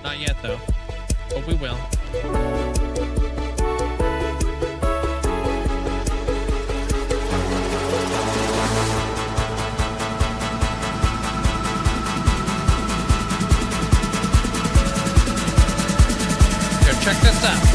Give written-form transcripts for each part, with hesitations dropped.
Not yet, though. But we will. Here, check this out.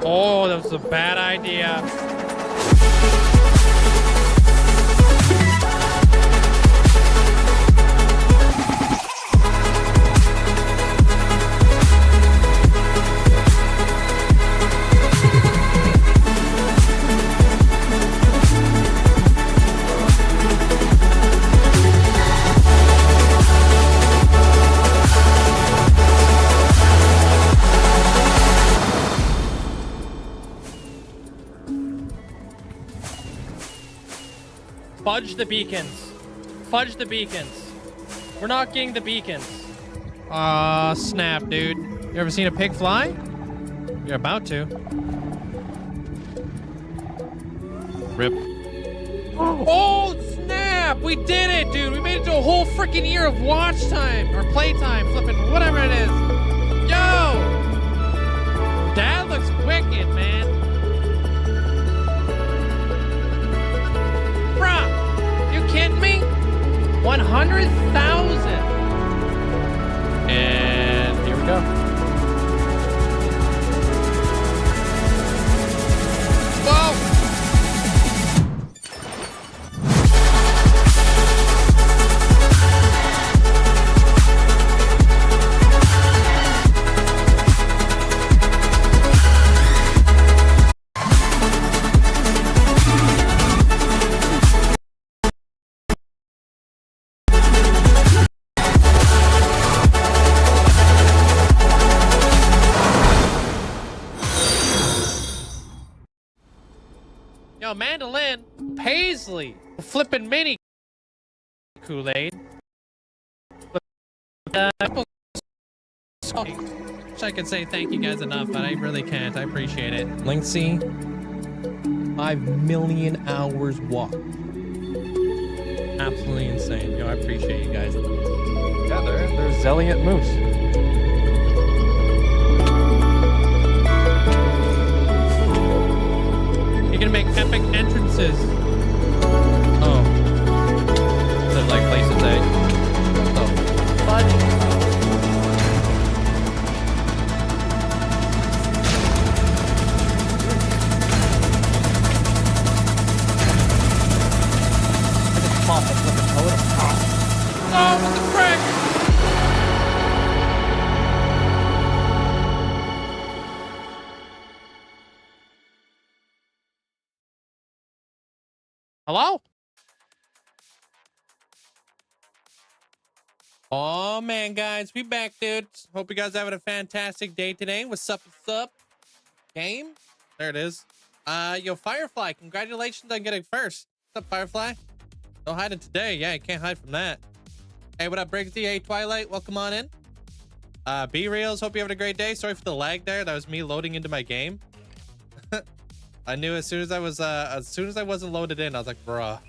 Oh, that was a bad idea. Fudge the beacons. Fudge the beacons. We're not getting the beacons. Aw, snap, dude. You ever seen a pig fly? You're about to. Rip. Oh, snap! We did it, dude! We made it to a whole freaking year of watch time, or playtime, flipping, whatever it is. Yo! That looks wicked, man. Bruh, you kidding me? 100,000. And here we go. Whoa! Yo, Mandolin, Paisley, flipping mini Kool-Aid. Wish I could say thank you guys enough, but I really can't. I appreciate it. Linkzzey, 5 million hours walk. Absolutely insane. Yo, I appreciate you guys. Yeah, there's Zelliot Moose. You're gonna make epic entrances. Oh. There's like places A. Oh. Fudge. Oh, what the frick? Hello? Oh man, guys, we back, dude. Hope you guys are having a fantastic day today. What's up? What's up? Game? There it is. Yo, Firefly, congratulations on getting first. What's up, Firefly? No hiding today. Yeah, you can't hide from that. Hey, what up, Linkzzey? Hey, Twilight, welcome on in. B-Reals, hope you're having a great day. Sorry for the lag there. That was me loading into my game. I knew as soon as I wasn't loaded in, I was like, bruh,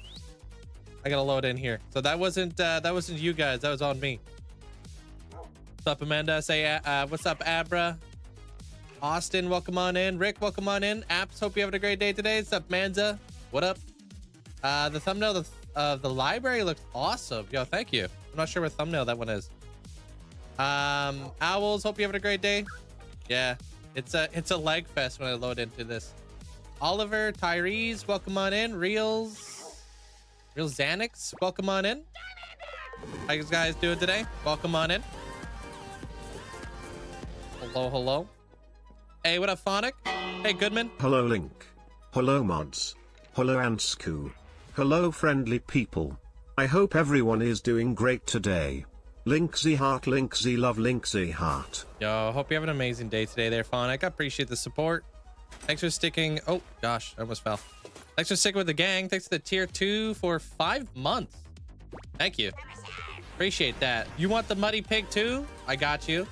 I gotta load in here. So that wasn't you guys. That was on me. What's up, Amanda? Say, what's up, Abra? Austin, welcome on in. Rick, welcome on in. Apps, hope you're having a great day today. What's up, Manza? What up? The thumbnail of the library looks awesome. Yo, thank you. I'm not sure what thumbnail that one is. Owls, hope you're having a great day. Yeah, it's a lag fest when I load into this. Oliver, Tyrese, welcome on in. Real Xanax, welcome on in. How you guys doing today? Welcome on in. Hello, hello. Hey, what up, Phonic? Hey, Goodman. Hello, Link. Hello, mods. Hello, Ansku. Hello, friendly people. I hope everyone is doing great today. Linkzzey heart, Linkzzey love, Linkzzey heart. Yo, hope you have an amazing day today there, Fawn. I appreciate the support. Thanks for sticking. Oh, gosh, I almost fell. Thanks for sticking with the gang. Thanks to the tier 2 for 5 months. Thank you. Appreciate that. You want the muddy pig too? I got you.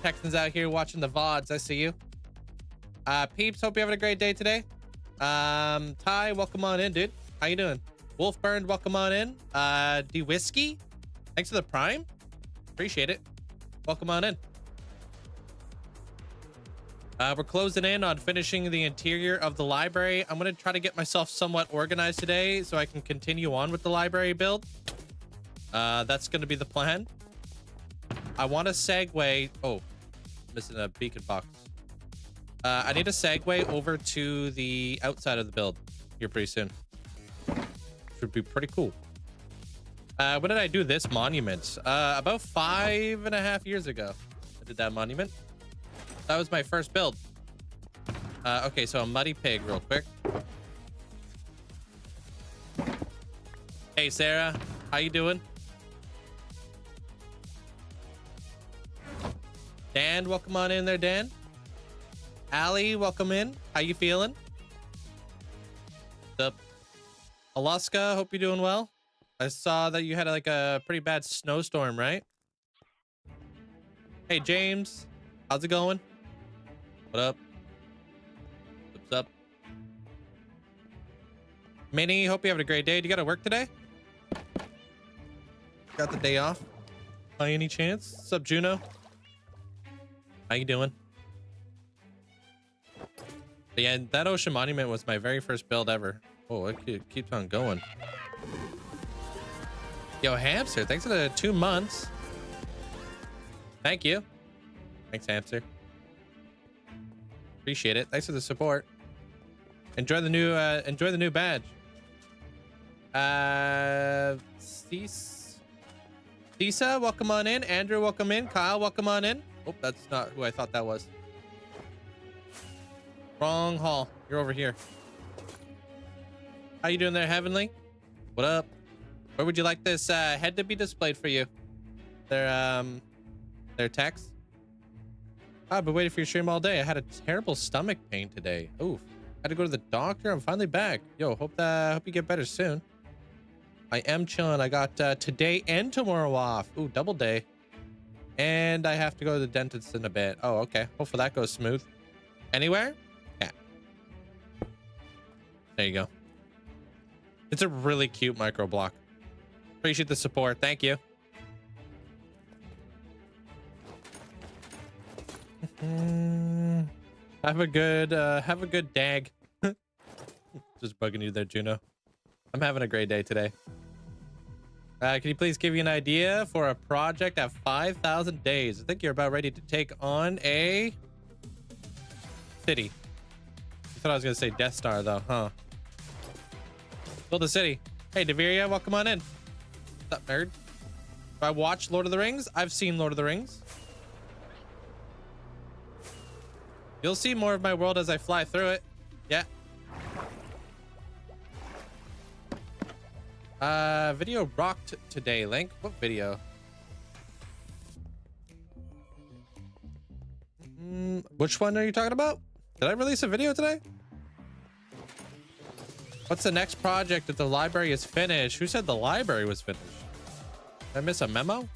Texans out here watching the VODs. I see you. Peeps, hope you're having a great day today. Ty, welcome on in, dude. How you doing? Wolfburn, welcome on in. D-Whiskey, thanks for the prime. Appreciate it. Welcome on in. We're closing in on finishing the interior of the library. I'm going to try to get myself somewhat organized today so I can continue on with the library build. That's going to be the plan. I want to segue. Oh, missing a beacon box. I need to segue over to the outside of the build here pretty soon. Should be pretty cool. When did I do this monument? About 5.5 years ago. I did that monument. That was my first build. Okay, so a muddy pig real quick. Hey, Sarah. How you doing? Dan, welcome on in there, Dan. Allie, welcome in. How you feeling? What's up? Alaska, hope you're doing well. I saw that you had like a pretty bad snowstorm, right? Hey, James. How's it going? What up? What's up? Minnie, hope you having a great day. Do you got to work today? Got the day off? By any chance? What's up, Juno? How you doing? Yeah, that ocean monument was my very first build ever. Oh, it keeps on going. Yo, Hamster, thanks for the 2 months. Thank you. Thanks, Hamster. Appreciate it. Thanks for the support. Enjoy the new badge. Cisa, welcome on in. Andrew, welcome in. Kyle, welcome on in. Oh, that's not who I thought that was. Wrong hall. You're over here. How you doing there, Heavenly? What up? Where would you like this head to be displayed for you? Their text. I've been waiting for your stream all day. I had a terrible stomach pain today. Oof. Had to go to the doctor. I'm finally back. Yo, hope you get better soon. I am chilling. I got today and tomorrow off. Ooh, double day. And I have to go to the dentist in a bit. Oh, okay. Hopefully that goes smooth. Anywhere? Yeah. There you go. It's a really cute micro block. Appreciate the support. Thank you. Have a good dag. Just bugging you there, Juno. I'm having a great day today. Can you please give me an idea for a project at 5,000 days? I think you're about ready to take on a city. I thought I was gonna say Death Star though, huh? Build a city. Hey, Deveria, welcome on in. What's up, nerd? If I watch Lord of the Rings, I've seen Lord of the Rings. You'll see more of my world as I fly through it. Yeah. Video rocked today, Link. What video? Which one are you talking about? Did I release a video today? What's the next project if the library is finished? Who said the library was finished? Did I miss a memo?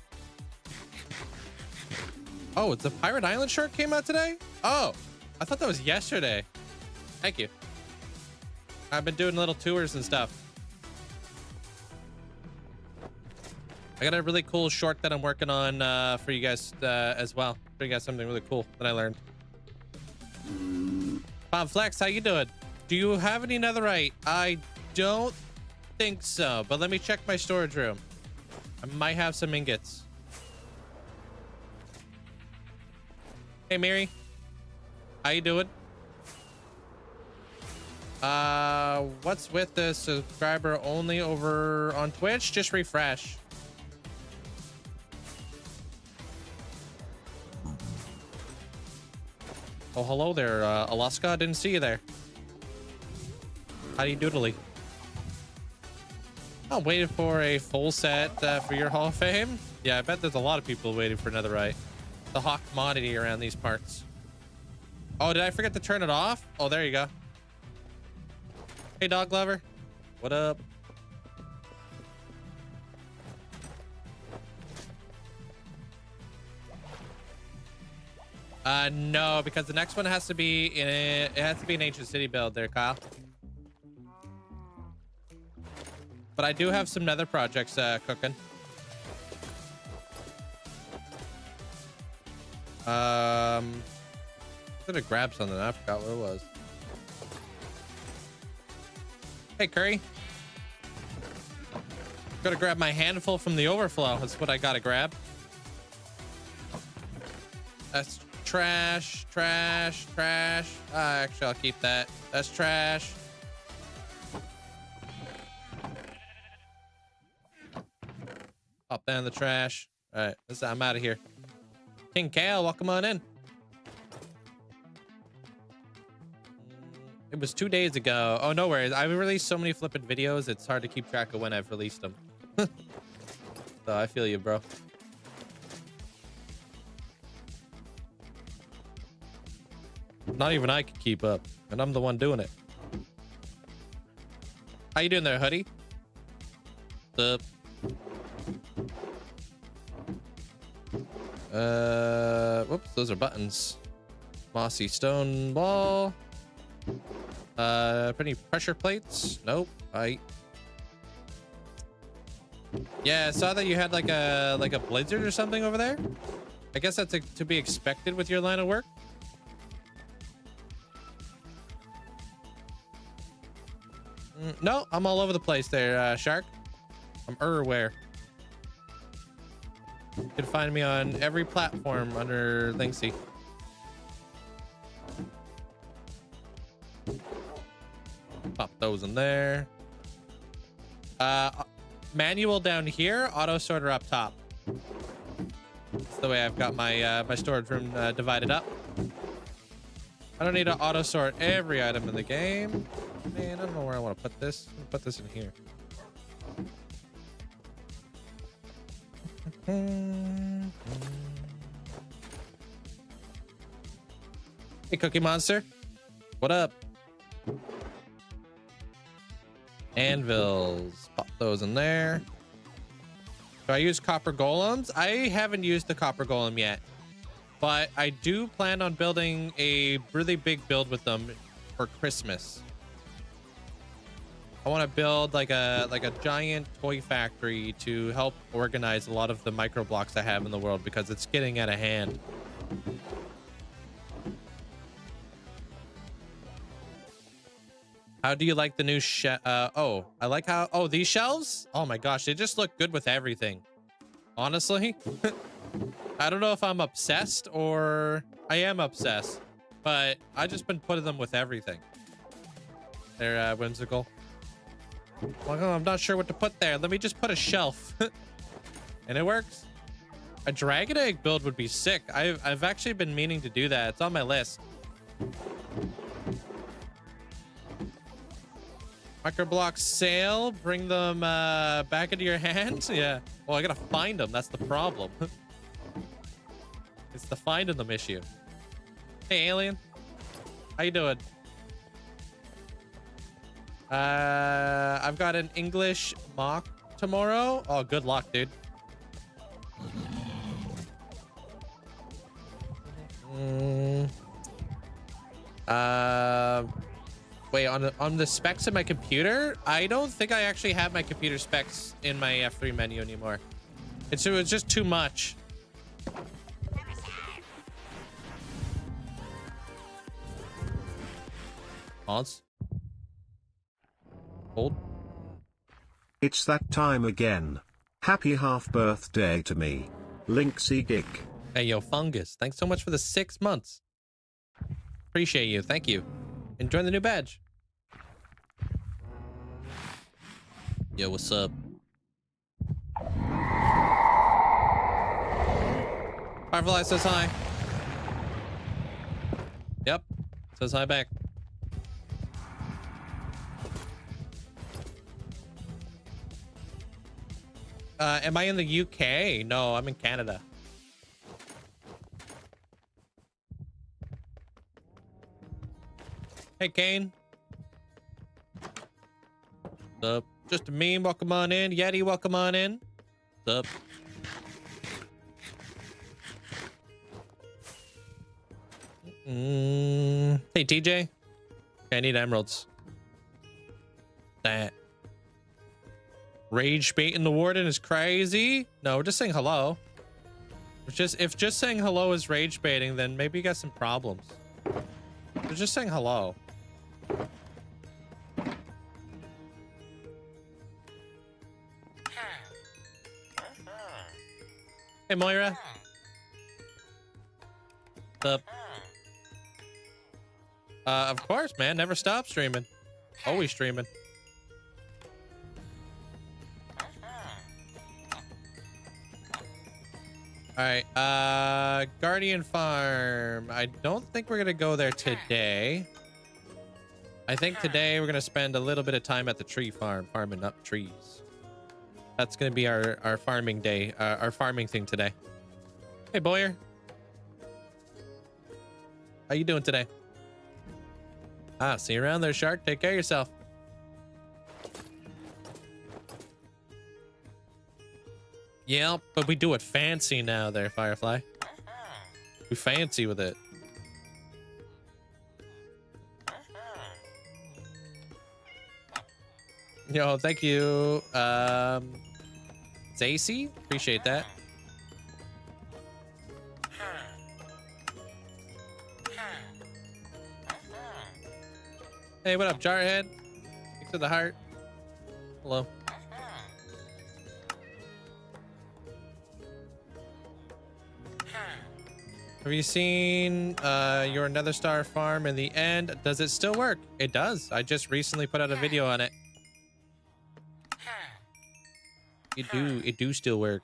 Oh, the Pirate Island shirt came out today? Oh, I thought that was yesterday. Thank you. I've been doing little tours and stuff. I got a really cool short that I'm working on for you guys as well. For you guys, something really cool that I learned. Bob Flex, how you doing? Do you have any netherite? I don't think so, but let me check my storage room. I might have some ingots. Hey, Mary. How you doing? What's with the subscriber only over on Twitch? Just refresh. Oh, hello there, Alaska. Didn't see you there. How do you doodly? I'm waiting for a full set for your Hall of Fame. Yeah, I bet there's a lot of people waiting for netherite. The hot commodity around these parts. Oh, did I forget to turn it off? Oh, there you go. Hey, dog lover. What up? No, because the next one has to be in it has to be an ancient city build there, Kyle. But I do have some nether projects cooking. I'm gonna grab something. I forgot what it was. Hey, Curry. Gotta grab my handful from the overflow. That's what I gotta grab. That's trash, trash, trash. Actually, I'll keep that. That's trash. Pop down the trash. All right, I'm out of here. King Kale, welcome on in. It was 2 days ago. Oh, no worries. I've released so many flipping videos. It's hard to keep track of when I've released them. So I feel you, bro. Not even I can keep up, and I'm the one doing it. How you doing there, Hoodie? What's up? Whoops, those are buttons. Mossy stone wall. Any pressure plates? Nope. Yeah, I saw that you had like a blizzard or something over there. I guess that's to be expected with your line of work. No, I'm all over the place there, Shark. I'm everywhere. You can find me on every platform under Linkzzey. Pop those in there. Manual down here, auto sorter up top. That's the way I've got my my storage room divided up. I don't need to auto sort every item in the game. Man, I don't know where I want to put this. I'm gonna put this in here. Hey, Cookie Monster. What up? Anvils. Pop those in there. Do I use copper golems? I haven't used the copper golem yet, but I do plan on building a really big build with them for Christmas. I want to build like a giant toy factory to help organize a lot of the micro blocks I have in the world because it's getting out of hand. How do you like the new oh, I like how, oh, these shelves? Oh my gosh, they just look good with everything. Honestly, I don't know if I'm obsessed or I am obsessed, but I just been putting them with everything. They're whimsical. Well, I'm not sure what to put there. Let me just put a shelf. And it works. A dragon egg build would be sick. I've actually been meaning to do that. It's on my list. Microblock sale. Bring them back into your hands. Yeah. Well, I gotta find them. That's the problem. It's the finding them issue. Hey, alien. How you doing? I've got an English mock tomorrow. Oh, good luck, dude. Wait, on the specs of my computer, I don't think I actually have my computer specs in my F3 menu anymore. It was just too much. Pause. Hold. It's that time again. Happy half birthday to me. Linkzzey Geek. Hey, yo, Fungus. Thanks so much for the 6 months. Appreciate you. Thank you. Enjoy the new badge. Yo, what's up? Firefly says hi. Yep. Says hi back. Am I in the UK? No, I'm in Canada. Hey, Kane. What's up? Just a meme. Welcome on in. Yeti, welcome on in. What's up? Hey, TJ. I need emeralds. That. Rage baiting the warden is crazy. No, we're just saying hello. If just saying hello is rage baiting, then maybe you got some problems. We're just saying hello. Hey, Moira. What's up? Of course, man. Never stop streaming. Always streaming. All right. Guardian Farm. I don't think we're going to go there today. I think today we're going to spend a little bit of time at the tree farm, farming up trees. That's going to be our farming day, our farming thing today. Hey, Boyer. How you doing today? Ah, see you around there, Shark. Take care of yourself. Yeah, but we do it fancy now there, Firefly. We fancy with it. Yo, thank you. Zacy, appreciate that. Hey, what up, Jarhead? Thanks for the heart. Hello. Have you seen your Nether Star farm in the end? Does it still work? It does. I just recently put out a video on it. It do still work.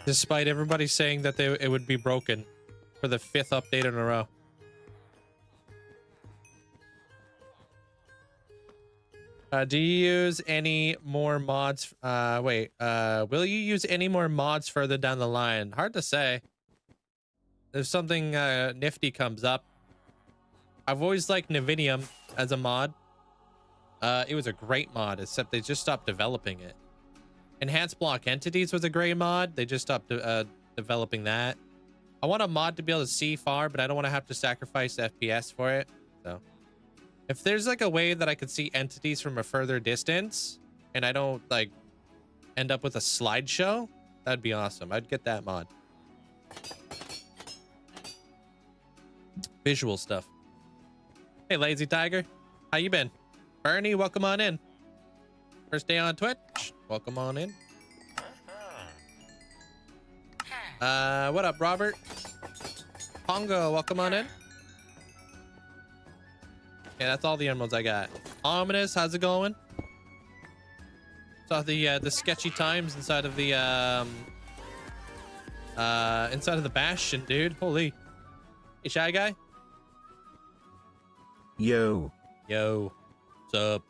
Despite everybody saying that it would be broken for the 5th update in a row. Do you use any more mods? Will you use any more mods further down the line? Hard to say. If something nifty comes up. I've always liked Nvidium as a mod. It was a great mod, except they just stopped developing it. Enhanced block entities was a great mod. They just stopped developing that. I want a mod to be able to see far, but I don't want to have to sacrifice FPS for it. So if there's like a way that I could see entities from a further distance and I don't like end up with a slideshow, that'd be awesome. I'd get that mod. Visual stuff. Hey, Lazy Tiger. How you been? Bernie, welcome on in. First day on Twitch. Welcome on in. What up, Robert? Pongo, welcome on in. Yeah, that's all the emeralds I got. Ominous, how's it going? Saw the sketchy times inside of the bastion, dude. Holy. Hey, Shy Guy. Yo. Yo. What's up?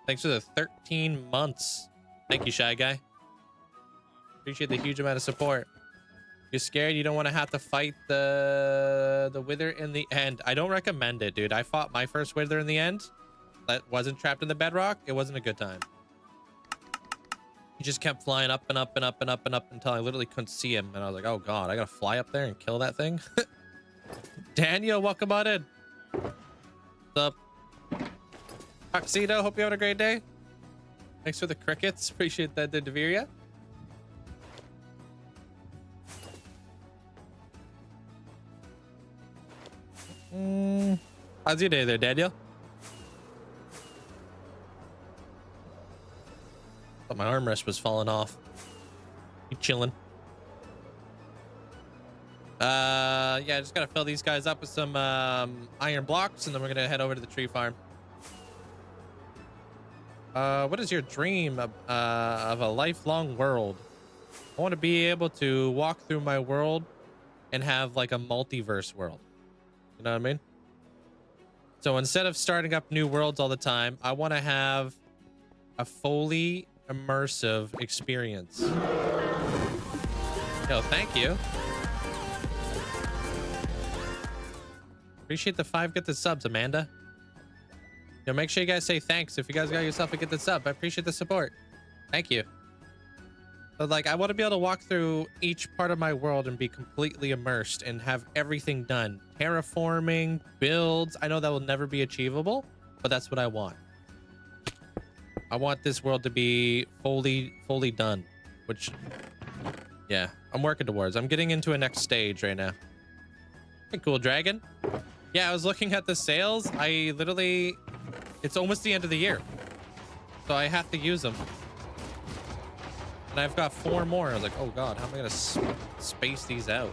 Thanks for the 13 months. Thank you, Shy Guy. Appreciate the huge amount of support. You're scared you don't want to have to fight the wither in the end. I don't recommend it, dude. I fought my first wither in the end. That wasn't trapped in the bedrock. It wasn't a good time. He just kept flying up and up and up and up and up until I literally couldn't see him. And I was like, oh god, I gotta fly up there and kill that thing. Daniel, welcome on in. What's up? Tuxedo, hope you having a great day. Thanks for the crickets. Appreciate that, Deviria. How's your day there, Daniel? Thought my armrest was falling off. You chilling? Yeah, I just gotta fill these guys up with some iron blocks, and then we're gonna head over to the tree farm. What is your dream of a lifelong world? I want to be able to walk through my world and have like a multiverse world. You know what I mean? So instead of starting up new worlds all the time, I want to have a fully immersive experience. Yo, thank you. Appreciate the 5 gifted subs, Amanda. Yo, make sure you guys say thanks if you guys got yourself a gifted sub. I appreciate the support. Thank you. But like, I want to be able to walk through each part of my world and be completely immersed and have everything done. Terraforming, builds. I know that will never be achievable, but that's what I want. I want this world to be fully done, which, yeah, I'm working towards. I'm getting into a next stage right now. Hey, cool dragon. Yeah, I was looking at the sales. It's almost the end of the year, so I have to use them. And I've got 4 more. I was like, oh god, how am I gonna space these out?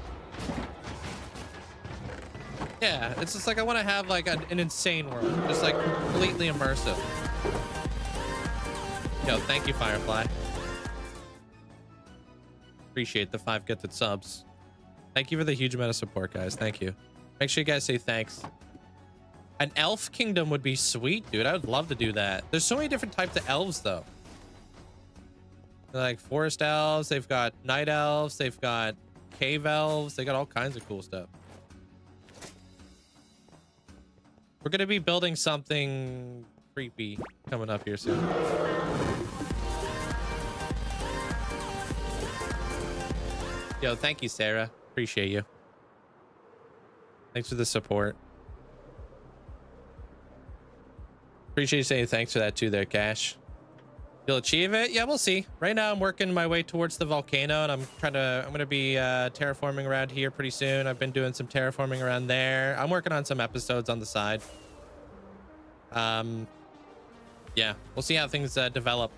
Yeah, it's just like I want to have like an insane world, just like completely immersive. Yo, thank you, Firefly. Appreciate the 5 gifted subs. Thank you for the huge amount of support, guys. Thank you. Make sure you guys say thanks. An elf kingdom would be sweet, dude. I would love to do that. There's so many different types of elves, though. They're like forest elves. They've got night elves. They've got cave elves. They got all kinds of cool stuff. We're going to be building something creepy coming up here soon. Yo, thank you, Sarah. Appreciate you. Thanks for the support. Appreciate you saying thanks for that too there, Cash. You'll achieve it? Yeah, we'll see. Right now I'm working my way towards the volcano, and I'm gonna be terraforming around here pretty soon. I've been doing some terraforming around there. I'm working on some episodes on the side. Yeah, we'll see how things develop.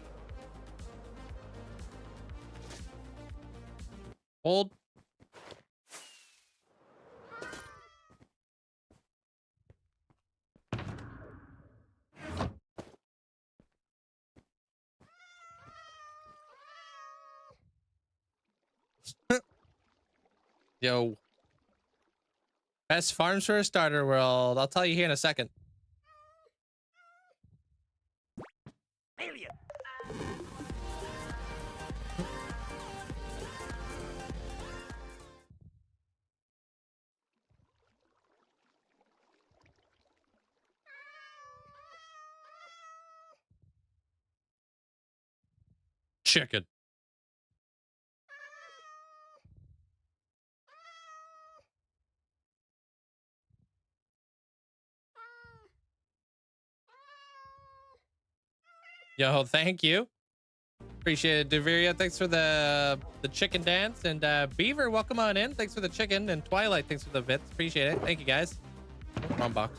Hold. Yo. Best farms for a starter world. I'll tell you here in a second. Alien. Chicken. Yo, thank you. Appreciate it, Deveria. Thanks for the chicken dance. And Beaver, welcome on in. Thanks for the chicken. And Twilight, thanks for the bits. Appreciate it. Thank you, guys. Wrong box.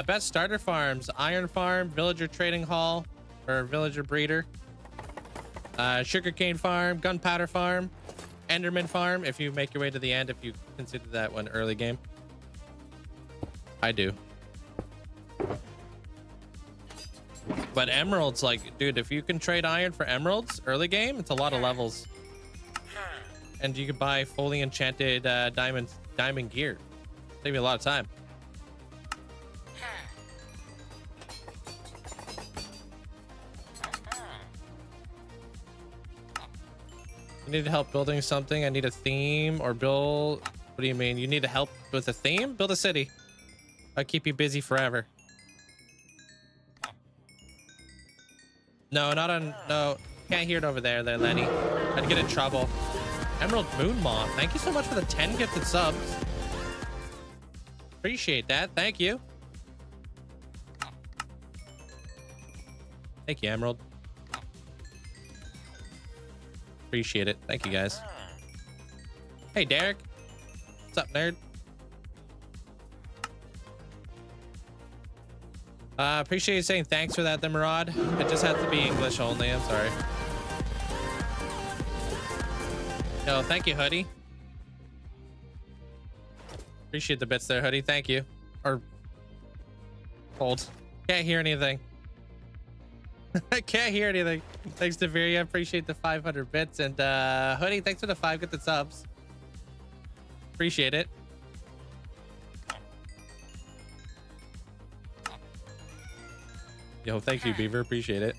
Best starter farms: Iron Farm, Villager Trading Hall, or Villager Breeder, Sugarcane Farm, Gunpowder Farm, Enderman Farm. If you make your way to the end, if you consider that one early game, I do. But emeralds, like, dude, if you can trade iron for emeralds early game, it's a lot of levels, and you can buy fully enchanted diamond gear. Save you a lot of time. You need help building something? I need a theme or build. What do you mean? You need help with a theme? Build a city. I'll keep you busy forever. No, not on. No, can't hear it over there, Lenny. I'd get in trouble. Emerald Moon Moth. Thank you so much for the 10 gifted subs. Appreciate that. Thank you. Thank you, Emerald. Appreciate it. Thank you, guys. Hey, Derek. What's up, nerd? Appreciate you saying thanks for that, the Murad. It just has to be English only. I'm sorry. Yo, thank you, Hoodie. Appreciate the bits there, Hoodie. Thank you. Or hold. Can't hear anything. I can't hear anything. Thanks to Viria. Appreciate the 500 bits. And Hoodie, thanks for the 5 gifted subs. Appreciate it. Yo, thank you, Beaver. Appreciate it.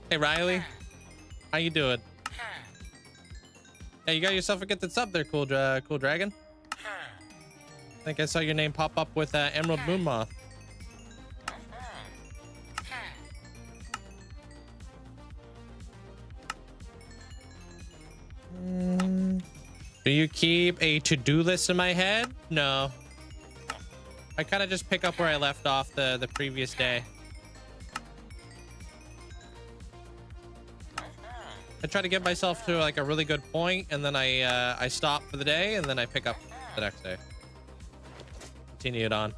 Hey, Riley. How you doing? Hey, you got yourself a gifted sub there, cool dragon. I think I saw your name pop up with Emerald Moon Moth. Do you keep a to-do list in my head? No. I kind of just pick up where I left off the previous day. I try to get myself to like a really good point, and then I stop for the day, and then I pick up the next day. Continue it on.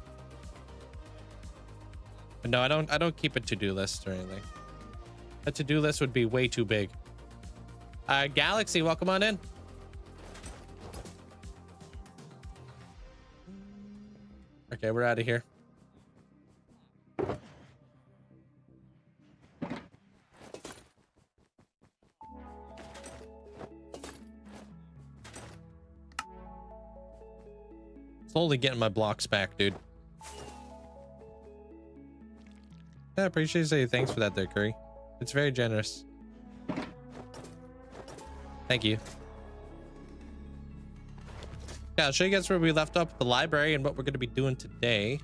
But no, I don't keep a to-do list or anything. A to-do list would be way too big. Galaxy, welcome on in. Okay, we're out of here. Slowly getting my blocks back, dude. Yeah, I appreciate you saying thanks for that there, Curry. It's very generous. Thank you. Yeah, I'll show you guys where we left up at the library and what we're going to be doing today.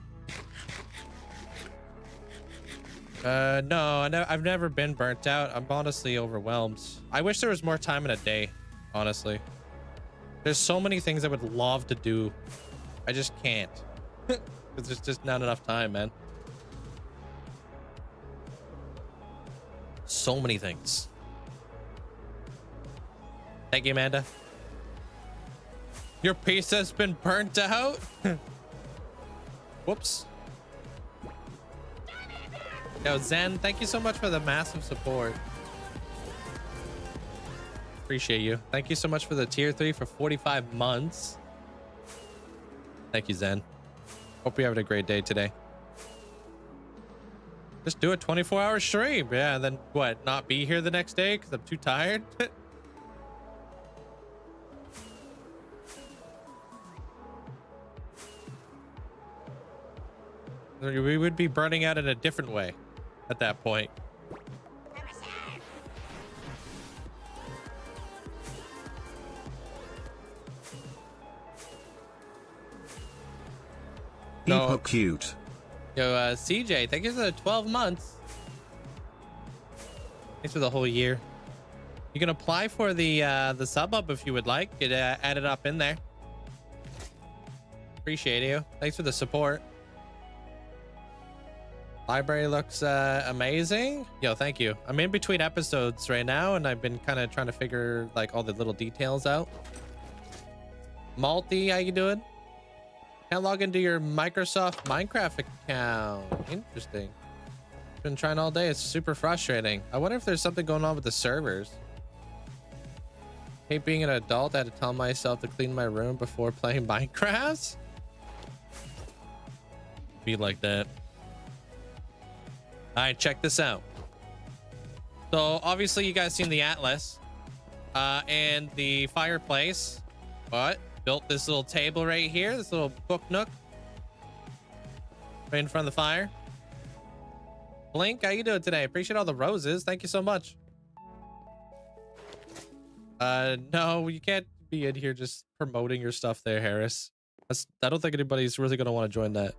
No, I've never been burnt out. I'm honestly overwhelmed. I wish there was more time in a day, honestly. There's so many things I would love to do. I just can't. Because there's just not enough time, man. So many things. Thank you, Amanda. Your pizza's been burnt out? Whoops. Yo, Zen, thank you so much for the massive support. Appreciate you. Thank you so much for the tier 3 for 45 months. Thank you, Zen. Hope you're having a great day today. Just do a 24-hour stream. Yeah, and then what? Not be here the next day because I'm too tired? We would be burning out in a different way at that point. So cute. Yo, CJ, thank you for the 12 months. Thanks for the whole year. You can apply for the sub up if you would like. Get added up in there. Appreciate you. Thanks for the support. Library looks amazing. Yo, thank you. I'm in between episodes right now, and I've been kind of trying to figure like all the little details out. Malty, how you doing? Can't log into your Microsoft Minecraft account. Interesting. Been trying all day. It's super frustrating. I wonder if there's something going on with the servers. Hate being an adult. I had to tell myself to clean my room before playing Minecraft. Be like that. All right, check this out. So obviously you guys seen the Atlas and the fireplace, but built this little table right here, this little book nook right in front of the fire. Blink, how you doing today? Appreciate all the roses. Thank you so much. No, you can't be in here just promoting your stuff there, Harris. I don't think anybody's really gonna want to join that.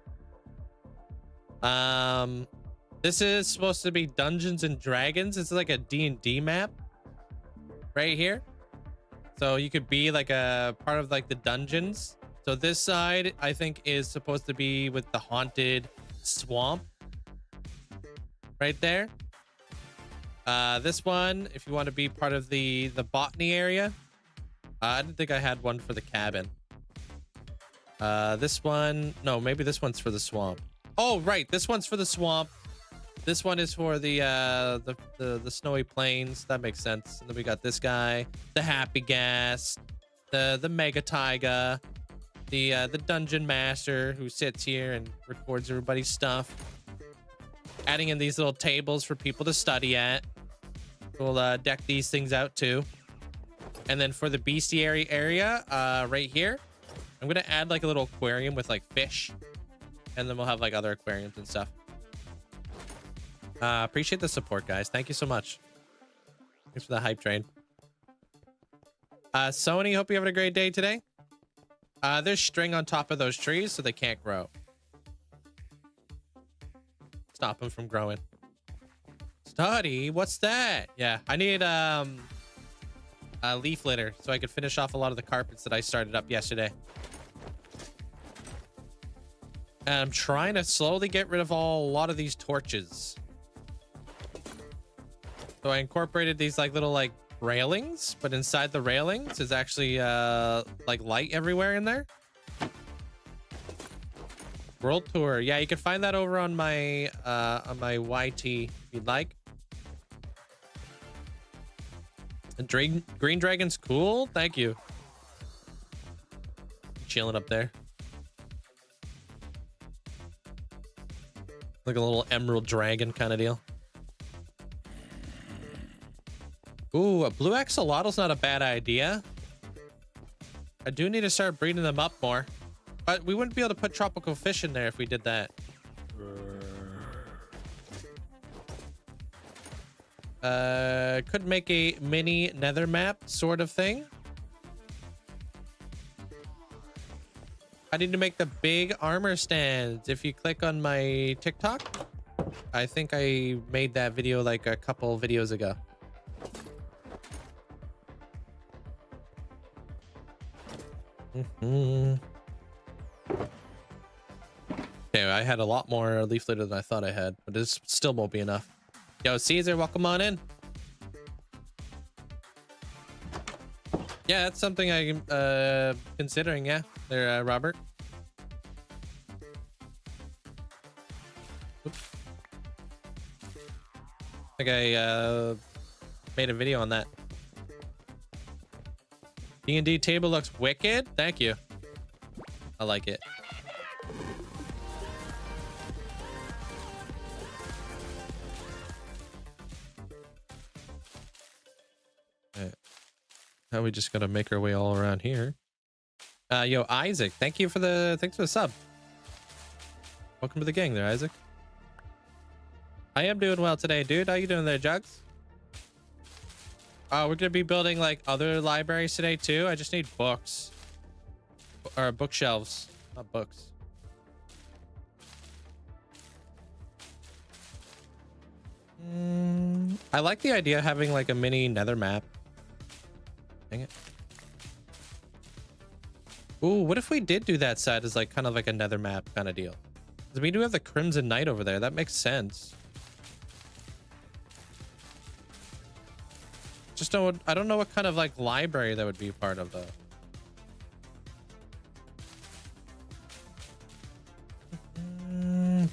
This is supposed to be Dungeons and Dragons. It's like a D&D map right here. So you could be like a part of like the dungeons. So this side, I think, is supposed to be with the haunted swamp right there. This one, if you want to be part of the botany area. I didn't think I had one for the cabin. This one, no, maybe this one's for the swamp. Oh, right. This one's for the swamp. This one is for the snowy plains. That makes sense. And then we got this guy, the happy gas, the mega taiga, the dungeon master who sits here and records everybody's stuff. Adding in these little tables for people to study at. We'll deck these things out too. And then for the bestiary area, right here, I'm gonna add like a little aquarium with like fish, and then we'll have like other aquariums and stuff. Appreciate the support, guys. Thank you so much. Thanks for the hype train. Sony, hope you having a great day today. There's string on top of those trees, so they can't grow. Stop them from growing. Study? What's that? Yeah, I need a leaf litter so I could finish off a lot of the carpets that I started up yesterday. And I'm trying to slowly get rid of a lot of these torches. So I incorporated these like little like railings, but inside the railings is actually like light everywhere in there. World tour. Yeah, you can find that over on my YT if you'd like. And Green Dragon's cool. Thank you. Chilling up there. Like a little emerald dragon kind of deal. Ooh, a blue axolotl's not a bad idea. I do need to start breeding them up more. But we wouldn't be able to put tropical fish in there if we did that. Could make a mini nether map sort of thing. I need to make the big armor stands. If you click on my TikTok, I think I made that video like a couple videos ago. Okay, I had a lot more leaf litter than I thought I had, but this still won't be enough. Yo, Caesar, welcome on in. Yeah, that's something I'm considering. Yeah, there, Robert. Oops. I think I made a video on that. D&D table looks wicked. Thank you. I like it. Right. Now we just gotta make our way all around here. Yo, Isaac, thanks for the sub. Welcome to the gang there, Isaac. I am doing well today, dude. How you doing there, Jugs? We're gonna be building like other libraries today too. I just need books or bookshelves, not books. I like the idea of having like a mini nether map. Dang it. Ooh, what if we did do that side as like kind of like a nether map kind of deal? Because we do have the Crimson Knight over there. That makes sense. Just I don't know what kind of like library that would be part of though.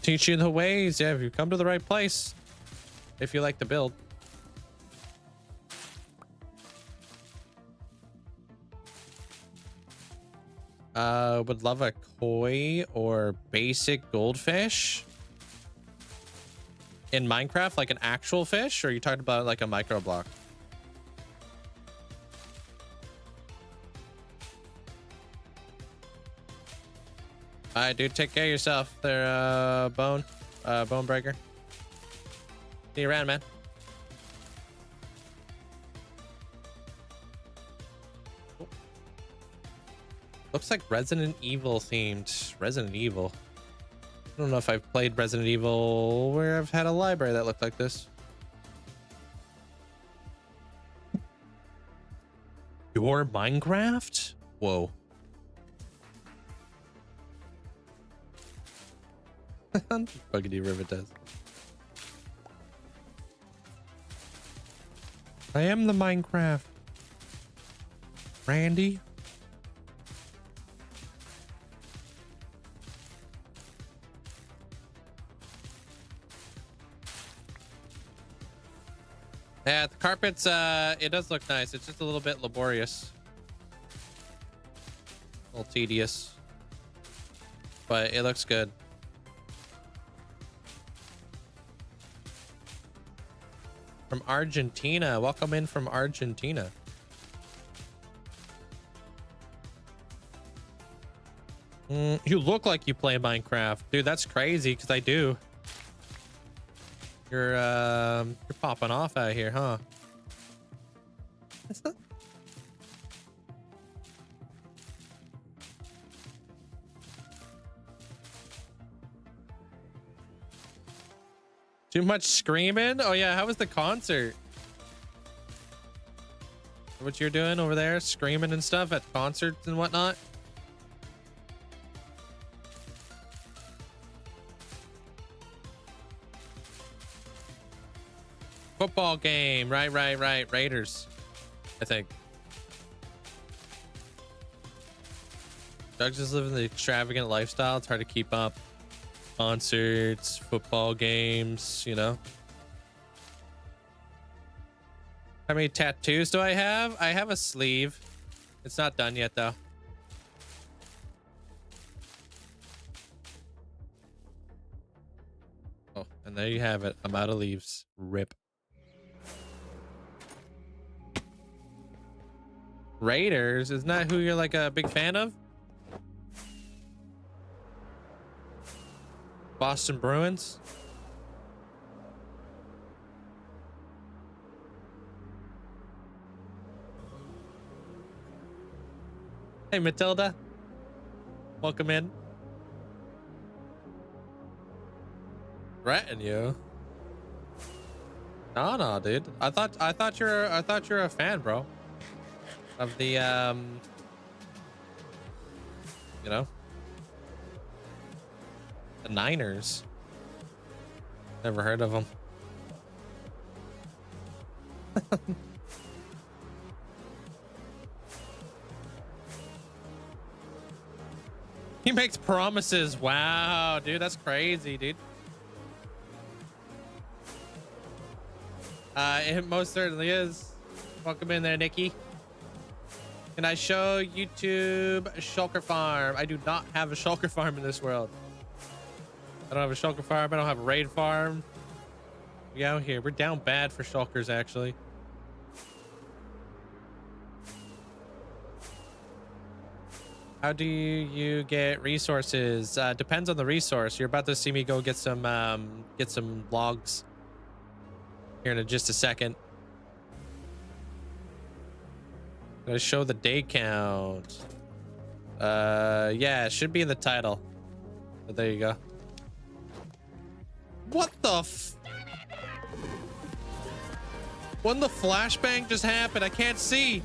Teach you the ways. Yeah, if you come to the right place. If you like to build. Would love a koi or basic goldfish in Minecraft, like an actual fish, or are you talking about like a micro block? All right, dude, take care of yourself there, bone breaker. See you around, man. Looks like Resident Evil themed. Resident Evil. I don't know if I've played Resident Evil where I've had a library that looked like this. Your Minecraft? Whoa. Buggity River does. I am the Minecraft. Randy. Yeah, the carpets, it does look nice. It's just a little bit laborious. A little tedious. But it looks good. From Argentina. Welcome in from Argentina. You look like you play Minecraft. Dude, that's crazy because I do. You're popping off out here, huh? Too much screaming? Oh yeah, how was the concert? What you're doing over there, screaming and stuff at concerts and whatnot? Football game, right. Raiders, I think. Doug's just living the extravagant lifestyle. It's hard to keep up. Concerts, football games, you know. How many tattoos do I have? I have a sleeve. It's not done yet, though. Oh, and there you have it. I'm out of leaves. Rip. Raiders? Isn't that who you're like a big fan of? Boston Bruins? Hey, Matilda. Welcome in. Threaten you? No, dude. I thought you're a fan, bro. Of the you know, the Niners. Never heard of them. He makes promises. Wow, dude, that's crazy, dude. It most certainly is. Welcome in there, Nikki. Can I show YouTube Shulker Farm? I do not have a Shulker Farm in this world. I don't have a Shulker Farm. I don't have a Raid Farm. We out here. We're down bad for Shulkers, actually. How do you get resources? Depends on the resource. You're about to see me go get some logs here in just a second. Gonna show the day count. Yeah, it should be in the title. But there you go. What the when the flashbang just happened? I can't see.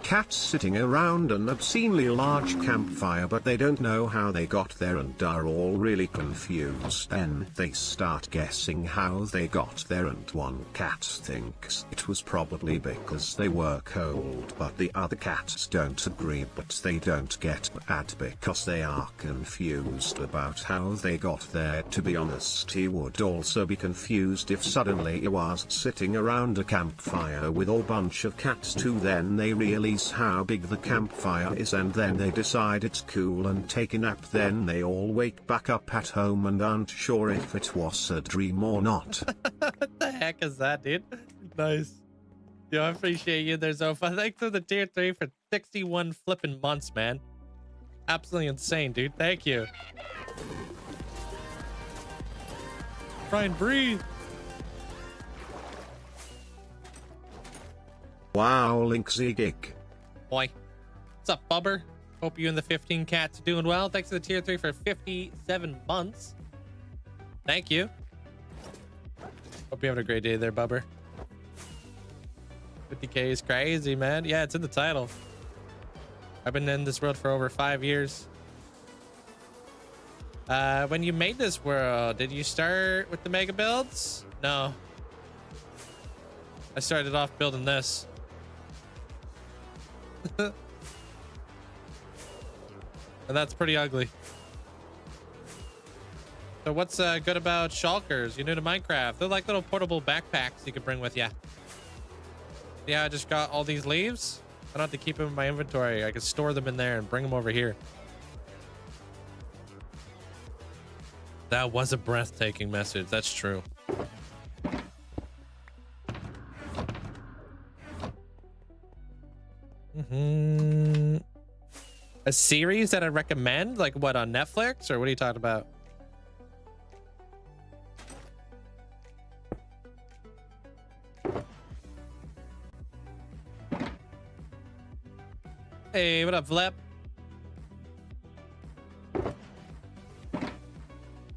Cats sitting around an obscenely large campfire, but they don't know how they got there and are all really confused. Then they start guessing how they got there, and one cat thinks it was probably because they were cold, but the other cats don't agree, but they don't get mad because they are confused about how they got there. To be honest, he would also be confused if suddenly he was sitting around a campfire with a bunch of cats too. Then they realize how big the campfire is, and then they decide it's cool and take a nap. Then they all wake back up at home and aren't sure if it was a dream or not. What the heck is that, dude? Nice. Yo, I appreciate you there, Zofa. Thanks for the tier 3 for 61 flipping months, man. Absolutely insane, dude. Thank you. Try and breathe. Wow, Linkzzey gig. Boy. What's up, Bubber? Hope you and the 15 cats are doing well. Thanks for the tier 3 for 57 months. Thank you. Hope you're having a great day there, Bubber. 50k is crazy, man. Yeah, it's in the title. I've been in this world for over 5 years. When you made this world, did you start with the mega builds? No. I started off building this. And that's pretty ugly. So what's good about shulkers? You're new to Minecraft. They're like little portable backpacks you could bring with you. Yeah, I just got all these leaves. I don't have to keep them in my inventory. I can store them in there and bring them over here. That was a breathtaking message. That's true. A series that I recommend? Like what, on Netflix? Or what are you talking about? Hey, what up, Flip?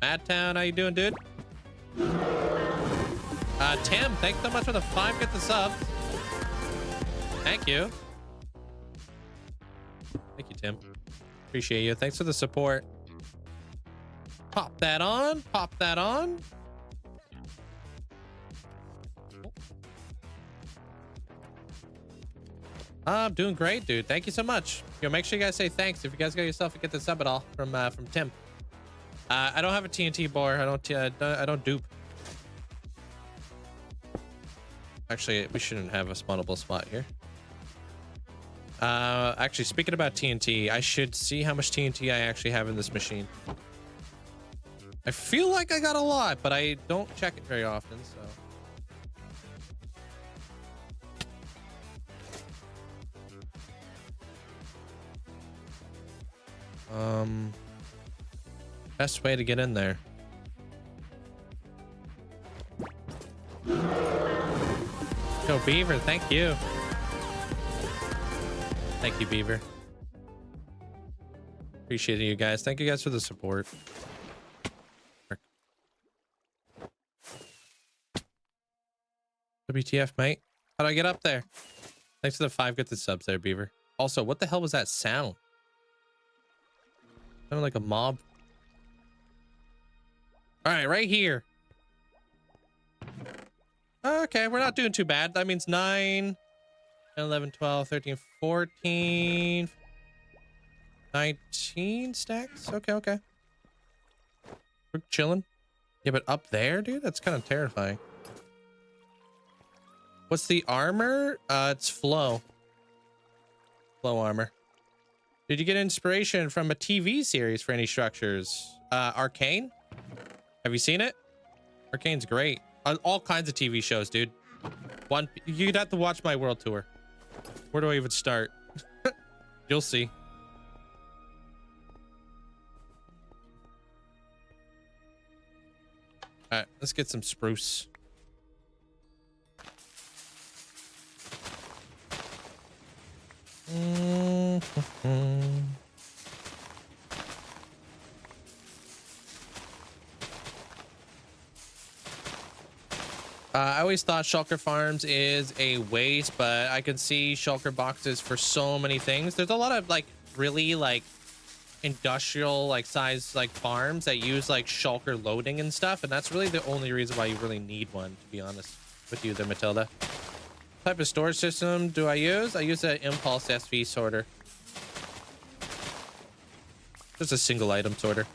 Madtown, how you doing, dude? Tim, thanks so much for the 5 get the subs. Thank you. Thank you, Tim. Appreciate you. Thanks for the support. Pop that on. Pop that on. I'm doing great, dude. Thank you so much. Yo, make sure you guys say thanks if you guys got yourself a get the sub at all from Tim. I don't have a TNT bar. I don't dupe. Actually, we shouldn't have a spawnable spot here. Actually, speaking about TNT, I should see how much TNT I actually have in this machine. I feel like I got a lot, but I don't check it very often, so. Best way to get in there. Yo, Beaver, thank you. Thank you, Beaver. Appreciate you guys. Thank you guys for the support. WTF, mate? How do I get up there? Thanks for the 5 get the subs there, Beaver. Also, what the hell was that sound? Sounded like a mob. All right, right here. Okay, we're not doing too bad. That means 9, 10, 11, 12, 13, 14, 19 stacks. Okay, okay. We're chilling. Yeah, but up there, dude, that's kind of terrifying. What's the armor? It's flow. Flow armor. Did you get inspiration from a TV series for any structures? Arcane? Have you seen it? Arcane's great. All kinds of TV shows, dude. You'd have to watch my world tour. Where do I even start? You'll see. All right, let's get some spruce. I always thought shulker farms is a waste, but I can see shulker boxes for so many things. There's a lot of like really like industrial like size like farms that use like shulker loading and stuff, and that's really the only reason why you really need one, to be honest with you there, Matilda. What type of storage system do I use? I use an impulse SV sorter. Just a single item sorter.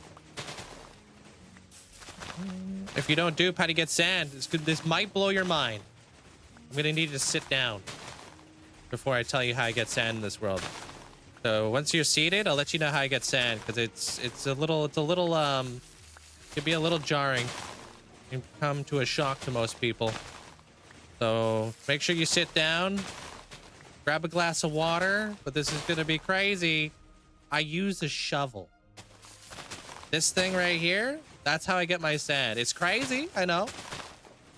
If you don't dupe how to get sand, this might blow your mind. I'm gonna need you to sit down before I tell you how I get sand in this world. So once you're seated, I'll let you know how I get sand, because it's a little could be a little jarring. You can come to a shock to most people. So make sure you sit down, grab a glass of water, but this is gonna be crazy. I use a shovel. This thing right here, that's how I get my sand. It's crazy, I know.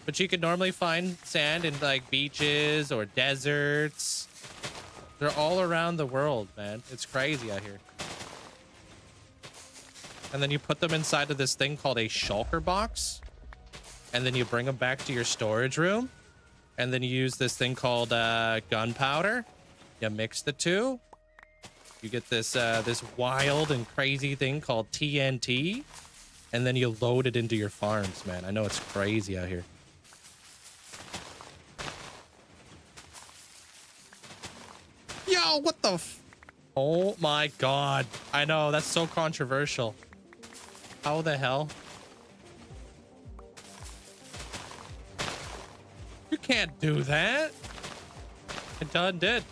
But you can normally find sand in like beaches or deserts. They're all around the world, man. It's crazy out here. And then you put them inside of this thing called a shulker box. And then you bring them back to your storage room. And then you use this thing called gunpowder. You mix the two. You get this this wild and crazy thing called TNT. And then you load it into your farms, man. I know it's crazy out here. Yo, what the oh my god. I know, that's so controversial. How the hell? You can't do that. It done did.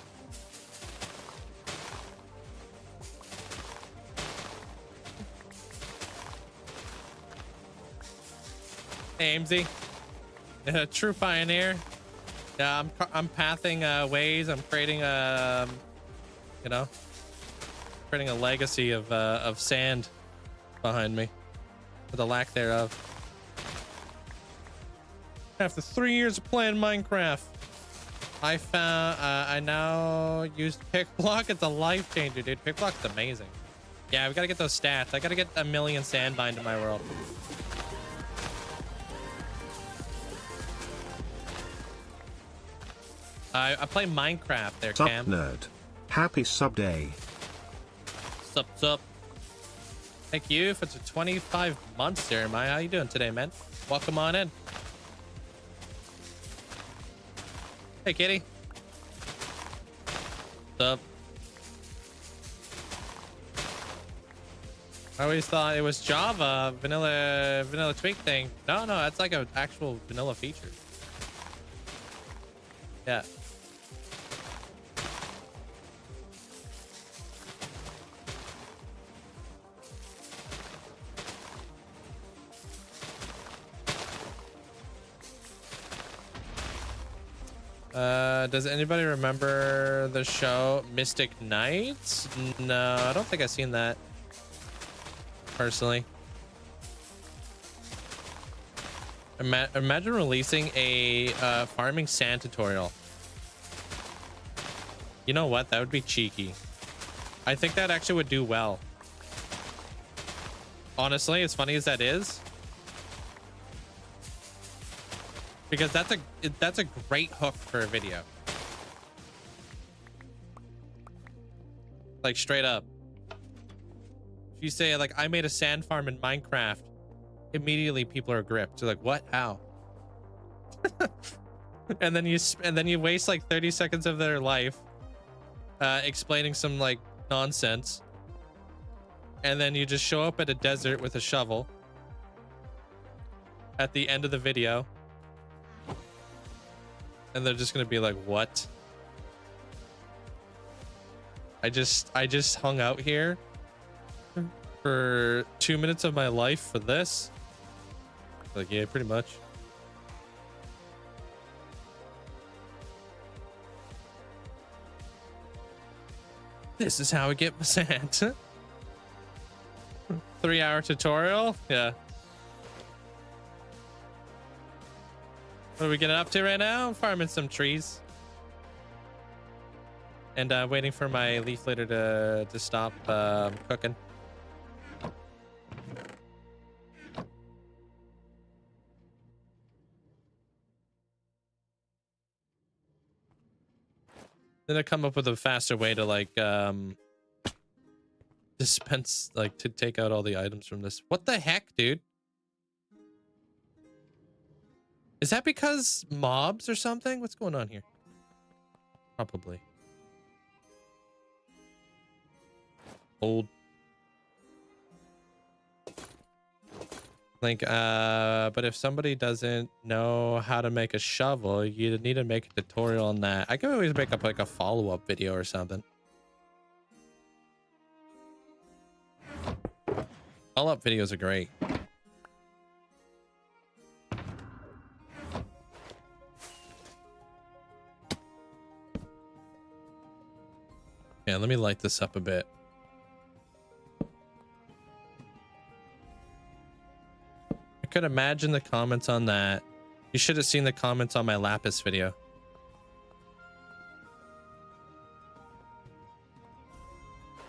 Linkzzey, true pioneer. Yeah, I'm pathing ways. I'm creating you know, creating a legacy of sand behind me, for the lack thereof. After 3 years of playing Minecraft, I found I now used pick block. It's a life changer, dude. Pick block's amazing. Yeah, we gotta get those stats. I gotta get 1,000,000 sandvine to my world. I play Minecraft there, Sup, Cam. nerd. Happy sub day. Sup, sup. Thank you for the 25 months, Jeremiah. How you doing today, man? Welcome on in. Hey, kitty. What's up? I always thought it was Java vanilla tweak thing. No, that's like an actual vanilla feature. Yeah. Does anybody remember the show Mystic Knights? No, I don't think I've seen that personally. Imagine releasing a farming sand tutorial. You know what? That would be cheeky. I think that actually would do well. Honestly, as funny as that is. Because that's a great hook for a video. Like straight up. If you say like I made a sand farm in Minecraft, immediately people are gripped. They're like, what? How? and then you waste like 30 seconds of their life explaining some like nonsense. And then you just show up at a desert with a shovel at the end of the video. And they're just gonna be like, what? I just hung out here for 2 minutes of my life for this. Like, yeah, pretty much. This is how I get my sand. 3-hour tutorial? Yeah. What are we getting up to right now? Farming some trees. And waiting for my leaf litter to stop cooking. Then I come up with a faster way to like dispense, like to take out all the items from this. What the heck, dude? Is that because mobs or something? What's going on here? Probably. Old. Like, but if somebody doesn't know how to make a shovel, you need to make a tutorial on that. I could always make up like a follow-up video or something. Follow-up videos are great. Yeah, let me light this up a bit. I could imagine the comments on that. You should have seen the comments on my Lapis video.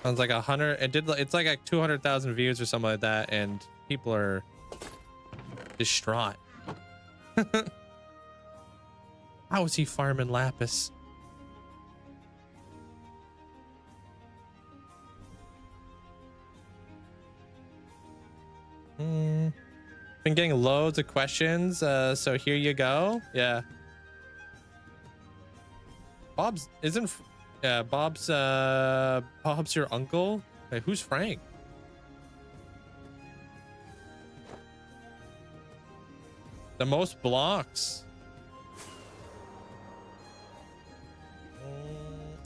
Sounds like 100. It's like 200,000 views or something like that, and people are distraught. How is he farming Lapis? Been getting loads of questions, so here you go. Yeah. Bob's your uncle? Hey, who's Frank? The most blocks.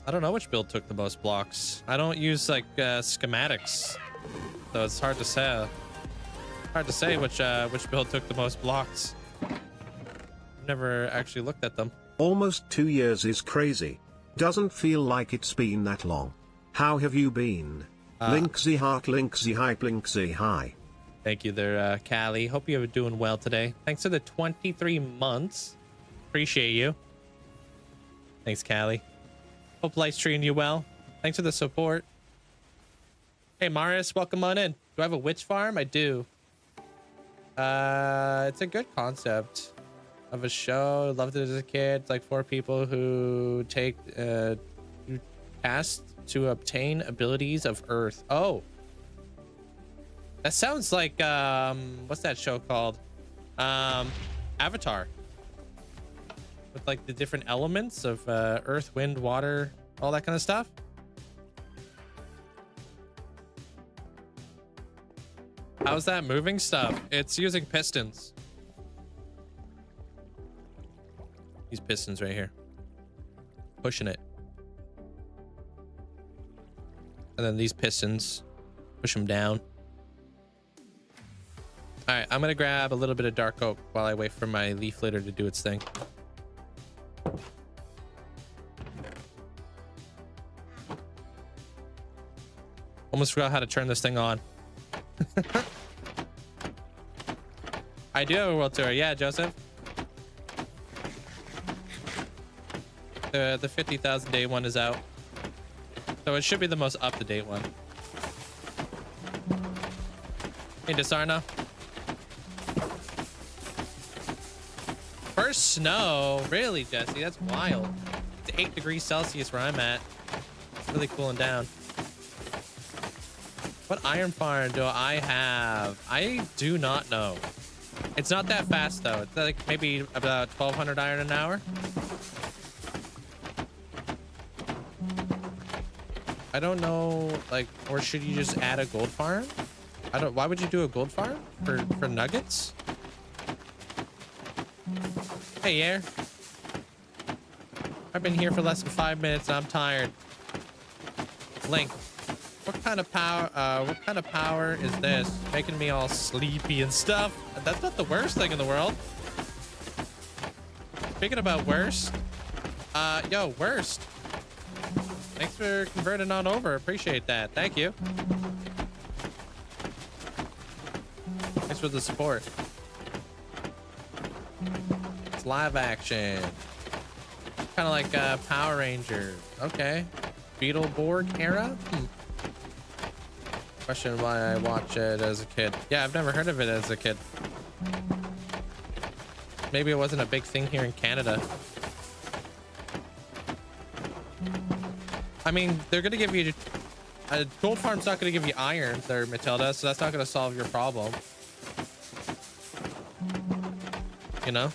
I don't know which build took the most blocks. I don't use like schematics, so it's hard to say. Hard to say which build took the most blocks. I've never actually looked at them. Almost 2 years is crazy. Doesn't feel like it's been that long. How have you been? Linkzzey heart, Linkzzey hype, Linkzzey hi. Thank you there, Callie. Hope you're doing well today. Thanks for the 23 months. Appreciate you. Thanks, Callie. Hope life's treating you well. Thanks for the support. Hey, Marius, welcome on in. Do I have a witch farm? I do. It's a good concept of a show. Loved it as a kid. It's like 4 people who take tasks to obtain abilities of Earth. Oh, that sounds like what's that show called? Avatar. With like the different elements of Earth, wind, water, all that kind of stuff. How's that moving stuff? It's using pistons. These pistons right here. Pushing it. And then these pistons push them down. All right, I'm gonna grab a little bit of dark oak while I wait for my leaf litter to do its thing. Almost forgot how to turn this thing on. I do have a world tour. Yeah, Joseph. The 50,000 day one is out. So it should be the most up-to-date one. Hey, Desarna. First snow? Really, Jesse? That's wild. It's 8 degrees Celsius where I'm at. Really cooling down. What iron farm do I have? I do not know. It's not that fast though. It's like maybe about 1,200 iron an hour. I don't know, like, or should you just add a gold farm? I don't. Why would you do a gold farm for nuggets? Hey, Air. I've been here for less than 5 minutes and I'm tired. Link. What kind of power is this? Making me all sleepy and stuff. That's not the worst thing in the world. Speaking about worst, yo, worst. Thanks for converting on over. Appreciate that. Thank you. Thanks for the support. It's live action. Kind of like Power Rangers. Okay. Beetleborg era? Question why I watch it as a kid. Yeah, I've never heard of it as a kid. Maybe it wasn't a big thing here in Canada. I mean, they're gonna give you a gold farm's not gonna give you iron there, Matilda, so that's not gonna solve your problem. You know?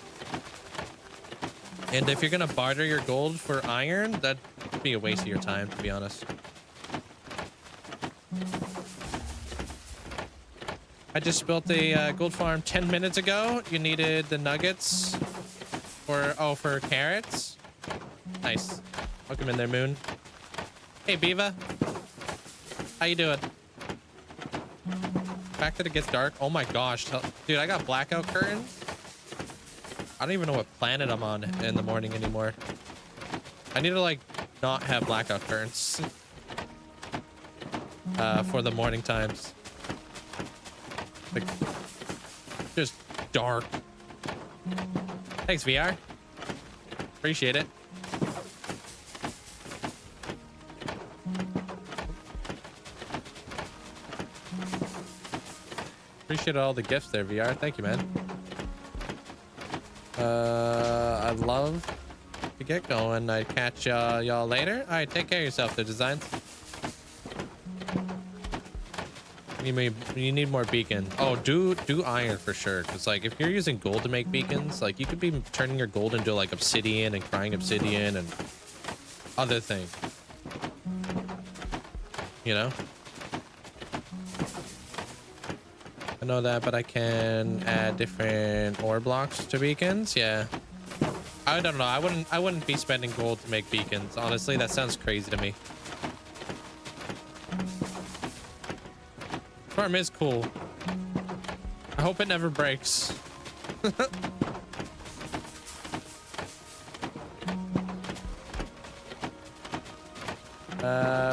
And if you're gonna barter your gold for iron, that'd be a waste of your time, to be honest. I just built a gold farm 10 minutes ago. You needed the nuggets for carrots. Nice. Welcome in there, Moon. Hey, Beava. How you doing? The fact that it gets dark. Oh my gosh. Dude, I got blackout curtains. I don't even know what planet I'm on in the morning anymore. I need to, like, not have blackout curtains for the morning times. Like, just dark. Thanks, VR. Appreciate it. Appreciate all the gifts there, VR. Thank you, man. I'd love to get going. I'd catch y'all later. All right, take care of yourself, the designs. You need more beacon. Oh, do iron for sure. Because, like, if you're using gold to make beacons, like, you could be turning your gold into, like, obsidian and crying obsidian and other things. You know? I know that, but I can add different ore blocks to beacons. Yeah. I don't know. I wouldn't be spending gold to make beacons. Honestly, that sounds crazy to me. Farm is cool. I hope it never breaks.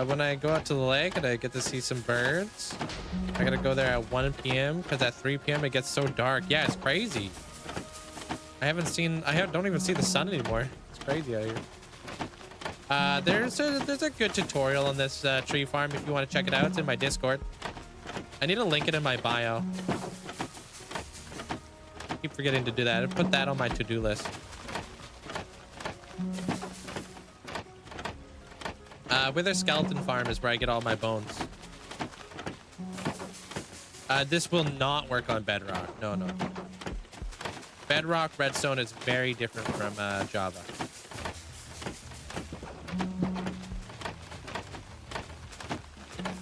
When I go out to the lake and I get to see some birds, I gotta go there at 1 p.m. because at 3 p.m. it gets so dark. Yeah, it's crazy. I don't even see the sun anymore. It's crazy out here. There's a good tutorial on this tree farm if you want to check it out. It's in my Discord. I need to link it in my bio. Keep forgetting to do that. And put that on my to-do list. Wither Skeleton Farm is where I get all my bones. This will not work on Bedrock. No, no. Bedrock Redstone is very different from Java.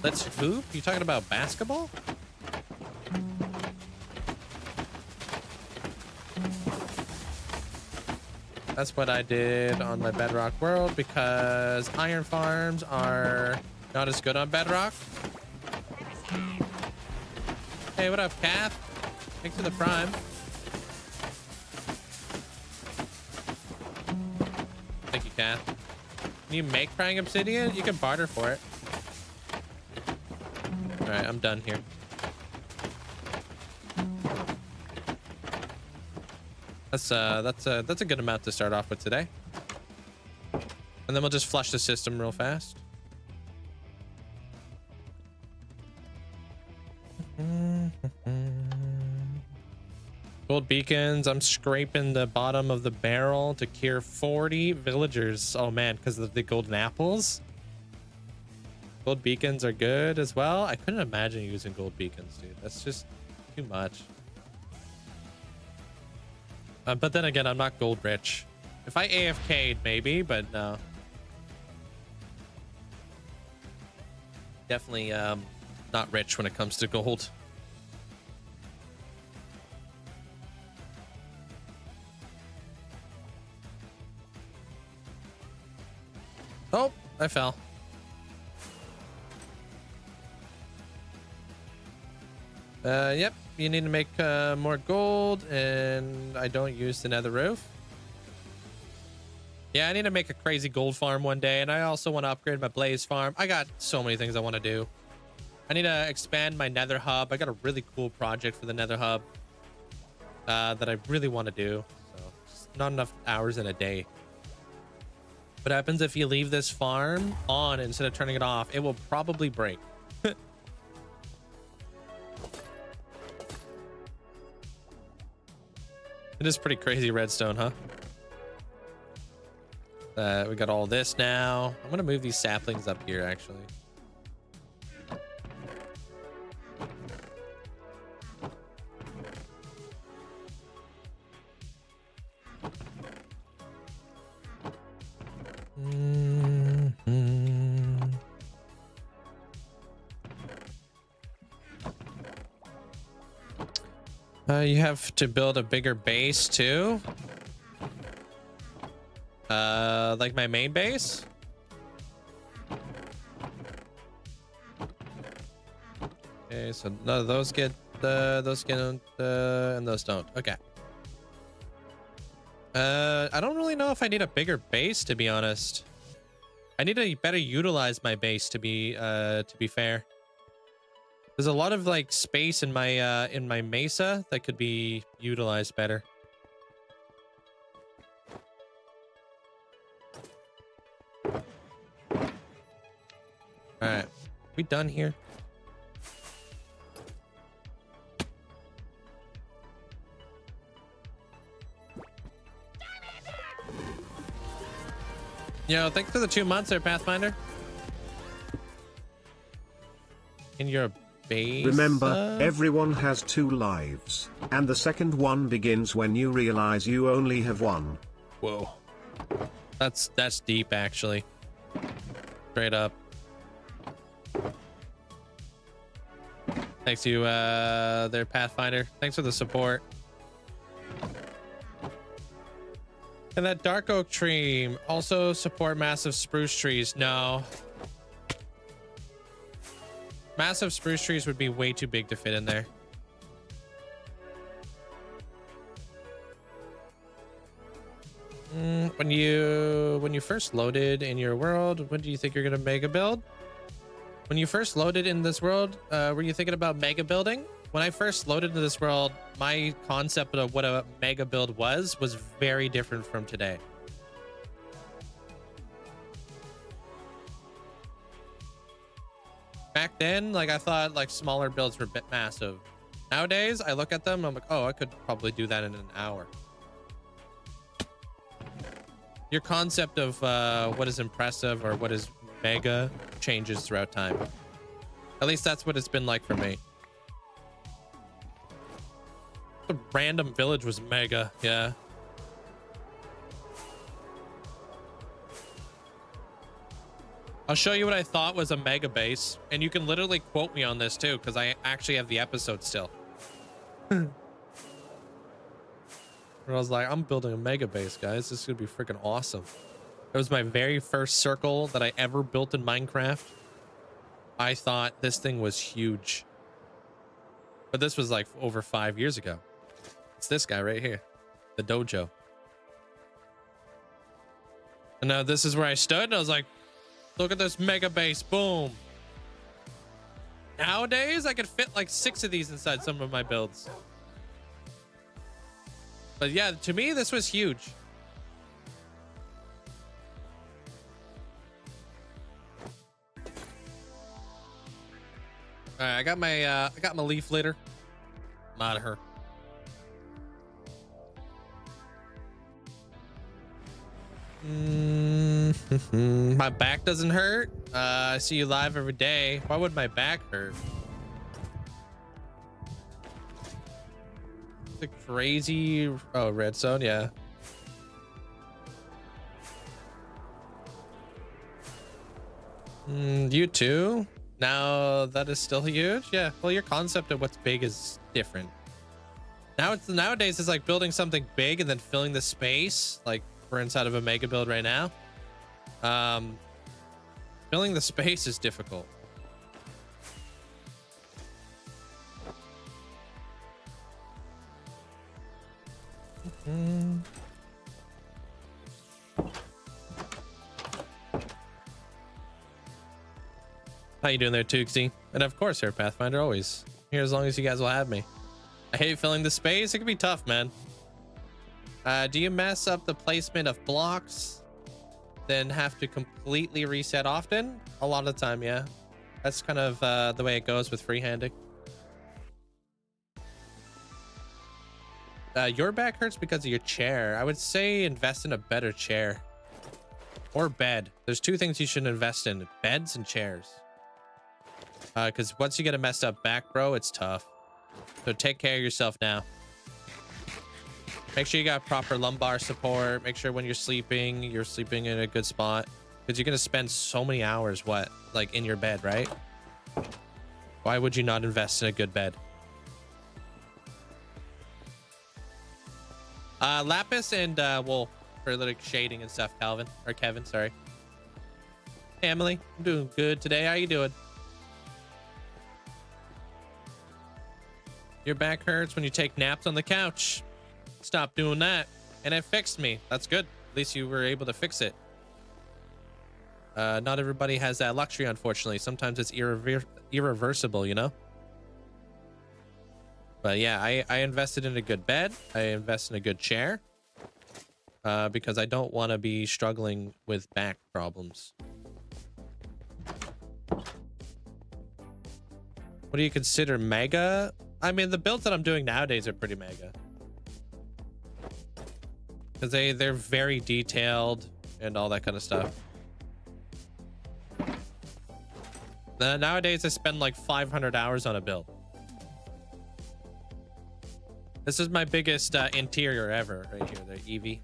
Let's hoop? You talking about basketball? That's what I did on my Bedrock world because iron farms are not as good on Bedrock. Hey, what up, Kath? Thanks for the prime. Thank you, Kath. Can you make crying obsidian? You can barter for it. All right, I'm done here. That's a good amount to start off with today. And then we'll just flush the system real fast. Gold beacons. I'm scraping the bottom of the barrel to cure 40 villagers. Oh man, because of the golden apples. Gold beacons are good as well. I couldn't imagine using gold beacons, dude. That's just too much. But then again, I'm not gold rich. If I AFK'd, maybe, but no. Definitely not rich when it comes to gold. Oh, I fell. Yep. You need to make more gold, and I don't use the nether roof. Yeah, I need to make a crazy gold farm one day, and I also want to upgrade my blaze farm. I got so many things I want to do. I need to expand my nether hub. I got a really cool project for the nether hub that I really want to do. So just not enough hours in a day. What happens if you leave this farm on instead of turning it off? It will probably break. It is pretty crazy redstone, huh? We got all this now. I'm gonna move these saplings up here, actually. You have to build a bigger base too. Like my main base. Okay, so none of those get and those don't. Okay. I don't really know if I need a bigger base, to be honest. I need to better utilize my base to be fair. There's a lot of like space in my mesa that could be utilized better. All right, we done here? Yo, thanks for the 2 months there, Pathfinder. In your base. Remember, everyone has 2 lives, and the second one begins when you realize you only have 1. Whoa. That's deep, actually. Straight up. Thanks you there, Pathfinder. Thanks for the support. And that dark oak tree also support massive spruce trees. No. Massive spruce trees would be way too big to fit in there. When you first loaded in your world, when do you think you're gonna mega build? When you first loaded in this world, were you thinking about mega building? When I first loaded into this world, my concept of what a mega build was very different from today. Back then, like I thought like smaller builds were a bit massive. Nowadays, I look at them, I'm like, oh, I could probably do that in an hour. Your concept of what is impressive or what is mega changes throughout time. At least that's what it's been like for me. The random village was mega, yeah. I'll show you what I thought was a mega base, and you can literally quote me on this too, because I actually have the episode still. Where I was like, I'm building a mega base, guys. This is gonna be freaking awesome. It was my very first circle that I ever built in Minecraft. I thought this thing was huge. But this was like over 5 years ago. It's this guy right here, the dojo. And now this is where I stood, and I was like, look at this mega base, boom. Nowadays, I could fit like 6 of these inside some of my builds. But yeah, to me, this was huge. All right, I got my leaf litter. I'm out of her. My back doesn't hurt. I see you live every day. Why would my back hurt? The crazy. Oh, redstone, yeah. You too? Now that is still huge? Yeah. Well, your concept of what's big is different. Nowadays it's like building something big and then filling the space. Like we're inside of a mega build right now. Filling the space is difficult. How you doing there, Linkzzey? And of course, here, Pathfinder, always here as long as you guys will have me. I hate filling the space. It can be tough, man. Do you mess up the placement of blocks, then have to completely reset often? A lot of the time, yeah. That's kind of the way it goes with freehanding. Your back hurts because of your chair. I would say invest in a better chair. Or bed. There's 2 things you should invest in. Beds and chairs. Because once you get a messed up back, bro, it's tough. So take care of yourself now. Make sure you got proper lumbar support. Make sure when you're sleeping in a good spot. Because you're going to spend so many hours, like in your bed, right? Why would you not invest in a good bed? Lapis and wool for like shading and stuff, Calvin. Or Kevin, sorry. Hey, Emily, I'm doing good today. How you doing? Your back hurts when you take naps on the couch. Stop doing that. And it fixed me. That's good. At least you were able to fix it. Not everybody has that luxury, unfortunately. Sometimes it's irreversible, you know? But yeah, I invested in a good bed. I invested in a good chair. Because I don't want to be struggling with back problems. What do you consider mega? I mean, the builds that I'm doing nowadays are pretty mega. Because they're very detailed and all that kind of stuff. Nowadays, I spend like 500 hours on a build. This is my biggest interior ever right here, the Eevee.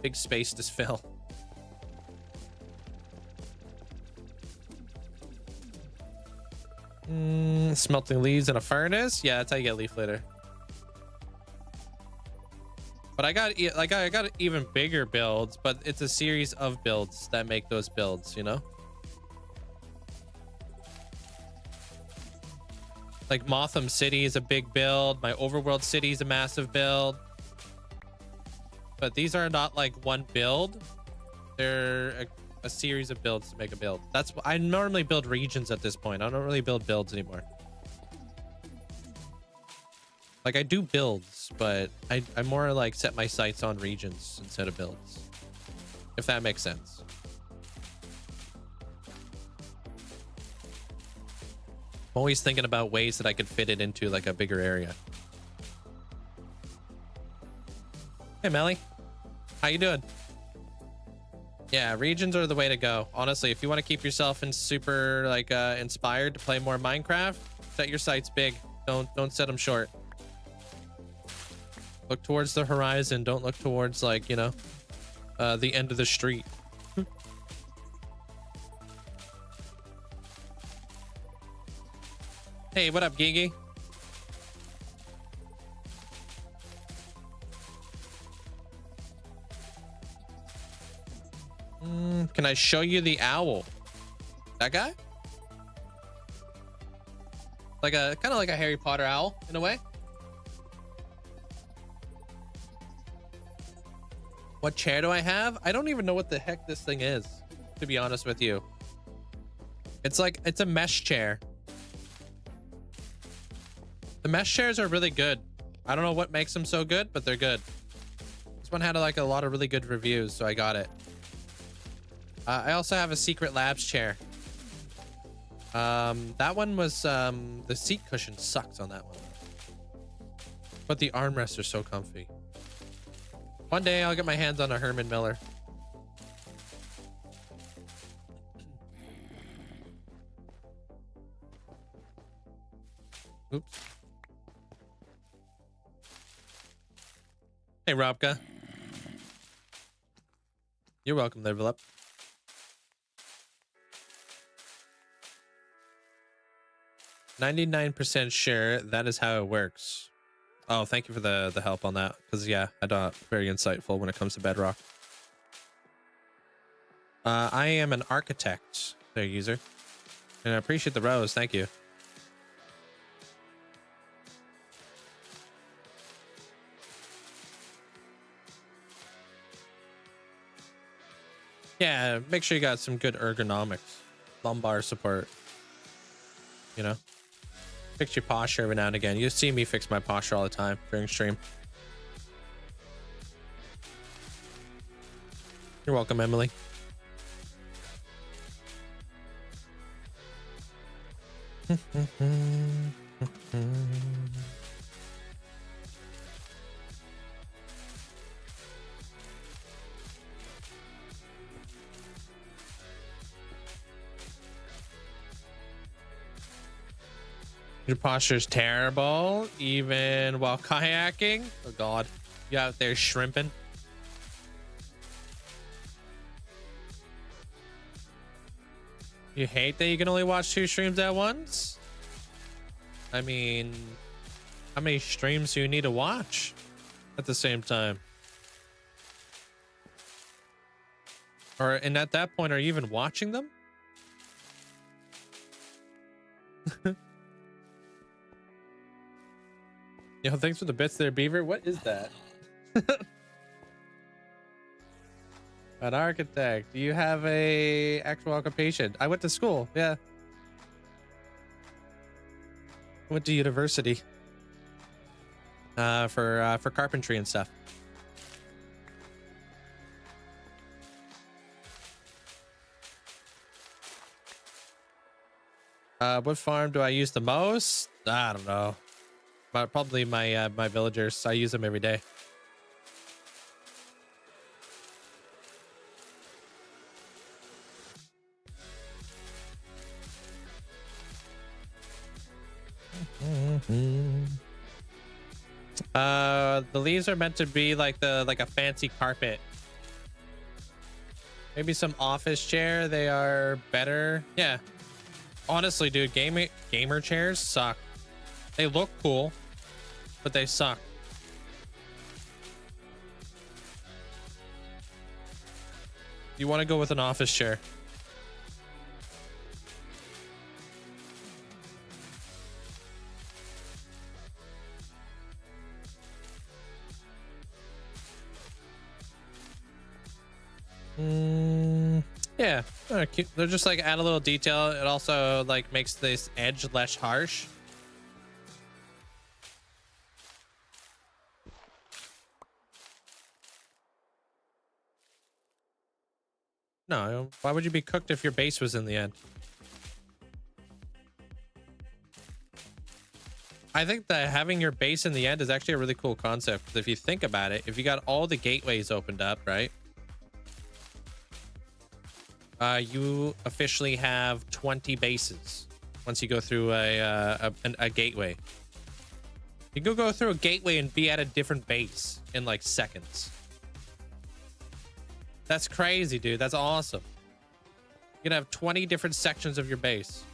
Big space to fill. Smelting leaves in a furnace. Yeah, that's how you get leaf litter. But I got even bigger builds, but it's a series of builds that make those builds, you know? Like Motham City is a big build. My Overworld City is a massive build. But these are not like one build. They're a series of builds to make a build. That's I normally build regions at this point. I don't really build builds anymore. Like I do builds, but I more like set my sights on regions instead of builds. If that makes sense. I'm always thinking about ways that I could fit it into like a bigger area. Hey, Melly. How you doing? Yeah, regions are the way to go. Honestly, if you want to keep yourself in super like inspired to play more Minecraft, set your sights big. Don't set them short. Look towards the horizon. Don't look towards like, you know, the end of the street. Hey, what up, Gigi? Can I show you the owl? That guy? Like a kind of like a Harry Potter owl in a way. What chair do I have? I don't even know what the heck this thing is, to be honest with you. It's like, it's a mesh chair. The mesh chairs are really good. I don't know what makes them so good, but they're good. This one had like a lot of really good reviews, so I got it. I also have a Secret Labs chair. That one was, the seat cushion sucks on that one. But the armrests are so comfy. One day I'll get my hands on a Herman Miller. Oops. Hey, Robka. You're welcome, Level Up. %sure that is how it works. Oh, thank you for the help on that. Because yeah, I don't very insightful when it comes to Bedrock. I am an architect, there, user. And I appreciate the rose. Thank you. Yeah, make sure you got some good ergonomics, lumbar support. You know, fix your posture every now and again. You see me fix my posture all the time during stream. You're welcome, Emily. Your posture's terrible, even while kayaking. Oh God, you out there shrimping. You hate that you can only watch 2 streams at once? I mean, how many streams do you need to watch at the same time? And at that point, are you even watching them? Yo, thanks for the bits there, Beaver. What is that? An architect. Do you have a actual occupation? I went to school. Yeah. I went to university. For carpentry and stuff. What farm do I use the most? I don't know. Probably my my villagers. I use them every day. The leaves are meant to be like a fancy carpet. Maybe some office chair. They are better. Yeah. Honestly, dude, gamer chairs suck. They look cool, but they suck. You want to go with an office chair. Yeah, cute. They're just like add a little detail. It also like makes this edge less harsh. No, why would you be cooked if your base was in the end? I think that having your base in the end is actually a really cool concept. 'Cause if you think about it, if you got all the gateways opened up, right? You officially have 20 bases once you go through a gateway. You can go through a gateway and be at a different base in like seconds. That's crazy, dude. That's awesome. You can have 20 different sections of your base.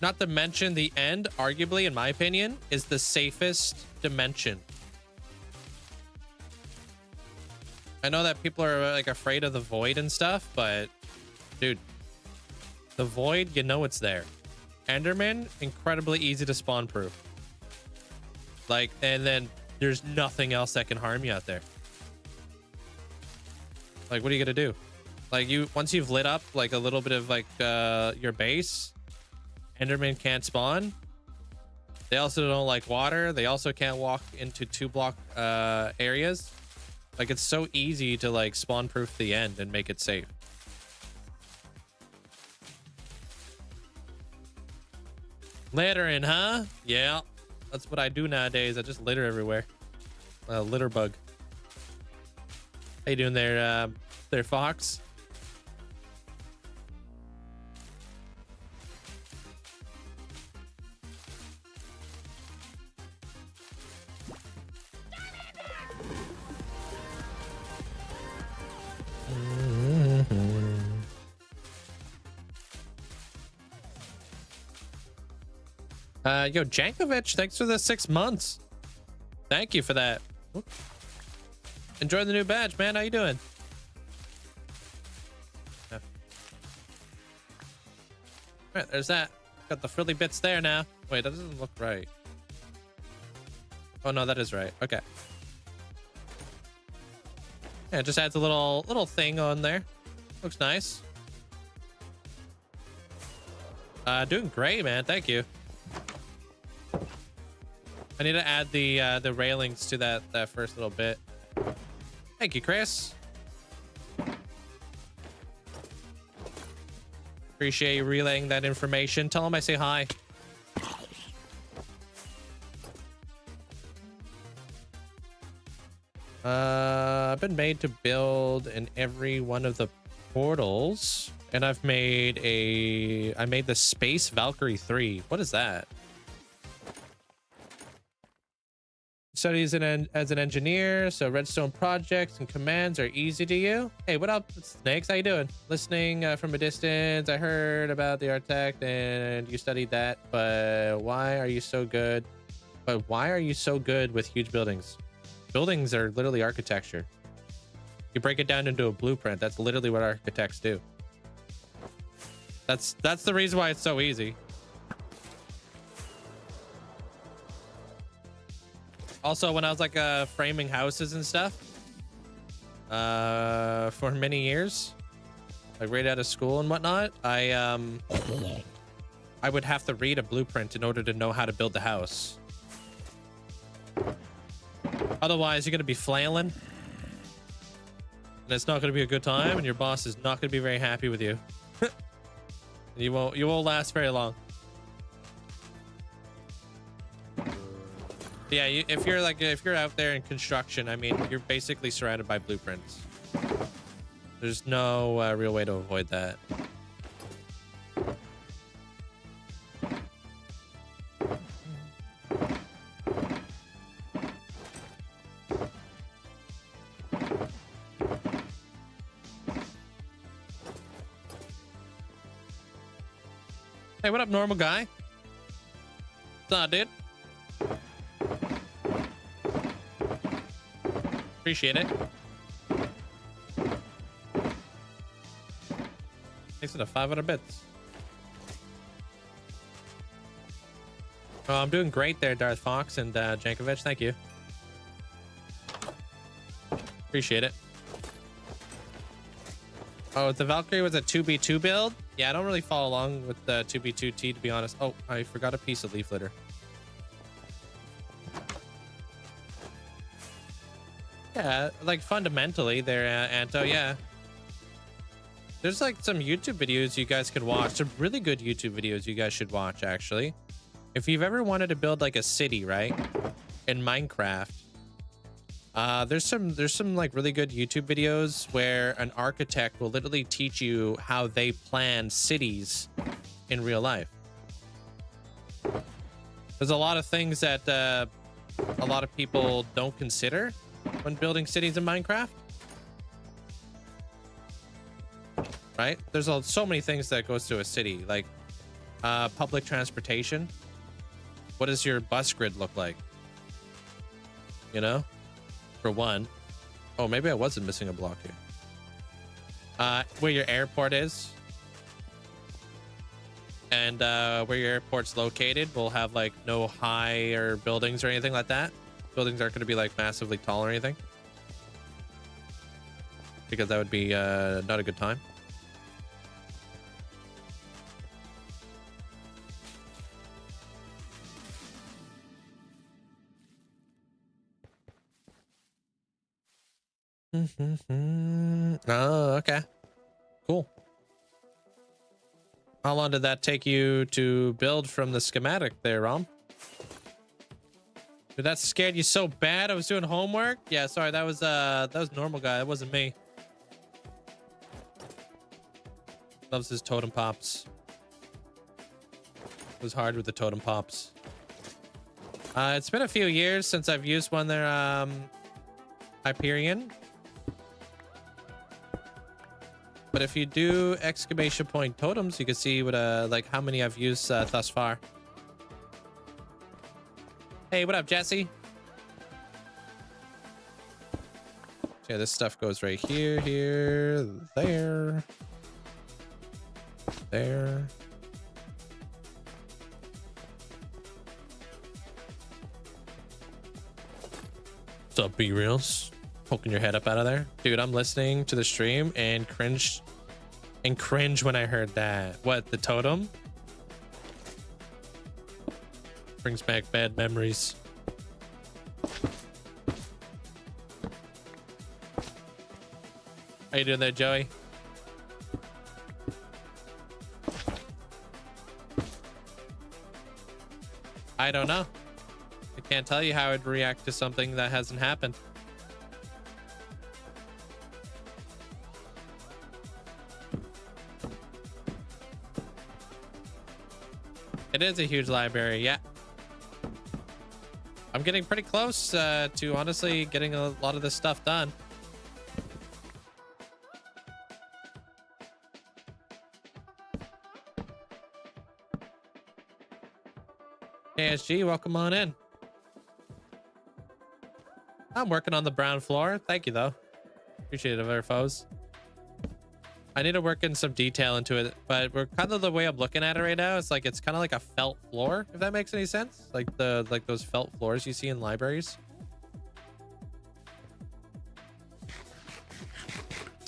Not to mention the end, arguably, in my opinion, is the safest dimension. I know that people are like afraid of the void and stuff, but dude, the void, you know it's there. Enderman, incredibly easy to spawn proof. Like, and then there's nothing else that can harm you out there. Like, what are you gonna do? Like, once you've lit up like a little bit of like your base, Enderman can't spawn. They also don't like water. They also can't walk into 2-block areas. Like, it's so easy to like spawn proof the end and make it safe. Littering, huh? Yeah, that's what I do nowadays. I just litter everywhere. Litter bug. How you doing there, Fox? Yo, Jankovic, thanks for the 6 months. Thank you for that. Enjoy the new badge, man. How you doing? Yeah. All right, there's that. Got the frilly bits there now. Wait, that doesn't look right. Oh no, that is right. Okay. Yeah, it just adds a little thing on there. Looks nice. Doing great, man. Thank you. I need to add the railings to that first little bit. Thank you, Chris. Appreciate you relaying that information. Tell him I say hi. I've been made to build in every one of the portals, and I made the Space Valkyrie 3. What is that? Studies as an engineer, so redstone projects and commands are easy to you. Hey, what up, Snakes? How you doing? Listening from a distance. I heard about the architect and you studied that, but why are you so good? But why are you so good with huge buildings? Buildings are literally architecture. You break it down into a blueprint. That's literally what architects do. That's the reason why it's so easy. Also, when I was like framing houses and stuff for many years, like right out of school and whatnot, I would have to read a blueprint in order to know how to build the house. Otherwise, you're going to be flailing and it's not going to be a good time, and your boss is not going to be very happy with you. You won't last very long. Yeah, if you're out there in construction, I mean, you're basically surrounded by blueprints. There's no real way to avoid that. Hey, what up, normal guy? What's up, dude? Appreciate it. Thanks for the 500 bits. Oh, I'm doing great there, Darth Fox and Jankovic. Thank you. Appreciate it. Oh, the Valkyrie was a 2v2 build? Yeah, I don't really follow along with the 2v2T, to be honest. Oh, I forgot a piece of leaf litter. Yeah, like fundamentally they're Anto, yeah. There's like some YouTube videos you guys could watch. Some really good YouTube videos you guys should watch, actually. If you've ever wanted to build like a city, right, in Minecraft, there's some like really good YouTube videos where an architect will literally teach you how they plan cities in real life. There's a lot of things that a lot of people don't consider when building cities in Minecraft. Right? There's so many things that goes to a city, like public transportation. What does your bus grid look like? You know, for one. Oh, maybe I wasn't missing a block here. Where your airport is. And where your airport's located will have like no higher buildings or anything like that. Buildings aren't going to be like massively tall or anything, because that would be not a good time. Oh, okay. Cool. How long did that take you to build from the schematic there, Rom? Dude, that scared you so bad. I was doing homework. Yeah, sorry, that was normal guy. That wasn't me. Loves his totem pops. It was hard with the totem pops. It's been a few years since I've used one there, Hyperion. But if you do exclamation point totems, you can see what like how many I've used thus far. Hey, what up, Jesse? Yeah, this stuff goes right here, here, there, there. What's up, B-Reels? Poking your head up out of there. Dude, I'm listening to the stream and cringe when I heard that. What, the totem? Brings back bad memories. How you doing there, Joey? I don't know. I can't tell you how I'd react to something that hasn't happened. It is a huge library, yeah. I'm getting pretty close to honestly getting a lot of this stuff done. ASG, welcome on in. I'm working on the brown floor. Thank you, though. Appreciate it, our foes. I need to work in some detail into it, but we're kind of the way I'm looking at it right now. It's like it's kind of like a felt floor, if that makes any sense. Like those felt floors you see in libraries.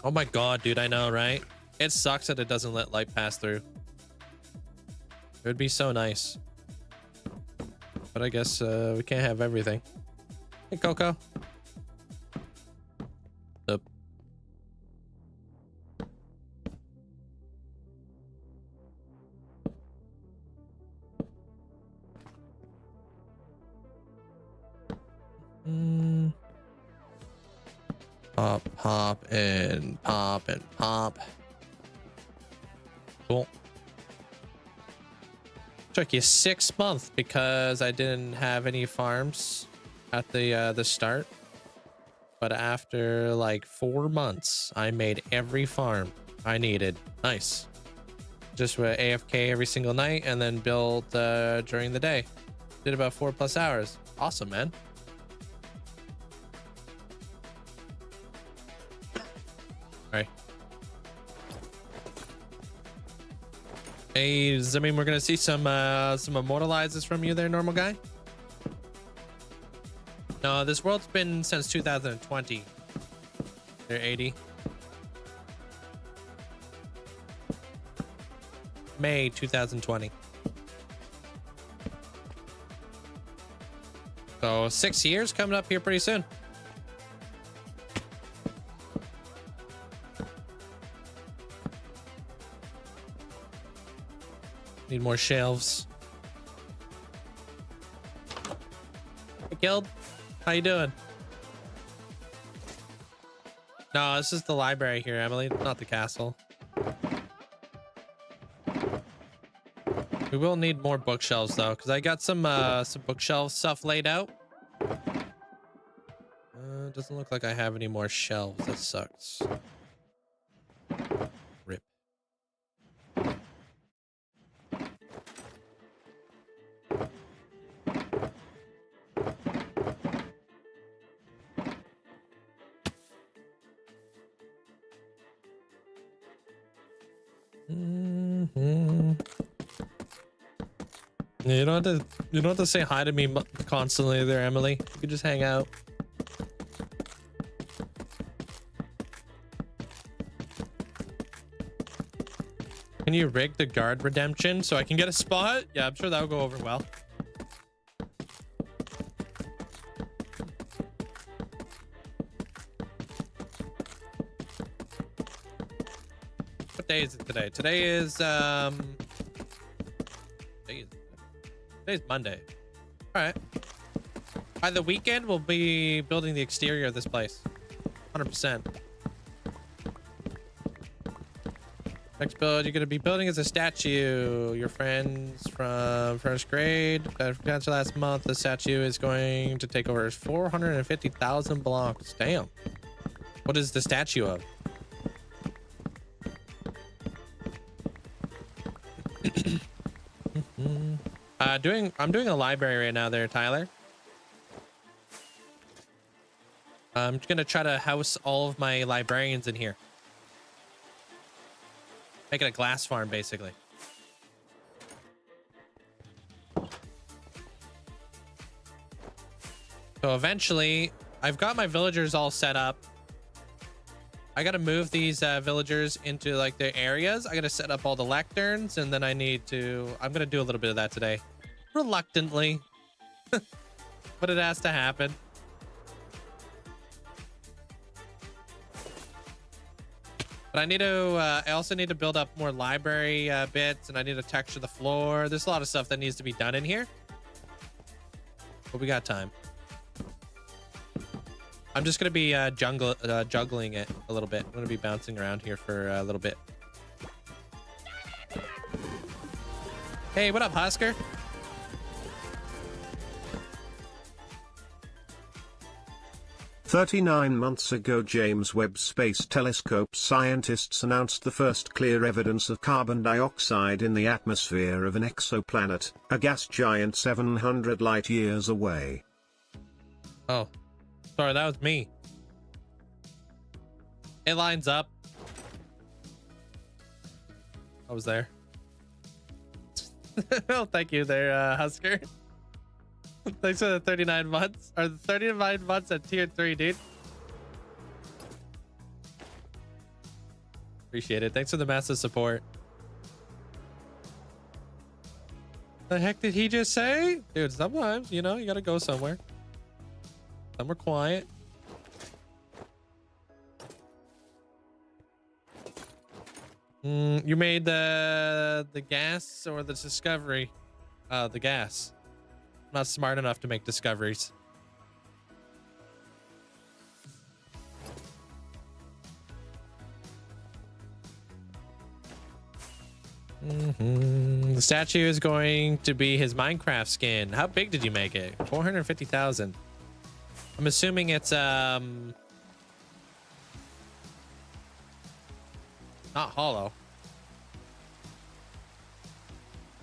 Oh my god, dude, I know, right? It sucks that it doesn't let light pass through. It would be so nice. But I guess we can't have everything. Hey, Coco. Up. Pop, pop, and pop, and pop. Cool. Took you 6 months because I didn't have any farms at the start. But after like 4 months, I made every farm I needed. Nice. Just went AFK every single night and then built during the day. Did about 4+ hours. Awesome, man. All right. Hey, does that mean we're gonna see some immortalizes from you there, normal guy? No, this world's been since 2020. They're 80. May 2020. So 6 years coming up here pretty soon. Need more shelves. Guild. How you doing? No, this is the library here, Emily, not the castle. We will need more bookshelves though, because I got some bookshelf stuff laid out. Doesn't look like I have any more shelves. That sucks. Rip. You don't have to say hi to me constantly there, Emily. You can just hang out. Can you rig the guard redemption so I can get a spot? Yeah, I'm sure that will go over well. What day is it today? Today's Monday. All right. By the weekend, we'll be building the exterior of this place. 100%. Next build you're going to be building is a statue. Your friends from first grade. After last month, the statue is going to take over 450,000 blocks. Damn. What is the statue of? I'm doing a library right now there, Tyler. I'm just gonna try to house all of my librarians in here. Make it a glass farm, basically. So eventually, I've got my villagers all set up. I gotta move these villagers into like their areas. I gotta set up all the lecterns, and then I'm gonna do a little bit of that today. Reluctantly. But it has to happen. But I also need to build up more library bits, and I need to texture the floor. There's a lot of stuff that needs to be done in here. But we got time. I'm just going to be juggling it a little bit. I'm going to be bouncing around here for a little bit. Hey, what up, Husker? 39 months ago, James Webb Space Telescope scientists announced the first clear evidence of carbon dioxide in the atmosphere of an exoplanet, a gas giant 700 light-years away. Oh, sorry, that was me. It lines up. I was there. Oh, thank you there, Husker. Thanks for the 39 months. Or the 39 months at tier 3, dude. Appreciate it. Thanks for the massive support. The heck did he just say? Dude, sometimes, you know, you gotta go somewhere. Somewhere quiet. You made the gas or the discovery? The gas. I'm not smart enough to make discoveries. The statue is going to be his Minecraft skin. How big did you make it? 450,000. I'm assuming it's not hollow.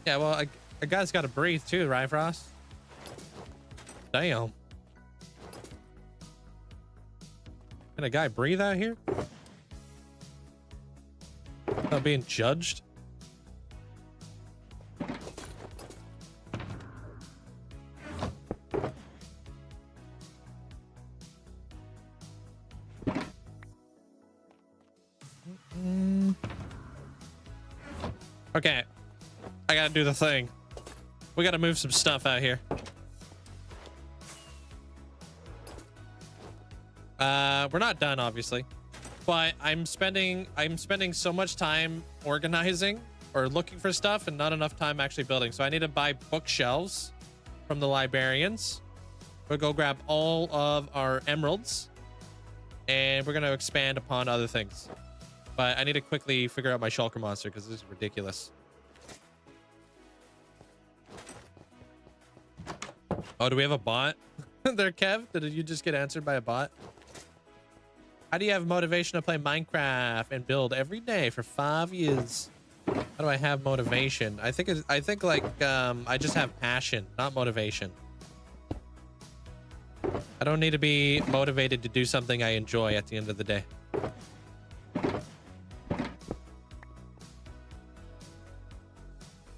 Yeah, well, a guy's got to breathe too, right, Frost? Damn. Can a guy breathe out here? Not being judged? Okay. I gotta do the thing. We gotta move some stuff out here. We're not done, obviously, but I'm spending so much time organizing or looking for stuff and not enough time actually building. So I need to buy bookshelves from the librarians. We'll go grab all of our emeralds, and we're going to expand upon other things. But I need to quickly figure out my shulker monster because this is ridiculous. Oh, do we have a bot there, Kev? Did you just get answered by a bot? How do you have motivation to play Minecraft and build every day for 5 years? How do I have motivation? I think like I just have passion, not motivation. I don't need to be motivated to do something I enjoy at the end of the day.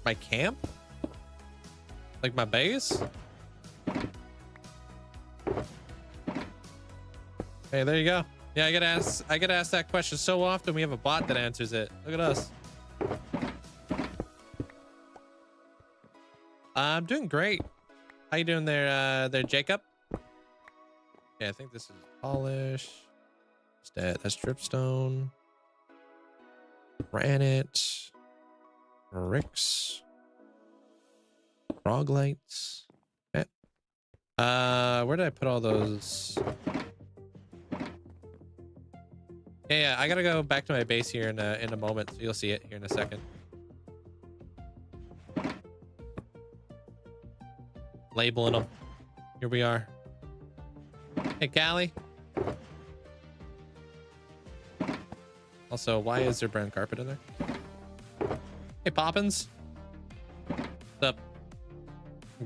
My camp? Like my base? Hey, there you go. Yeah, I gotta ask that question so often. We have a bot that answers it. Look at us. I'm doing great. How you doing there, Jacob? Yeah, I think this is polish. That's dripstone. Granite. Bricks. Froglights. Okay. Where did I put all those? Yeah, I gotta go back to my base here in a moment. So you'll see it here in a second. Labeling them. Here we are. Hey, Callie. Also, why is there brown carpet in there? Hey, Poppins. What's up?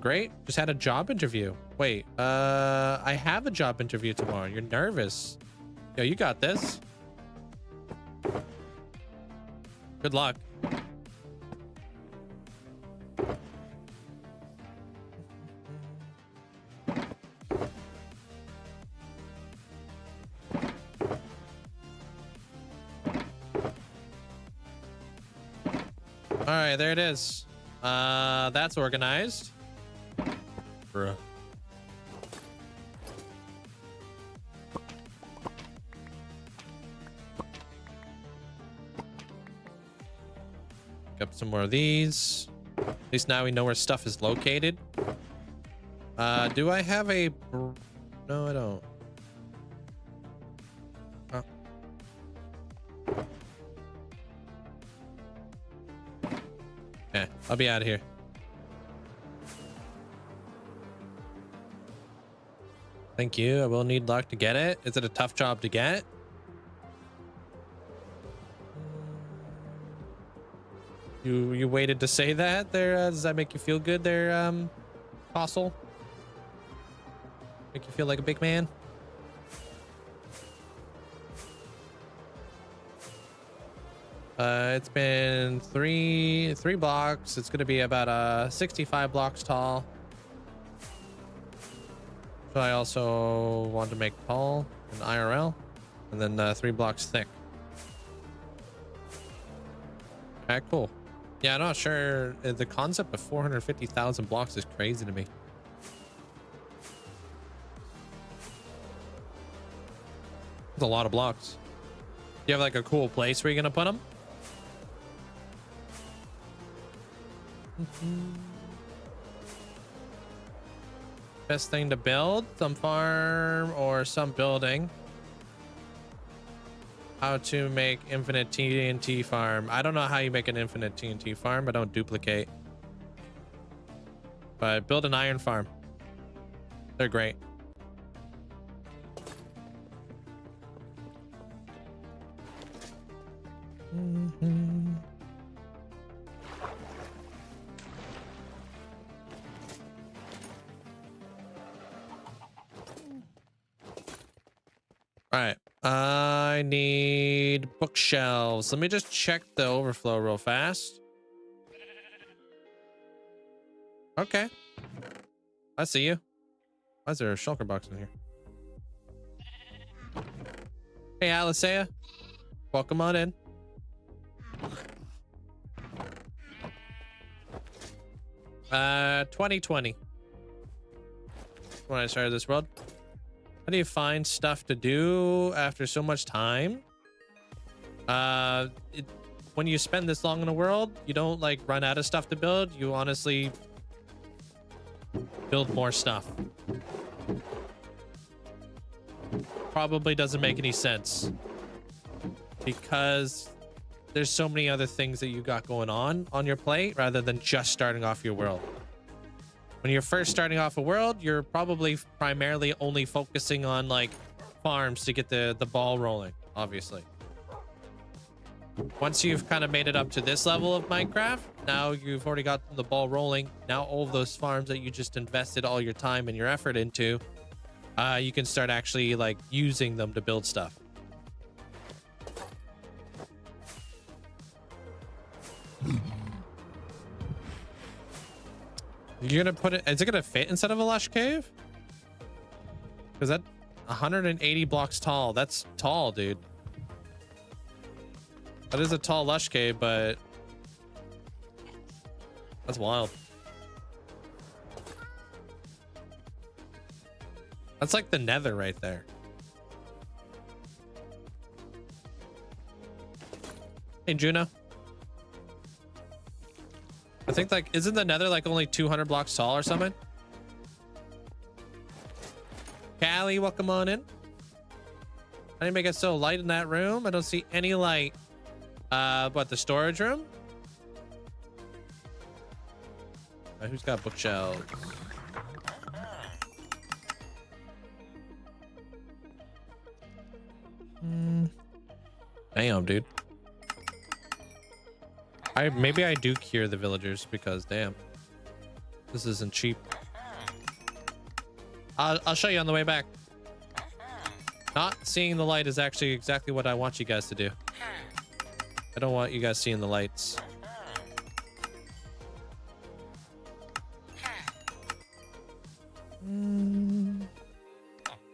Great. Just had a job interview. Wait, I have a job interview tomorrow. You're nervous. Yo, you got this. Good luck. All right, there it is. That's organized. Bruh. Pick up some more of these. At least now we know where stuff is located. Do I have a... No, I don't. Oh. Yeah, I'll be out of here. Thank you. I will need luck to get it. Is it a tough job to get? You waited to say that there? Does that make you feel good there, Fossil? Make you feel like a big man? It's been three blocks. It's gonna be about 65 blocks tall. So I also want to make tall in IRL, and then 3 blocks thick. Okay, cool. Yeah, I'm not sure. The concept of 450,000 blocks is crazy to me. It's a lot of blocks. You have like a cool place where you're gonna put them? Best thing to build? Some farm or some building. How to make infinite TNT farm. I don't know how you make an infinite TNT farm, but don't duplicate. But build an iron farm. They're great. All right, I need bookshelves. Let me just check the overflow real fast. Okay, I see you. Why is there a shulker box in here? Hey, Alicea, welcome on in. Uh, 2020. When I started this world. How do you find stuff to do after so much time? When you spend this long in a world, you don't like run out of stuff to build. You honestly build more stuff. probably doesn't make any sense because there's so many other things that you got going on your plate rather than just starting off your world. When you're first starting off a world, you're probably primarily only focusing on like farms to get the ball rolling, obviously. Once you've kind of made it up to this level of Minecraft, now you've already got the ball rolling. Now all of those farms that you just invested all your time and your effort into, you can start actually like using them to build stuff. You're gonna put it, is it gonna fit inside of a lush cave? Because that 180 blocks tall, that's tall, dude. That is a tall lush cave, but that's wild. That's like the nether right there. Hey, Juno. I think like, isn't the nether like only 200 blocks tall or something? Callie, welcome on in. How do you make it so light in that room? I don't see any light. What, the storage room? Who's got bookshelves? Damn, dude. Maybe I do cure the villagers because damn, this isn't cheap. I'll show you on the way back. Not seeing the light is actually exactly what I want you guys to do. I don't want you guys seeing the lights.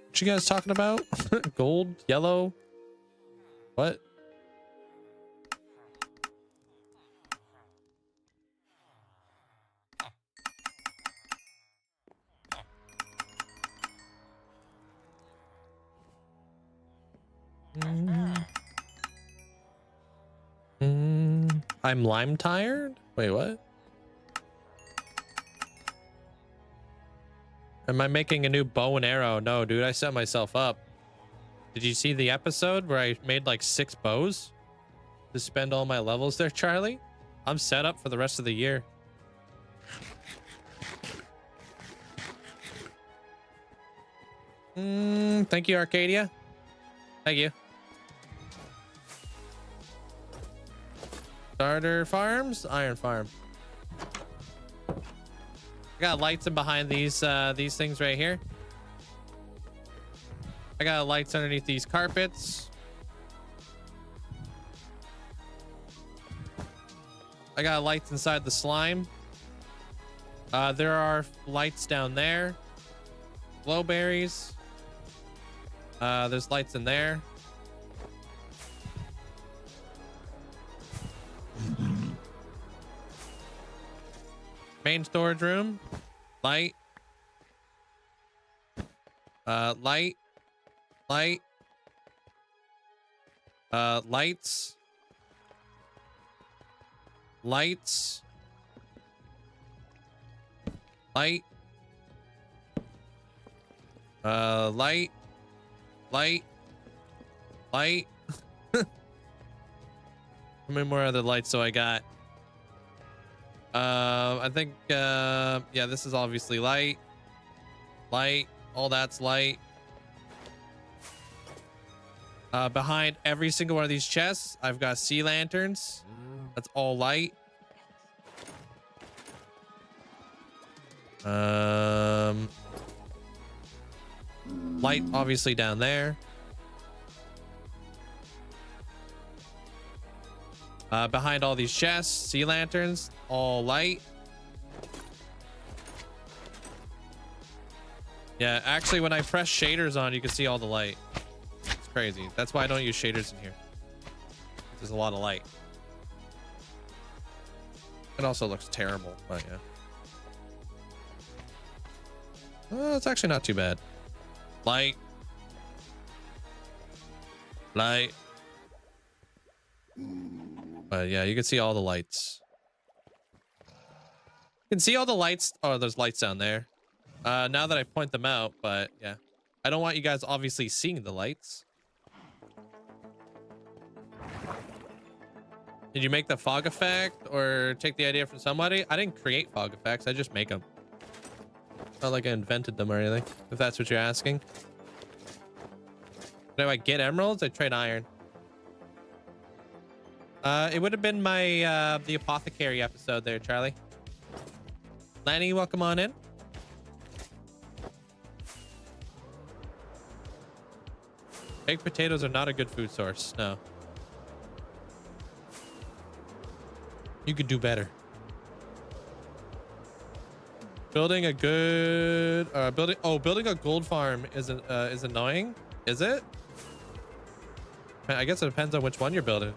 What you guys talking about? Gold, yellow, what? I'm lime tired? Wait, what? Am I making a new bow and arrow? No, dude, I set myself up. Did you see the episode where I made like 6 bows to spend all my levels there, Charlie? I'm set up for the rest of the year. Thank you, Arcadia. Thank you. Starter farms, iron farm. I got lights in behind these things right here. I got lights underneath these carpets. I got lights inside the slime. There are lights down there. Glowberries. There's lights in there. Main storage room. Light. Light. Light. Lights. Lights. Light. Light. Light. Light. How many more other lights do I got? I think, yeah, this is obviously light. Light. All that's light. Behind every single one of these chests, I've got sea lanterns. That's all light. Light obviously down there. Behind all these chests, sea lanterns, all light. Yeah, actually, when I press shaders on, you can see all the light. It's crazy. That's why I don't use shaders in here. There's a lot of light. It also looks terrible, but yeah. It's actually not too bad. Light. Light. But yeah, you can see all the lights. You can see all the lights. Oh, there's lights down there. Now that I point them out, but yeah. I don't want you guys obviously seeing the lights. Did you make the fog effect or take the idea from somebody? I didn't create fog effects. I just make them. Not like I invented them or anything, if that's what you're asking. Do I get emeralds? I trade iron. It would have been my the apothecary episode there, Charlie. Lanny, welcome on in. Baked potatoes are not a good food source. No. You could do better. Building a good building a gold farm is annoying. Is it? I guess it depends on which one you're building.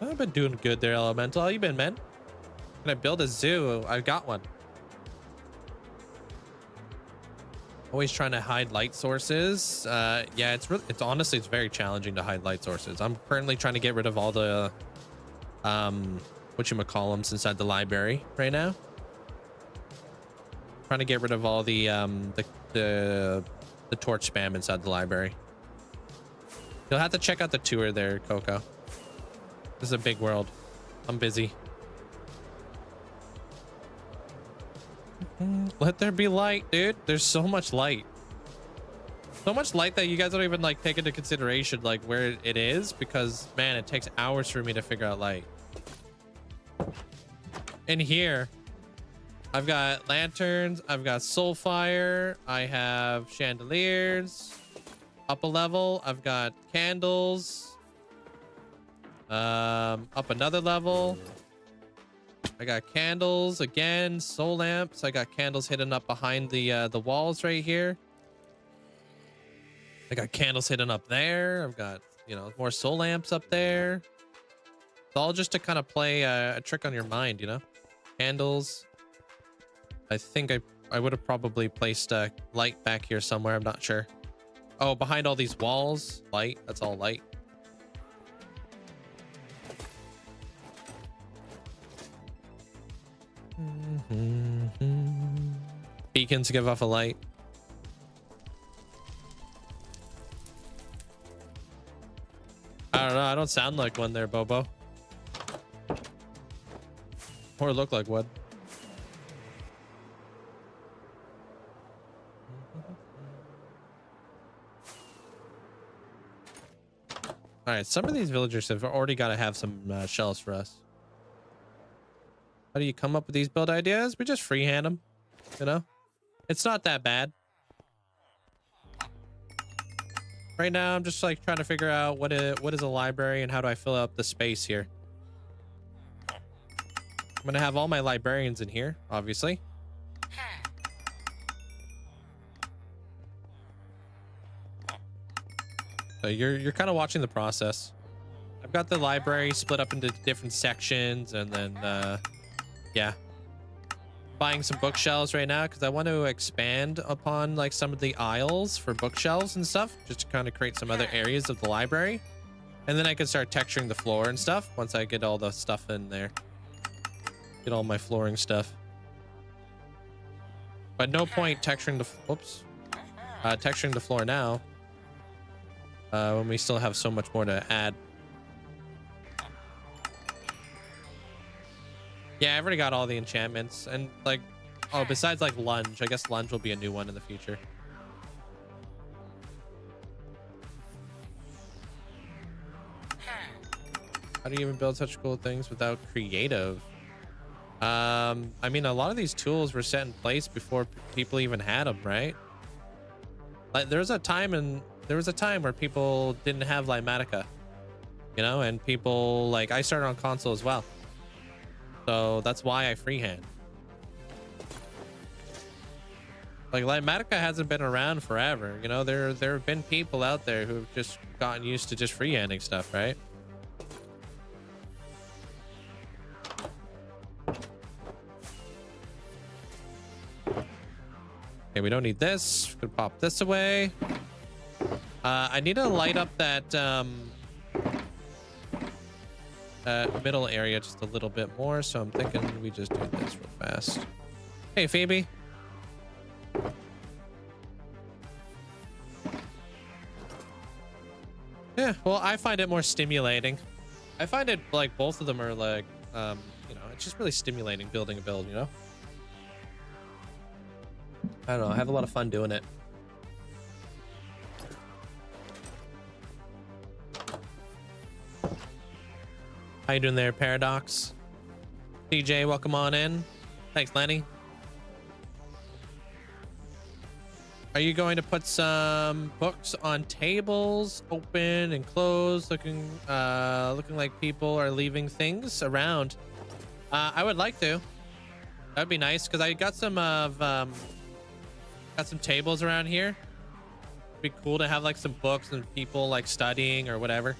I've been doing good there, Elemental. How you been, man? Can I build a zoo? I've got one. Always trying to hide light sources. Yeah, it's honestly very challenging to hide light sources. I'm currently trying to get rid of all the whatchamacallums inside the library right now. Trying to get rid of all the torch spam inside the library. You'll have to check out the tour there, Coco. This is a big world. I'm busy. Let there be light, dude. There's so much light. So much light that you guys don't even like take into consideration like where it is, because man, it takes hours for me to figure out light. In here, I've got lanterns, I've got soul fire, I have chandeliers. Up a level, I've got candles. Up another level, I got candles again, soul lamps. I got candles hidden up behind the walls right here. I got candles hidden up there. I've got, you know, more soul lamps up there. It's all just to kind of play a trick on your mind, you know. Candles. I think I would have probably placed a light back here somewhere. I'm not sure. Oh, behind all these walls, light. That's all light. Beacons give off a light. I don't know. I don't sound like one there, Bobo. Or look like one. All right, some of these villagers have already got to have some shells for us. How do you come up with these build ideas? We just freehand them, you know? It's not that bad. Right now, I'm just like trying to figure out what is a library and how do I fill up the space here. I'm gonna have all my librarians in here, obviously. So you're kind of watching the process. I've got the library split up into different sections, and then yeah, buying some bookshelves right now because I want to expand upon like some of the aisles for bookshelves and stuff, just to kind of create some other areas of the library, and then I can start texturing the floor and stuff once I get all the stuff in there. Get all my flooring stuff. But no point texturing the texturing the floor now. When we still have so much more to add. Yeah, I've already got all the enchantments and like, oh, besides like lunge, I guess lunge will be a new one in the future. How do you even build such cool things without creative? I mean, a lot of these tools were set in place before people even had them, right? Like there was a time where people didn't have Limatica, you know, and people like I started on console as well. So that's why I freehand. Like Limatica hasn't been around forever, you know. There have been people out there who've just gotten used to just freehanding stuff, right? Okay, we don't need this. Could pop this away. I need to light up that middle area just a little bit more, so I'm thinking we just do this real fast. Hey, Phoebe. Yeah, well, I find it more stimulating. I find it like both of them are like, you know, it's just really stimulating building a build, you know? I don't know. I have a lot of fun doing it. How you doing there, Paradox? DJ, welcome on in. Thanks, Lenny. Are you going to put some books on tables, open and closed, looking like people are leaving things around? I would like to. That'd be nice because I got some of got some tables around here. It'd be cool to have like some books and people like studying or whatever.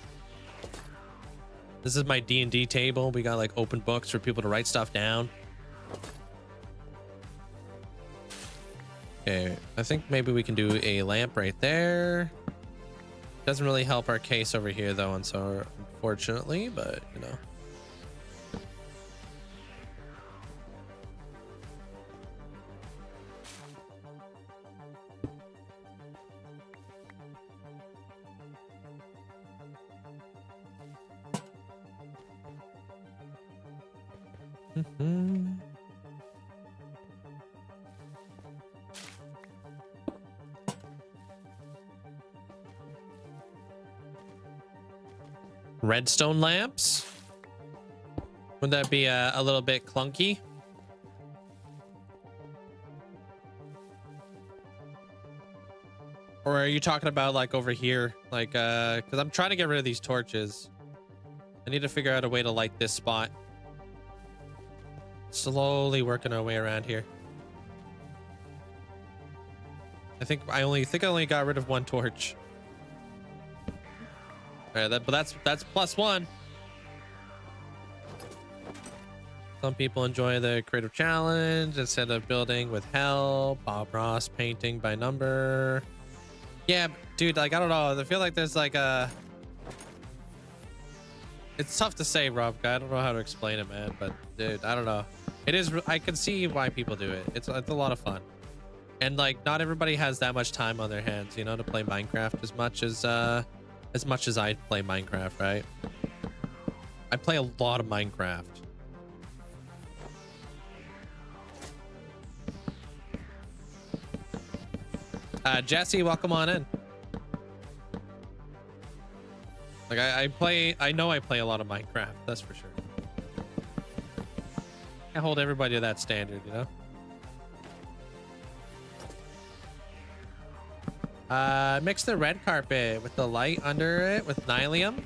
This is my D&D table. We got like open books for people to write stuff down. Okay, I think maybe we can do a lamp right there. Doesn't really help our case over here though, and so unfortunately, but you know. Redstone lamps? Would that be a little bit clunky? Or are you talking about like over here? Like, because I'm trying to get rid of these torches. I need to figure out a way to light this spot. Slowly working our way around here. I think I only got rid of one torch. All right, but that's +1. Some people enjoy the creative challenge instead of building with help. Bob Ross painting by number. Yeah, dude, like I don't know. I feel like there's like a. It's tough to say, Rob. I don't know how to explain it, man. But dude, I don't know. It is. I can see why people do it. It's a lot of fun, and like not everybody has that much time on their hands, you know, to play Minecraft as much as I play Minecraft, right? I play a lot of Minecraft. Jesse, welcome on in. Like I know I play a lot of Minecraft, that's for sure. Can't hold everybody to that standard, you know? Mix the red carpet with the light under it with Nylium.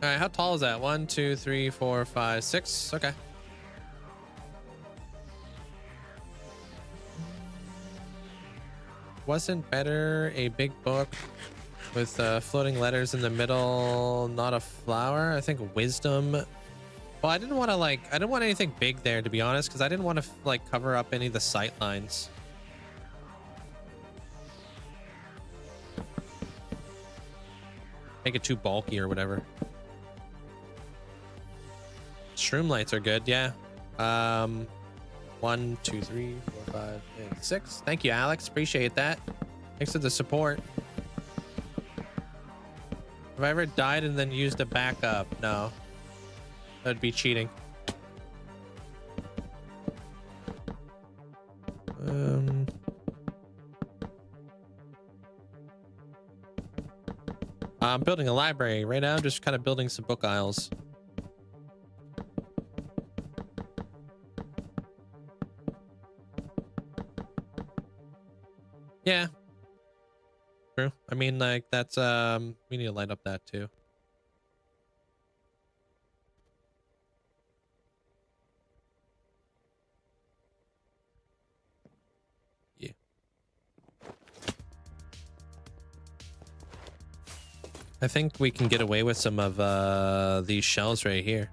All right, how tall is that? 1, 2, 3, 4, 5, 6. Okay. Wasn't better a big book with floating letters in the middle, not a flower? I think wisdom. Well, I didn't want anything big there, to be honest, because I didn't want to like cover up any of the sight lines. Make it too bulky or whatever. Shroom lights are good, yeah. 1, 2, 3, 4, 5, 6. Thank you, Alex. Appreciate that. Thanks for the support. Have I ever died and then used a backup? No. That'd be cheating. I'm building a library right now. I'm just kind of building some book aisles. Yeah. True. I mean, like, that's, we need to light up that too. Yeah. I think we can get away with some of, these shells right here.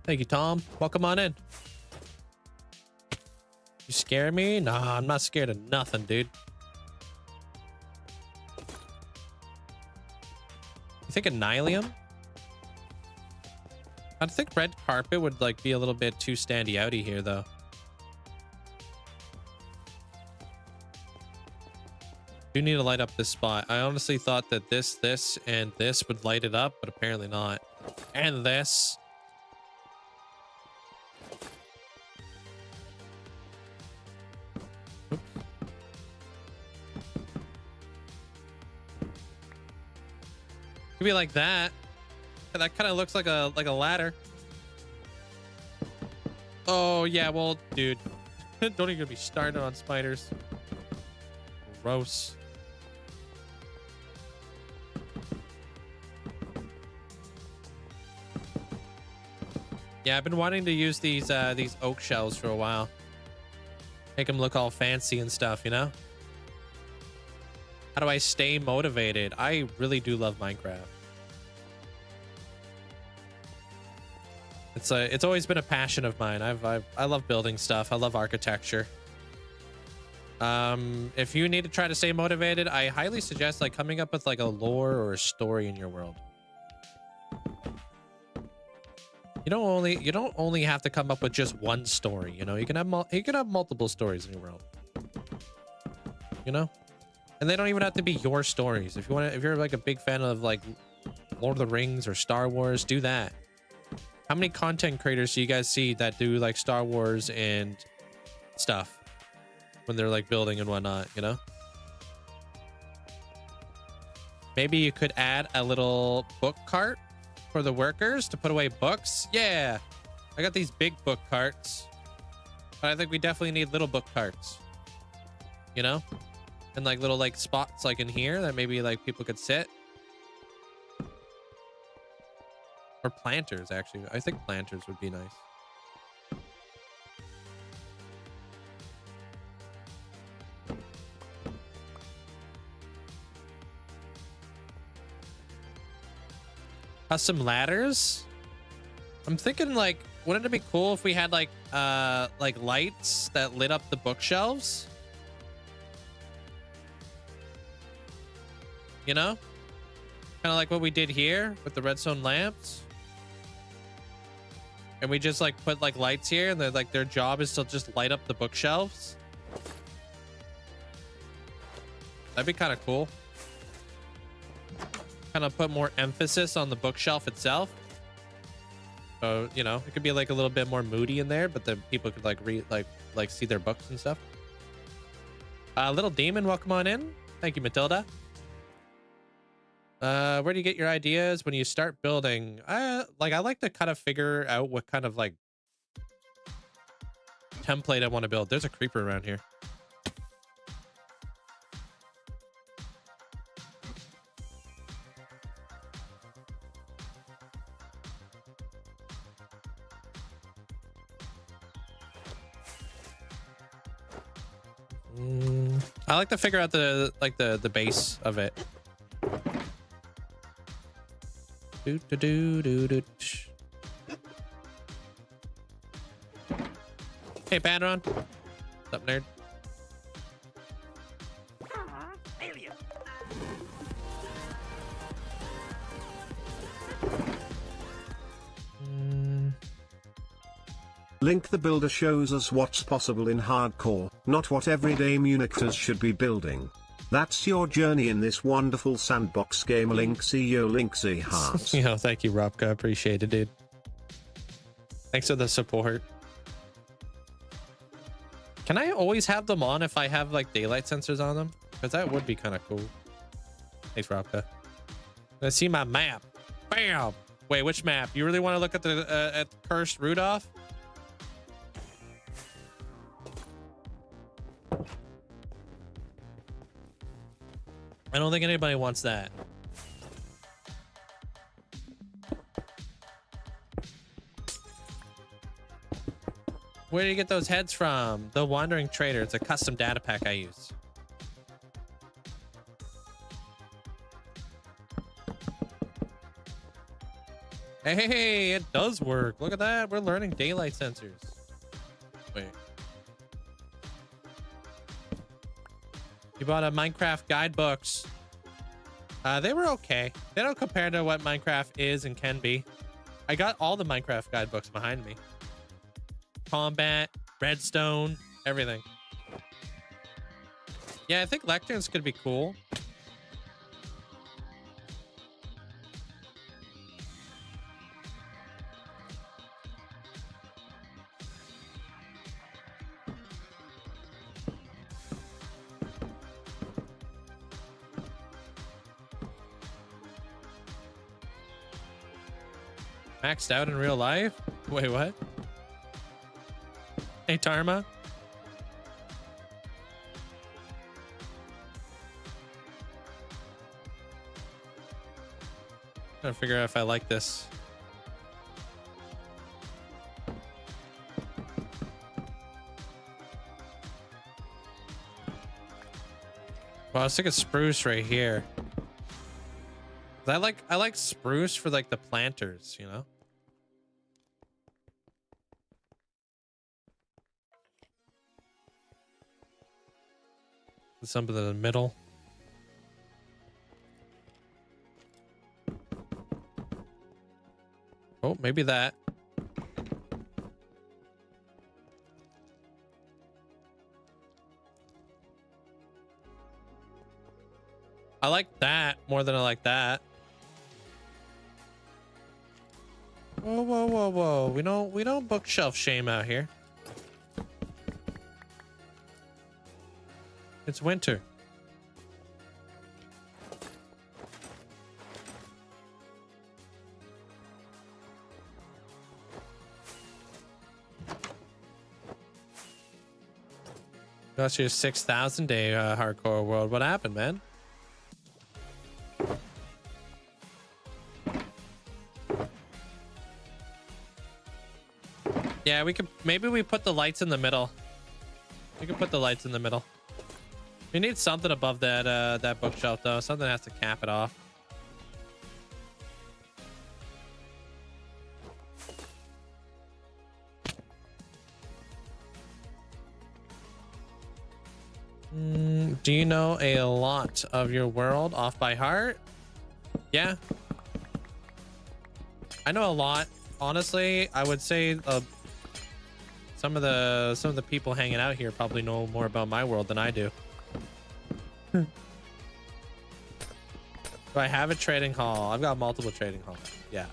Thank you, Tom. Welcome on in. You scare me? Nah, I'm not scared of nothing, dude. You think of Nylium? I think red carpet would like be a little bit too standy outy here though. Do need to light up this spot. I honestly thought that this, and this would light it up, but apparently not. And this. Oops. Could be like that. That kind of looks like a ladder. Oh yeah, well, dude, don't even be starting on spiders. Gross. Yeah, I've been wanting to use these oak shells for a while. Make them look all fancy and stuff, you know? How do I stay motivated? I really do love Minecraft. It's always been a passion of mine. I love building stuff. I love architecture. If you need to try to stay motivated, I highly suggest like coming up with like a lore or a story in your world. You don't only have to come up with just one story, you know. You can have multiple stories in your world. You know? And they don't even have to be your stories. If you're like a big fan of like Lord of the Rings or Star Wars, do that. How many content creators do you guys see that do like Star Wars and stuff when they're like building and whatnot, you know? Maybe you could add a little book cart for the workers to put away books. Yeah, I got these big book carts, but I think we definitely need little book carts, you know? And like little like spots like in here that maybe like people could sit. Or planters, actually. I think planters would be nice. Custom ladders? I'm thinking like, wouldn't it be cool if we had like lights that lit up the bookshelves? You know? Kind of like what we did here with the redstone lamps. And we just like put like lights here, and they're like their job is to just light up the bookshelves. That'd be kind of cool. Kind of put more emphasis on the bookshelf itself. So, you know, it could be like a little bit more moody in there, but then people could like read like see their books and stuff. Little demon, welcome on in. Thank you, Matilda. Where do you get your ideas when you start building? I like to kind of figure out what kind of like template I want to build. There's a creeper around here. I like to figure out the base of it. Hey, Badron. What's up, nerd? Link the Builder shows us what's possible in hardcore, not what everyday Munichters should be building. That's your journey in this wonderful sandbox game, Linkzzey. Yo, Linkzzey hearts. Yo, thank you, Robka. Appreciate it, dude. Thanks for the support. Can I always have them on if I have like daylight sensors on them? Because that would be kind of cool. Thanks, Robka. Let's see my map. Bam! Wait, which map? You really want to look at the cursed Rudolph? I don't think anybody wants that. Where do you get those heads from? The Wandering Trader. It's a custom data pack I use. Hey, it does work. Look at that. We're learning daylight sensors. Wait. You bought a Minecraft guidebooks. They were okay. They don't compare to what Minecraft is and can be. I got all the Minecraft guidebooks behind me. Combat, redstone, everything. Yeah, I think lecterns could be cool. Maxed out in real life? Wait, what? Hey, Tarma? Trying to figure out if I like this. Well, I was thinking spruce right here. I like spruce for like the planters, you know? Something in the middle. Oh, maybe that. I like that more than I like that. Whoa, whoa, whoa, whoa. We don't bookshelf shame out here. It's winter. That's your 6,000 day hardcore world. What happened, man? Yeah, we could maybe we put the lights in the middle. We could put the lights in the middle. We need something above that that bookshelf though. Something has to cap it off. Do you know a lot of your world off by heart? Yeah. I know a lot. Honestly, I would say some of the people hanging out here probably know more about my world than I do. Do I have a trading hall? I've got multiple trading halls. Yeah.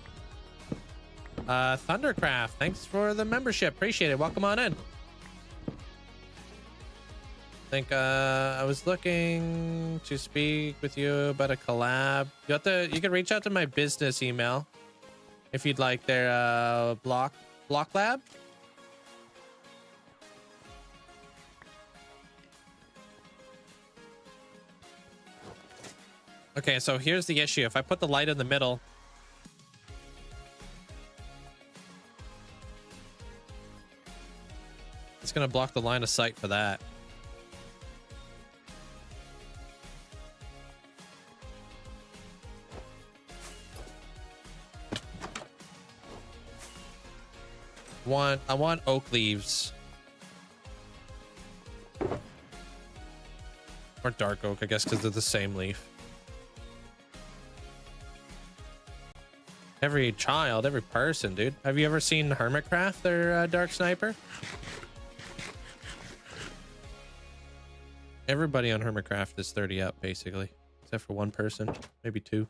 Thundercraft, thanks for the membership. Appreciate it. Welcome on in. I think I was looking to speak with you about a collab. You can reach out to my business email if you'd like their block lab. Okay, so here's the issue. If I put the light in the middle, it's gonna block the line of sight for that. I want oak leaves. Or dark oak, I guess, because they're the same leaf. Every child, every person, dude. Have you ever seen Hermitcraft, their Dark Sniper? Everybody on Hermitcraft is 30 up, basically. Except for one person, maybe two.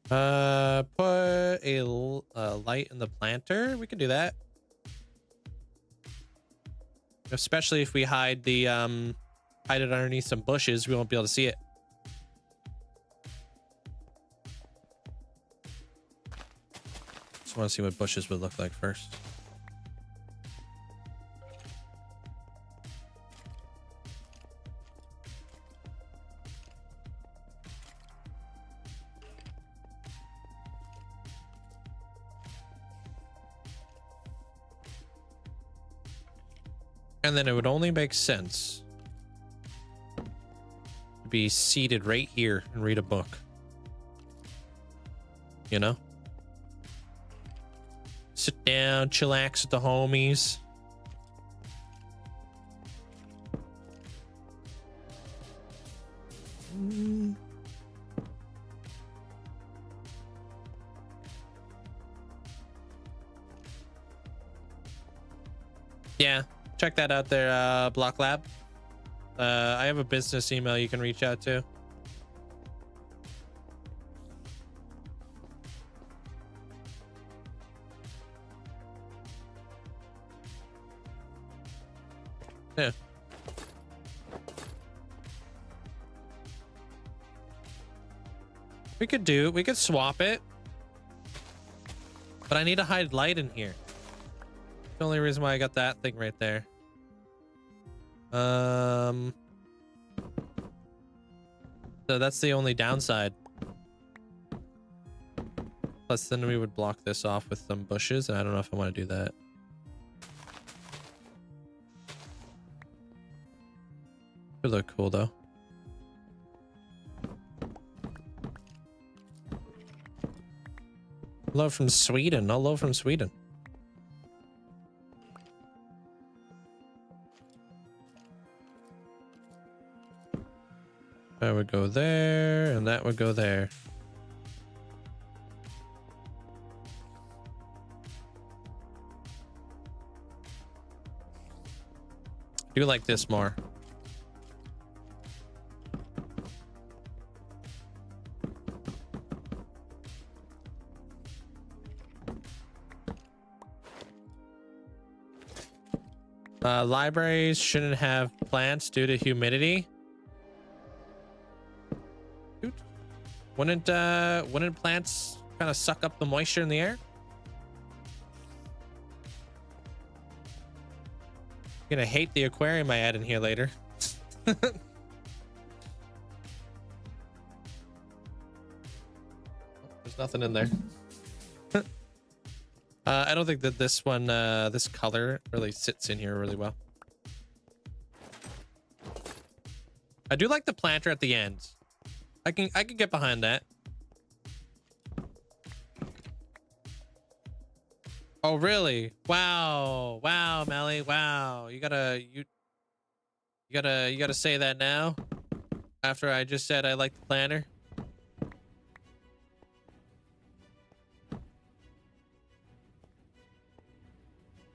Put a light in the planter. We can do that. Especially if we hide the hide it underneath some bushes, we won't be able to see it. Just want to see what bushes would look like first. And then it would only make sense to be seated right here and read a book. You know? Sit down, chillax with the homies. Yeah, check that out there, Block Lab. I have a business email you can reach out to. Yeah. We could swap it. But I need to hide light in here. The only reason why I got that thing right there. So that's the only downside. Plus then we would block this off with some bushes, and I don't know if I want to do that. Would look cool though. Love from Sweden. No love from Sweden. That would go there, and that would go there. I do like this more. Libraries shouldn't have plants due to humidity. Dude, wouldn't plants kind of suck up the moisture in the air? You're gonna hate the aquarium I add in here later. There's nothing in there. I don't think that this one, this color really sits in here really well. I do like the planter at the end. I can get behind that. Oh really? Wow, wow, Melly, wow. You gotta say that now. After I just said I like the planter.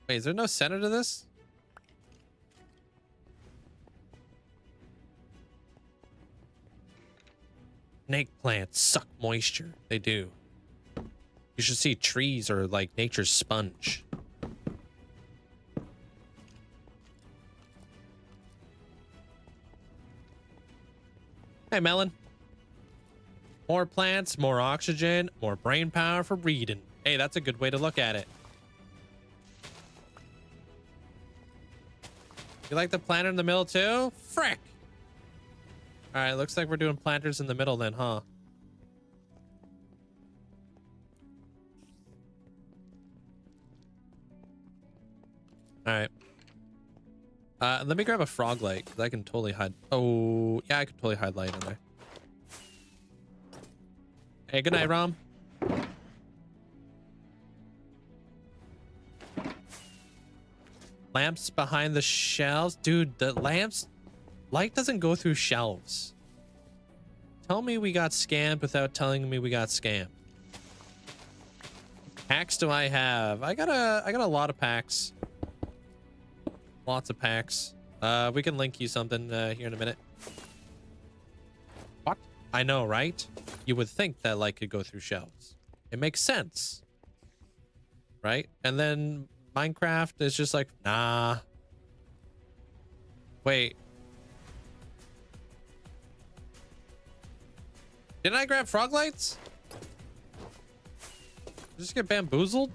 Wait, is there no center to this? Snake plants suck moisture. They do. You should see trees are like nature's sponge. Hey, Melon. More plants, more oxygen, more brain power for reading. Hey, that's a good way to look at it. You like the planter in the middle too? Frick! All right, looks like we're doing planters in the middle then, huh? All right. Let me grab a frog light because I can totally hide. Oh, yeah, I can totally hide light in there. Hey, good night, Rom. Lamps behind the shelves. Dude, the lamps... Light doesn't go through shelves. Tell me we got scammed without telling me we got scammed. Packs do I have? I got a lot of packs. Lots of packs. We can link you something here in a minute. What? I know, right? You would think that light could go through shelves. It makes sense. Right? And then Minecraft is just like, nah. Wait. Didn't I grab frog lights? Just get bamboozled?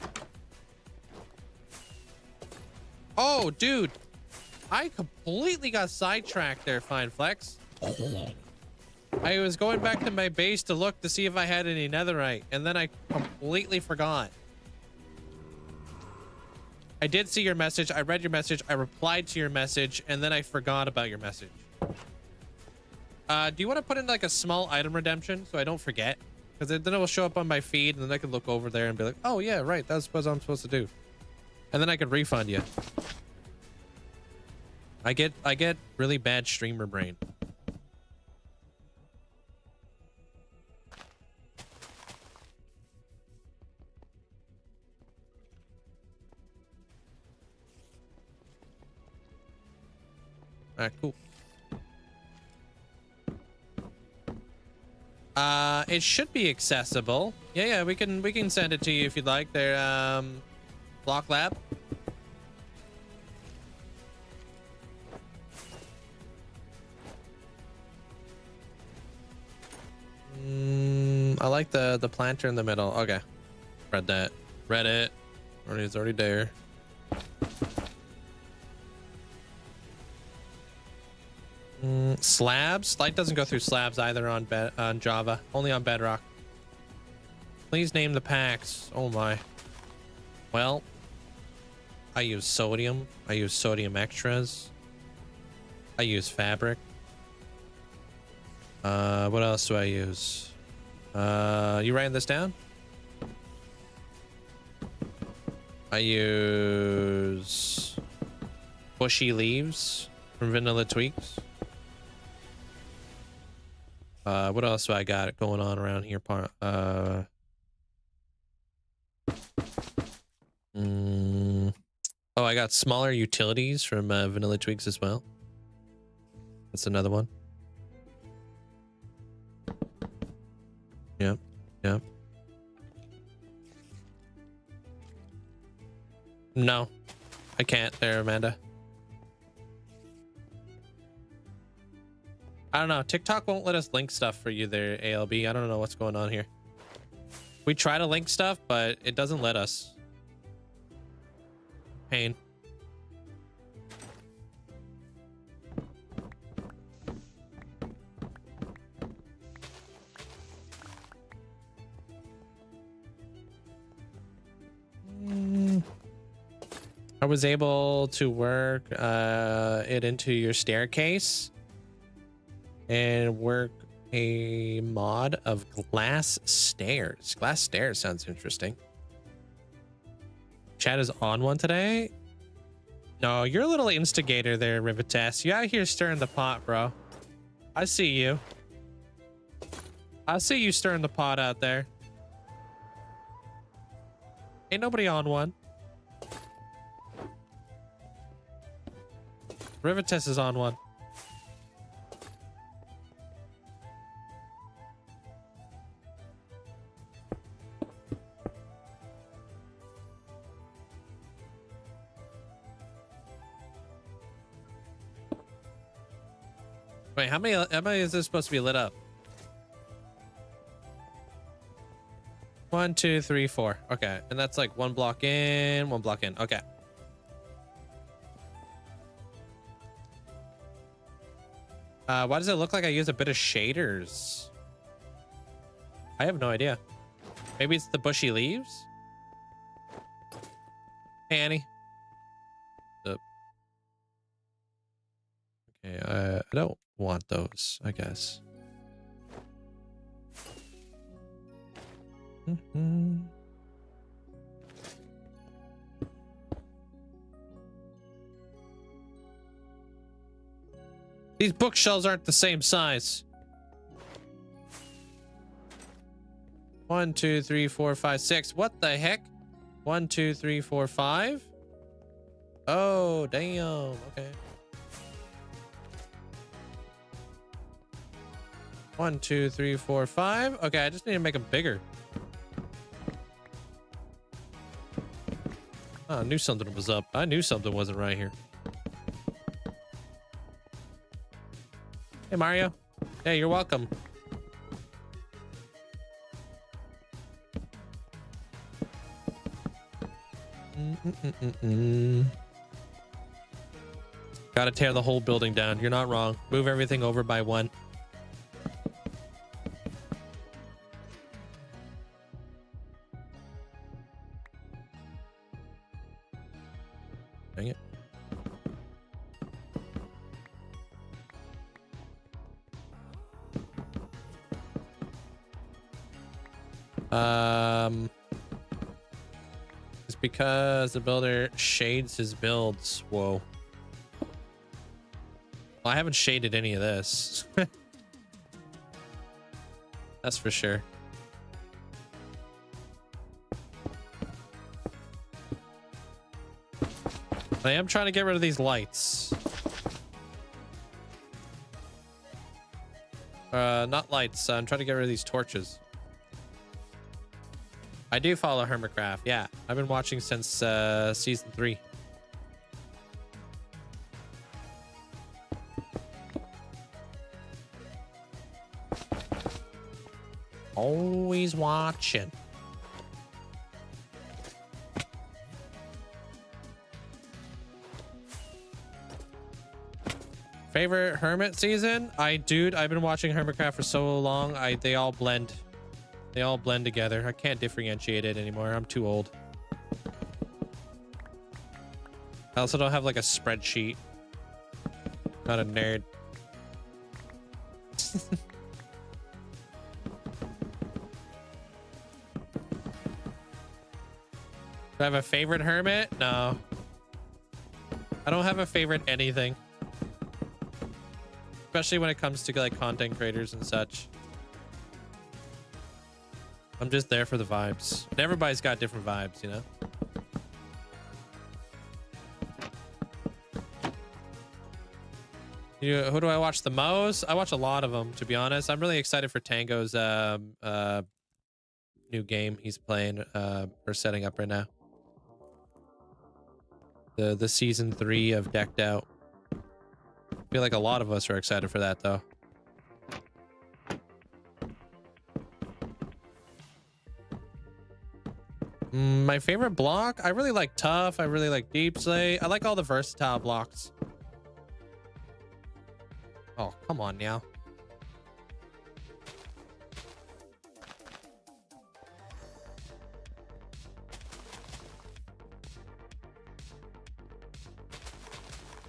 Oh, dude. I completely got sidetracked there, Fine Flex. I was going back to my base to look to see if I had any netherite, and then I completely forgot. I did see your message. I read your message. I replied to your message, and then I forgot about your message. Do you want to put in like a small item redemption so I don't forget? Because then it will show up on my feed, and then I can look over there and be like, oh yeah, right, that's what I'm supposed to do. And then I could refund you. I get really bad streamer brain. right, cool. It should be accessible. Yeah, we can send it to you if you'd like. They're block lab. I like the planter in the middle. Okay, read that. Read it. It's already there. Slabs. Light doesn't go through slabs either on Java. Only on Bedrock. Please name the packs. Oh my. Well, I use sodium. I use sodium extras. I use fabric. What else do I use? You writing this down? I use bushy leaves from Vanilla Tweaks. What else do I got going on around here? Oh, I got smaller utilities from Vanilla Tweaks as well. That's another one. Yep. No, I can't there, Amanda. I don't know. TikTok won't let us link stuff for you there, ALB. I don't know what's going on here. We try to link stuff, but it doesn't let us. Pain. I was able to work it into your staircase and work a mod of glass stairs. Glass stairs sounds interesting. Chat is on one today. No, you're a little instigator there, Rivetess. You out here stirring the pot, bro. I see you. I see you stirring the pot out there. Ain't nobody on one. Rivetess is on one. Wait, how many is this supposed to be lit up? 1, 2, 3, 4. Okay, and that's like one block in, one block in. Okay. Why does it look like I use a bit of shaders? I have no idea. Maybe it's the bushy leaves? Hey, Annie. What's up? Okay, I don't want those, I guess. These bookshelves aren't the same size. 1, 2, 3, 4, 5, 6. What the heck? 1, 2, 3, 4, 5. Oh, damn. Okay. 1, 2, 3, 4, 5. Okay, I just need to make them bigger. Oh, I knew something was up. I knew something wasn't right here. Hey, Mario. Hey, you're welcome. Gotta tear the whole building down. You're not wrong. Move everything over by 1. Dang it. It's because the builder shades his builds. Whoa. Well, I haven't shaded any of this. That's for sure. I am trying to get rid of these lights. Not lights. I'm trying to get rid of these torches. I do follow Hermitcraft. Yeah, I've been watching since season 3. Always watching. Favorite Hermit season? Dude, I've been watching Hermitcraft for so long. They all blend. They all blend together. I can't differentiate it anymore. I'm too old. I also don't have like a spreadsheet. Not a nerd. Do I have a favorite Hermit? No. I don't have a favorite anything. Especially when it comes to like content creators and such. I'm just there for the vibes. And everybody's got different vibes, you know? Who do I watch the most? I watch a lot of them, to be honest. I'm really excited for Tango's new game he's playing or setting up right now. The season 3 of Decked Out. I feel like a lot of us are excited for that, though. My favorite block? I really like Tough. I really like Deep Slay. I like all the versatile blocks. Oh, come on now.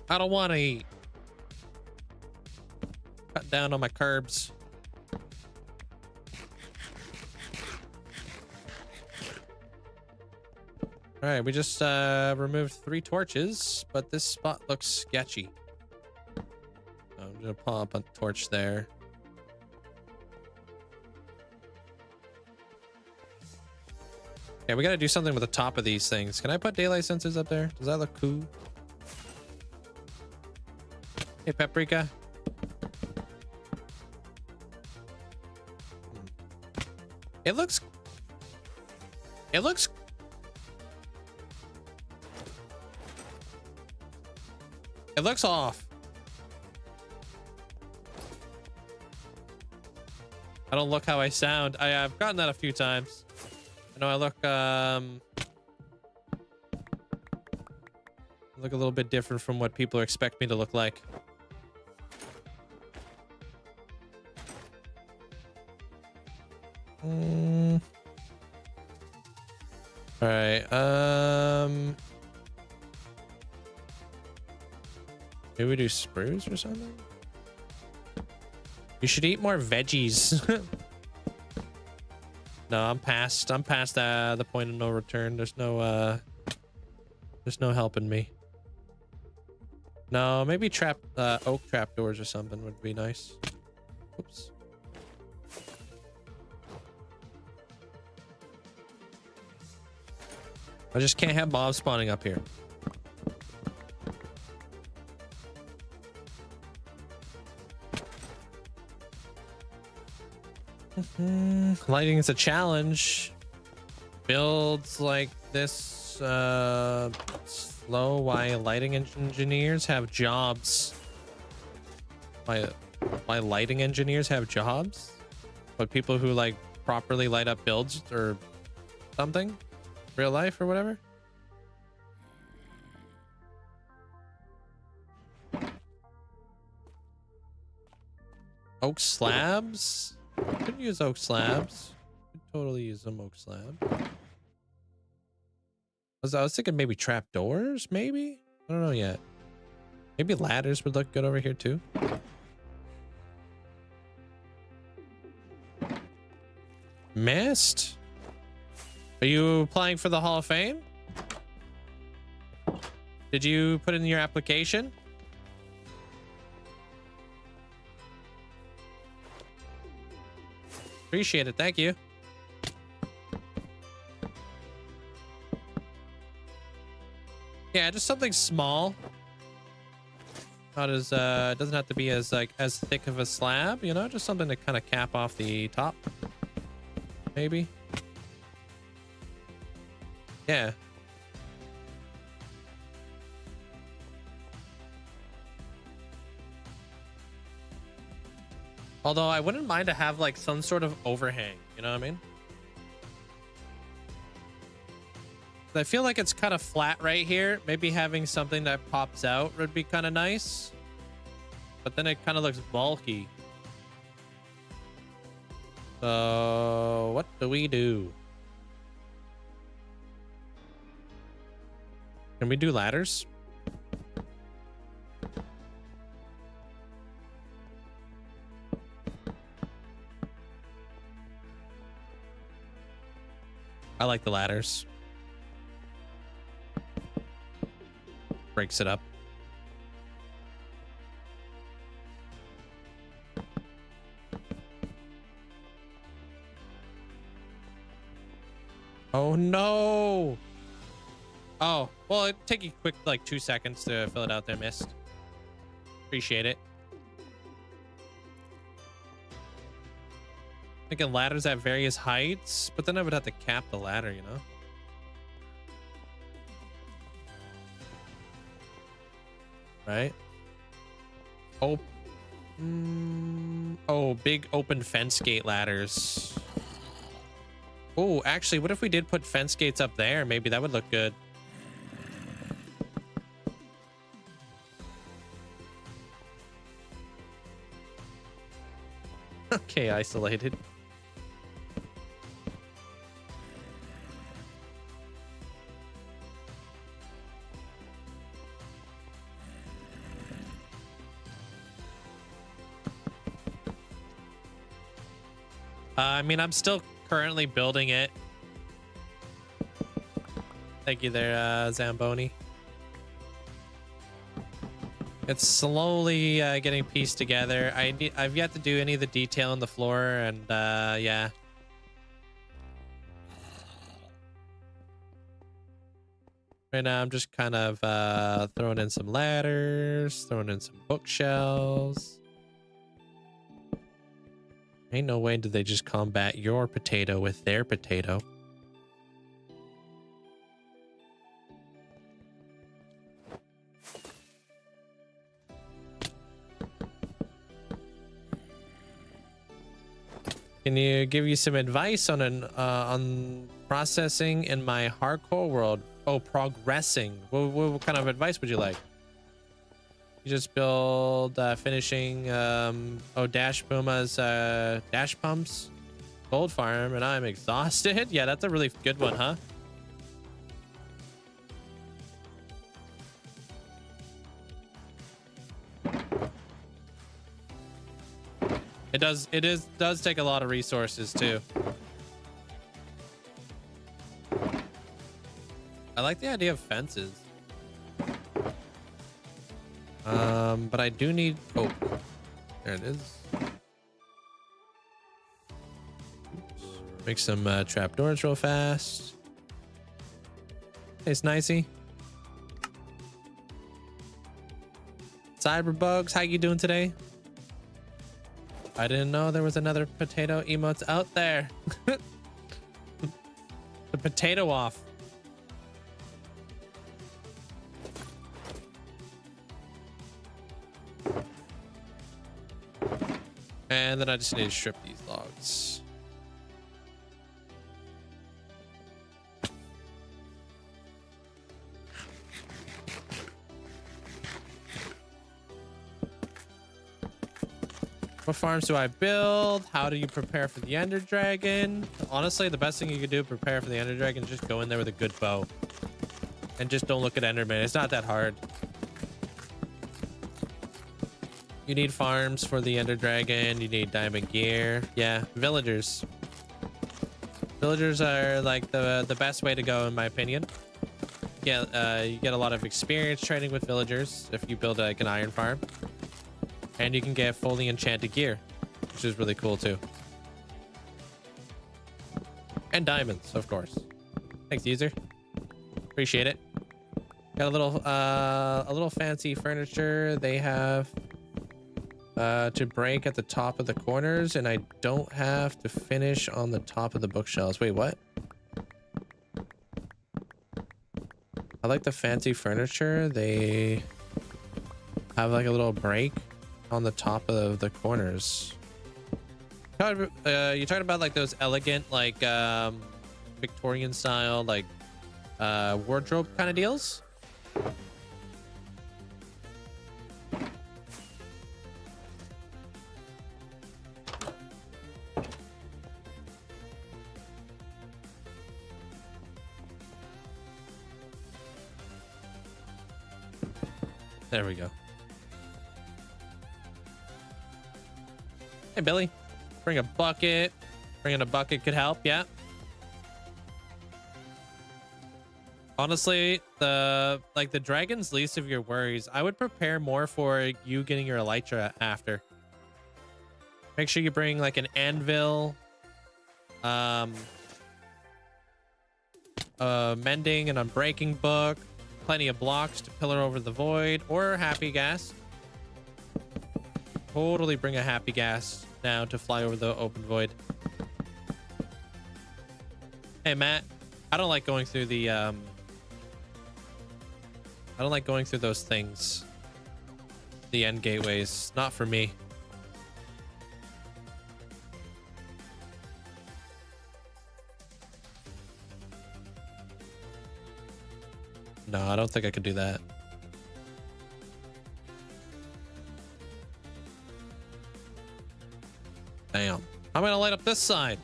I don't want to eat. Cut down on my carbs. All right, we just removed 3 torches, but this spot looks sketchy. I'm gonna pop a torch there. Okay, we gotta do something with the top of these things. Can I put daylight sensors up there? Does that look cool? Hey, Paprika. It looks off. I don't look how I sound. I've gotten that a few times. I know I look a little bit different from what people expect me to look like. All right. Maybe we do spruce or something? You should eat more veggies. No, I'm past the point of no return. There's no helping me. No, maybe oak trapdoors or something would be nice. Oops. I just can't have mobs spawning up here. Lighting is a challenge. Builds like this slow while lighting engineers have jobs. Why lighting engineers have jobs? But people who like properly light up builds or something? Real life or whatever? Oak slabs? Could use oak slabs. Could totally use some oak slab. I was thinking maybe trap doors, maybe? I don't know yet. Maybe ladders would look good over here too. Mist? Are you applying for the Hall of Fame? Did you put in your application? Appreciate it. Thank you. Yeah, just something small. Not as it doesn't have to be as like as thick of a slab, you know, just something to kind of cap off the top. Maybe. Yeah. Although I wouldn't mind to have like some sort of overhang, you know what I mean? I feel like it's kind of flat right here. Maybe having something that pops out would be kind of nice. But then it kind of looks bulky. So what do we do? Can we do ladders? I like the ladders. Breaks it up. Oh no. Oh, well, it'd take you quick, like 2 seconds to fill it out there, missed. Appreciate it. Thinking ladders at various heights, but then I would have to cap the ladder, you know? Right? Oh, oh, big open fence gate ladders. Oh, actually, what if we did put fence gates up there? Maybe that would look good. Okay, isolated. I mean, I'm still currently building it. Thank you there, Zamboni. It's slowly getting pieced together. I've yet to do any of the detail on the floor, and yeah. Right now, I'm just kind of throwing in some ladders, throwing in some bookshelves. Ain't no way did they just combat your potato with their potato. Can you give you some advice on processing in my hardcore world? Oh, progressing. What kind of advice would you like? You just build finishing Dash Puma's dash pumps gold farm, and I'm exhausted. Yeah, that's a really good one, huh? It does take a lot of resources too. I like the idea of fences. But I do need oak. There it is. Make some trapdoors real fast. Hey, Snicey. Cyberbugs, how you doing today? I didn't know there was another potato emotes out there. The potato off. And then I just need to strip these logs. What farms do I build? How do you prepare for the Ender Dragon? Honestly, the best thing you could do to prepare for the Ender Dragon is just go in there with a good bow. And just don't look at Enderman. It's not that hard. You need farms for the Ender Dragon. You need diamond gear. Yeah, villagers. Villagers are like the best way to go, in my opinion. Yeah, you get a lot of experience training with villagers if you build like an iron farm. And you can get fully enchanted gear, which is really cool too. And diamonds, of course. Thanks, user. Appreciate it. Got a little fancy furniture. They have to break at the top of the corners, and I don't have to finish on the top of the bookshelves. Wait, what? I like the fancy furniture. They have like a little break on the top of the corners. You talking about like those elegant, like Victorian style, like wardrobe kind of deals? There we go. Hey, Billy. Bring a bucket. Bringing a bucket could help, yeah. Honestly, the dragon's least of your worries. I would prepare more for you getting your elytra after. Make sure you bring like an anvil, a mending and unbreaking book, plenty of blocks to pillar over the void, or happy gas. Totally bring a happy gas now to fly over the open void. Hey, Matt, I don't like going through the I don't like going through those things. The end gateways, not for me. No, I don't think I could do that. Damn. I'm gonna light up this side.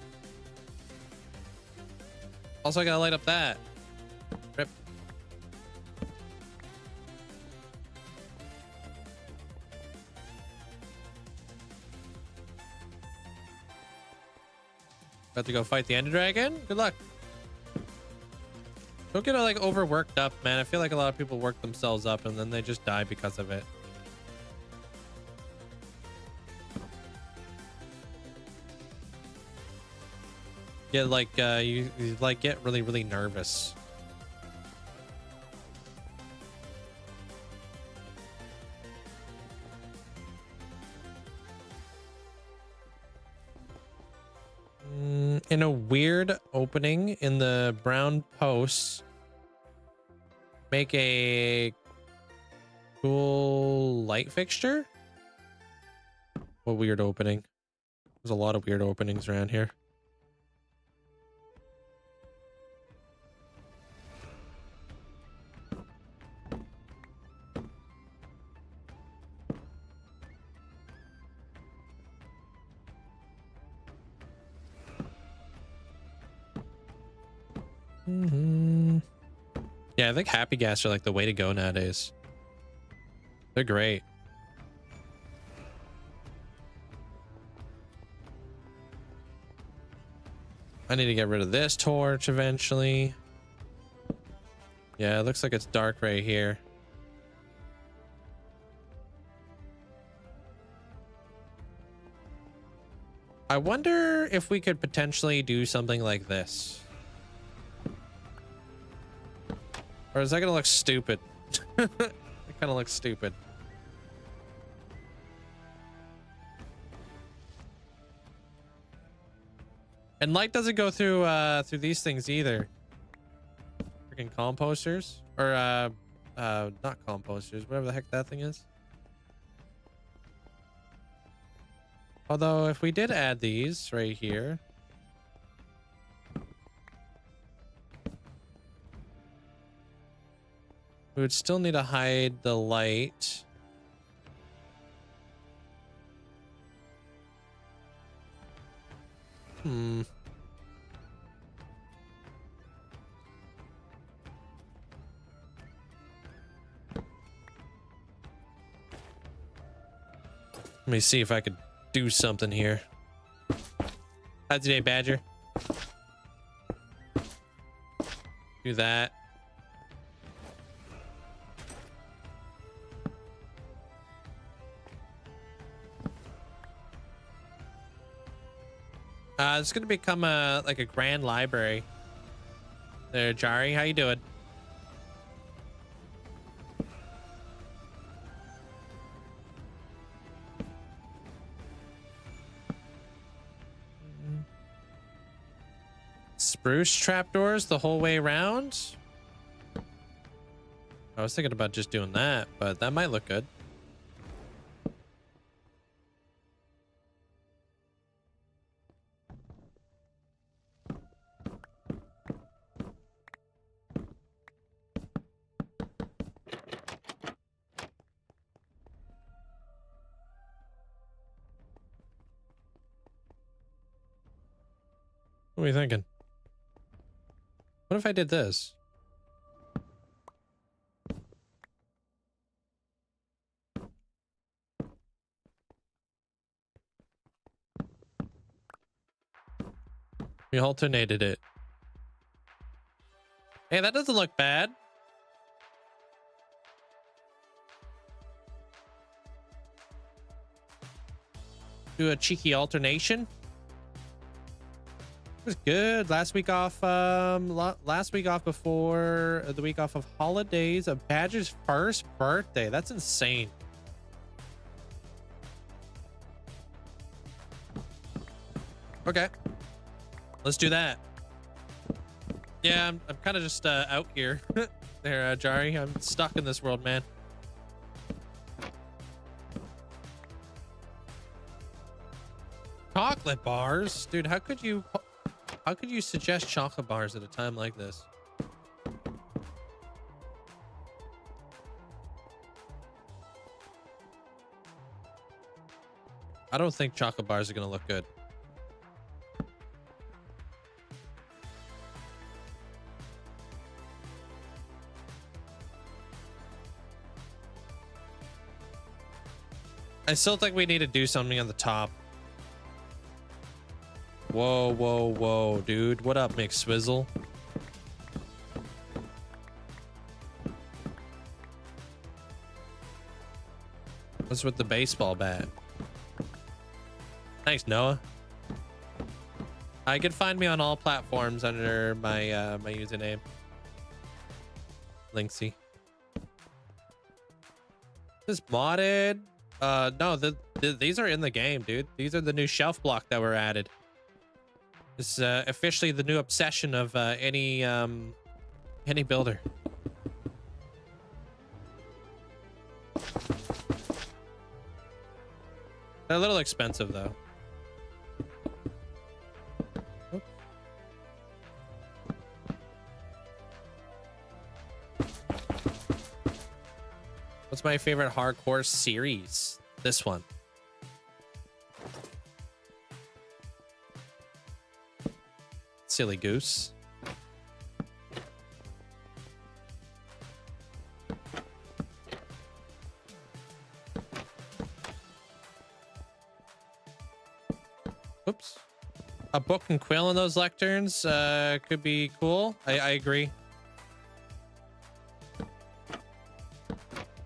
Also, I gotta light up that. Rip. About to go fight the Ender Dragon? Good luck. Don't get like overworked up, man. I feel like a lot of people work themselves up and then they just die because of it. Yeah, like you like get really nervous. In a weird opening in the brown posts, make a cool light fixture. What weird opening? There's a lot of weird openings around here. Yeah, I think happy gas are like the way to go nowadays. They're great. I need to get rid of this torch eventually. Yeah, it looks like it's dark right here. I wonder if we could potentially do something like this. Or is that gonna look stupid? It kind of looks stupid. And light doesn't go through through these things either. Freaking composters, or not composters, whatever the heck that thing is. Although if we did add these right here. We would still need to hide the light. Let me see if I could do something here. How's your day, Badger? Do that. It's gonna become a like a grand library. There, Jari, how you doing? Spruce trapdoors the whole way around. I was thinking about just doing that, but that might look good. What are we thinking? What if I did this? We alternated it. Hey, that doesn't look bad. Do a cheeky alternation. It was good. Last week off before the week off of holidays of Badger's first birthday. That's insane. Okay. Let's do that. Yeah, I'm kind of just out here. There, Jari. I'm stuck in this world, man. Chocolate bars? Dude, how could you suggest chocolate bars at a time like this? I don't think chocolate bars are gonna look good. I still think we need to do something on the top. Whoa, whoa, whoa, dude. What up, McSwizzle? What's with the baseball bat? Thanks, Noah. You can find me on all platforms under my my username. Linkzzey. This modded. No, these are in the game, dude. These are the new shelf block that were added. This is officially the new obsession of any builder. They're a little expensive though. Oops. What's my favorite hardcore series? This one. Silly goose. Oops. A book and quill in those lecterns could be cool. I agree.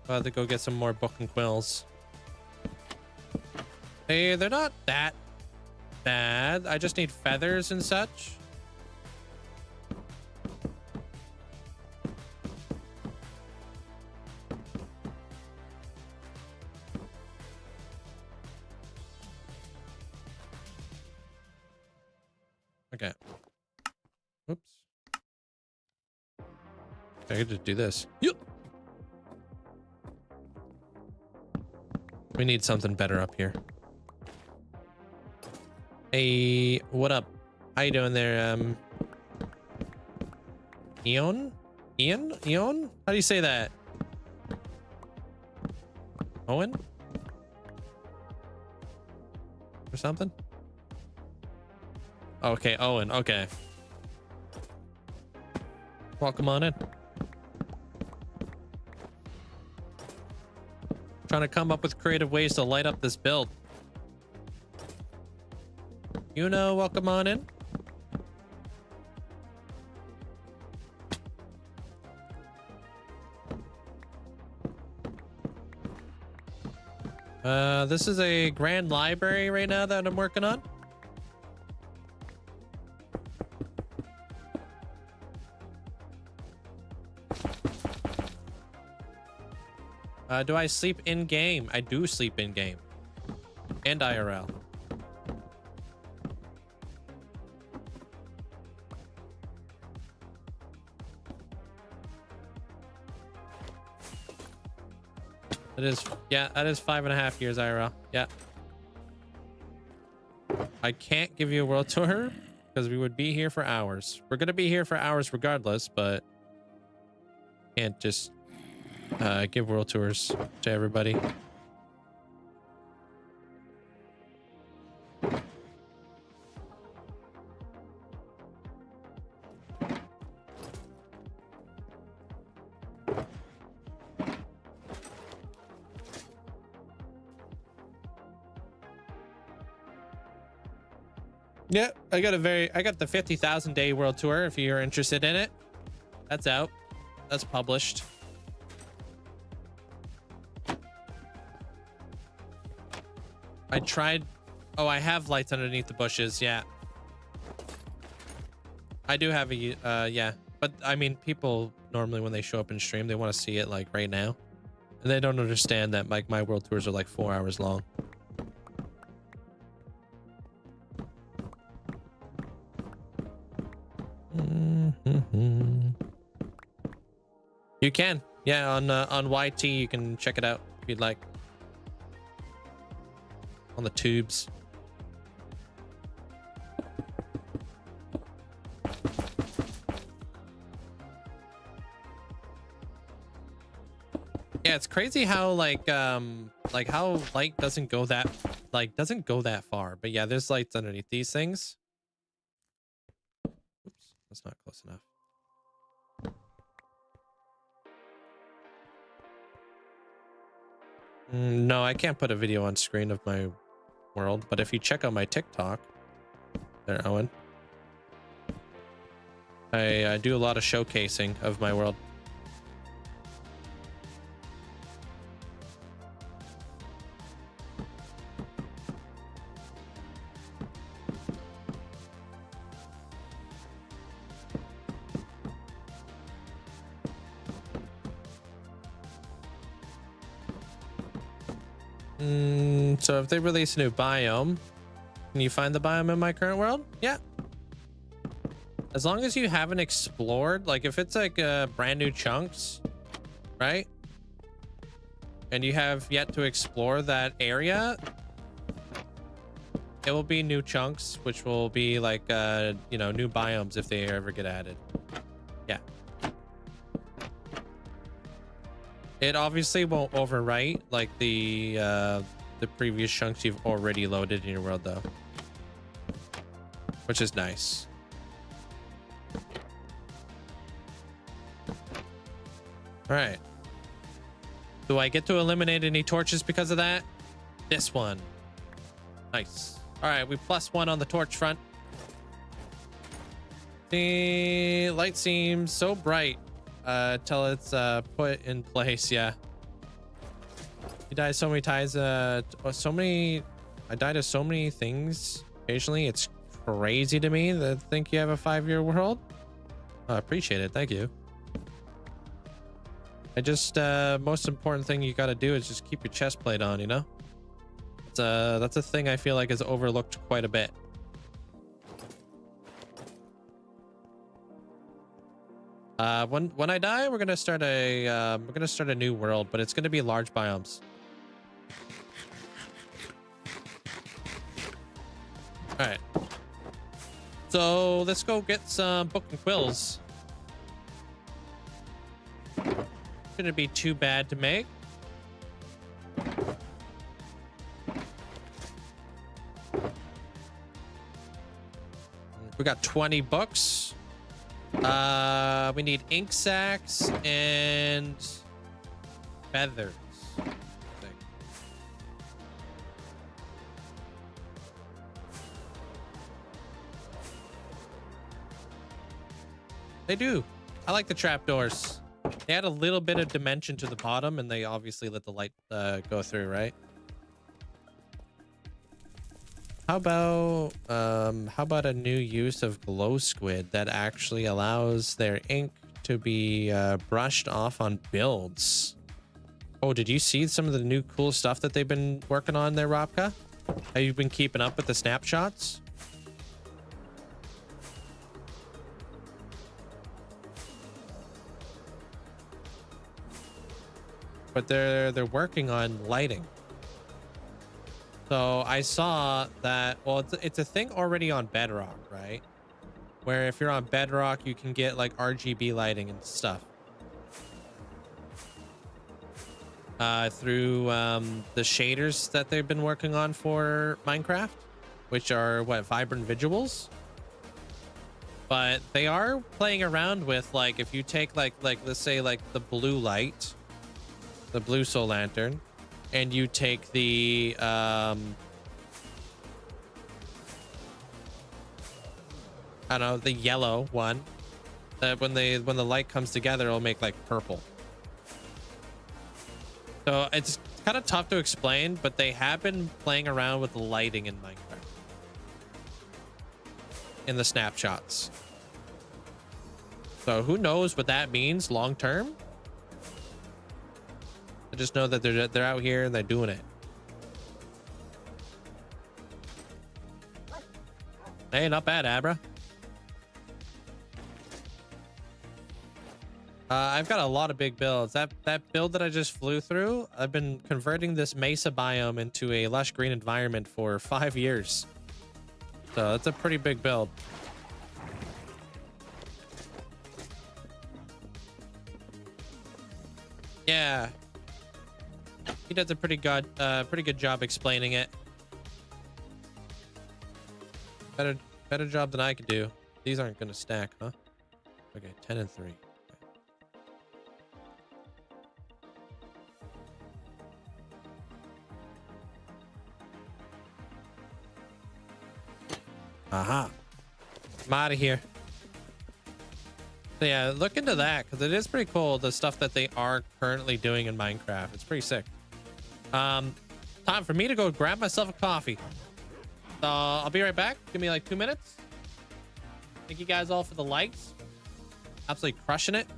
I'll have to go get some more book and quills. Hey, they're not that bad. I just need feathers and such. Okay. Oops. I could just do this. Yep. We need something better up here. Hey, what up? How you doing there, Eon? Eon? How do you say that? Owen? Or something? Okay, Owen, okay. Welcome on in. Trying to come up with creative ways to light up this build. You know, welcome on in. This is a grand library right now that I'm working on. Do I sleep in game? I do sleep in game and IRL. It is, yeah, that is 5.5 years IRL. Yeah. I can't give you a world tour because we would be here for hours. We're going to be here for hours regardless, but can't just give world tours to everybody. Yeah, I got the 50,000 day world tour if you're interested in it. That's out. That's published. I tried. Oh, I have lights underneath the bushes. Yeah. I do have a, yeah. But I mean, people normally when they show up in stream, they want to see it like right now. And they don't understand that like my world tours are like 4 hours long. You can, yeah, on YT you can check it out if you'd like. On the tubes. Yeah, it's crazy how like how light doesn't go that far. But yeah, there's lights underneath these things. Oops, that's not close enough. No, I can't put a video on screen of my world, but if you check out my TikTok, there, Owen, I do a lot of showcasing of my world. So if they release a new biome, can you find the biome in my current world? Yeah. As long as you haven't explored, like if it's like brand new chunks, right? And you have yet to explore that area, it will be new chunks, which will be like, you know, new biomes if they ever get added. Yeah. It obviously won't overwrite like the previous chunks you've already loaded in your world though, which is nice. All right. Do I get to eliminate any torches because of that? This one. Nice. All right, we +1 on the torch front. The light seems so bright till it's put in place. Yeah. You die so many times. I die to so many things occasionally. It's crazy to me that think you have a 5-year world. I appreciate it. Thank you. I just most important thing you got to do is just keep your chest plate on, you know. That's a thing I feel like is overlooked quite a bit. When I die, we're gonna start a new world, but it's gonna be large biomes. All right. So let's go get some book and quills. Shouldn't be too bad to make. We got 20 books. We need ink sacks and feathers. I think. They do. I like the trapdoors. They add a little bit of dimension to the bottom, and they obviously let the light go through, right? How about a new use of glow squid that actually allows their ink to be brushed off on builds? Oh, did you see some of the new cool stuff that they've been working on there, Robka? Have you been keeping up with the snapshots? but they're working on lighting. So I saw that, well, it's a thing already on Bedrock, right? Where if you're on Bedrock, you can get like RGB lighting and stuff. Through the shaders that they've been working on for Minecraft, which are what, vibrant visuals. But they are playing around with, like, if you take like let's say like the blue light, the blue soul lantern, and you take the I don't know, the yellow one, that when the light comes together, it'll make like purple. So it's kind of tough to explain, but they have been playing around with the lighting in Minecraft in the snapshots. So who knows what that means long term? I just know that they're out here and they're doing it. Hey, not bad, Abra. I've got a lot of big builds. That build that I just flew through, I've been converting this mesa biome into a lush green environment for 5 years. So that's a pretty big build. Yeah. He does a pretty good job explaining it. Better job than I could do. These aren't gonna stack, huh? Okay, 10 and 3. Aha. I'm out of here. So yeah, look into that, because it is pretty cool, the stuff that they are currently doing in Minecraft. It's pretty sick. Time for me to go grab myself a coffee. So I'll be right back. Give me like 2 minutes. Thank you guys all for the likes. Absolutely crushing it.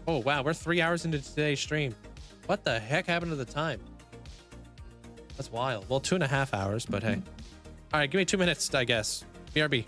Oh, wow. We're 3 hours into today's stream. What the heck happened to the time? That's wild. Well, 2.5 hours, but hey. All right, give me 2 minutes, I guess. BRB.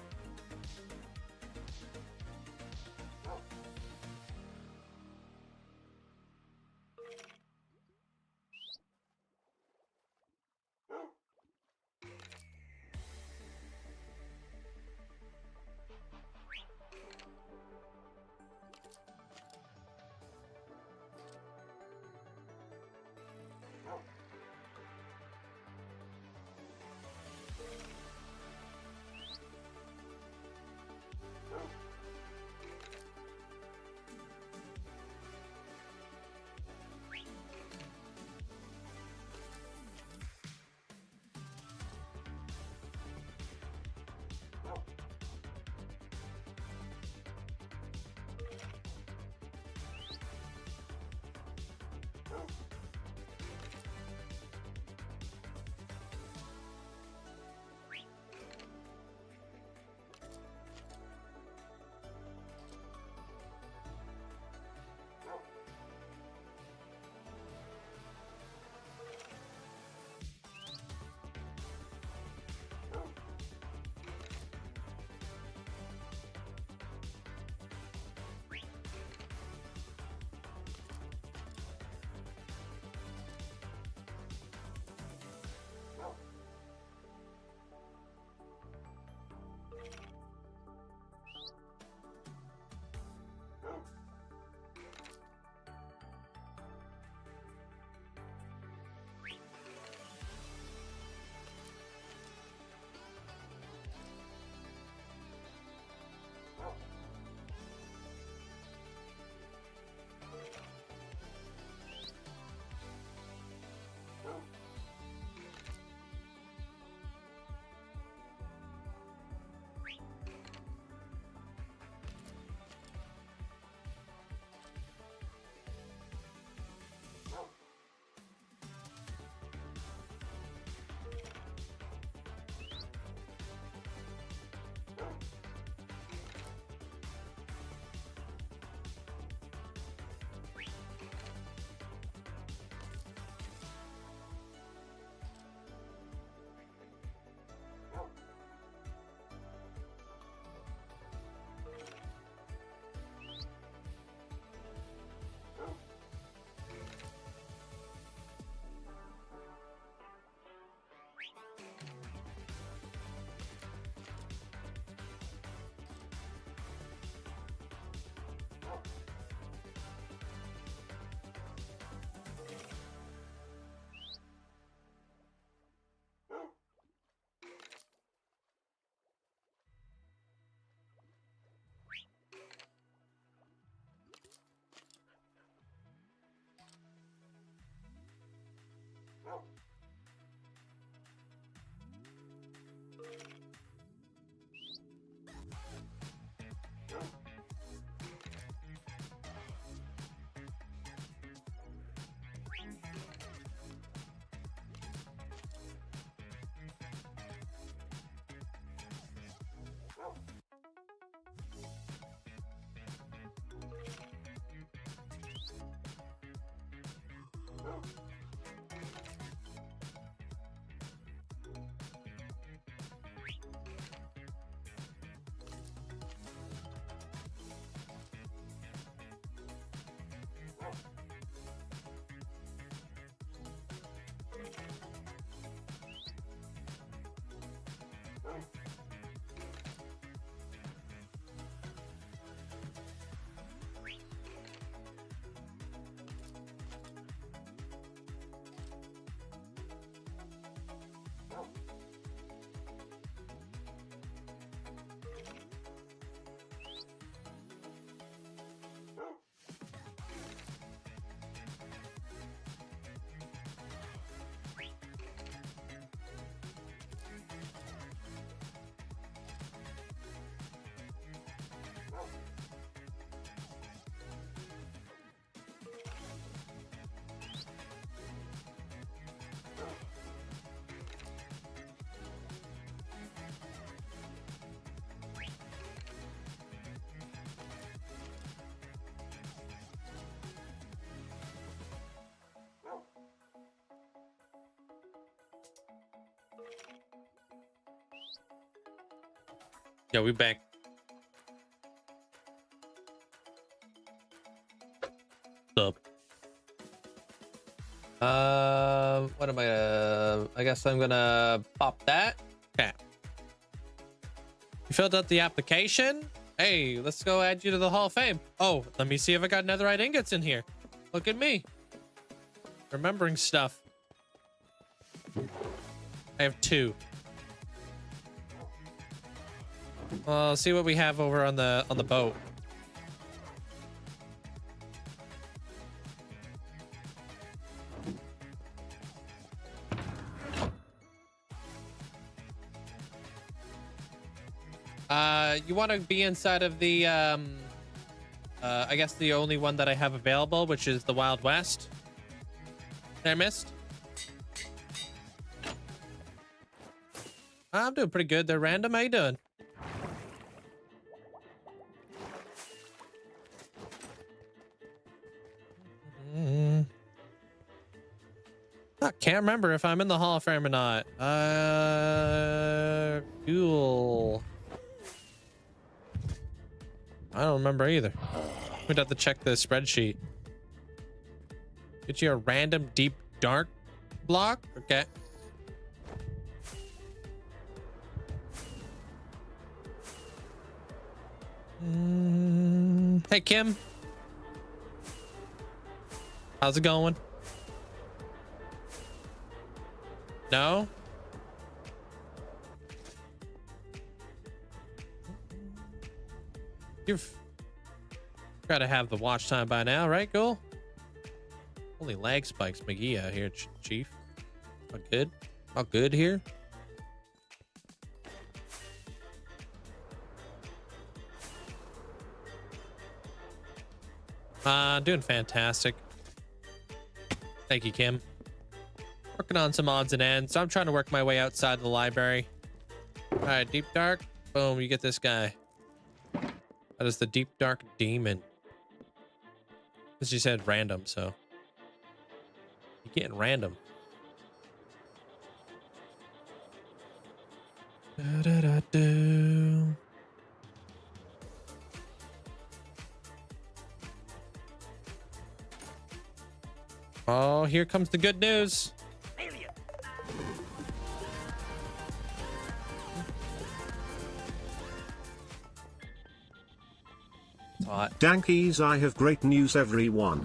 Yo, we back. What's up? What am I I guess I'm gonna pop that. Okay. You filled out the application? Hey, let's go add you to the Hall of Fame. Oh, let me see if I got netherite ingots in here. Look at me. Remembering stuff. I have 2. Well, see what we have over on the boat. You want to be inside of the I guess the only one that I have available, which is the Wild West. I missed. I'm doing pretty good. They're random. How you doing? I can't remember if I'm in the Hall of Fame or not. Cool. I don't remember either. We'd have to check the spreadsheet. Get you a random deep dark block? Okay. Hey, Kim. How's it going? No? You've got to have the watch time by now, right, Goal? Holy lag spikes, McGee out here, Chief. All good? All good here? Doing fantastic. Thank you, Kim. Working on some odds and ends. So I'm trying to work my way outside the library. All right, deep dark. Boom, you get this guy. That is the deep dark demon. As you said, random, so you getting random. Da-da-da-do. Oh, here comes the good news. Dankies, I have great news, everyone.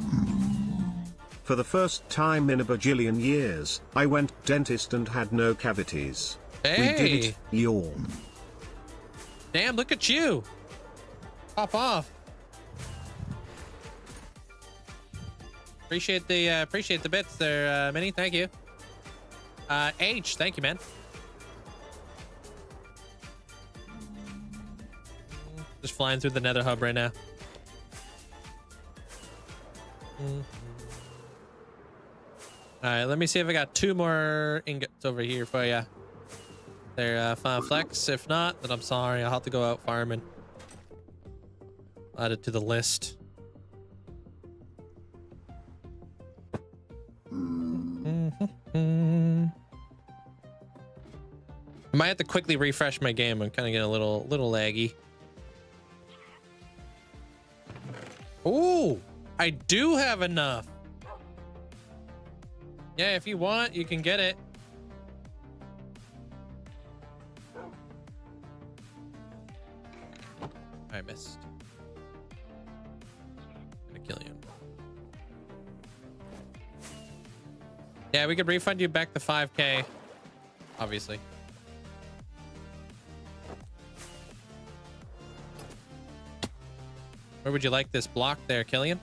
For the first time in a bajillion years, I went dentist and had no cavities. Hey. We did it, yawn. Damn, look at you. Pop off. Appreciate the bits there, Minnie. Thank you. H, thank you, man. Just flying through the nether hub right now. All right, let me see if I got 2 more ingots over here for you. They're fine flex. If not, then I'm sorry. I'll have to go out farming. Add it to the list. I might have to quickly refresh my game. I'm kind of getting a little laggy. Ooh, I do have enough. Yeah, if you want, you can get it. I missed. I'm gonna kill you. Yeah, we could refund you back the 5K, obviously. Where would you like this block there, Killian?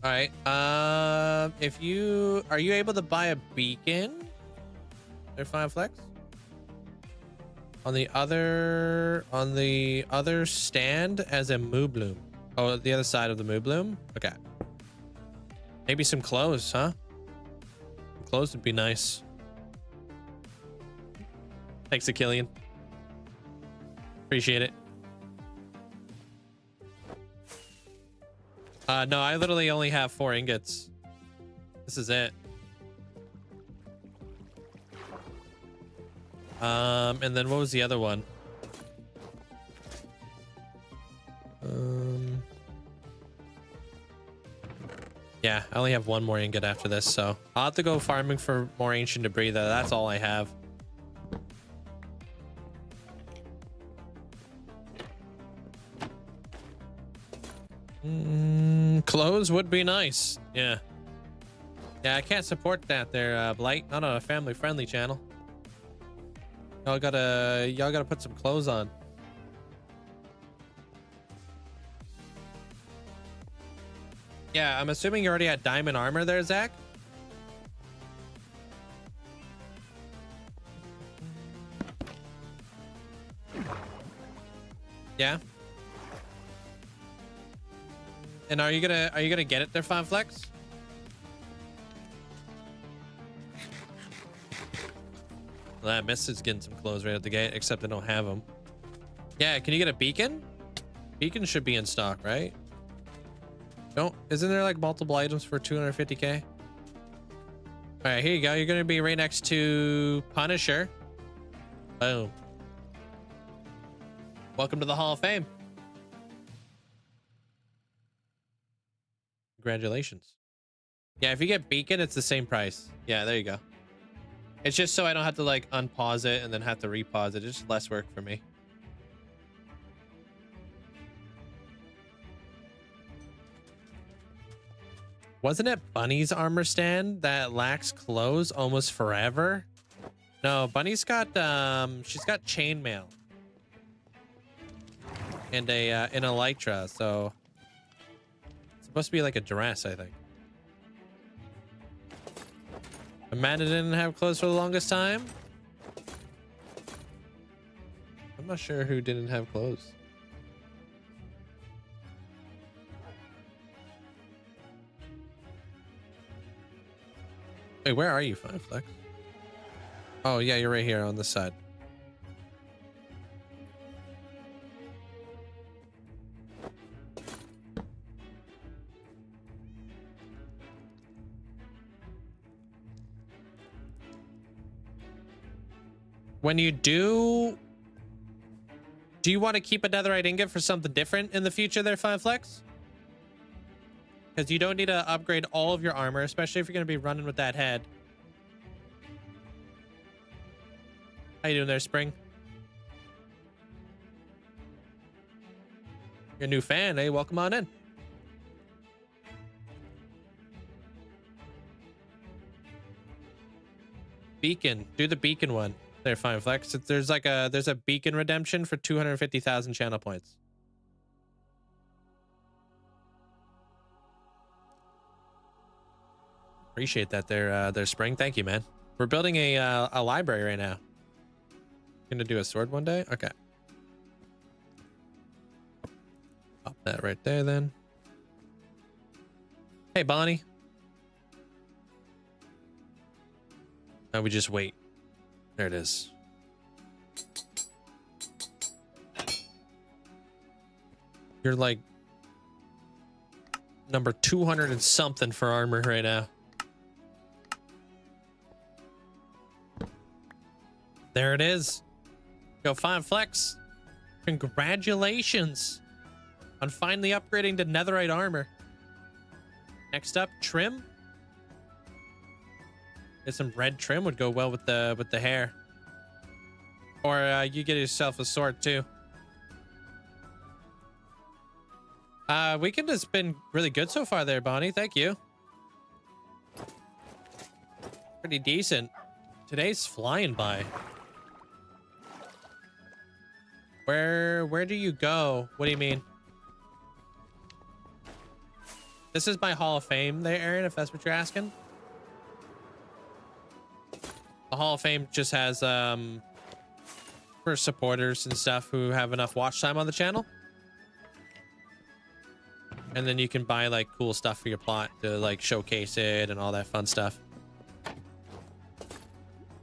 All right. If you are you able to buy a beacon? They're fine flex. On the other stand as a moo bloom. Oh, the other side of the moo bloom. Okay. Maybe some clothes, huh? Clothes would be nice. Thanks, Achillian. Appreciate it. No, I literally only have 4 ingots. This is it. And then what was the other one? Yeah, I only have 1 more ingot after this, so I'll have to go farming for more ancient debris though. That's all I have. Clothes would be nice. Yeah. Yeah, I can't support that there, Blight. Not on a family-friendly channel. Y'all gotta put some clothes on. Yeah, I'm assuming you already had diamond armor there, Zach. Yeah. And are you gonna get it there, Fine Flex? Well, that Mist is getting some clothes right at the gate, except I don't have them. Yeah, can you get a beacon? Beacon should be in stock, right? Isn't there like multiple items for 250k? All right, here you go. You're gonna be right next to Punisher. Boom. Welcome to the Hall of Fame. Congratulations. Yeah, if you get beacon, it's the same price. Yeah, there you go. It's just so I don't have to like unpause it and then have to repause it. It's just less work for me. Wasn't it Bunny's armor stand that lacks clothes almost forever? No, Bunny's got she's got chainmail and an elytra, so it's supposed to be like a dress, I think. Amanda didn't have clothes for the longest time. I'm not sure who didn't have clothes. Wait, where are you, Fine Flex? Oh, yeah, you're right here on this side. When you do you want to keep a netherite ingot for something different in the future there, Fine Flex? Because you don't need to upgrade all of your armor, especially if you're going to be running with that head. How you doing there, Spring? You're a new fan, hey? Welcome on in. Beacon. Do the beacon one. They're fine, Flex. There's like there's a beacon redemption for 250,000 channel points. Appreciate that there, Spring. Thank you, man. We're building a library right now. Gonna do a sword one day? Okay. Pop that right there then. Hey, Bonnie. Now we just wait. There it is. You're like number 200 and something for armor right now. There it is. Go find Flex. Congratulations on finally upgrading to netherite armor. Next up, trim. Get some red trim would go well with the hair. Or you get yourself a sword too. Weekend has been really good so far there, Bonnie. Thank you. Pretty decent. Today's flying by. Where do you go? What do you mean? This is my Hall of Fame there, Aaron, if that's what you're asking. The Hall of Fame just has for supporters and stuff who have enough watch time on the channel. And then you can buy like cool stuff for your plot to like showcase it and all that fun stuff.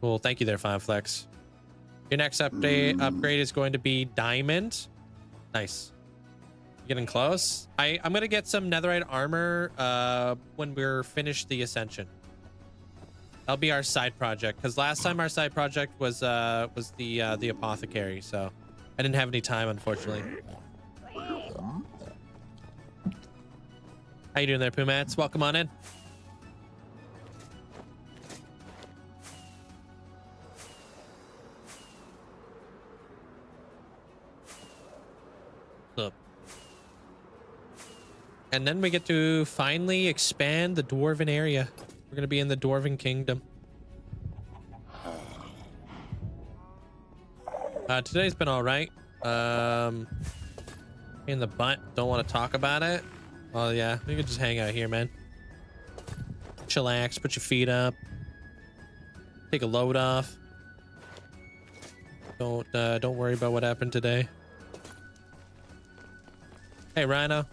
Cool. Thank you there, FineFlex. Your next upgrade is going to be diamond. Nice. Getting close. I'm gonna get some netherite armor when we're finished the ascension. That'll be our side project, because last time our side project was the apothecary, so I didn't have any time, unfortunately. How you doing there, Pumats? Welcome on in. What's up? And then we get to finally expand the dwarven area. We're gonna be in the dwarven kingdom. Today's been all right. In the butt. Don't want to talk about it. Oh yeah, you can just hang out here, man. Chillax. Put your feet up. Take a load off. Don't worry about what happened today. Hey, Rhino.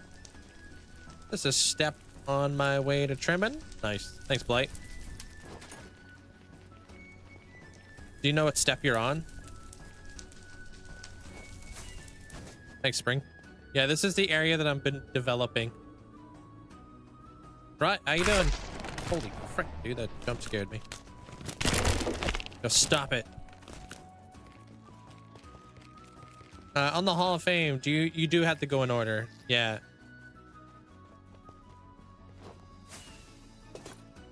This is a step on my way to trimming. Nice. Thanks, Blight. Do you know what step you're on? Thanks, Spring. Yeah, this is the area that I've been developing. Right, how you doing? Holy frick, dude, that jump scared me. Just stop it. On the Hall of Fame, you do have to go in order. Yeah.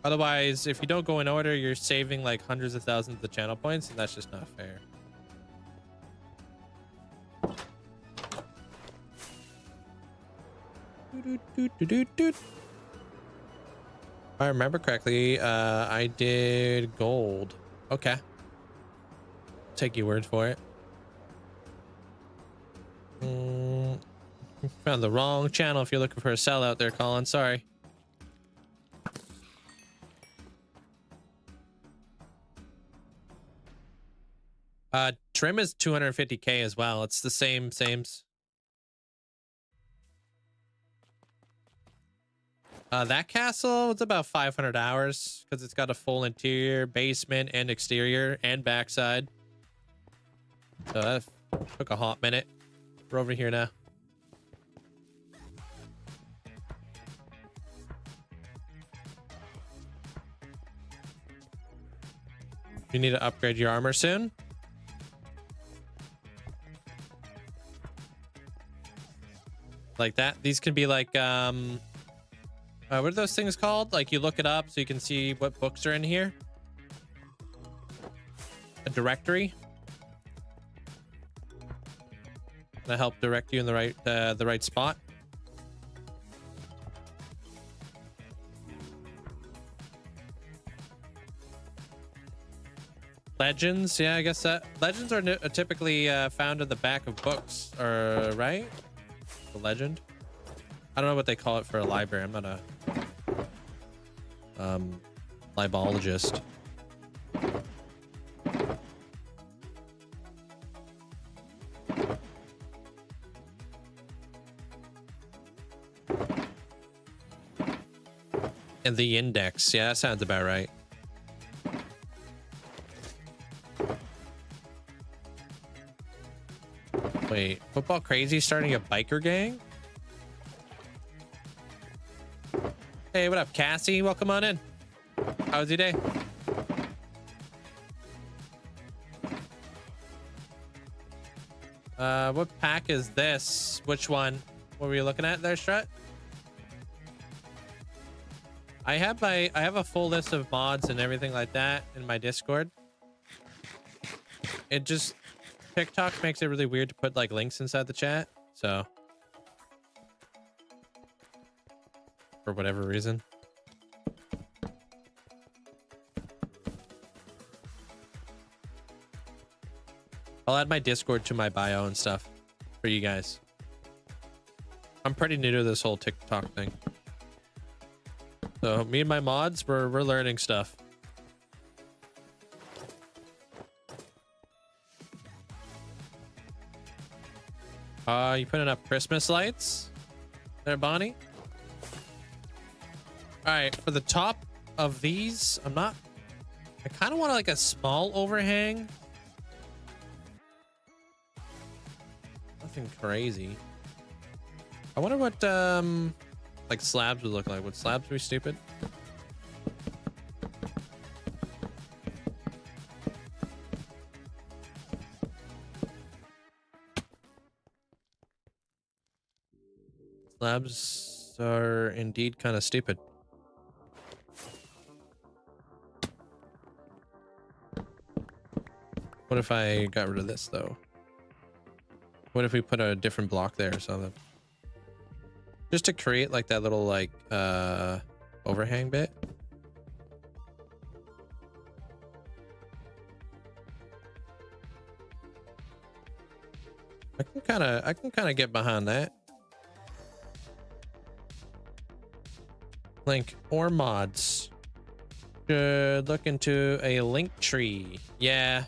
Otherwise, if you don't go in order, you're saving like hundreds of thousands of channel points, and that's just not fair. If I remember correctly, I did gold. Okay. Take your word for it. Found the wrong channel if you're looking for a sellout there, Colin. Sorry. Trim is 250k as well. It's the sames. That castle, it's about 500 hours because it's got a full interior, basement, and exterior, and backside. So that took a hot minute. We're over here now. You need to upgrade your armor soon. Like that. These can be like, what are those things called? Like you look it up so you can see what books are in here. A directory. To help direct you in the right spot. Legends, yeah, I guess that legends are typically found in the back of books, or right? The legend. I don't know what they call it for a library. I'm not a libologist. And the index, yeah, that sounds about right. Wait, Football Crazy starting a biker gang? Hey, what up, Cassie? Welcome on in. How was your day? What pack is this? Which one? What were you looking at there, Strut? I have a full list of mods and everything like that in my Discord. It just TikTok makes it really weird to put like links inside the chat, so for whatever reason. I'll add my Discord to my bio and stuff for you guys. I'm pretty new to this whole TikTok thing. So me and my mods, we're learning stuff. You putting up Christmas lights there, Bonnie? All right, for the top of these, I kind of want like a small overhang. Nothing crazy. I wonder what like slabs would look like. Would slabs be stupid? Slabs are indeed kind of stupid. What if I got rid of this though? What if we put a different block there or something? Just to create like that little like overhang bit. I can kind of get behind that. Link or mods should look into a link tree. Yeah,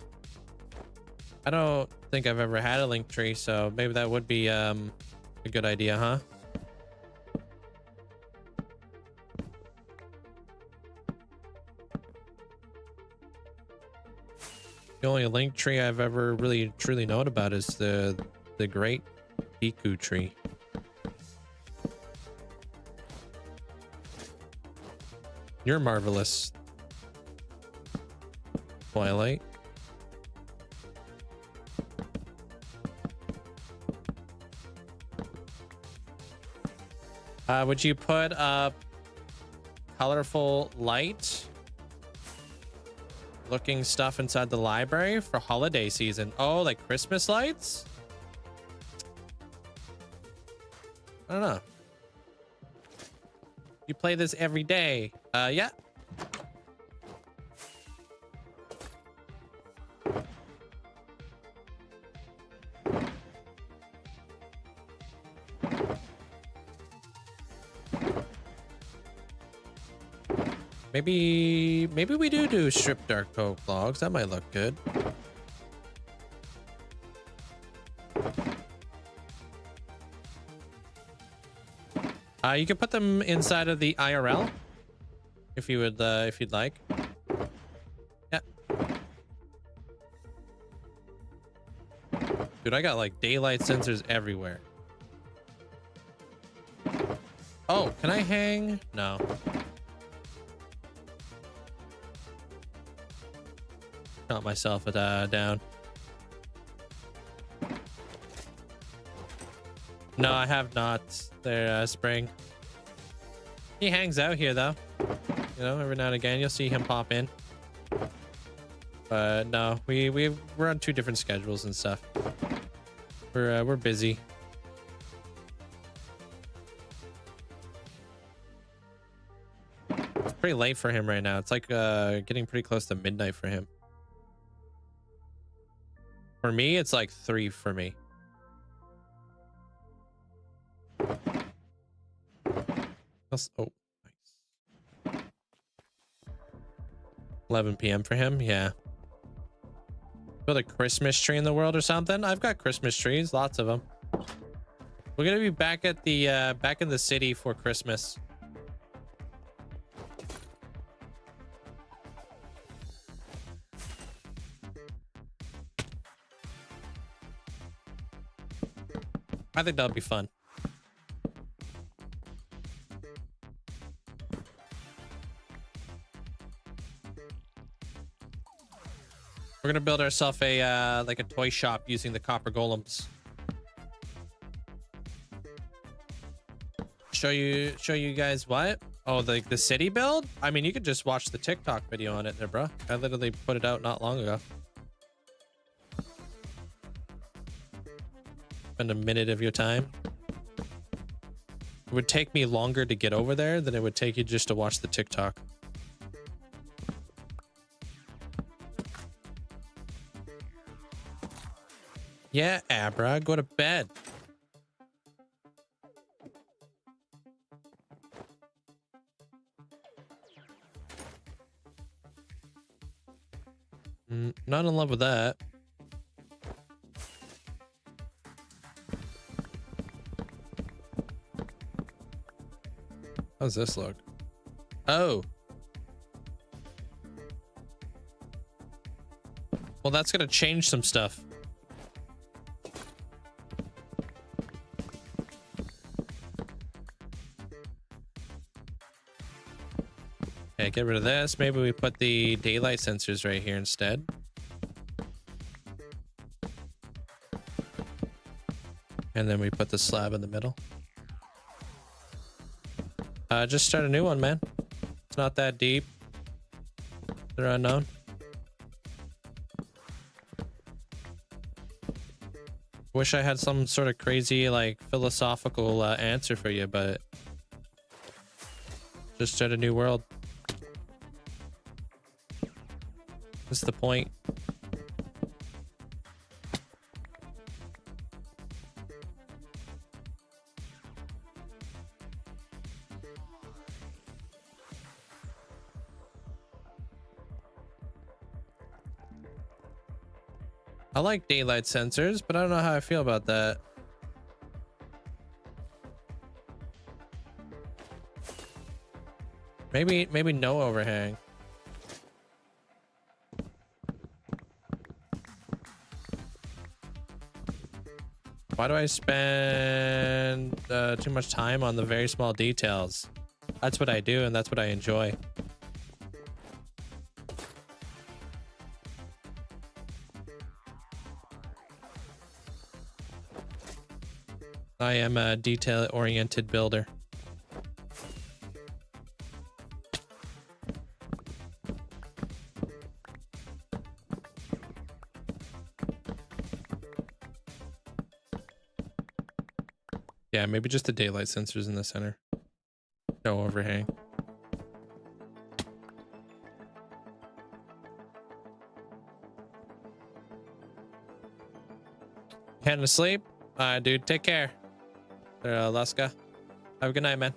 I don't think I've ever had a link tree, so maybe that would be a good idea, huh? The only link tree I've ever really truly known about is the great Deku tree. You're marvelous, Twilight. Would you put up colorful light looking stuff inside the library for holiday season? Oh, like Christmas lights? I don't know. You play this every day. Yeah. Maybe we do strip dark oak logs. That might look good. You can put them inside of the IRL if you would, if you'd like. Yeah. Dude, I got like daylight sensors everywhere. Oh, can I hang? No. Got myself down. No, I have not. There, Spring. He hangs out here though. You know, every now and again you'll see him pop in. But no, we're on two different schedules and stuff. We're busy. It's pretty late for him right now. It's like getting pretty close to midnight for him. For me, it's like 3 for me. Oh, nice. 11 p.m. for him. Yeah. Build a Christmas tree in the world or something. I've got Christmas trees, lots of them. We're gonna be back at the back in the city for Christmas. I think that'll be fun. We're gonna build ourselves a like a toy shop using the copper golems. Show you guys what? Oh, the city build? I mean, you could just watch the TikTok video on it there, bro. I literally put it out not long ago. Spend a minute of your time. It would take me longer to get over there than it would take you just to watch the TikTok. Yeah, Abra, go to bed. Not in love with that. How's this look? Oh. Well, that's gonna change some stuff. Okay, get rid of this. Maybe we put the daylight sensors right here instead. And then we put the slab in the middle. Just start a new one, man. It's not that deep. They're unknown. Wish I had some sort of crazy, like, philosophical answer for you, but just start a new world. What's the point? I like daylight sensors, but I don't know how I feel about that. Maybe no overhang. Why do I spend too much time on the very small details? That's what I do, and that's what I enjoy. I am a detail-oriented builder. Yeah, maybe just the daylight sensors in the center. No overhang. Heading to sleep? Dude, take care. Laska. Have a good night, man.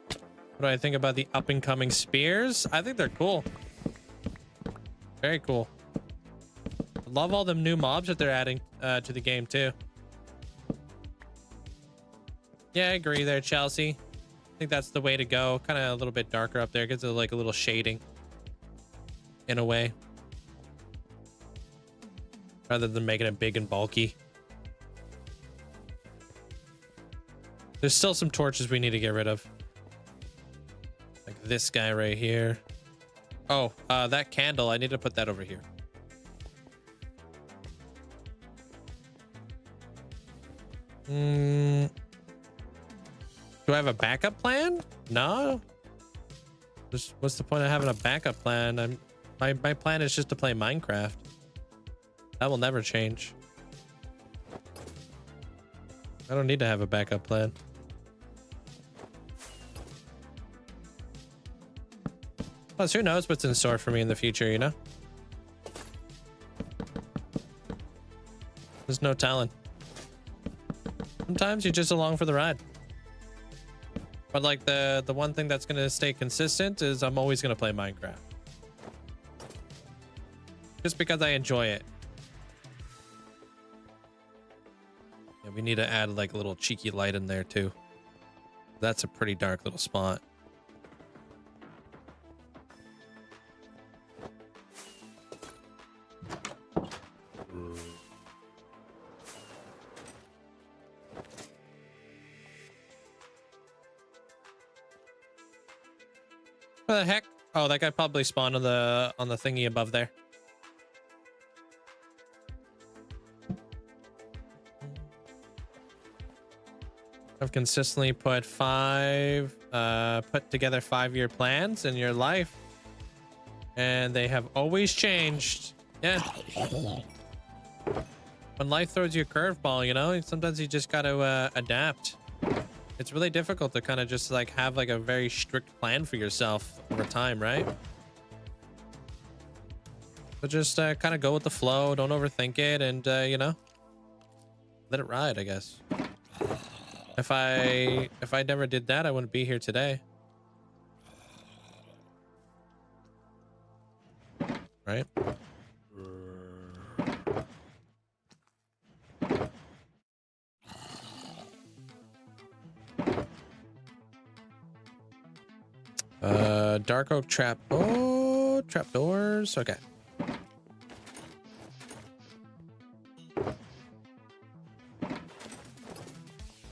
What do I think about the up-and-coming spears? I think they're cool. Very cool. Love all the new mobs that they're adding to the game, too. Yeah, I agree there, Chelsea. I think that's the way to go. Kind of a little bit darker up there. Gives it like a little shading in a way. Rather than making it big and bulky. There's still some torches we need to get rid of. Like this guy right here. Oh, that candle. I need to put that over here. Do I have a backup plan? No. What's the point of having a backup plan? My plan is just to play Minecraft. That will never change. I don't need to have a backup plan. Plus, who knows what's in store for me in the future, you know? There's no telling. Sometimes you're just along for the ride. But like the one thing that's gonna stay consistent is I'm always gonna play Minecraft. Just because I enjoy it. Yeah, we need to add like a little cheeky light in there too. That's a pretty dark little spot. What the heck? Oh, that guy probably spawned on the thingy above there. I've consistently put together 5-year plans in your life, and they have always changed. Yeah. When life throws you a curveball, you know, sometimes you just got to adapt. It's really difficult to kind of just like have like a very strict plan for yourself over time, right? But just kind of go with the flow, don't overthink it, and you know, let it ride, I guess. If I never did that, I wouldn't be here today. Right? Dark oak trap. Oh, trap doors. Okay.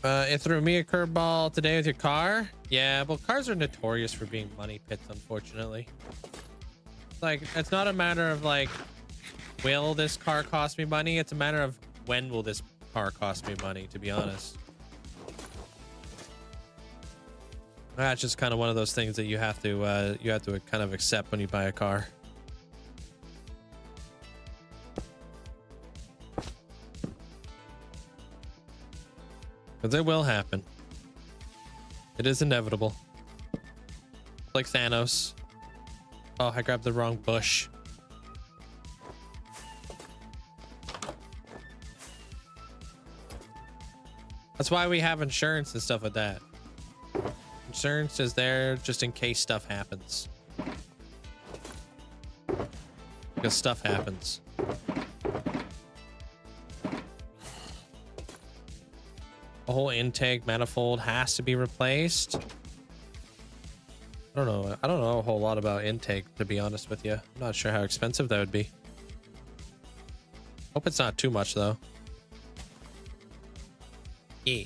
It threw me a curveball today with your car. Yeah, well, cars are notorious for being money pits, unfortunately. Like, it's not a matter of like, will this car cost me money? It's a matter of when will this car cost me money, to be honest. That's just kind of one of those things that you have to kind of accept when you buy a car. Because it will happen. It is inevitable. Like Thanos. Oh, I grabbed the wrong bush. That's why we have insurance and stuff like that. Insurance is there just in case stuff happens. Because stuff happens. The whole intake manifold has to be replaced. I don't know a whole lot about intake, to be honest with you. I'm not sure how expensive that would be. Hope it's not too much though. Yeah.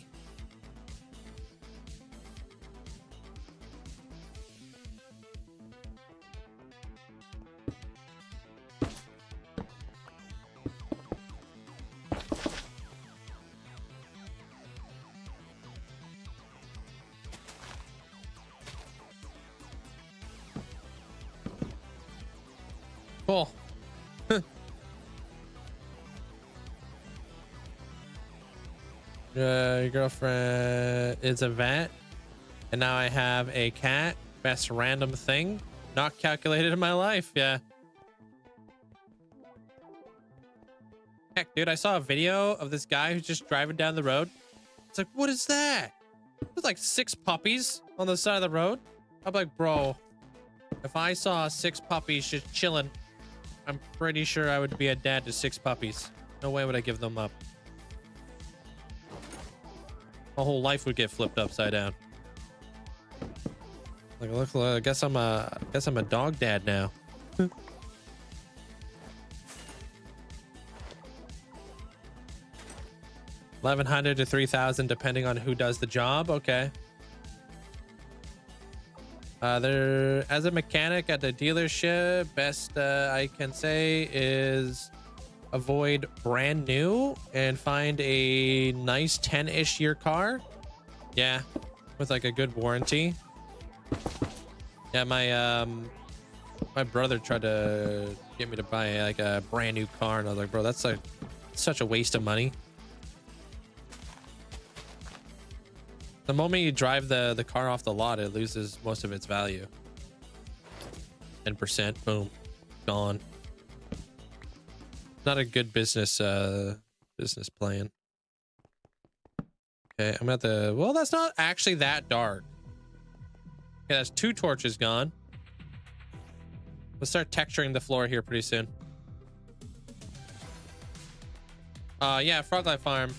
Cool. Your girlfriend is a vet, and now I have a cat. Best random thing not calculated in my life. Yeah. Heck, dude, I saw a video of this guy who's just driving down the road. It's like, what is that? There's like 6 puppies on the side of the road. I'm like, bro, if I saw 6 puppies just chilling, I'm pretty sure I would be a dad to 6 puppies. No way would I give them up. My whole life would get flipped upside down. Like, look, I guess I'm a dog dad now. 1,100 to 3,000 depending on who does the job. Okay. There, as a mechanic at the dealership, best I can say is avoid brand new and find a nice 10-ish year car. Yeah, with like a good warranty. Yeah, my brother tried to get me to buy like a brand new car, and I was like, bro, that's like such a waste of money. The moment you drive the car off the lot, it loses most of its value. 10%, boom, gone. Not a good business business plan. Okay, I'm at the... Well, that's not actually that dark. Okay, that's 2 torches gone. Let's start texturing the floor here pretty soon. Yeah, Froglife Farm.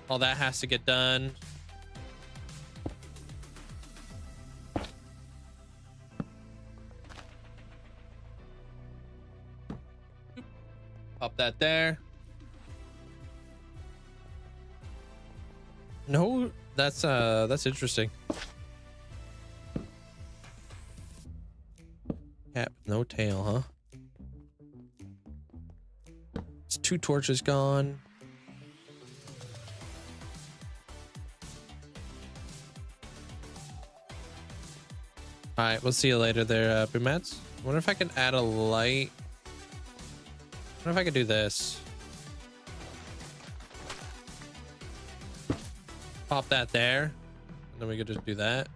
All that has to get done. Pop that there. No, that's interesting. Cat with no tail, huh? It's 2 torches gone. All right, we'll see you later there, Boomats. I wonder if I can add a light. I wonder if I could do this. Pop that there. And then we could just do that.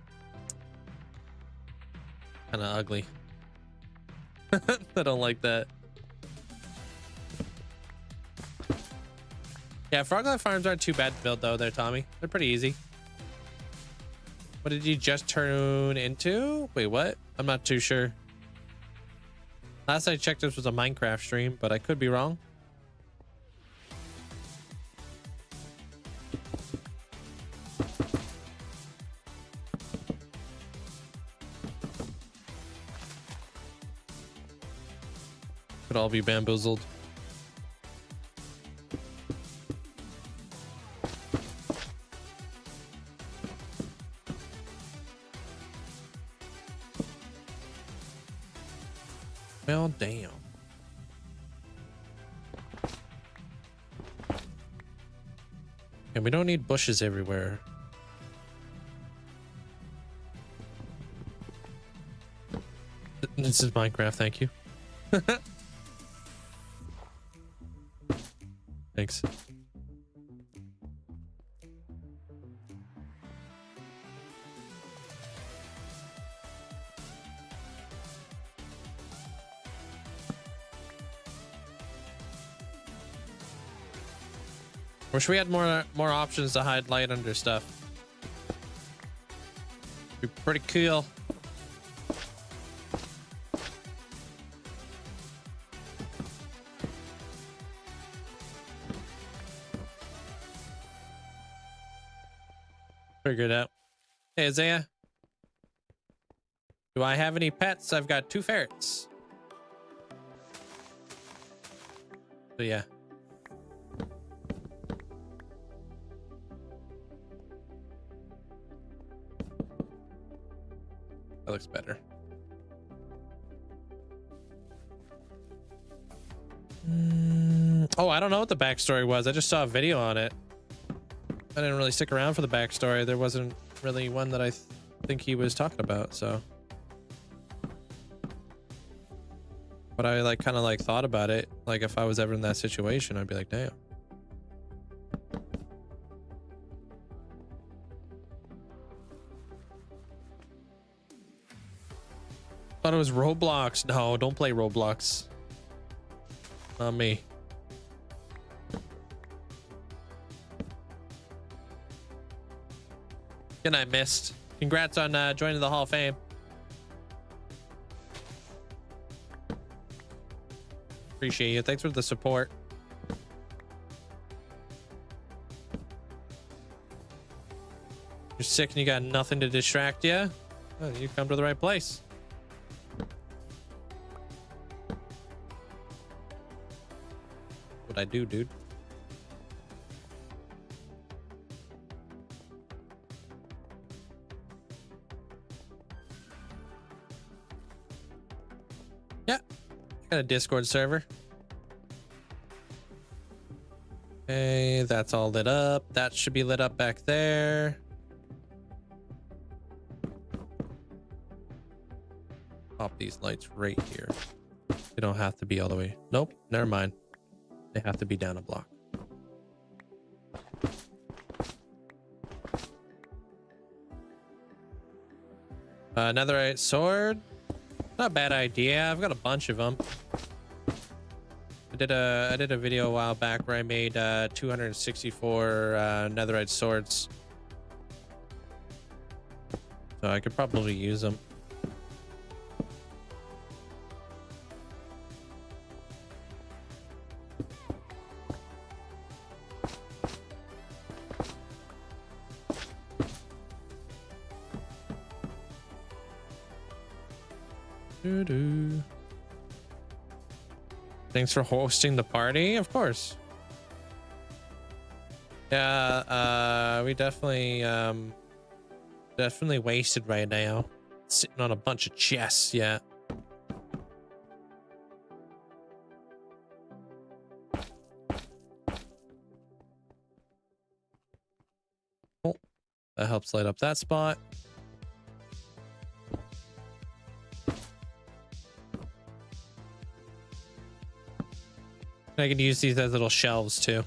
Kind of ugly. I don't like that. Yeah, Froglife Farms aren't too bad to build though there, Tommy. They're pretty easy. What did you just turn into? Wait, what? I'm not too sure. Last I checked, this was a Minecraft stream, but I could be wrong. Could all be bamboozled. Well, damn. And we don't need bushes everywhere. This is Minecraft, thank you. Thanks. Wish we had more options to hide light under stuff. Be pretty cool. Figure it out. Hey, Isaiah. Do I have any pets? I've got 2 ferrets. So yeah. That looks better. Oh, I don't know what the backstory was. I just saw a video on it. I didn't really stick around for the backstory. There wasn't really one that I think he was talking about, so. But I like kind of like thought about it. Like if I was ever in that situation, I'd be like, damn. Thought it was Roblox. No, don't play Roblox. Not me. Good night, Mist. Congrats on joining the Hall of Fame. Appreciate you. Thanks for the support. You're sick and you got nothing to distract you? Oh, you come to the right place. What I do, dude. Yeah, I got a Discord server. Okay, that's all lit up. That should be lit up back there. Pop these lights right here. They don't have to be all the way. Nope, never mind. They have to be down a block. Netherite sword. Not a bad idea. I've got a bunch of them. I did a video a while back where I made 264 netherite swords. So I could probably use them. Doo-doo. Thanks for hosting the party. Of course. Yeah, we definitely wasted right now. Sitting on a bunch of chests, yeah. Oh, that helps light up that spot. I can use these as little shelves too.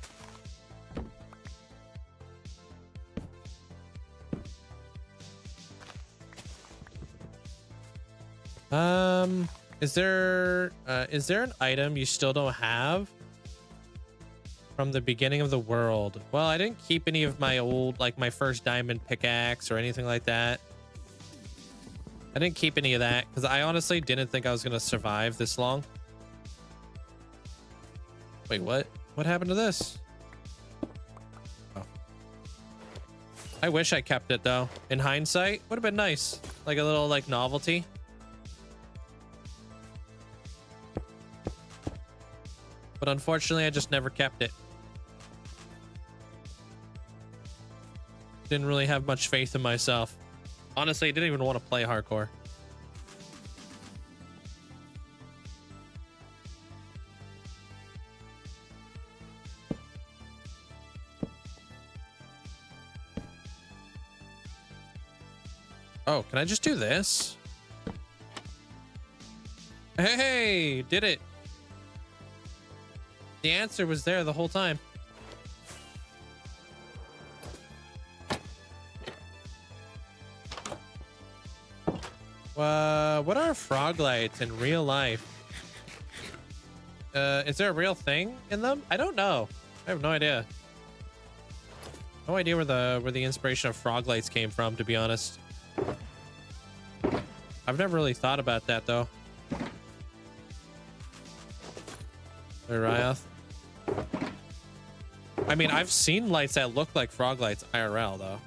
Is there an item you still don't have from the beginning of the world? Well, I didn't keep any of my old, like my first diamond pickaxe or anything like that. I didn't keep any of that because I honestly didn't think I was gonna survive this long. Wait, what? What happened to this? Oh. I wish I kept it though. In hindsight, would have been nice. Like a little like novelty. But unfortunately, I just never kept it. Didn't really have much faith in myself. Honestly, I didn't even want to play hardcore. Oh, can I just do this? Hey, did it. The answer was there the whole time. What are frog lights in real life? Is there a real thing in them? I don't know. I have no idea. No idea where the inspiration of frog lights came from, to be honest. I've never really thought about that though. Ryoth. I mean, I've seen lights that look like frog lights IRL though.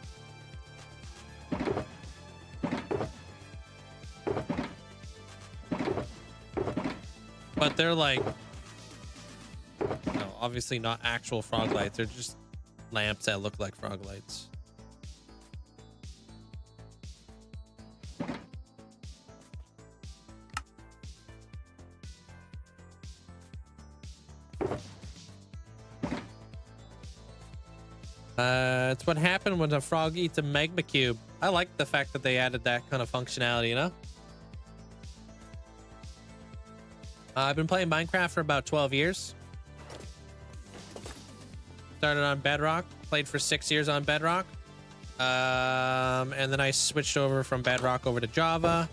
But they're like, no, obviously not actual frog lights. They're just lamps that look like frog lights. It's what happened when a frog eats a magma cube. I like the fact that they added that kind of functionality, you know? I've been playing Minecraft for about 12 years. Started on Bedrock, played for 6 years on Bedrock. And then I switched over from Bedrock over to Java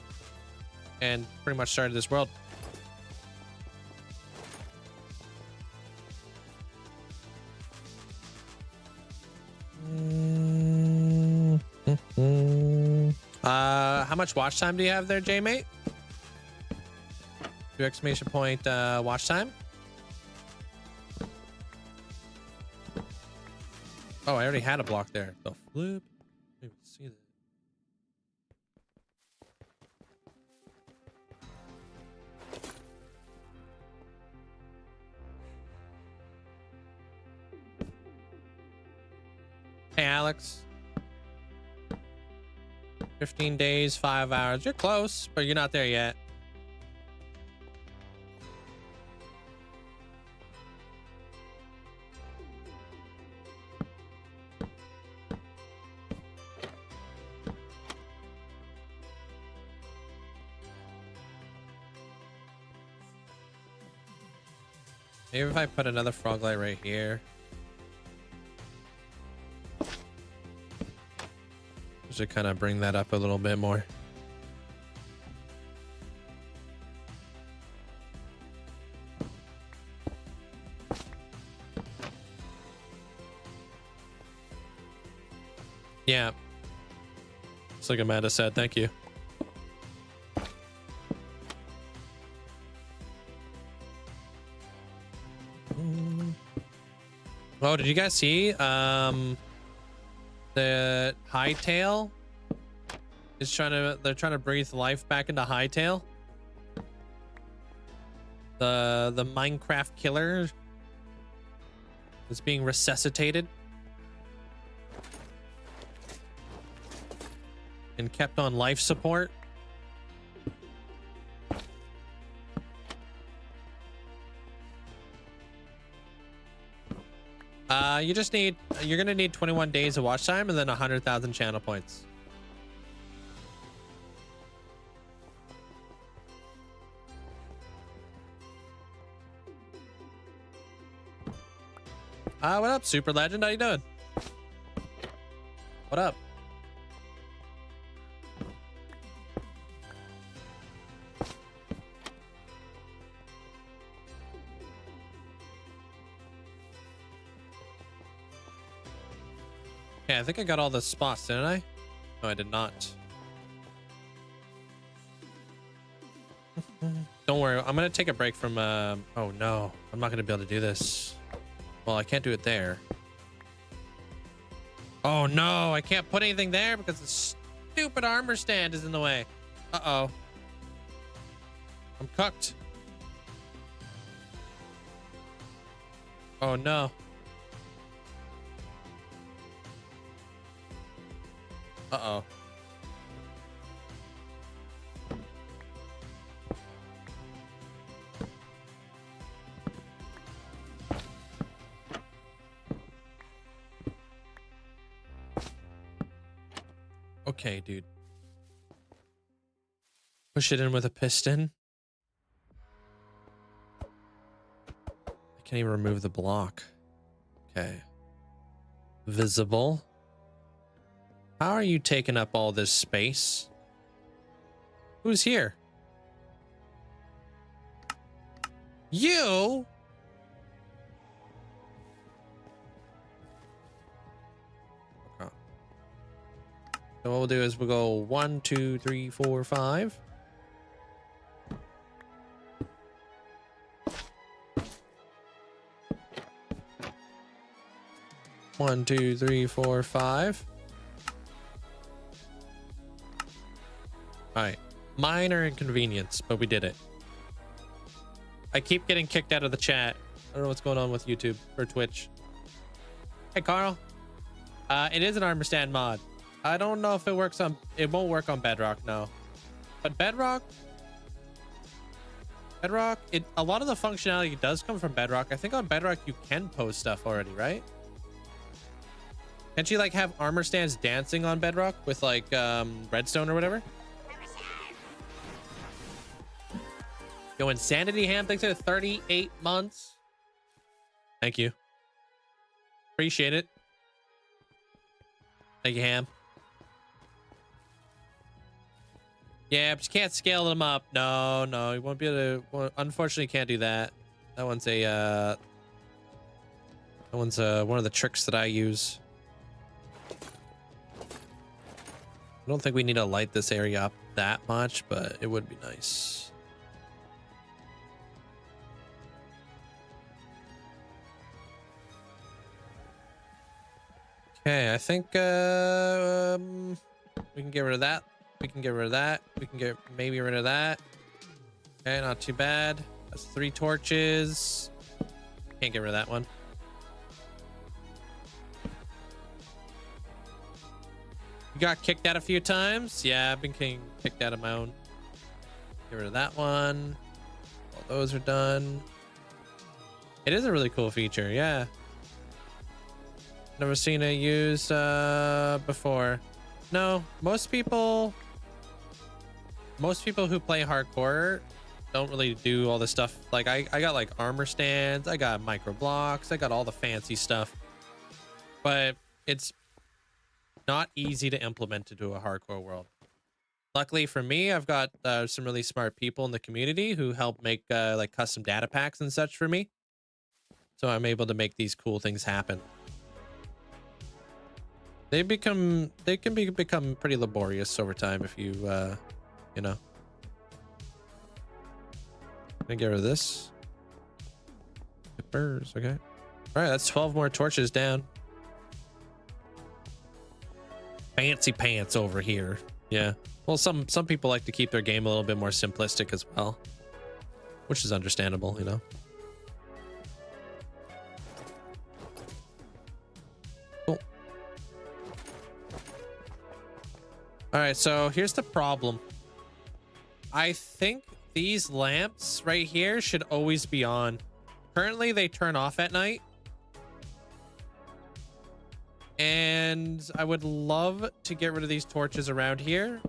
and pretty much started this world. How much watch time do you have there, J-Mate? 2 exclamation point watch time. Oh, I already had a block there. The flip. Maybe see that. Hey, Alex. 15 days, 5 hours. You're close, but you're not there yet. Maybe if I put another frog light right here. To kind of bring that up a little bit more. Yeah. It's like Amanda said. Thank you. Oh, did you guys see the Hightail is they're trying to breathe life back into Hightail? The Minecraft killer is being resuscitated and kept on life support. You're gonna need 21 days of watch time and then 100,000 channel points. What up, Super Legend? How you doing? What up? Okay, I think I got all the spots, didn't I? No, I did not. Don't worry, I'm gonna take a break from oh no, I'm not gonna be able to do this. Well, I can't do it there. Oh no, I can't put anything there because the stupid armor stand is in the way. Uh-oh. I'm cooked. Oh no. Uh-oh. Okay, dude. Push it in with a piston. I can't even remove the block. Okay. Visible. How are you taking up all this space? Who's here? You? Okay. So what we'll do is we'll go 1, 2, 3, 4, 5. One, two, three, four, 5. All right, minor inconvenience, but we did it. I keep getting kicked out of the chat. I don't know what's going on with YouTube or Twitch. Hey, Carl. It is an armor stand mod. I don't know if it works on, it won't work on Bedrock, no. But Bedrock, a lot of the functionality does come from Bedrock. I think on Bedrock you can post stuff already, right? Can't you like have armor stands dancing on Bedrock with like redstone or whatever? Yo, Insanity Ham, thanks for 38 months. Thank you. Appreciate it. Thank you, Ham. Yeah, but you can't scale them up. No, no, you won't be able to. Well, unfortunately, you can't do that. That one's one of the tricks that I use. I don't think we need to light this area up that much, but it would be nice. Okay, I think we can get rid of that. We can get rid of that. We can get maybe rid of that. Okay, not too bad. That's 3 torches. Can't get rid of that one. You got kicked out a few times? Yeah, I've been kicked out of my own. Get rid of that one. All those are done. It is a really cool feature, yeah. Never seen it used before. No, most people who play hardcore don't really do all this stuff. Like I got like armor stands, I got micro blocks, I got all the fancy stuff, but it's not easy to implement into a hardcore world. Luckily for me, I've got some really smart people in the community who help make like custom data packs and such for me, so I'm able to make these cool things happen. They can become pretty laborious over time if you you know. Gonna get rid of this. Zippers, okay. All right, that's 12 more torches down. Fancy pants over here. Yeah. Well, some people like to keep their game a little bit more simplistic as well, which is understandable, you know. Cool. All right, so here's the problem. I think these lamps right here should always be on. Currently, they turn off at night. And I would love to get rid of these torches around here,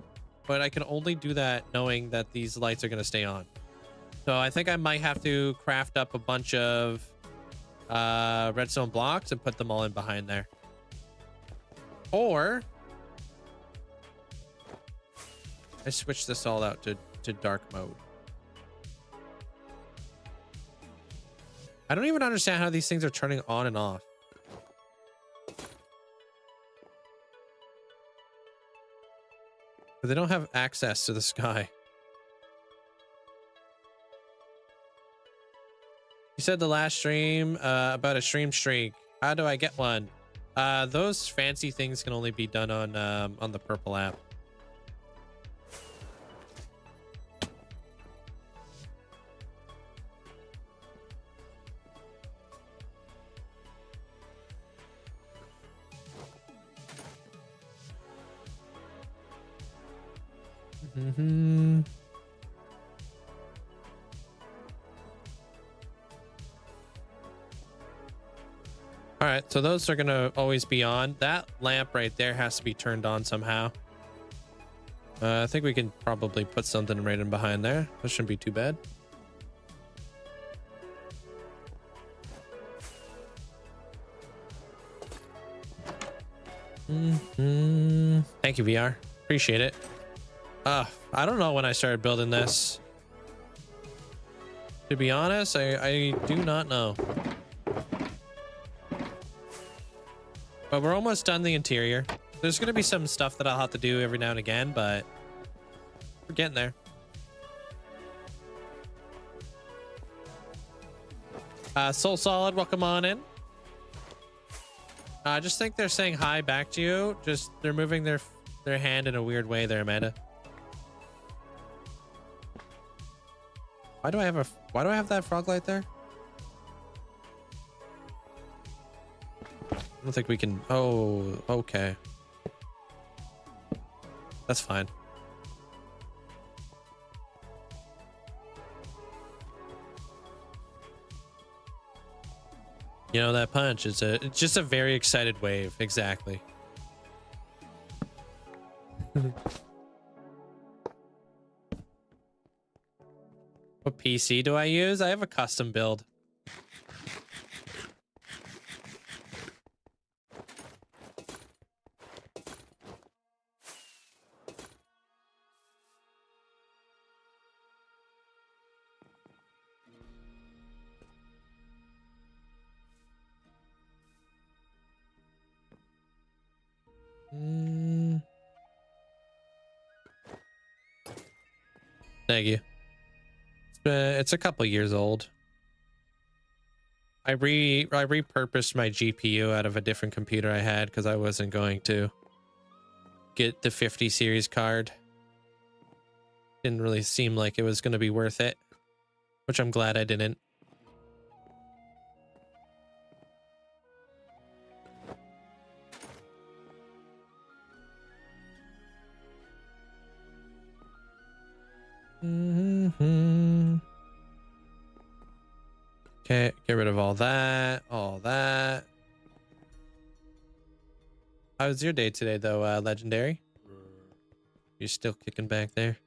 but I can only do that knowing that these lights are going to stay on. So I think I might have to craft up a bunch of redstone blocks and put them all in behind there. Or I switch this all out to dark mode. I don't even understand how these things are turning on and off. But they don't have access to the sky. You said the last stream about a stream streak. How do I get one? Those fancy things can only be done on the purple app. Mm-hmm. All right, so those are gonna always be on. That lamp right there has to be turned on somehow. I think we can probably put something right in behind there. That shouldn't be too bad. Thank you, VR. Appreciate it. I don't know when I started building this. To be honest, I do not know. But we're almost done the interior. There's going to be some stuff that I'll have to do every now and again, but we're getting there. Soul Solid, welcome on in. I just think they're saying hi back to you. Just they're moving their hand in a weird way there, Amanda. Why do I have that frog light there? I don't think we can. Oh, okay. That's fine. You know, that punch is it's just a very excited wave. Exactly. What PC do I use? I have a custom build. Thank you. It's a couple years old. I repurposed my GPU out of a different computer I had because I wasn't going to get the 50 series card. Didn't really seem like it was going to be worth it, which I'm glad I didn't. Okay, get rid of all that, How was your day today, though, Legendary? You're still kicking back there?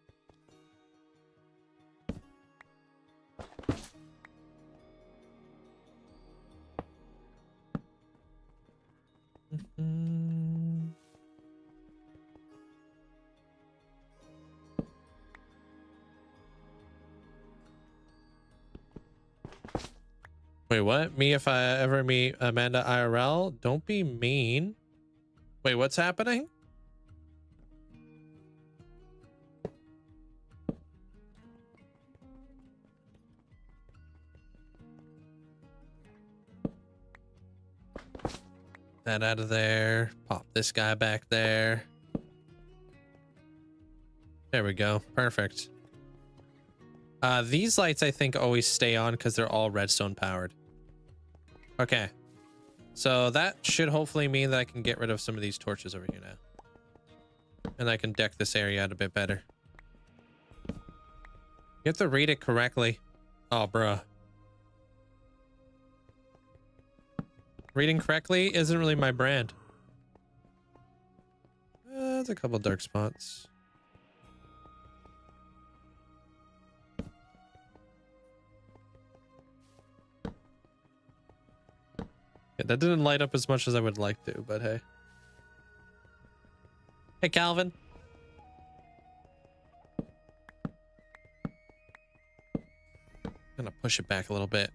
Wait, what? Me if I ever meet Amanda IRL? Don't be mean. Wait, what's happening? That out of there. Pop this guy back there. There we go. Perfect. These lights, I think, always stay on because they're all redstone powered. Okay. So that should hopefully mean that I can get rid of some of these torches over here now. And I can deck this area out a bit better. You have to read it correctly. Oh, bruh. Reading correctly isn't really my brand. There's a couple dark spots. Yeah, that didn't light up as much as I would like to, but hey. Hey, Calvin. Gonna push it back a little bit.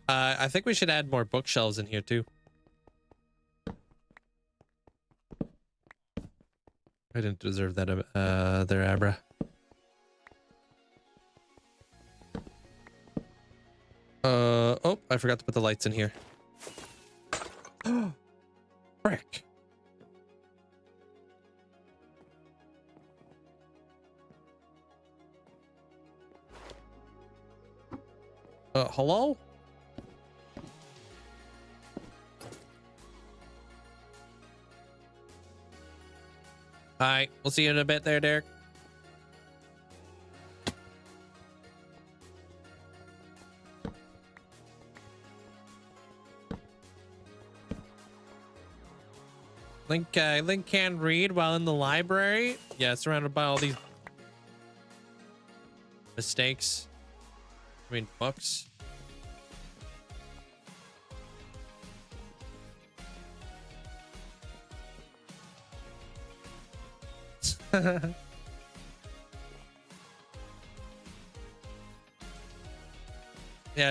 I think we should add more bookshelves in here too. I didn't deserve that there, Abra. Oh, I forgot to put the lights in here. Frick. Hello? All right, we'll see you in a bit there, Derek. Link can read while in the library. Yeah, surrounded by all these mistakes. I mean, books.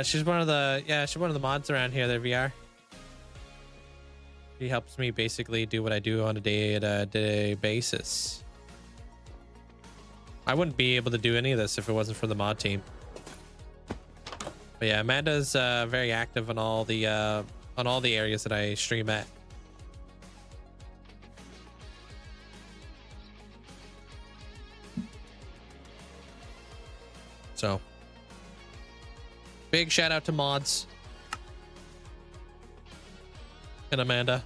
She's one of the mods around here, the VR. She helps me basically do what I do on a day-to-day basis. I wouldn't be able to do any of this if it wasn't for the mod team. But yeah, Amanda's very active on all the areas that I stream at. So, big shout out to mods and Amanda.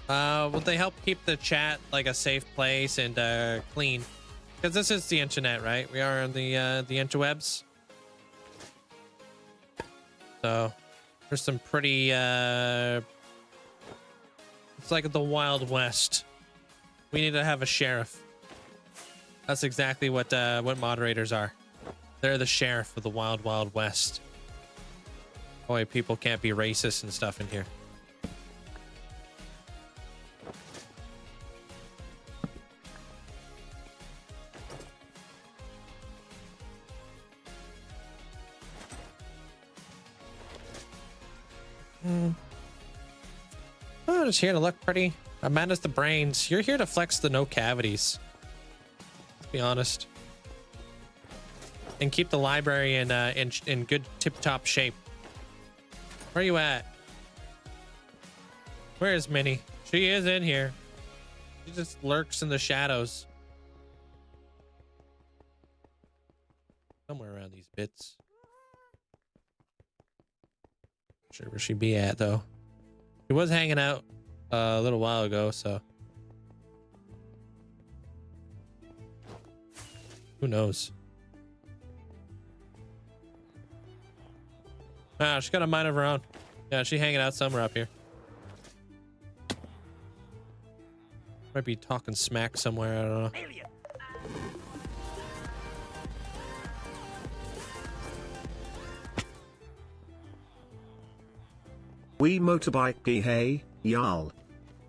Well, they help keep the chat like a safe place and clean, because this is the internet, right? We are on the interwebs. So there's some pretty it's like the Wild West. We need to have a sheriff. That's exactly what moderators are. They're the sheriff of the Wild Wild West. Boy, people can't be racist and stuff in here. Oh, just here to look pretty. Amanda's the brains. You're here to flex the no cavities. Let's be honest. And keep the library in good tip-top shape. Where are you at? Where is Minnie? She is in here. She just lurks in the shadows. Somewhere around these bits. Not sure where she'd be at though. She was hanging out a little while ago, so who knows? Ah, she's got a mind of her own. Yeah, she's hanging out somewhere up here. Might be talking smack somewhere. I don't know. We motorbike hey, y'all.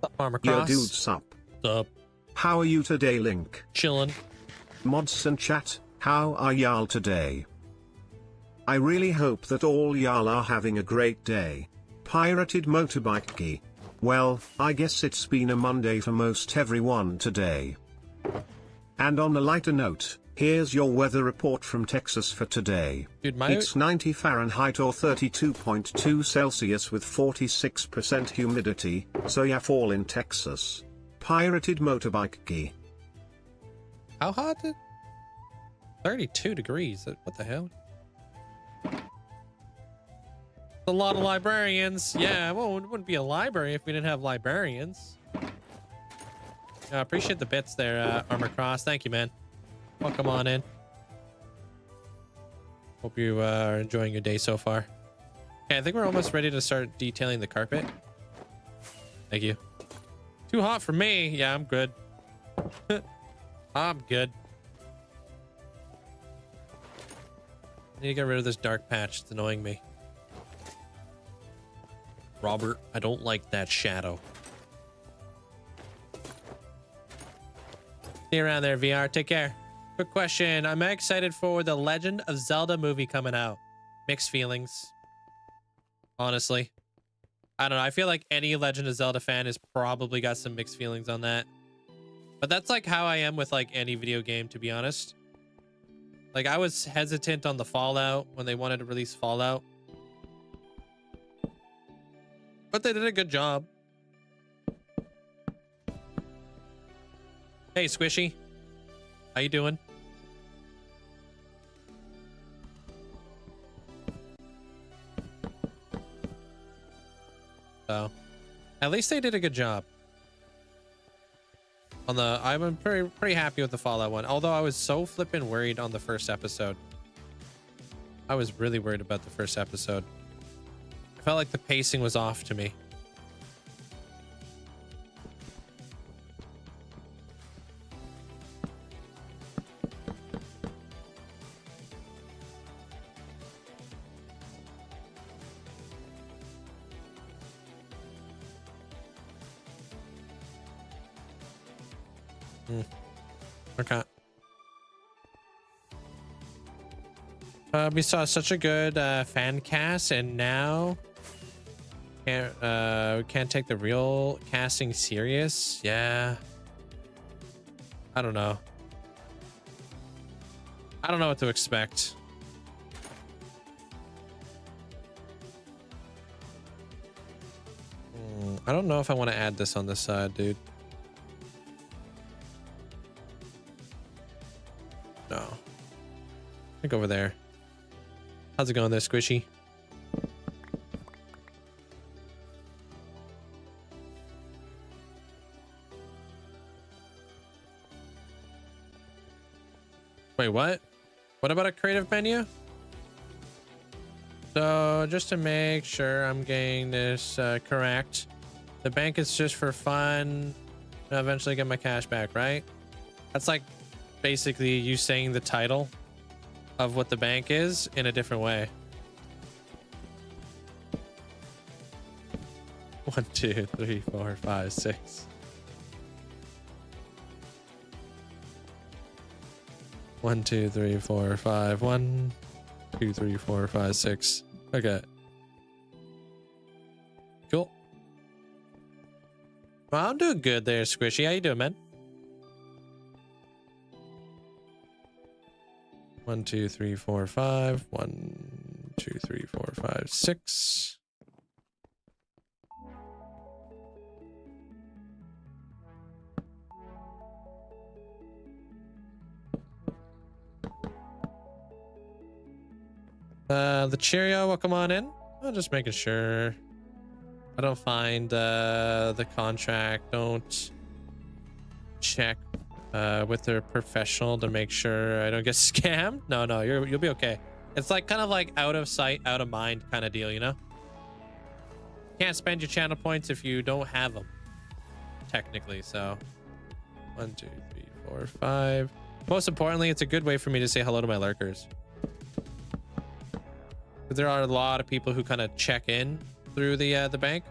Sup, Farmer Yo Cross? dude sup. Sup? How are you today, Link? Chillin'. Mods and chat, how are y'all today? I really hope that all y'all are having a great day. Pirated motorbike key. Well, I guess it's been a Monday for most everyone today. And on a lighter note, here's your weather report from Texas for today. Dude, It's 90 Fahrenheit or 32.2 Celsius with 46% humidity, so yeah, fall in Texas. Pirated motorbike key. How hot? 32 degrees. What the hell? A lot of librarians. Yeah, well, it wouldn't be a library if we didn't have librarians. I appreciate the bits there, Armor Cross. Thank you, man. Welcome on in. Hope you are enjoying your day so far. Okay, I think we're almost ready to start detailing the carpet. Thank you. Too hot for me. Yeah, I'm good. I'm good. I need to get rid of this dark patch. It's annoying me. Robert, I don't like that shadow. See you around there, VR. Take care. Quick question. I'm excited for the Legend of Zelda movie coming out. Mixed feelings. Honestly. I don't know. I feel like any Legend of Zelda fan has probably got some mixed feelings on that. But that's like how I am with like any video game, to be honest. Like I was hesitant on the Fallout when they wanted to release Fallout. But they did a good job. Hey, Squishy. How you doing? So, at least they did a good job. On the, I'm pretty happy with the Fallout one. Although I was so flippin' worried on the first episode. I was really worried about the first episode. I felt like the pacing was off to me. Okay. We saw such a good fan cast, and now we can't take the real casting serious. Yeah. I don't know. I don't know what to expect. I don't know if I want to add this on this side, dude. No. I think over there. How's it going there, Squishy? Wait, what? What about a creative menu? So just to make sure I'm getting this correct, the bank is just for fun. I'll eventually get my cash back, right? That's like basically you saying the title of what the bank is in a different way. 1, 2, 3, 4, 5, 6. 1, 2, 3, 4, 5. 1, 2, 3, 4, 5, 6. Okay. Cool. Well, I'm doing good there, Squishy. How you doing, man? 1, 2, 3, 4, 5. 1, 2, 3, 4, 5, 6. The Cheerio, welcome on in. I'm just making sure I don't find the contract. Don't check with their professional to make sure I don't get scammed. No, you'll be okay. It's like kind of like out of sight, out of mind kind of deal, you know? Can't spend your channel points if you don't have them, technically. So 1, 2, 3, 4, 5. Most importantly, it's a good way for me to say hello to my lurkers. There are a lot of people who kind of check in through the bank.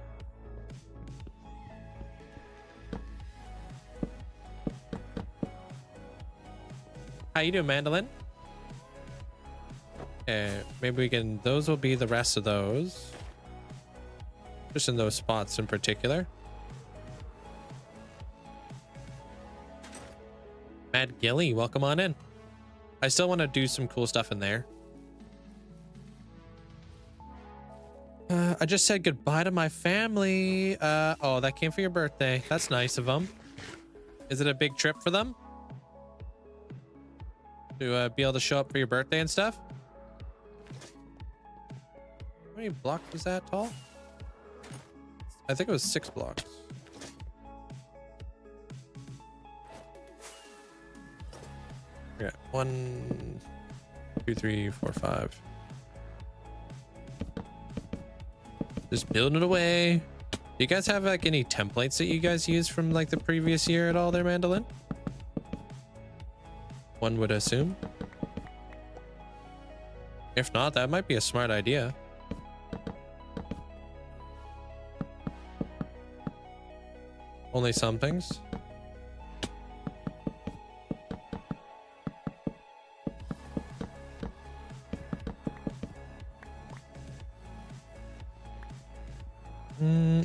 How you doing, Mandolin? Okay, maybe we can. Those will be the rest of those. Just in those spots in particular. Mad Gilly, welcome on in. I still want to do some cool stuff in there. I just said goodbye to my family. Oh, that came for your birthday. That's nice of them. Is it a big trip for them? To be able to show up for your birthday and stuff? How many blocks was that tall? I think it was 6 blocks. Yeah, 1, 2, 3, 4, 5. Just building it away. Do you guys have like any templates that you guys use from like the previous year at all there, Mandolin? One would assume. If not, that might be a smart idea. Only some things.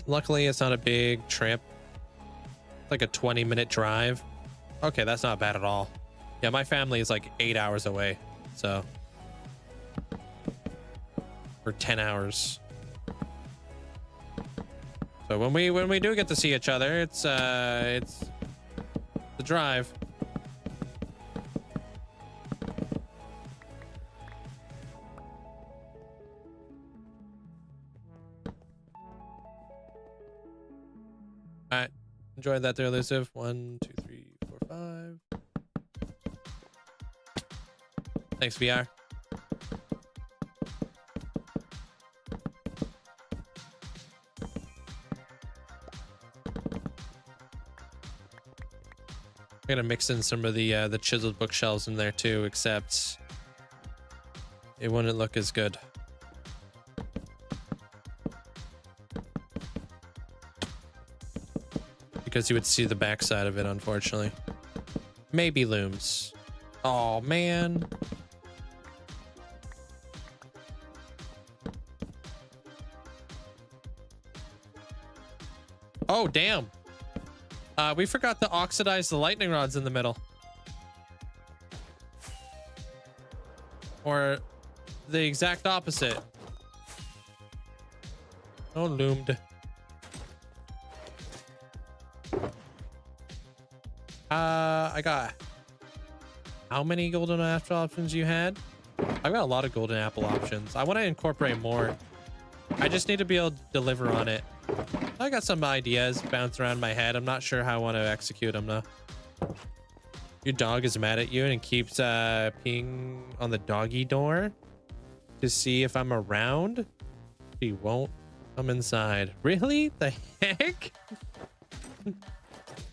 Luckily, it's not a big trip. It's like a 20-minute drive. Okay, that's not bad at all. Yeah, my family is like 8 hours away, so for 10 hours. So when we do get to see each other, it's the drive. All right, enjoyed that there, elusive. 1, 2, 3, 4, 5. Thanks, VR. I'm gonna mix in some of the chiseled bookshelves in there too, except it wouldn't look as good. Because you would see the backside of it, unfortunately. Maybe looms. Oh man. Oh damn. We forgot to oxidize the lightning rods in the middle. Or the exact opposite. Oh, loomed. I got... How many golden apple options you had? I've got a lot of golden apple options. I want to incorporate more. I just need to be able to deliver on it. I got some ideas bounce around my head. I'm not sure how I want to execute them though. Your dog is mad at you and keeps peeing on the doggy door to see if I'm around. He won't come inside. Really? The heck?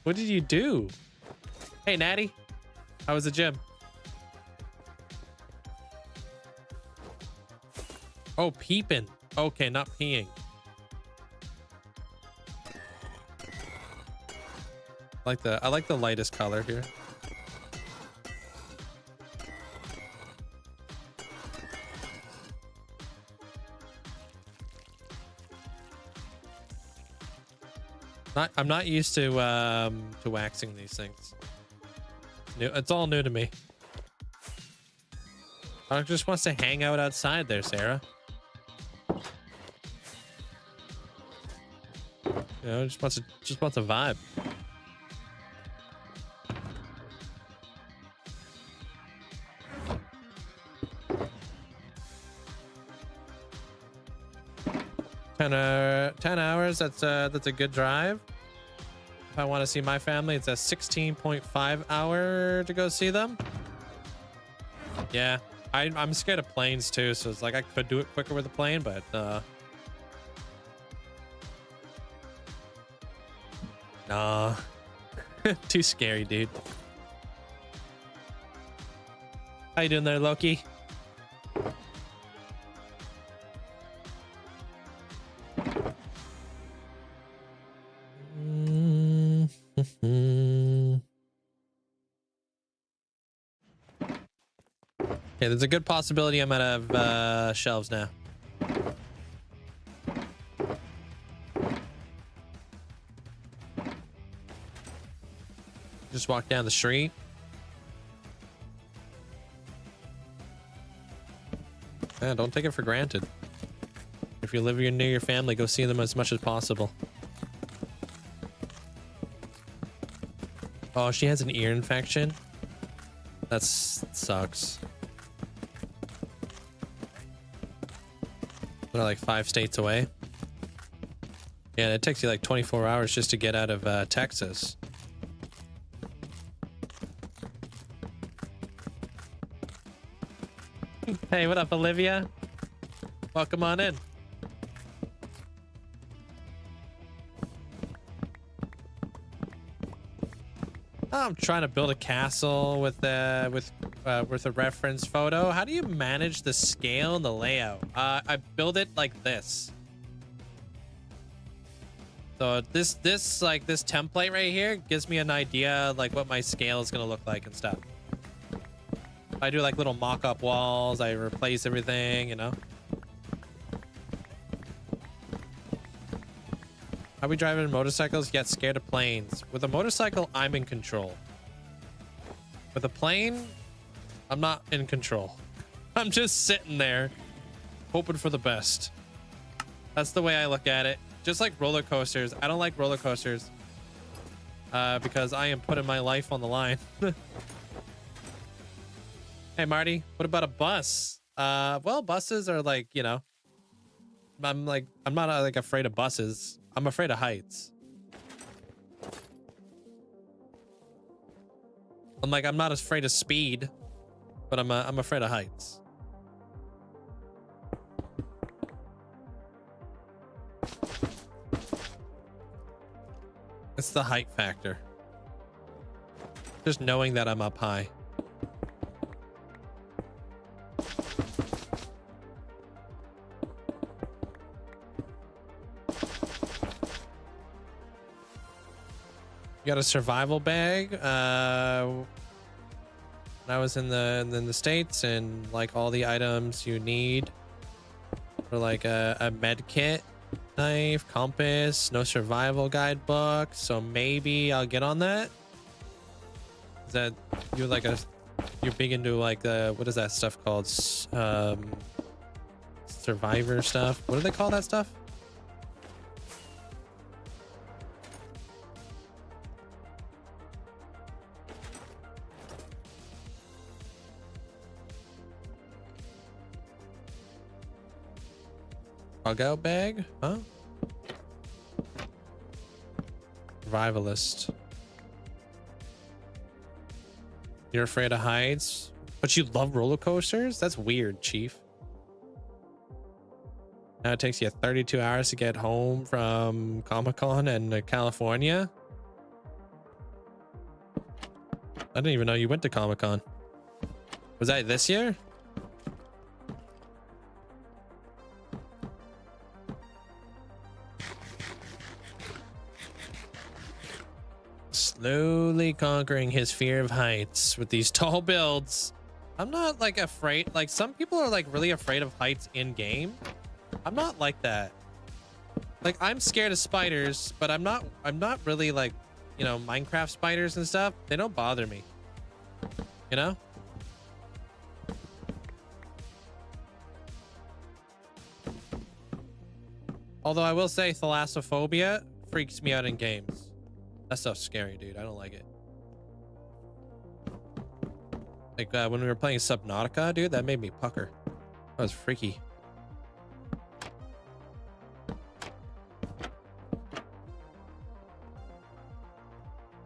What did you do? Hey, Natty. How was the gym? Oh, peeping. Okay, not peeing. I like the lightest color here. I'm not used to waxing these things. It's all new to me. Dog just wants to hang out outside there, Sarah. You know, just wants a vibe. Ten hours. That's a good drive. If I want to see my family, it's a 16.5 hour to go see them. Yeah, I'm scared of planes too, so it's like I could do it quicker with a plane, but nah. Too scary, dude. How you doing there, Loki? Okay, there's a good possibility I'm out of shelves now. just walk down the street. Yeah, don't take it for granted. If you live near your family, go see them as much as possible. Oh, she has an ear infection. That sucks. They're like 5 states away. Yeah, it takes you like 24 hours just to get out of Texas. Hey, what up, Olivia? Welcome on in. I'm trying to build a castle with a reference photo. How do you manage the scale and the layout? I build it like this. So this template right here gives me an idea like what my scale is gonna look like and stuff. I do like little mock-up walls. I replace everything, you know. How we driving motorcycles? Get scared of planes. With a motorcycle, I'm in control. With a plane, I'm not in control. I'm just sitting there, hoping for the best. That's the way I look at it. Just like roller coasters. I don't like roller coasters because I am putting my life on the line. Hey, Marty, what about a bus? Well, buses are like, you know, I'm not like afraid of buses. I'm afraid of heights. I'm not afraid of speed, but I'm afraid of heights. It's the height factor. Just knowing that I'm up high. You got a survival bag. When I was in the States, and like all the items you need for like a med kit, knife, compass, no survival guidebook. So maybe I'll get on that. Is that you're big into like what is that stuff called? Survivor stuff. What do they call that stuff? Bug out bag? Huh? Survivalist. You're afraid of heights, but you love roller coasters? That's weird, Chief. Now it takes you 32 hours to get home from Comic-Con in California. I didn't even know you went to Comic-Con. Was that this year? Slowly conquering his fear of heights with these tall builds. I'm not like afraid. Like some people are like really afraid of heights in game. I'm not like that. Like I'm scared of spiders, but I'm not really like, you know, Minecraft spiders and stuff. They don't bother me. You know? Although I will say thalassophobia freaks me out in games. That stuff's scary, dude. I don't like it. Like when we were playing Subnautica, dude, that made me pucker. That was freaky.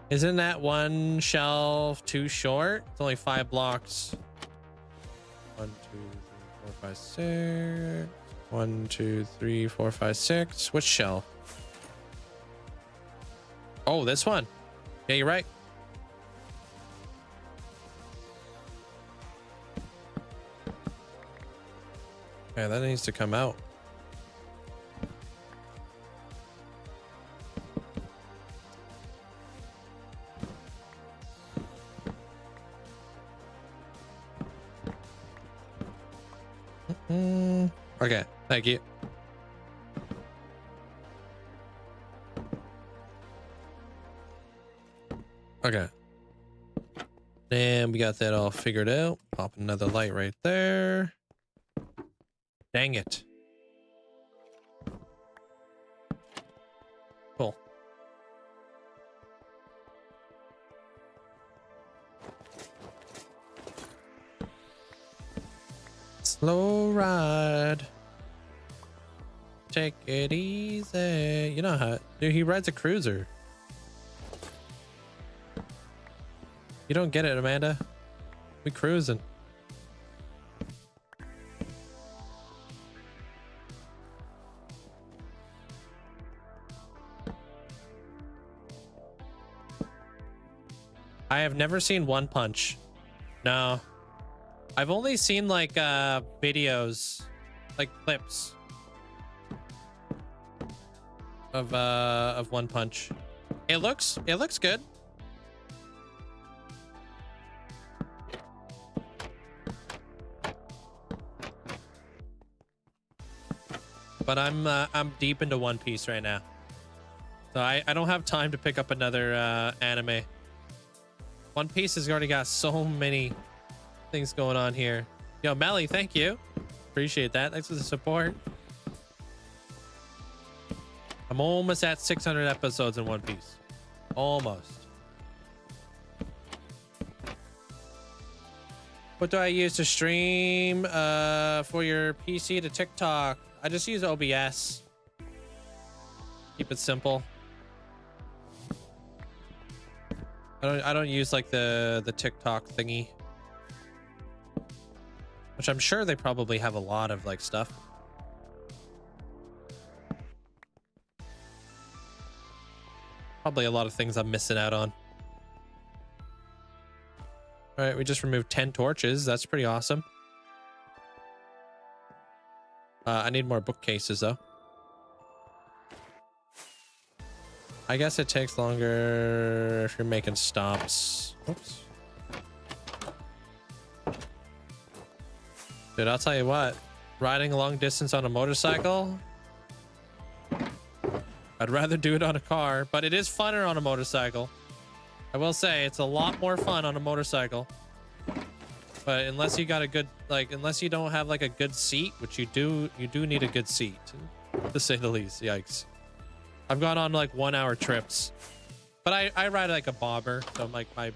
Isn't that one shelf too short? It's only 5 blocks. 1, 2, 3, 4, 5, 6. 1, 2, 3, 4, 5, 6. Which shelf? Oh, this one. Yeah, you're right. Yeah, that needs to come out. Okay, thank you. Okay. And we got that all figured out. Pop another light right there. Dang it. Cool. Slow ride. Take it easy. You know how, dude, he rides a cruiser. You don't get it, Amanda. We cruising. I have never seen One Punch. No. I've only seen like videos, like clips of One Punch. It looks good. But I'm deep into One Piece right now. So I don't have time to pick up another anime. One Piece has already got so many things going on here. Yo, Melly, thank you. Appreciate that. Thanks for the support. I'm almost at 600 episodes in One Piece. Almost. What do I use to stream for your PC to TikTok? I just use OBS. Keep it simple. I don't use like the TikTok thingy, which I'm sure they probably have a lot of like stuff. Probably a lot of things I'm missing out on. All right, we just removed 10 torches. That's pretty awesome. I need more bookcases though. I guess it takes longer if you're making stops. Oops. Dude, I'll tell you what. Riding a long distance on a motorcycle, I'd rather do it on a car, but it is funner on a motorcycle. I will say it's a lot more fun on a motorcycle. But unless you got a good, like, unless you don't have like a good seat, which you do need a good seat, to say the least. Yikes. I've gone on like 1 hour trips, but I ride like a bobber, so like my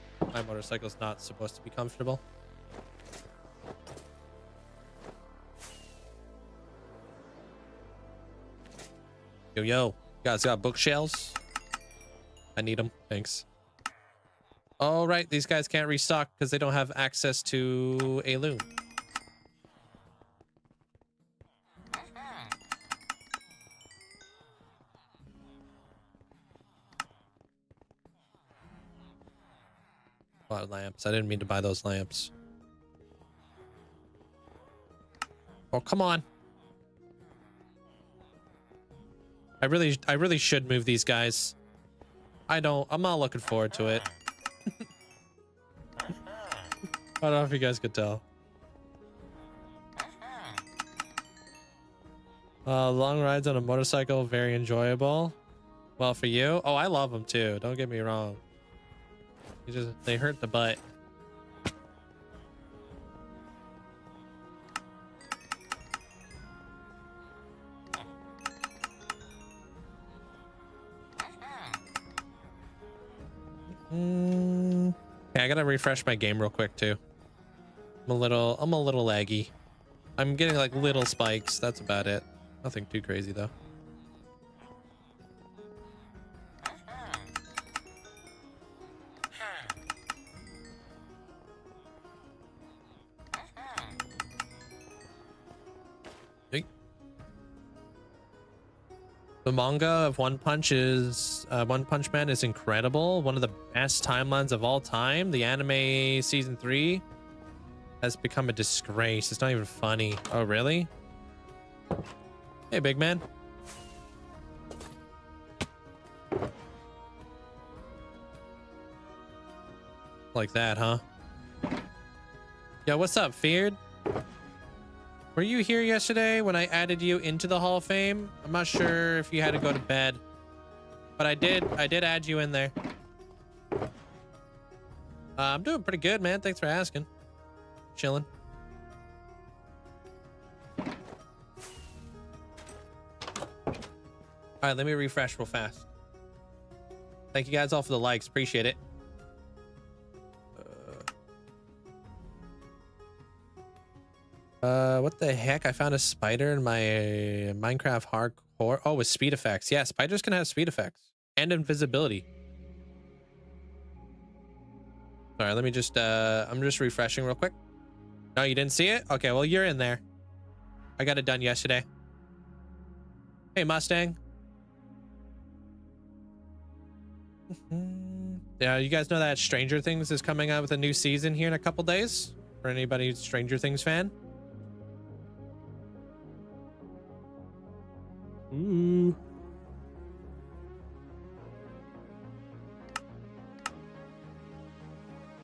motorcycle's not supposed to be comfortable. Yo, you guys got bookshelves? I need them. Thanks. All right, these guys can't restock because they don't have access to a loom. Bought lamps. I didn't mean to buy those lamps. Oh, come on. I really should move these guys. I'm not looking forward to it. I don't know if you guys could tell. Long rides on a motorcycle, very enjoyable. Well, for you? Oh, I love them too. Don't get me wrong. They hurt the butt. Yeah, I gotta refresh my game real quick too. I'm a little laggy. I'm getting like little spikes. That's about it. Nothing too crazy though. The manga of One Punch Man is incredible. One of the best timelines of all time. The anime season 3 has become a disgrace. It's not even funny. Oh, really? Hey, big man. Like that, huh? Yo, what's up, Feared? Were you here yesterday when I added you into the Hall of Fame? I'm not sure if you had to go to bed, but I did add you in there. I'm doing pretty good, man. Thanks for asking. Chilling. All right, let me refresh real fast. Thank you guys all for the likes. Appreciate it. What the heck? I found a spider in my Minecraft hardcore. Oh, with speed effects. Yeah, spiders can have speed effects and invisibility. Sorry, let me just, I'm just refreshing real quick. No, you didn't see it? Okay, well, you're in there. I got it done yesterday. Hey, Mustang. Yeah, you guys know that Stranger Things is coming out with a new season here in a couple days? For anybody who's Stranger Things fan? Ooh.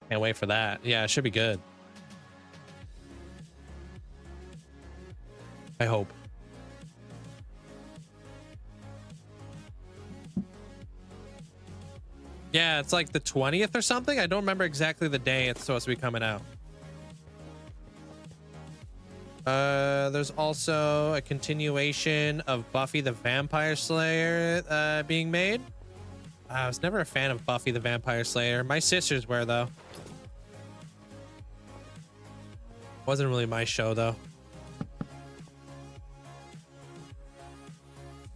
Can't wait for that. Yeah, it should be good. I hope. Yeah, it's like the 20th or something. I don't remember exactly the day it's supposed to be coming out. There's also a continuation of Buffy the Vampire Slayer being made. I was never a fan of Buffy the Vampire Slayer. My sisters were, though. Wasn't really my show, though.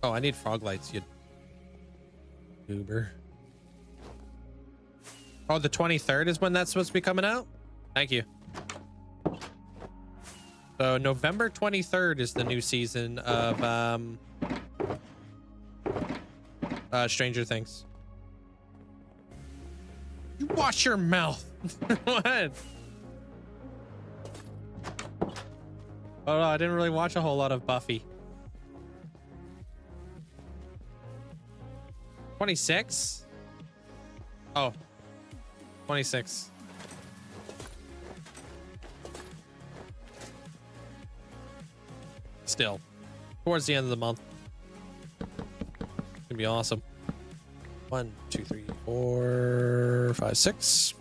Oh, I need frog lights, you goober. Oh, the 23rd is when that's supposed to be coming out? Thank you. So November 23rd is the new season of Stranger Things. You wash your mouth. What? Oh no, I didn't really watch a whole lot of Buffy. 26? Oh. 26. Still. Towards the end of the month. It's gonna be awesome. 1, 2, 3, 4, 5, 6.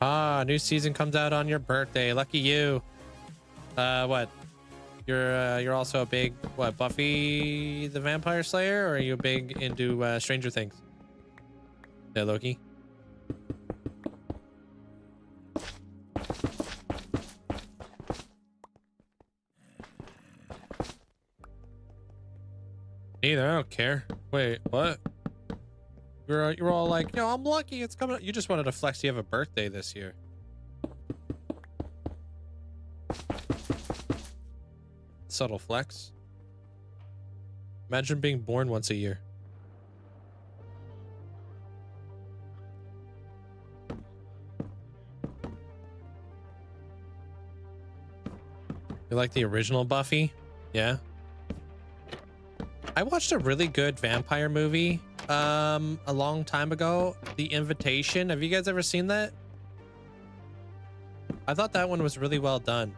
Ah, new season comes out on your birthday. Lucky you. What? You're also a big what? Buffy the Vampire Slayer, or are you big into Stranger Things? Yeah, Loki. Neither. I don't care. Wait, what? You're all like, yo, I'm lucky it's coming. You just wanted to flex. You have a birthday this year. Subtle flex. Imagine being born once a year. You like the original Buffy? Yeah. I watched a really good vampire movie a long time ago, The Invitation. Have you guys ever seen that? I thought that one was really well done.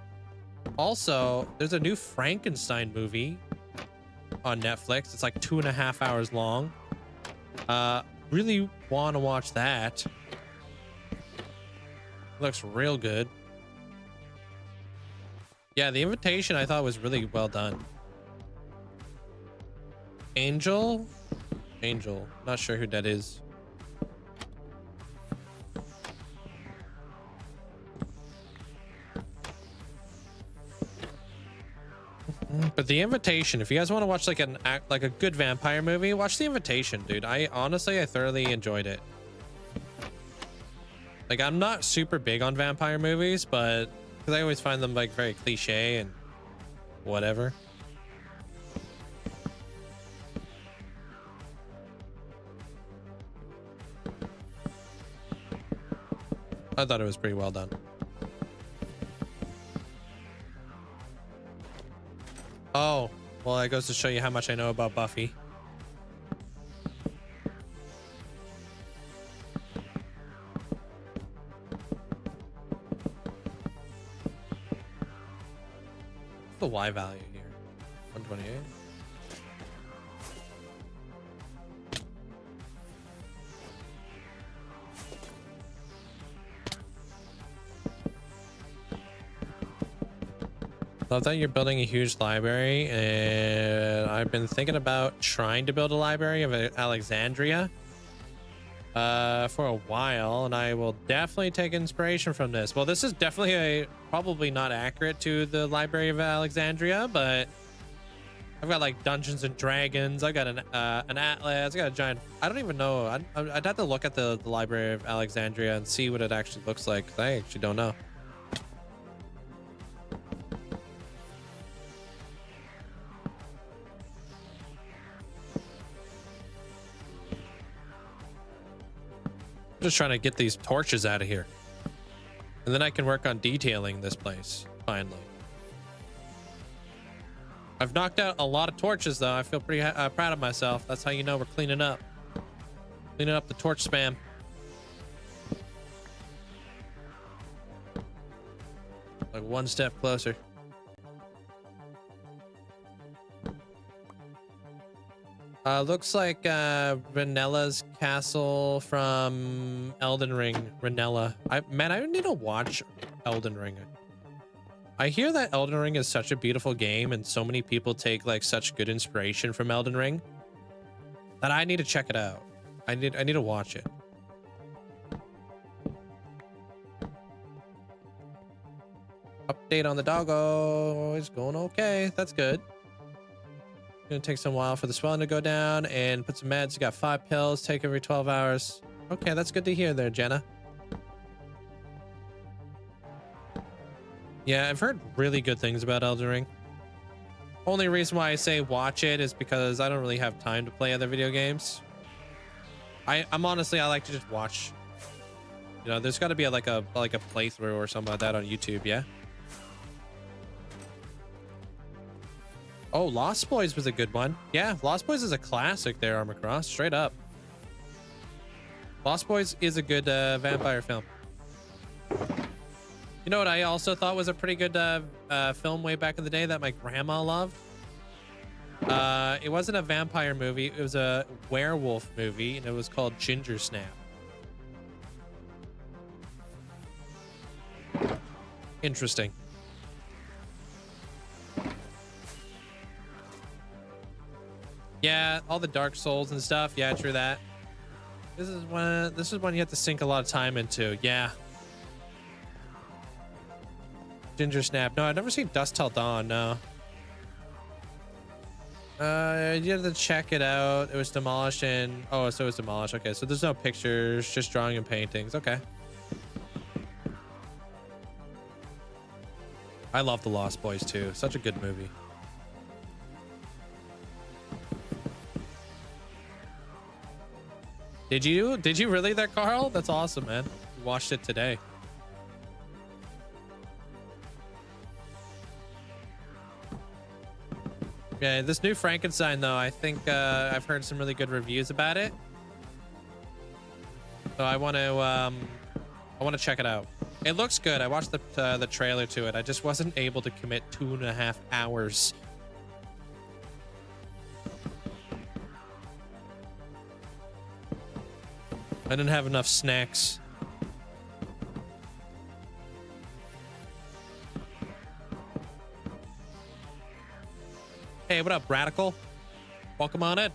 Also, there's a new Frankenstein movie on Netflix. It's like 2.5 hours long. Really want to watch that. Looks real good. Yeah, The Invitation I thought was really well done. Angel, not sure who that is. But The Invitation, if you guys want to watch like a good vampire movie, watch The Invitation, dude. I thoroughly enjoyed it. Like, I'm not super big on vampire movies, but because I always find them like very cliche and whatever. I thought it was pretty well done. Oh, well, that goes to show you how much I know about Buffy. The Y value here. 128. Love that you're building a huge library, and I've been thinking about trying to build a library of Alexandria for a while, and I will definitely take inspiration from this. Well, this is definitely probably not accurate to the Library of Alexandria, but I've got like Dungeons and Dragons. I got an atlas. I got a giant. I don't even know. I'd have to look at the Library of Alexandria and see what it actually looks like. 'Cause I actually don't know. Just trying to get these torches out of here, and then I can work on detailing this place finally. I've knocked out a lot of torches though. I feel pretty proud of myself. That's how you know we're cleaning up the torch spam. Like one step closer. Looks like Renella's castle from Elden Ring. Renella. Man, I need to watch Elden Ring. I hear that Elden Ring is such a beautiful game, and so many people take like such good inspiration from Elden Ring that I need to check it out. I need to watch it. Update on the doggo is going okay. That's good. Gonna take some while for the swelling to go down and put some meds. You got 5 pills, take every 12 hours. Okay, that's good to hear there, Jenna. Yeah, I've heard really good things about Elden Ring. Only reason why I say watch it is because I don't really have time to play other video games. I'm honestly, I like to just watch. You know, there's got to be like a playthrough or something like that on YouTube, yeah? Oh, Lost Boys was a good one. Yeah, Lost Boys is a classic there, Armor Cross. Straight up. Lost Boys is a good vampire film. You know what I also thought was a pretty good film way back in the day that my grandma loved? It wasn't a vampire movie. It was a werewolf movie, and it was called Ginger Snap. Interesting. Yeah, all the Dark Souls and stuff. Yeah, true that. This is one you have to sink a lot of time into. Yeah. Ginger Snap. No, I've never seen Dusk Till Dawn. No. You have to check it out. It was demolished and so it was demolished. Okay, so there's no pictures, just drawing and paintings. Okay. I love The Lost Boys too. Such a good movie. Did you really there, Carl? That's awesome, man. You watched it today. Yeah, this new Frankenstein though, I think I've heard some really good reviews about it. So I want to check it out. It looks good. I watched the trailer to it. I just wasn't able to commit 2.5 hours. I didn't have enough snacks. Hey, what up, Radical? Welcome on in.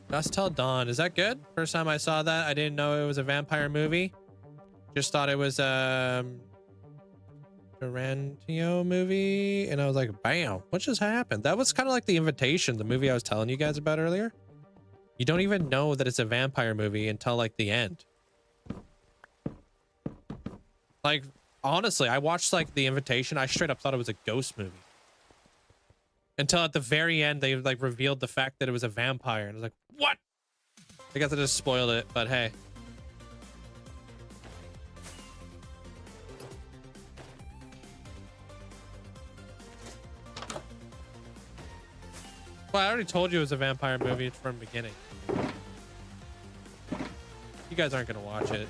Dusk Till Dawn. Is that good? First time I saw that, I didn't know it was a vampire movie. Just thought it was Tarantino movie, and I was like, bam, what just happened? That was kind of like The Invitation, the movie I was telling you guys about earlier. You don't even know that it's a vampire movie until like the end. Like, honestly, I watched like The Invitation. I straight up thought it was a ghost movie until at the very end they like revealed the fact that it was a vampire, and I was like, what? I guess I just spoiled it, but hey. Well, I already told you it was a vampire movie from the beginning. You guys aren't gonna watch it.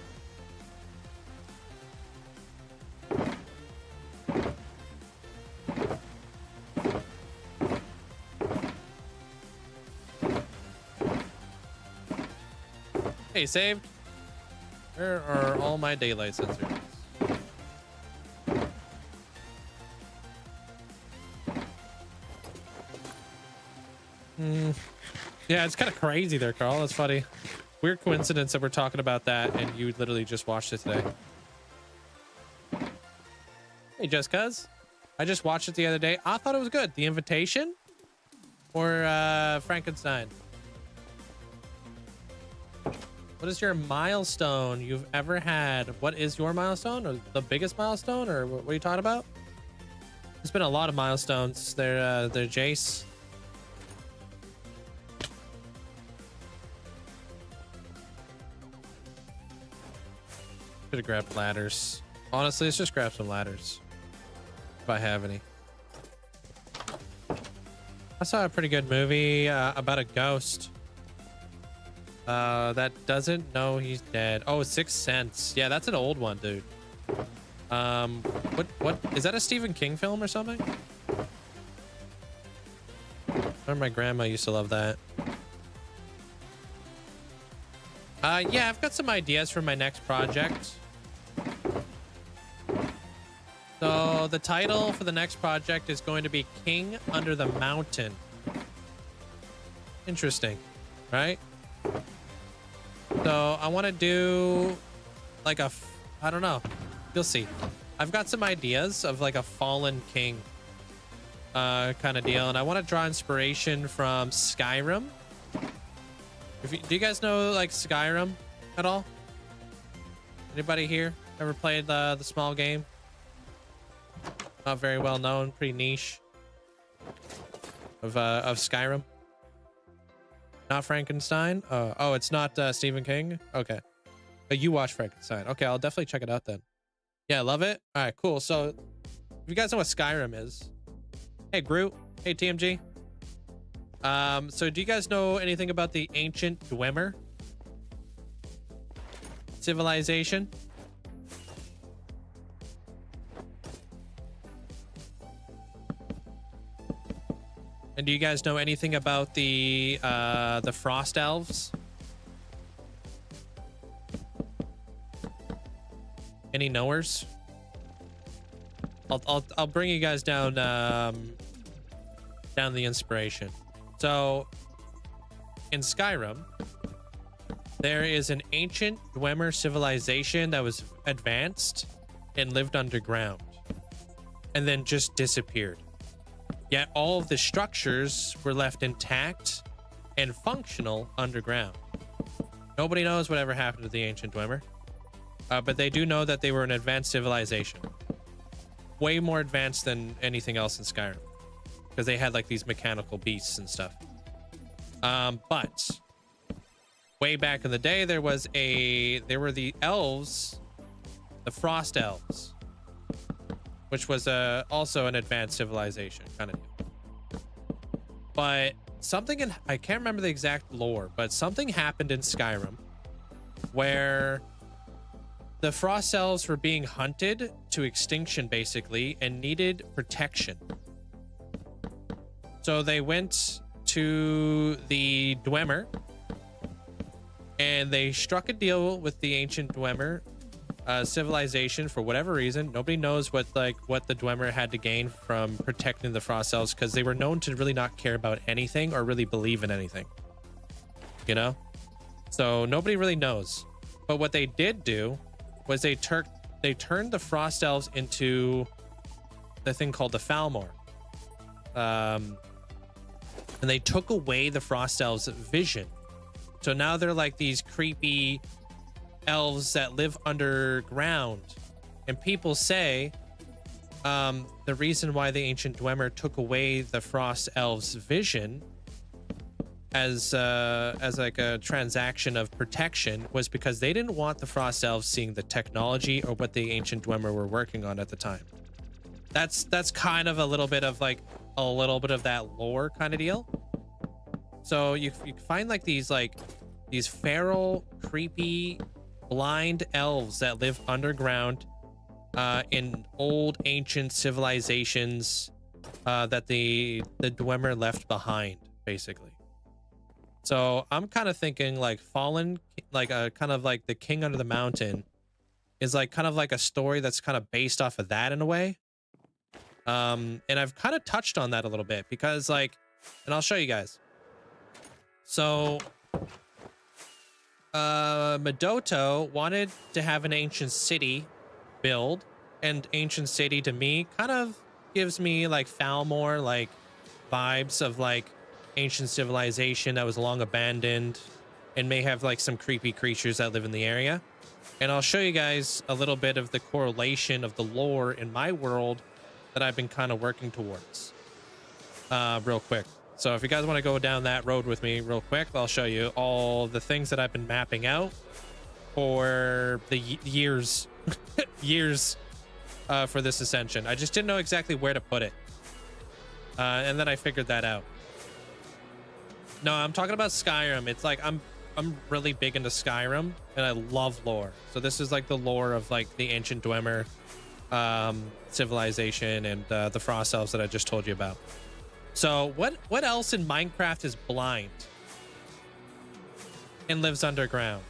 Hey, saved. Where are all my daylight sensors? Yeah, it's kind of crazy there, Carl. That's funny. Weird coincidence that we're talking about that and you literally just watched it today. Hey, just cuz. I just watched it the other day. I thought it was good. The Invitation or Frankenstein? What is your milestone you've ever had? What is your milestone, or the biggest milestone, or what are you talking about? There's been a lot of milestones. They're Jace. Should have grabbed ladders. Honestly, let's just grab some ladders if I have any. I saw a pretty good movie about a ghost that doesn't know he's dead. Oh, Sixth Sense. Yeah, that's an old one, dude. What is that, a Stephen King film or something? I remember my grandma used to love that. Yeah, I've got some ideas for my next project. So the title for the next project is going to be King Under the Mountain. Interesting, right? So I want to do like I don't know. You'll see. I've got some ideas of like a fallen king kind of deal. And I want to draw inspiration from Skyrim. Do you guys know like Skyrim at all? Anybody here ever played the small game? Not very well known, pretty niche. Of Skyrim. Not Frankenstein. Oh, it's not Stephen King. Okay, but you watch Frankenstein. Okay, I'll definitely check it out then. Yeah, I love it. All right, cool. So, if you guys know what Skyrim is, hey Groot, hey TMG. So do you guys know anything about the ancient Dwemer civilization? And do you guys know anything about the Frost Elves? Any knowers? I'll bring you guys down down the inspiration. So in Skyrim, there is an ancient Dwemer civilization that was advanced and lived underground and then just disappeared. Yet all of the structures were left intact and functional underground. Nobody knows whatever happened to the ancient Dwemer, but they do know that they were an advanced civilization. Way more advanced than anything else in Skyrim, because they had like these mechanical beasts and stuff. But way back in the day, there were the elves, the Frost Elves, which was also an advanced civilization kind of deal. But something I can't remember the exact lore, but something happened in Skyrim where the Frost Elves were being hunted to extinction basically and needed protection. So they went to the Dwemer and they struck a deal with the ancient Dwemer civilization for whatever reason. Nobody knows what the Dwemer had to gain from protecting the Frost Elves, because they were known to really not care about anything or really believe in anything, you know? So nobody really knows. But what they did do was they turned the Frost Elves into the thing called the Falmor. And they took away the Frost Elves' vision. So now they're like these creepy elves that live underground. And people say the reason why the ancient Dwemer took away the Frost Elves' vision as like a transaction of protection was because they didn't want the Frost Elves seeing the technology or what the ancient Dwemer were working on at the time. That's kind of a little bit of that lore kind of deal. So you find like these feral, creepy, blind elves that live underground in old ancient civilizations that the Dwemer left behind, basically. So I'm kind of thinking like Fallen, like a kind of like the King Under the Mountain is like kind of like a story that's kind of based off of that in a way. And I've kind of touched on that a little bit because like, and I'll show you guys. So Madoto wanted to have an ancient city build, and ancient city to me kind of gives me like Falmore like vibes of like ancient civilization that was long abandoned and may have like some creepy creatures that live in the area. And I'll show you guys a little bit of the correlation of the lore in my world that I've been kind of working towards real quick. So if you guys want to go down that road with me real quick, I'll show you all the things that I've been mapping out for the years for this ascension. I just didn't know exactly where to put it. And then I figured that out. No, I'm talking about Skyrim. It's like I'm really big into Skyrim and I love lore. So this is like the lore of like the ancient Dwemer civilization and the frost elves that I just told you about. So what else in Minecraft is blind and lives underground?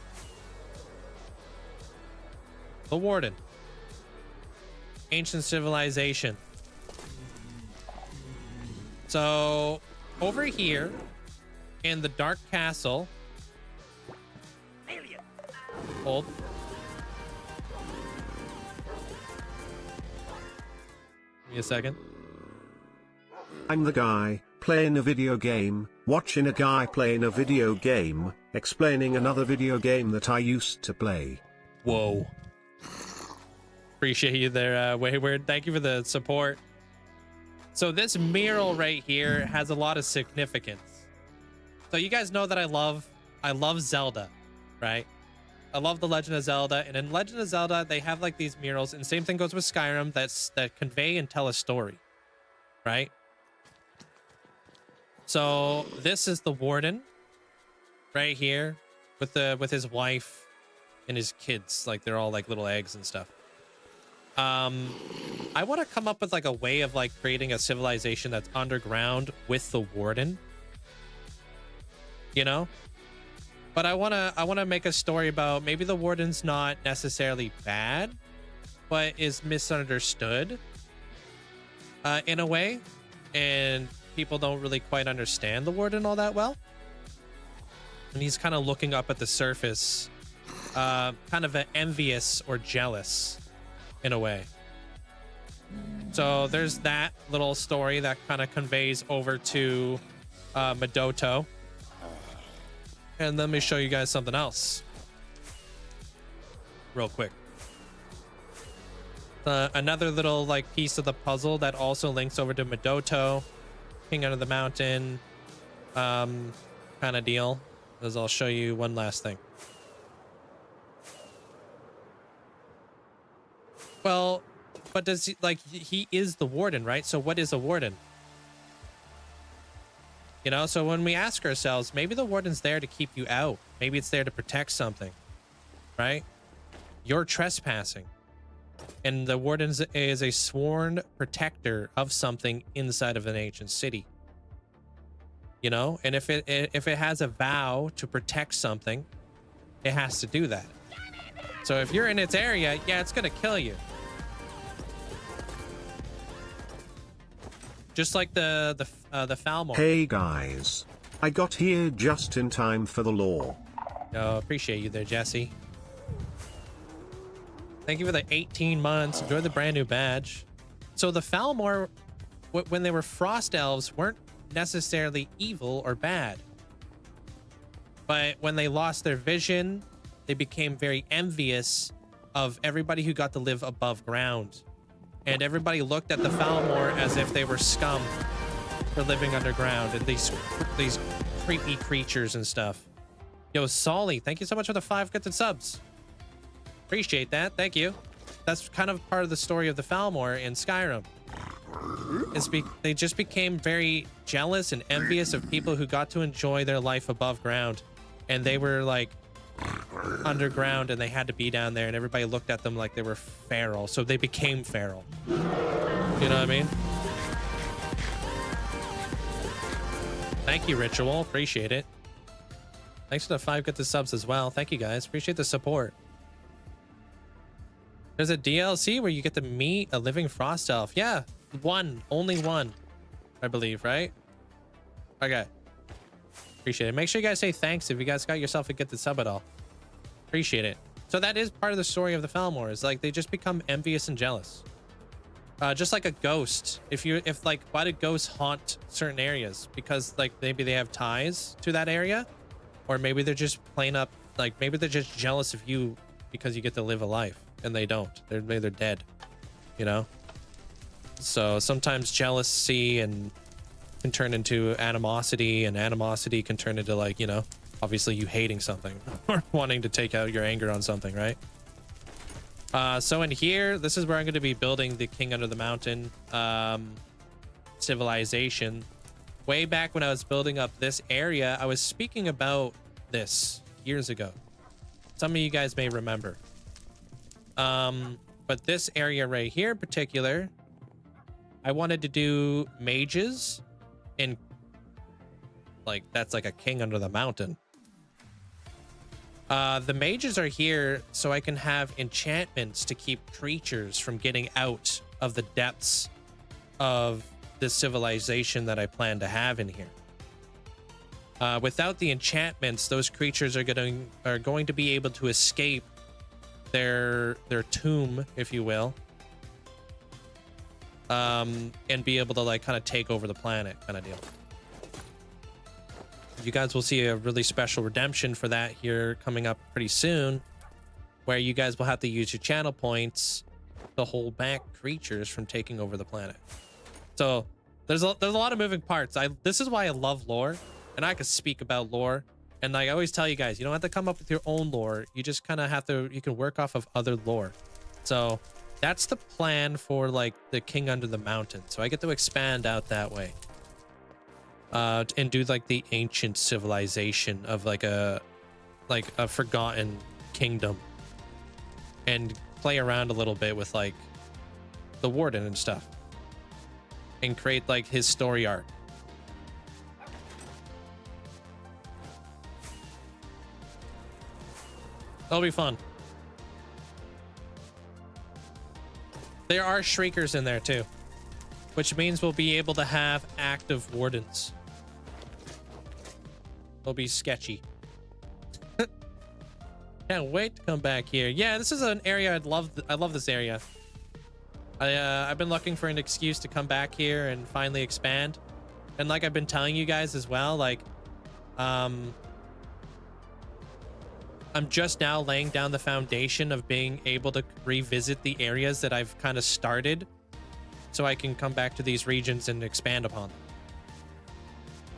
The Warden. Ancient civilization. So over here in the Dark Castle. Hold. Give me a second. I'm the guy, playing a video game, watching a guy playing a video game, explaining another video game that I used to play. Whoa. Appreciate you there, Wayward. Thank you for the support. So this mural right here has a lot of significance. So you guys know that I love Zelda, right? I love the Legend of Zelda, and in Legend of Zelda, they have like these murals, and same thing goes with Skyrim, that convey and tell a story, right? So this is the Warden right here with his wife and his kids, like they're all like little eggs and stuff. I want to come up with like a way of like creating a civilization that's underground with the Warden, you know? But I want to make a story about maybe the Warden's not necessarily bad, but is misunderstood in a way, and people don't really quite understand the Warden all that well. And he's kind of looking up at the surface, kind of envious or jealous in a way. So there's that little story that kind of conveys over to Madoto. And let me show you guys something else real quick. Another little like piece of the puzzle that also links over to Madoto, King Under the Mountain kind of deal, is I'll show you one last thing. Well, but does he, like, he is the Warden, right? So what is a Warden? You know, so when we ask ourselves, maybe the Warden's there to keep you out. Maybe it's there to protect something, right? You're trespassing. And the Warden is a sworn protector of something inside of an ancient city. You know, and if it has a vow to protect something, it has to do that. So if you're in its area, yeah, it's gonna kill you. Just like the Falmore. Hey guys, I got here just in time for the lore. Oh, appreciate you there, Jesse. Thank you for the 18 months. Enjoy the brand new badge. So the Falmore, when they were frost elves, weren't necessarily evil or bad. But when they lost their vision, they became very envious of everybody who got to live above ground. And everybody looked at the Falmore as if they were scum for living underground and these creepy creatures and stuff. Yo, Solly, thank you so much for the 5 gifted subs. Appreciate that. Thank you. That's kind of part of the story of the Falmore in Skyrim. They just became very jealous and envious of people who got to enjoy their life above ground. And they were like underground and they had to be down there, and everybody looked at them like they were feral, so they became feral. You know what I mean? Thank you, Ritual. Appreciate it. Thanks for the 5 good subs as well. Thank you guys. Appreciate the support. There's a DLC where you get to meet a living frost elf. Yeah, only one, I believe, right? Okay. Appreciate it. Make sure you guys say thanks if you guys got yourself a get the sub at all. Appreciate it. So that is part of the story of the Falmor, is like they just become envious and jealous. Just like a ghost. If like, why do ghosts haunt certain areas? Because like maybe they have ties to that area, or maybe they're just plain up, like maybe they're just jealous of you because you get to live a life and they don't. Maybe they're dead, you know? So sometimes jealousy and can turn into animosity, and animosity can turn into, like, you know, obviously you hating something or wanting to take out your anger on something, right? So in here, this is where I'm going to be building the King Under the Mountain civilization. Way back when I was building up this area, I was speaking about this years ago. Some of you guys may remember. But this area right here in particular, I wanted to do mages in, like, that's like a king under the mountain. The mages are here so I can have enchantments to keep creatures from getting out of the depths of this civilization that I plan to have in here. Without the enchantments, those creatures are going to be able to escape their tomb, if you will, and be able to, like, kind of take over the planet, kind of deal. You guys will see a really special redemption for that here coming up pretty soon, where you guys will have to use your channel points to hold back creatures from taking over the planet. So there's a lot of moving parts. This is why I love lore, and I could speak about lore. And like I always tell you guys, you don't have to come up with your own lore. You just kind of have to, you can work off of other lore. So that's the plan for, like, the King Under the Mountain. So I get to expand out that way. And do, like, the ancient civilization of like a forgotten kingdom. And play around a little bit with, like, the warden and stuff. And create, like, his story arc. That'll be fun. There are shriekers in there too, which means we'll be able to have active wardens. It'll be sketchy. Can't wait to come back here. Yeah, this is an area I love this area. I've been looking for an excuse to come back here and finally expand. And like I've been telling you guys as well, like, I'm just now laying down the foundation of being able to revisit the areas that I've kind of started, so I can come back to these regions and expand upon them.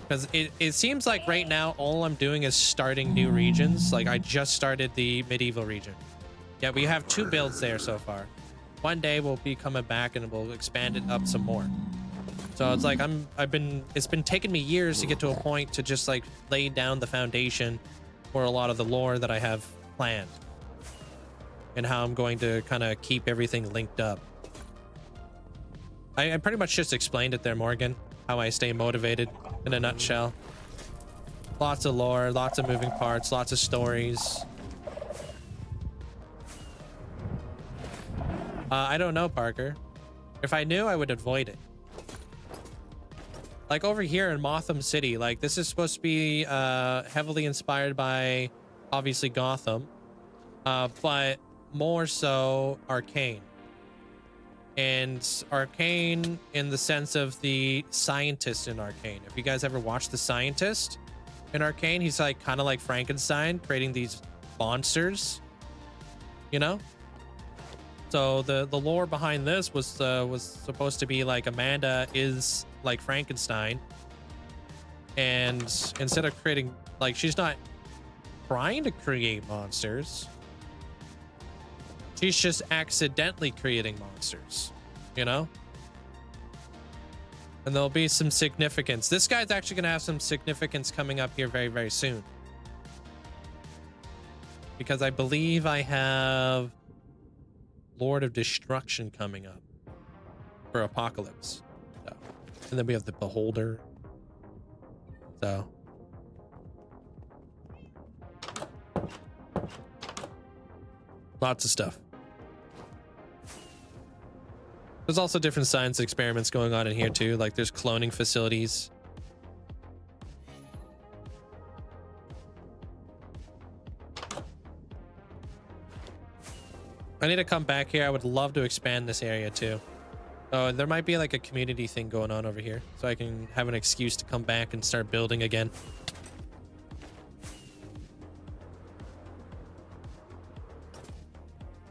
Because it seems like right now all I'm doing is starting new regions. Like, I just started the medieval region. Yeah, we have 2 builds there so far. One day we'll be coming back and we'll expand it up some more. So it's like it's been taking me years to get to a point to just, like, lay down the foundation for a lot of the lore that I have planned, and how I'm going to kind of keep everything linked up. I pretty much just explained it there, Morgan, how I stay motivated in a nutshell. Lots of lore, lots of moving parts, lots of stories. I don't know, Parker. If I knew, I would avoid it. Like over here in Motham City, like this is supposed to be heavily inspired by, obviously, Gotham, but more so Arcane. And Arcane in the sense of the scientist in Arcane. If you guys ever watched The Scientist in Arcane, he's like kind of like Frankenstein, creating these monsters, you know? So the lore behind this was supposed to be like Amanda is like Frankenstein, and instead of creating, like, she's not trying to create monsters, she's just accidentally creating monsters, you know? And there'll be some significance. This guy's actually gonna have some significance coming up here very, very soon, because I believe I have Lord of Destruction coming up for Apocalypse. So, and then we have the Beholder. So Lots of stuff. There's also different science experiments going on in here too. Like there's cloning facilities. I need to come back here. I would love to expand this area too. Oh, there might be like a community thing going on over here, so I can have an excuse to come back and start building again.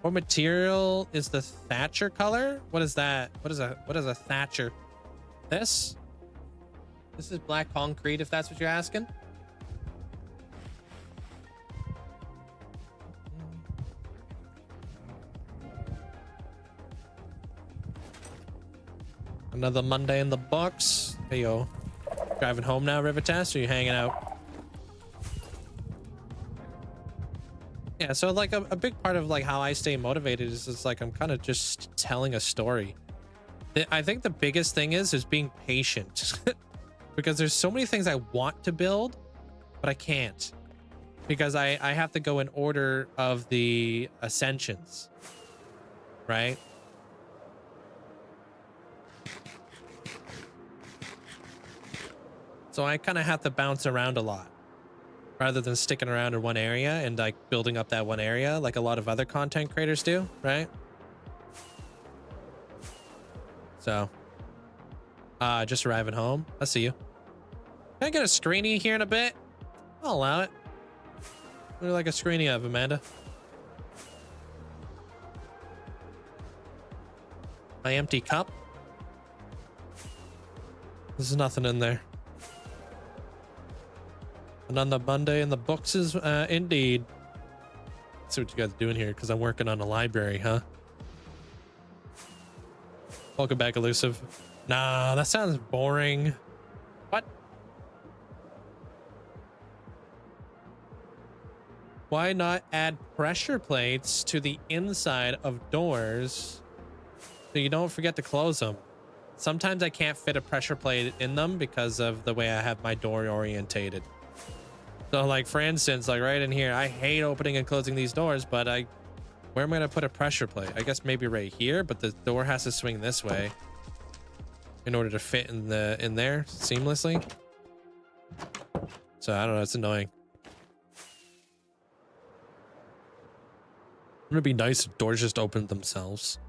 What material is the Thatcher color? What is that? What is a Thatcher? This is black concrete, if that's what you're asking. Another Monday in the box. Hey yo, driving home now, River Test, or you hanging out? Yeah, so like a big part of like how I stay motivated is like I'm kind of just telling a story. I think the biggest thing is being patient because there's so many things I want to build, but I can't because I have to go in order of the ascensions, right? So I kind of have to bounce around a lot rather than sticking around in one area and like building up that one area like a lot of other content creators do, right? So, just arriving home. I see you. Can I get a screeny here in a bit? I'll allow it. What do you like a screeny of, Amanda? My empty cup? There's nothing in there. Another Monday in the books is indeed. Let's see what you guys are doing here because I'm working on a library, huh? Welcome back, Elusive. Nah, that sounds boring. What? Why not add pressure plates to the inside of doors so you don't forget to close them? Sometimes I can't fit a pressure plate in them because of the way I have my door orientated. So like for instance, like right in here, I hate opening and closing these doors, but where am I gonna put a pressure plate? I guess maybe right here, but the door has to swing this way in order to fit in there seamlessly. So I don't know, it's annoying. Wouldn't it be nice if doors just opened themselves?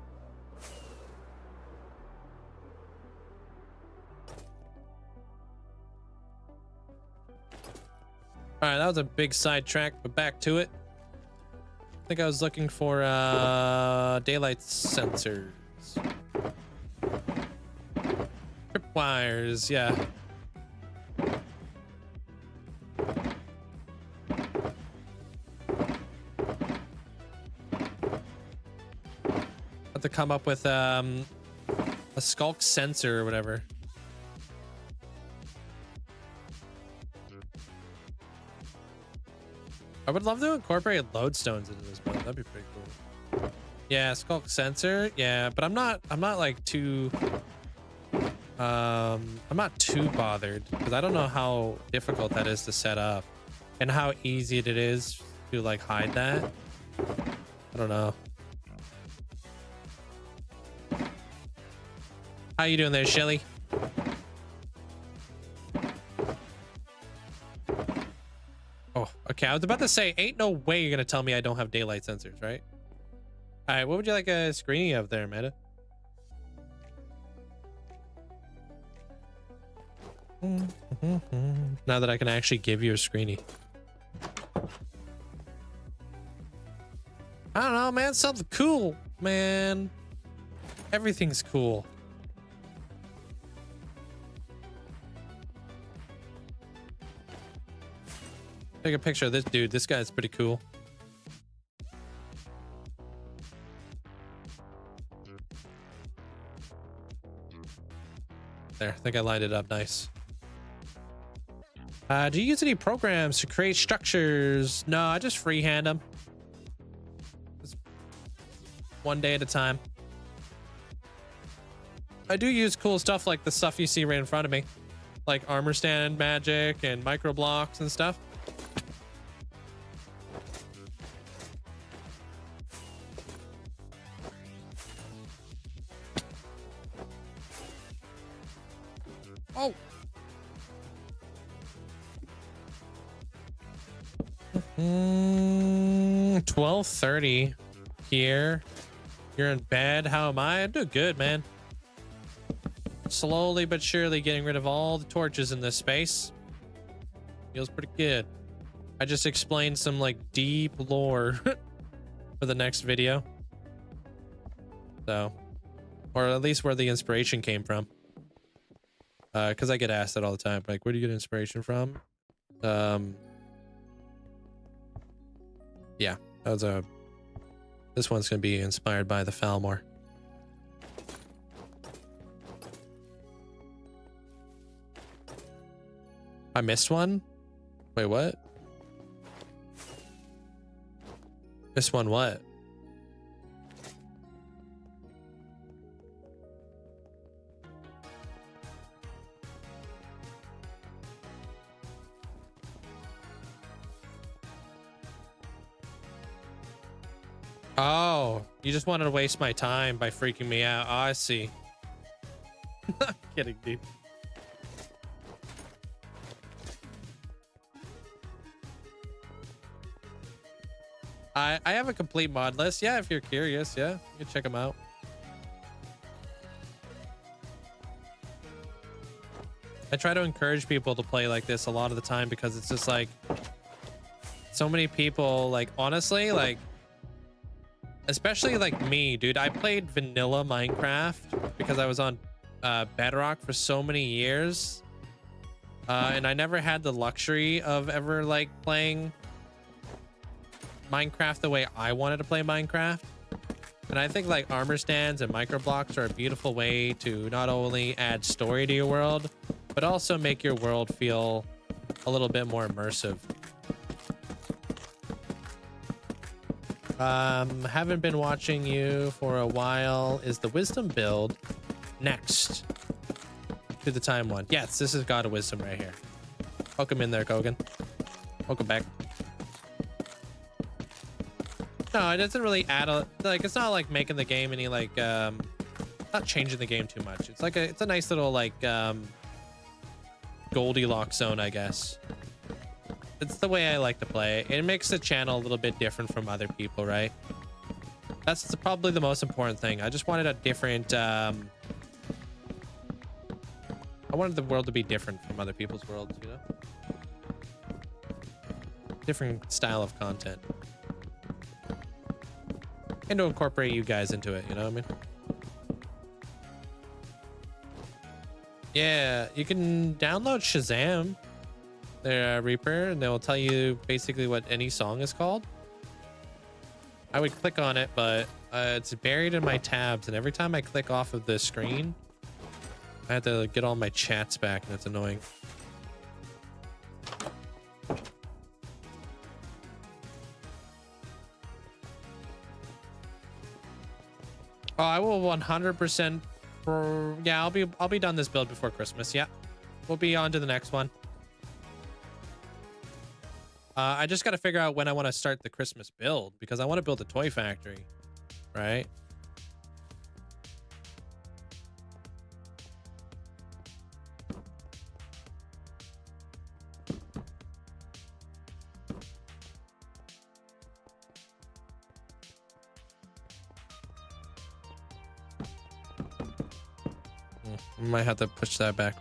All right, that was a big sidetrack, but back to it. I think I was looking for daylight sensors. Tripwires, yeah. Have to come up with a skulk sensor or whatever. I would love to incorporate lodestones into this build. That'd be pretty cool. Yeah, skulk sensor. Yeah, but I'm not like too I'm not too bothered because I don't know how difficult that is to set up and how easy it is to like hide that. I don't know. How you doing there, Shelly? Oh, okay. I was about to say, ain't no way you're gonna tell me I don't have daylight sensors, right? All right, what would you like a screening of there, Meta? Now that I can actually give you a screeny. I don't know, man. Something cool, man. Everything's cool. Take a picture of this dude. This guy's pretty cool. There, I think I lined it up nice. Do you use any programs to create structures? No, I just freehand them. Just one day at a time. I do use cool stuff like the stuff you see right in front of me. Like armor stand magic and micro blocks and stuff. Oh. 12:30 here. You're in bed. How am I? I'm doing good, man. Slowly but surely getting rid of all the torches in this space. Feels pretty good. I just explained some like deep lore for the next video. So, or at least where the inspiration came from. Because I get asked that all the time. Like, where do you get inspiration from? Yeah, that was a. This one's gonna be inspired by the Falmore. I missed one? Wait, what? Missed one what? Oh, you just wanted to waste my time by freaking me out. Oh, I see. I'm kidding, dude. I have a complete mod list. Yeah, if you're curious, yeah, you can check them out. I try to encourage people to play like this a lot of the time because it's just like so many people, like, honestly, like, especially like me, dude. I played vanilla Minecraft because I was on Bedrock for so many years, and I never had the luxury of ever like playing Minecraft the way I wanted to play Minecraft. And I think like armor stands and microblocks are a beautiful way to not only add story to your world, but also make your world feel a little bit more immersive. Haven't been watching you for a while. Is the wisdom build next to the time one? Yes, this is God of Wisdom right here. Welcome in there, Kogan. Welcome back. No, it doesn't really add a, like, it's not like making the game any like not changing the game too much. It's like it's a nice little like Goldilocks zone, I guess. It's the way I like to play. It makes the channel a little bit different from other people, right? That's probably the most important thing. I just wanted a different I wanted the world to be different from other people's worlds, you know? Different style of content. And to incorporate you guys into it, you know what I mean? Yeah, you can download Shazam, their Reaper, and they'll tell you basically what any song is called. I would click on it, but it's buried in my tabs, and every time I click off of the screen, I have to get all my chats back, and it's annoying. Oh, I will 100%. Yeah, I'll be done this build before Christmas. Yeah, we'll be on to the next one. I just got to figure out when I want to start the Christmas build because I want to build a toy factory, right? Might have to push that back.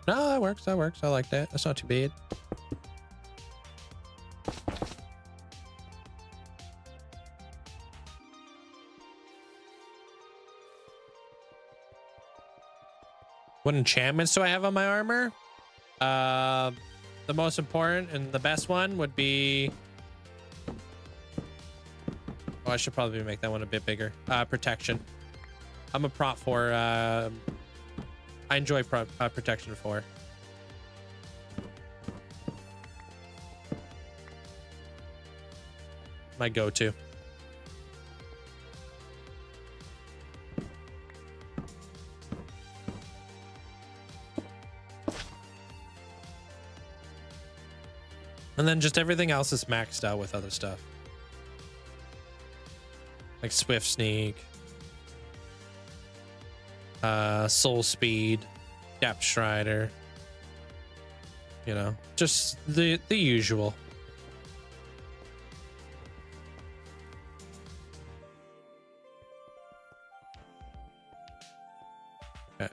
No, that works. That works. I like that. That's not too bad. What enchantments do I have on my armor? The most important and the best one would be... Oh, I should probably make that one a bit bigger. Protection. I'm a prop 4. I enjoy protection 4. My go-to. And then just everything else is maxed out with other stuff. Like Swift Sneak. Soul Speed, Depth Strider. You know, just the usual. Okay.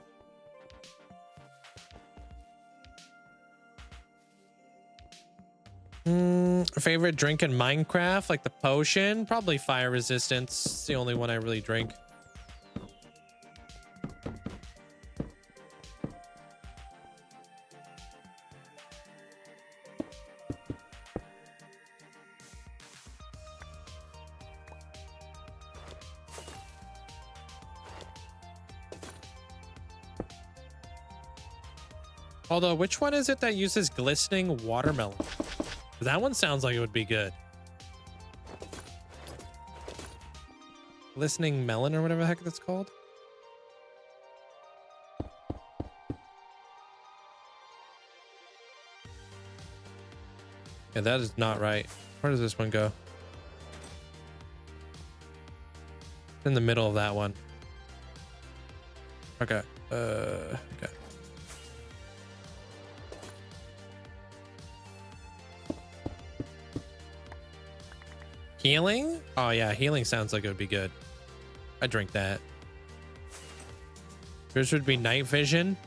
Favorite drink in Minecraft, like the potion? Probably fire resistance. It's the only one I really drink. Although, which one is it that uses glistening watermelon? That one sounds like it would be good. Glistening melon or whatever the heck that's called. Yeah, that is not right. Where does this one go? In the middle of that one. Okay. Okay. Healing? Oh yeah, healing sounds like it would be good. I drink that. Yours would be night vision.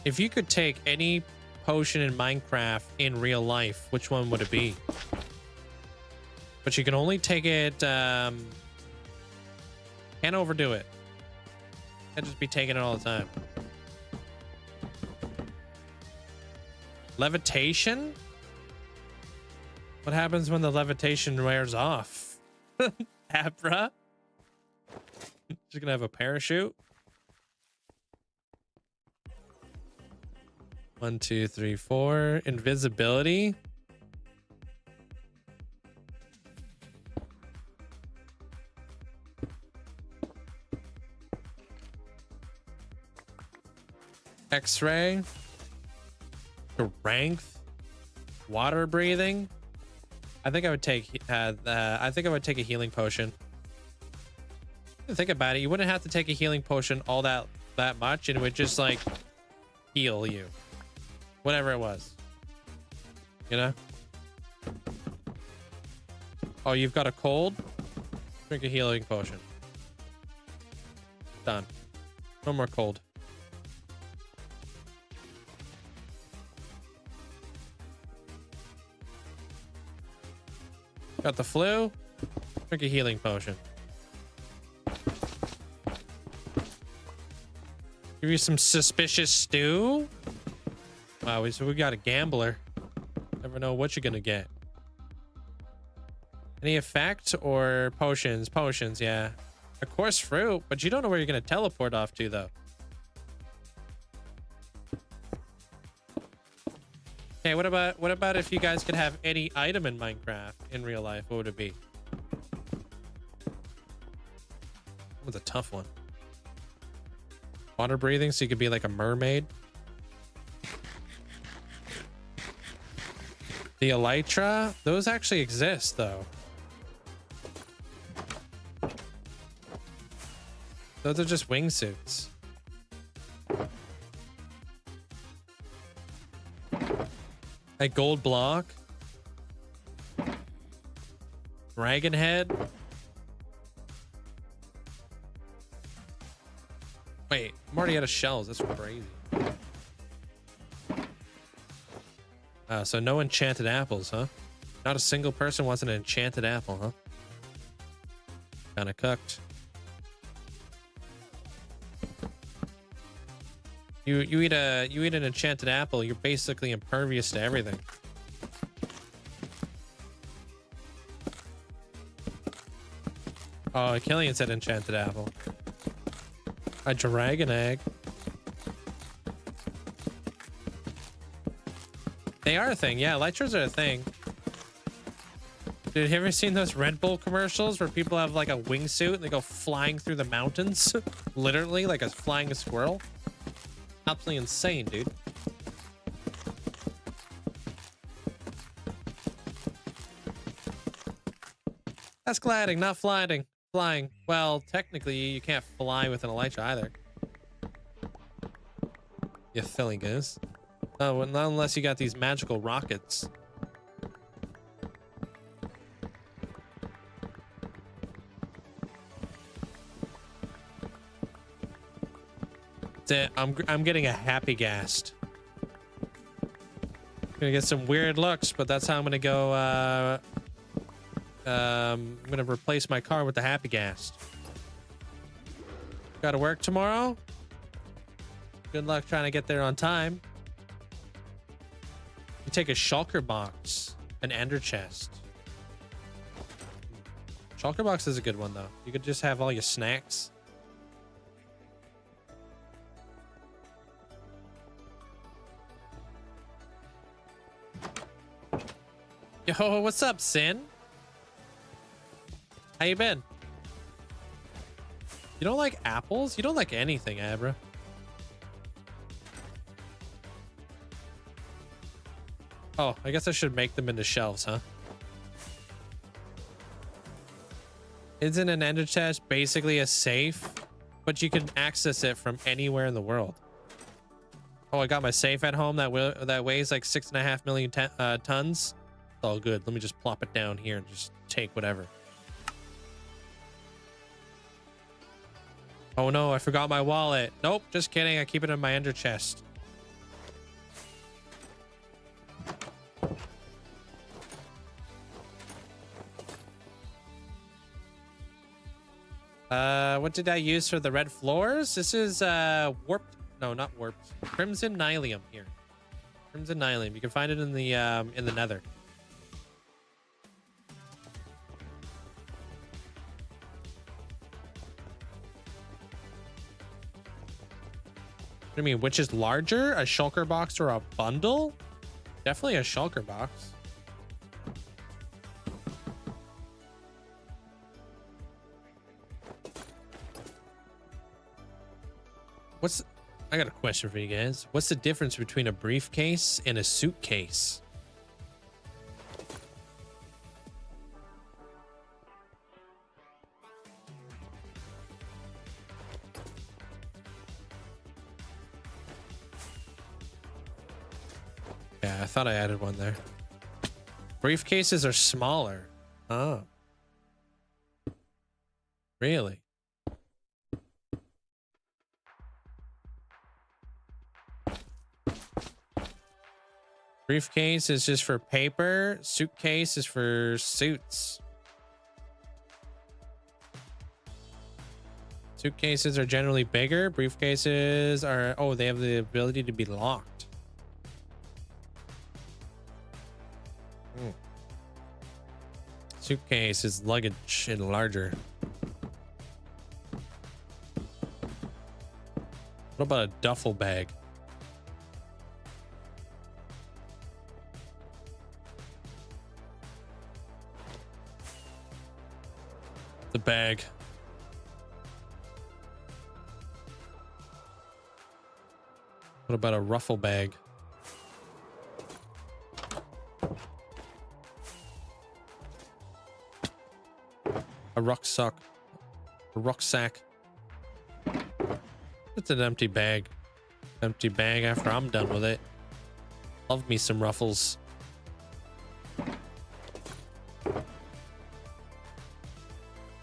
If you could take any potion in Minecraft in real life, which one would it be? But you can only take it, can't overdo it. Can't just be taking it all the time. Levitation? What happens when the levitation wears off? Abra? She's gonna have a parachute. 1, 2, 3, 4. Invisibility. X-ray. Strength. Water breathing. I think I would take I think I would take a healing potion. Think about it, you wouldn't have to take a healing potion all that much, and it would just like heal you. Whatever it was. You know? Oh, you've got a cold? Drink a healing potion. Done. No more cold. Got the flu? Drink a healing potion. Give you some suspicious stew? Wow, so we got a gambler. Never know what you're gonna get. Any effect or potions? Potions, yeah. A coarse fruit, but you don't know where you're gonna teleport off to, though. Okay, what about if you guys could have any item in Minecraft in real life? What would it be? That was a tough one. Water breathing, so you could be like a mermaid. The elytra, those actually exist though. Those are just wingsuits. A gold block. Dragon head. Wait, I'm already out of shells. That's crazy. So no enchanted apples, huh? Not a single person wants an enchanted apple, huh? Kinda cooked. You eat an enchanted apple, you're basically impervious to everything. Oh, Killian said enchanted apple. A dragon egg. They are a thing, yeah. Elytras are a thing. Dude, have you ever seen those Red Bull commercials where people have like a wingsuit and they go flying through the mountains? Literally, like flying a squirrel? Absolutely insane, dude. That's gliding, not flying. Flying. Well, technically, you can't fly with an elytra either. You silly goose. Oh, well, not unless you got these magical rockets. That's it. I'm getting a happy gassed. Gonna get some weird looks, but that's how I'm gonna go. I'm gonna replace my car with the happy gas. Gotta work tomorrow. Good luck trying to get there on time. You take a shulker box, an ender chest. Shulker box is a good one though. You could just have all your snacks. Yo, what's up, Sin? How you been? You don't like apples? You don't like anything, Abra. Oh, I guess I should make them into shelves, huh? Isn't an ender chest basically a safe? But you can access it from anywhere in the world. Oh, I got my safe at home that weighs like 6.5 million tons. It's all good. Let me just plop it down here and just take whatever. Oh no, I forgot my wallet. Nope, just kidding. I keep it in my ender chest. What did I use for the red floors? This is warped. No, not warped. Crimson Nylium here. Crimson Nylium. You can find it in the Nether. What do you mean? Which is larger? A shulker box or a bundle? Definitely a shulker box. I got a question for you guys. What's the difference between a briefcase and a suitcase? Yeah, I thought I added one there. Briefcases are smaller. Oh. Really? Briefcase is just for paper. Suitcase is for suits. Suitcases are generally bigger. Briefcases are... Oh, they have the ability to be locked. Suitcase is luggage and larger. What about a duffel bag? The bag. What about a ruffle bag? A rucksack. A rucksack. It's an empty bag. Empty bag after I'm done with it. Love me some ruffles.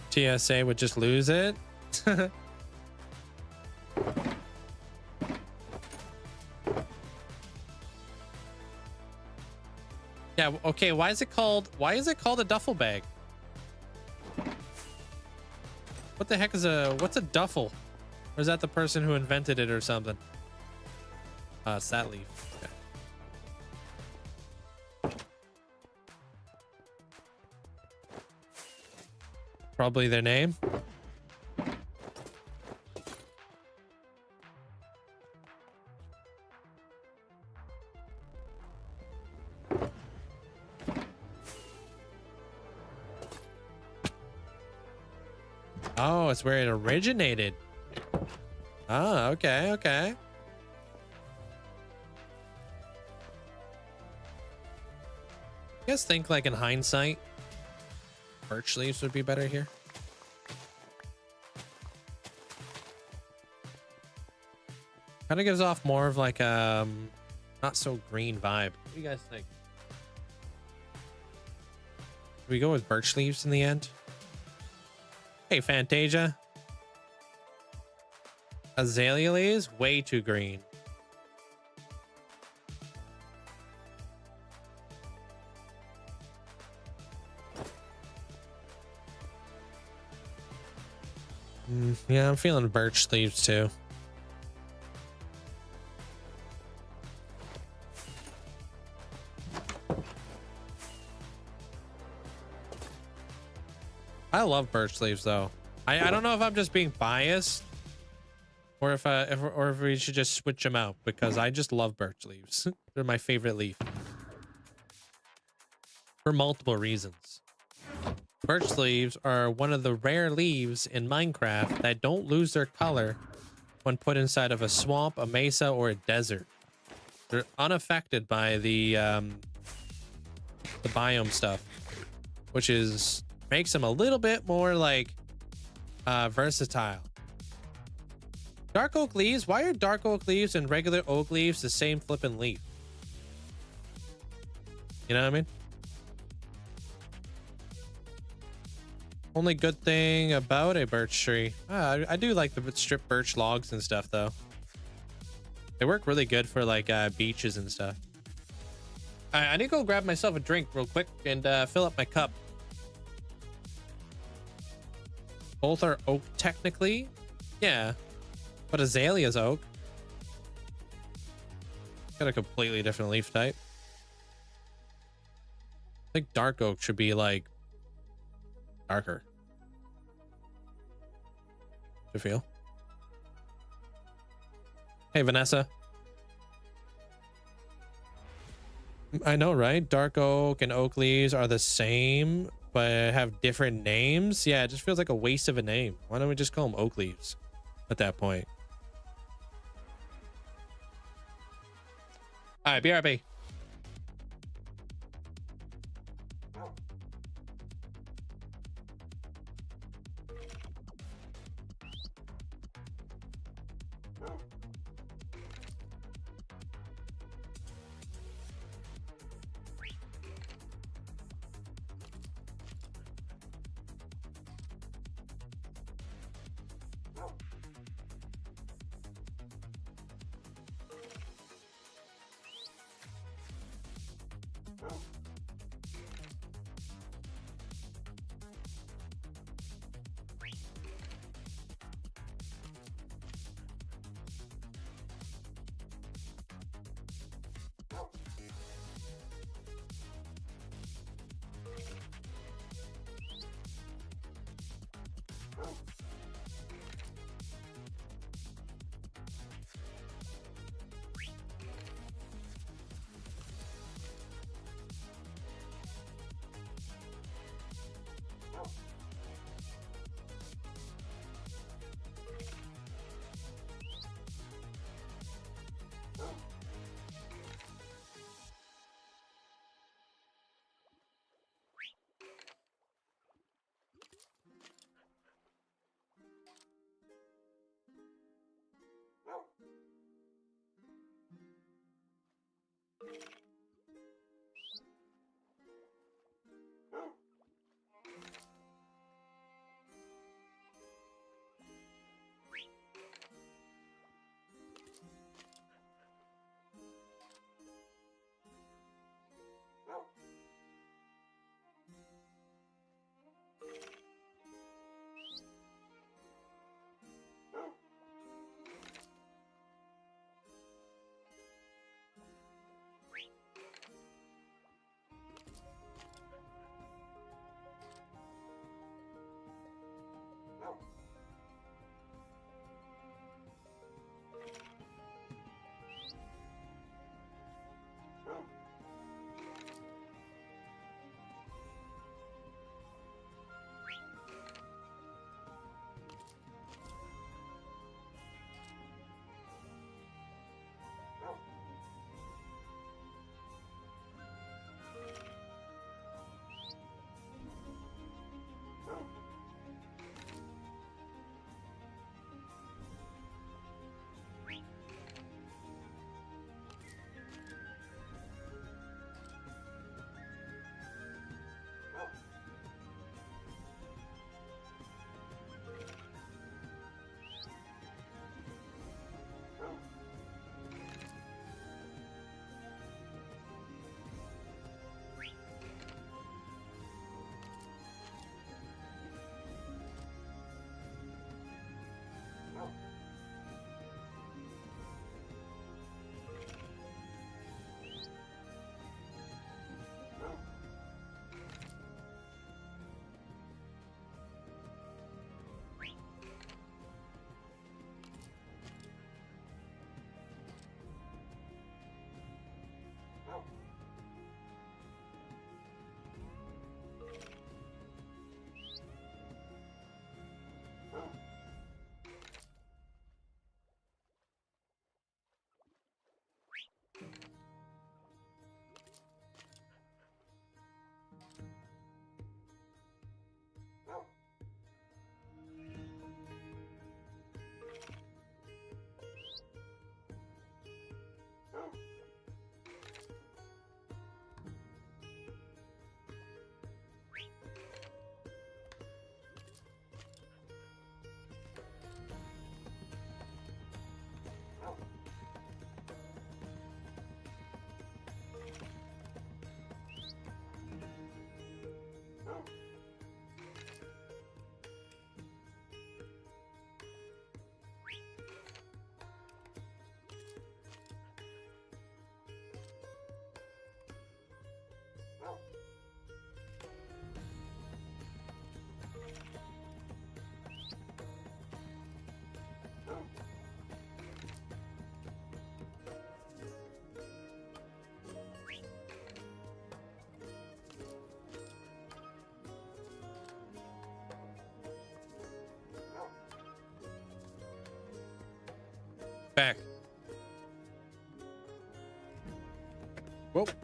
TSA would just lose it. Yeah, okay, why is it called a duffel bag? What the heck is what's a duffel? Or is that the person who invented it or something? It's that leaf. Okay. Probably their name. Oh, it's where it originated. Oh, okay, okay. I guess think like in hindsight, birch leaves would be better here. Kind of gives off more of like not so green vibe. What do you guys think? Do we go with birch leaves in the end? Hey, Fantasia. Azalea leaves, way too green. Yeah, I'm feeling birch leaves too. I love birch leaves though. I don't know if I'm just being biased or if we should just switch them out, because I just love birch leaves. They're my favorite leaf for multiple reasons. Birch leaves are one of the rare leaves in Minecraft that don't lose their color when put inside of a swamp, a mesa, or a desert. They're unaffected by the biome stuff, which makes them a little bit more like versatile. Dark oak leaves. Why are dark oak leaves and regular oak leaves the same flippin' leaf? You know what I mean? Only good thing about a birch tree. I do like the strip birch logs and stuff though. They work really good for like beaches and stuff. I need to go grab myself a drink real quick and fill up my cup. Both are oak technically. Yeah. But Azalea's oak. Got a completely different leaf type. I think dark oak should be like darker. You feel? Hey, Vanessa. I know, right? Dark oak and oak leaves are the same, but have different names. Yeah, it just feels like a waste of a name. Why don't we just call them oak leaves at that point? All right, BRB.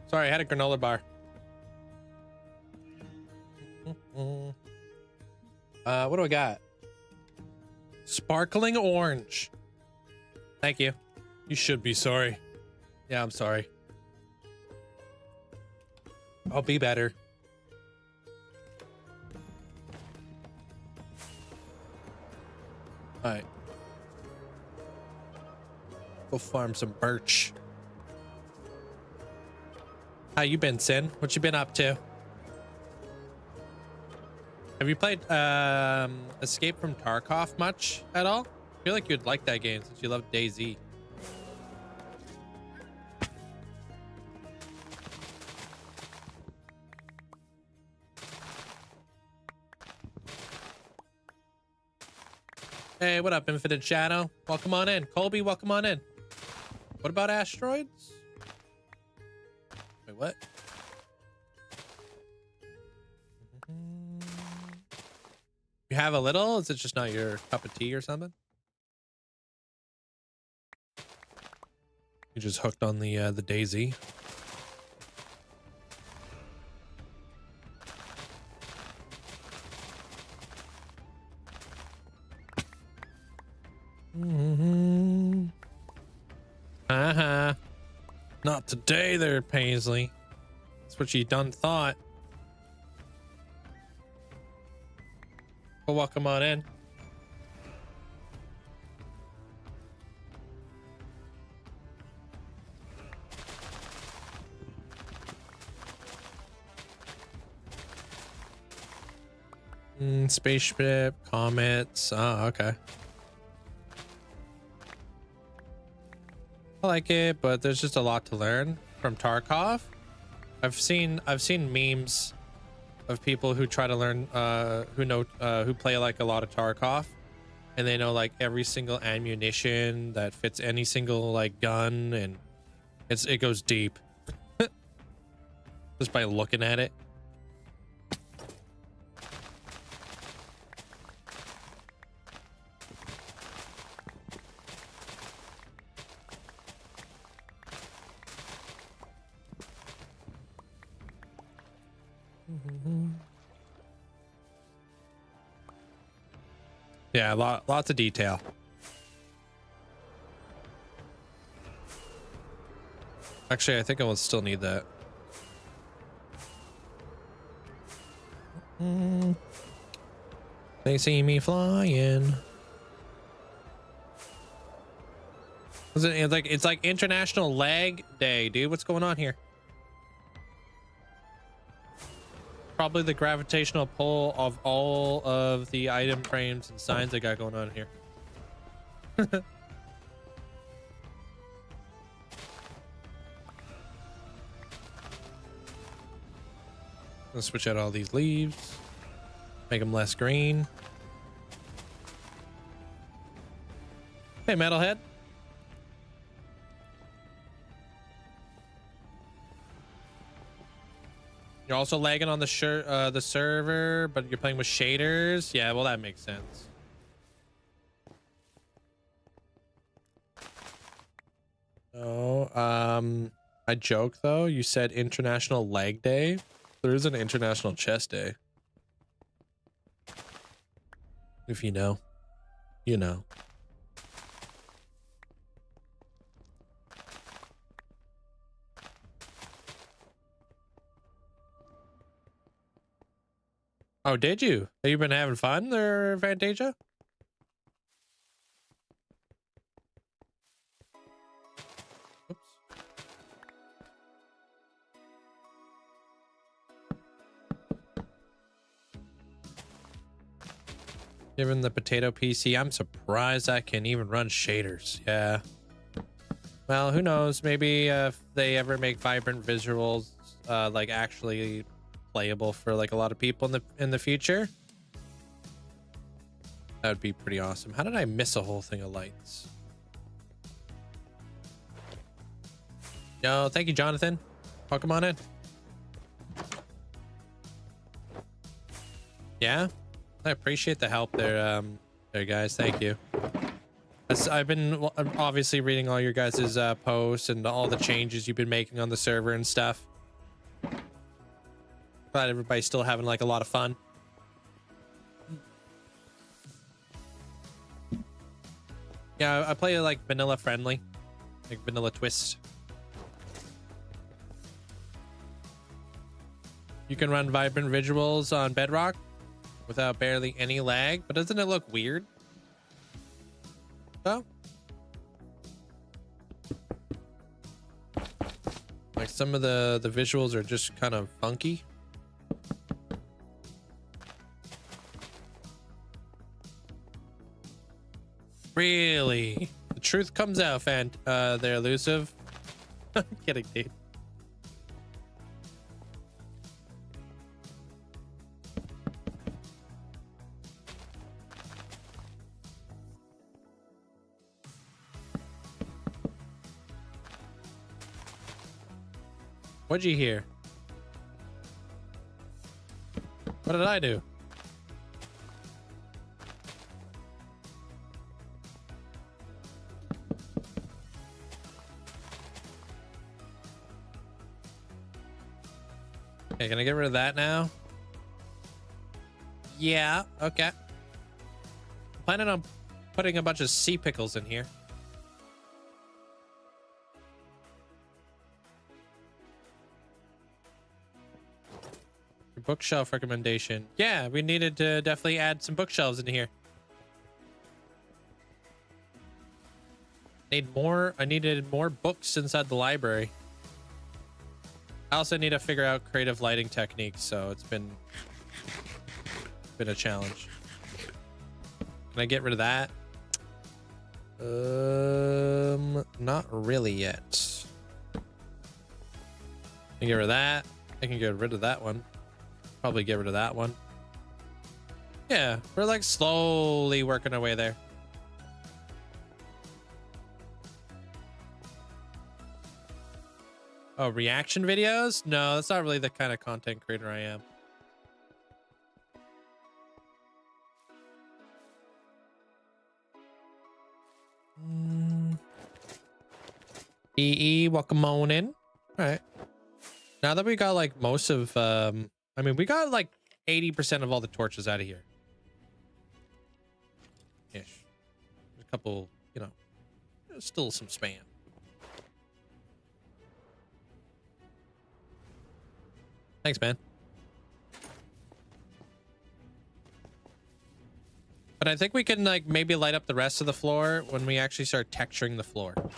Sorry, I had a granola bar. What do I got? Sparkling orange. Thank you. You should be sorry. Yeah, I'm sorry. I'll be better. All right. Go farm some birch. How you been, Sin? What you been up to? Have you played Escape from Tarkov much at all? I feel like you'd like that game since you love DayZ. Hey, what up, Infinite Shadow? Welcome on in. Colby, welcome on in. What about asteroids? Wait, what? You have a little? Is it just not your cup of tea or something? You just hooked on the DayZ. Not today there, Paisley. That's what you done thought. Well, welcome on in. Spaceship, comets. Oh, okay. I like it, but there's just a lot to learn from Tarkov. I've seen memes of people who try to learn, who play like a lot of Tarkov, and they know like every single ammunition that fits any single like gun, and it goes deep just by looking at it. Yeah, lots of detail. Actually, I think I will still need that. They see me flying. It's like International Leg Day, dude. What's going on here? Probably the gravitational pull of all of the item frames and signs I got going on here. Let's switch out all these leaves, make them less green. Hey, Metalhead. You're also lagging on the server, but you're playing with shaders. Yeah, well, that makes sense. Oh, I joke though. You said International Leg Day. There is an International Chest Day. If you know, you know. Oh, did you? Have you been having fun there, Fantasia? Oops. Given the potato PC, I'm surprised I can even run shaders. Yeah. Well, who knows? Maybe if they ever make vibrant visuals, like actually playable for like a lot of people in the future, that would be pretty awesome. How did I miss a whole thing of lights? No, thank you, Jonathan. Welcome on in. Yeah, I appreciate the help there, there guys. Thank you. I've been obviously reading all your guys' posts and all the changes you've been making on the server and stuff. Glad everybody's still having like a lot of fun. Yeah, I play like vanilla friendly, like vanilla twist. You can run vibrant visuals on Bedrock without barely any lag, but doesn't it look weird? Oh. Like some of the visuals are just kind of funky. Really? The truth comes out, fan. They're elusive. I'm kidding, dude. What'd you hear? What did I do? Okay, can I get rid of that now? Yeah, okay. Planning on putting a bunch of sea pickles in here. Your bookshelf recommendation. Yeah, we needed to definitely add some bookshelves into here. I needed more books inside the library. I also need to figure out creative lighting techniques, so it's been a challenge. Can I get rid of that? Not really yet. I can get rid of that. I can get rid of that one. Probably get rid of that one. Yeah, we're like slowly working our way there. Oh, reaction videos? No, that's not really the kind of content creator I am. EE, welcome on in. All right. Now that we got like most of, I mean, we got like 80% of all the torches out of here. Ish. There's a couple, you know, there's still some spam. Thanks, man. But I think we can like maybe light up the rest of the floor when we actually start texturing the floor. Because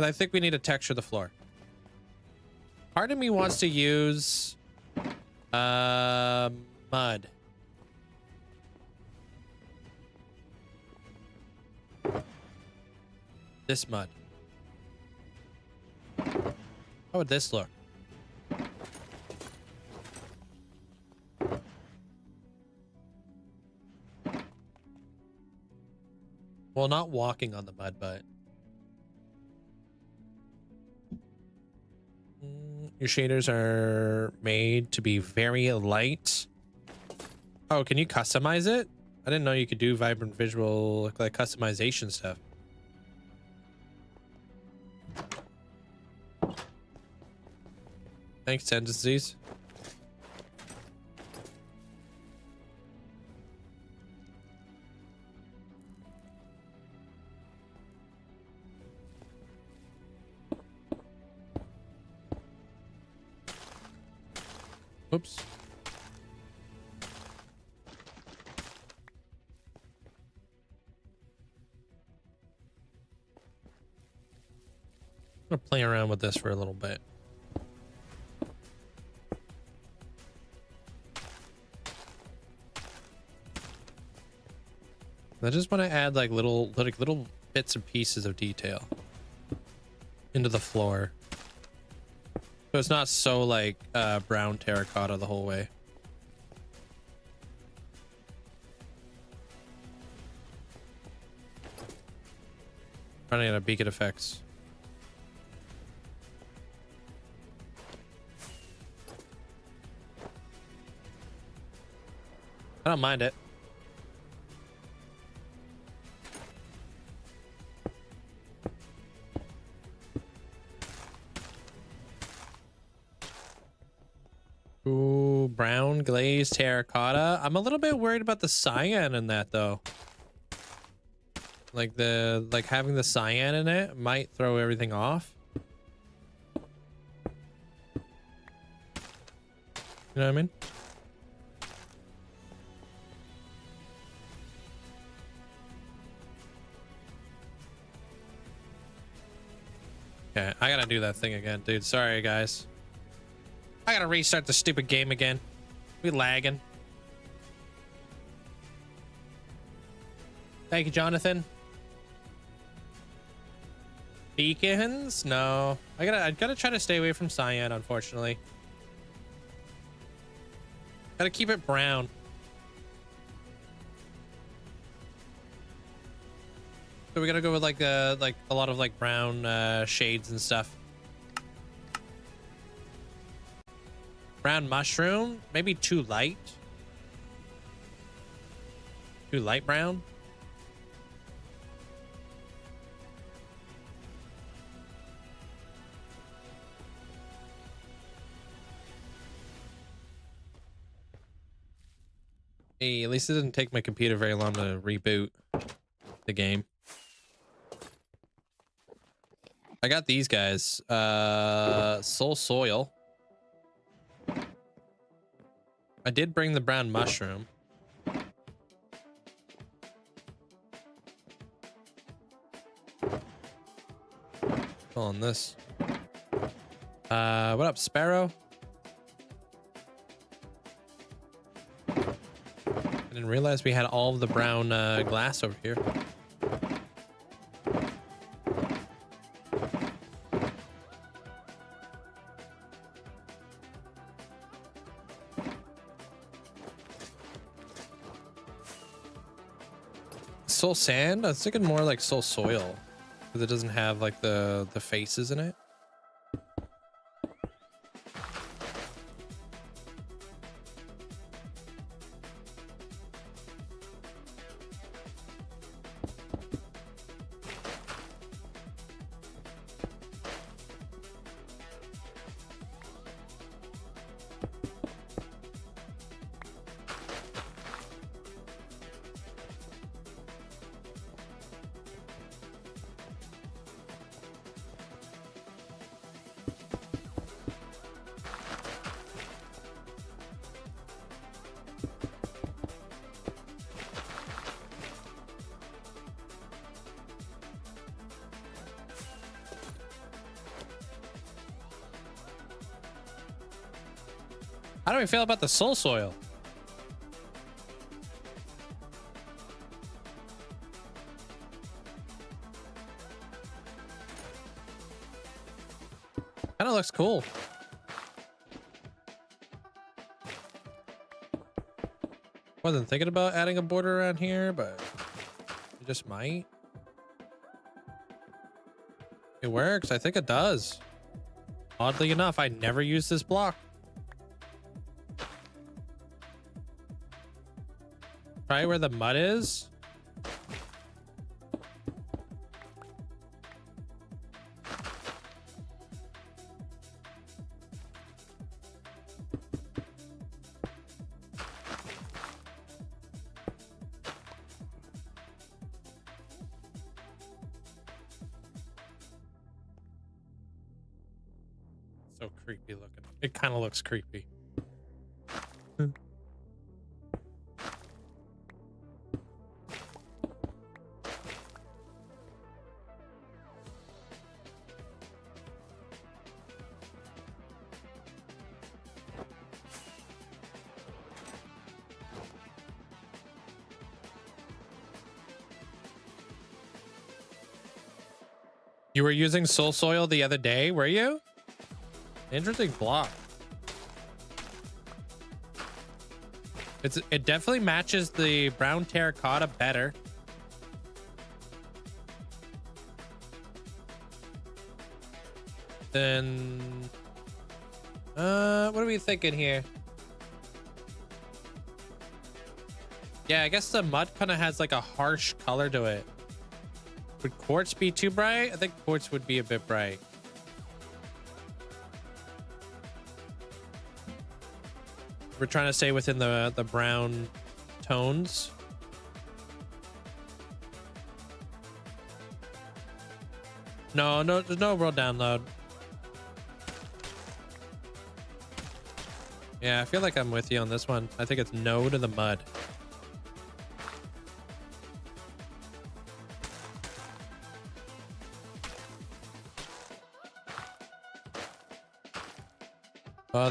I think we need to texture the floor. Part of me wants to use mud. This mud. How would this look? Well, not walking on the mud, but your shaders are made to be very light. Oh, can you customize it? I didn't know you could do vibrant visual like customization stuff. Thanks, Tendencies. Oops. I'm gonna play around with this for a little bit. I just want to add like little bits and pieces of detail into the floor. So it's not so like brown terracotta the whole way. Running out of beacon effects. I don't mind it. Ooh, brown glazed terracotta. I'm a little bit worried about the cyan in that though. Like having the cyan in it might throw everything off. You know what I mean? Okay, I gotta do that thing again, dude. Sorry, guys. I gotta restart the stupid game again. We lagging. Thank you, Jonathan. Beacons? No. I gotta try to stay away from cyan, unfortunately. Gotta keep it brown. So we gotta go with like a lot of like brown shades and stuff. Brown mushroom, maybe too light. Too light brown. Hey, at least it didn't take my computer very long to reboot the game. I got these guys. Soul soil. I did bring the brown mushroom. On this. What up, Sparrow? I didn't realize we had all of the brown glass over here. Soul sand? I was thinking more like soul soil, because it doesn't have like the faces in it. How do we feel about the soul soil? Kind of looks cool. Wasn't thinking about adding a border around here, but you just might. It works. I think it does. Oddly enough, I never used this block. Right where the mud is. So creepy looking. It kind of looks creepy. You were using soul soil the other day, were you? Interesting block. It definitely matches the brown terracotta better. Then what are we thinking here? Yeah, I guess the mud kind of has like a harsh color to it. Would quartz be too bright? I think quartz would be a bit bright. we're trying to stay within the brown tones. No, there's no world download. Yeah, I feel like I'm with you on this one. I think it's no to the mud.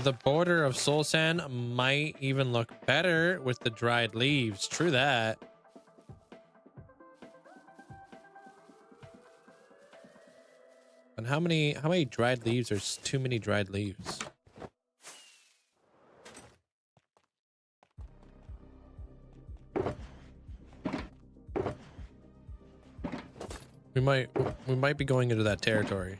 The border of Soul Sand might even look better with the dried leaves. True that. And how many dried leaves? There's too many dried leaves. We might be going into that territory.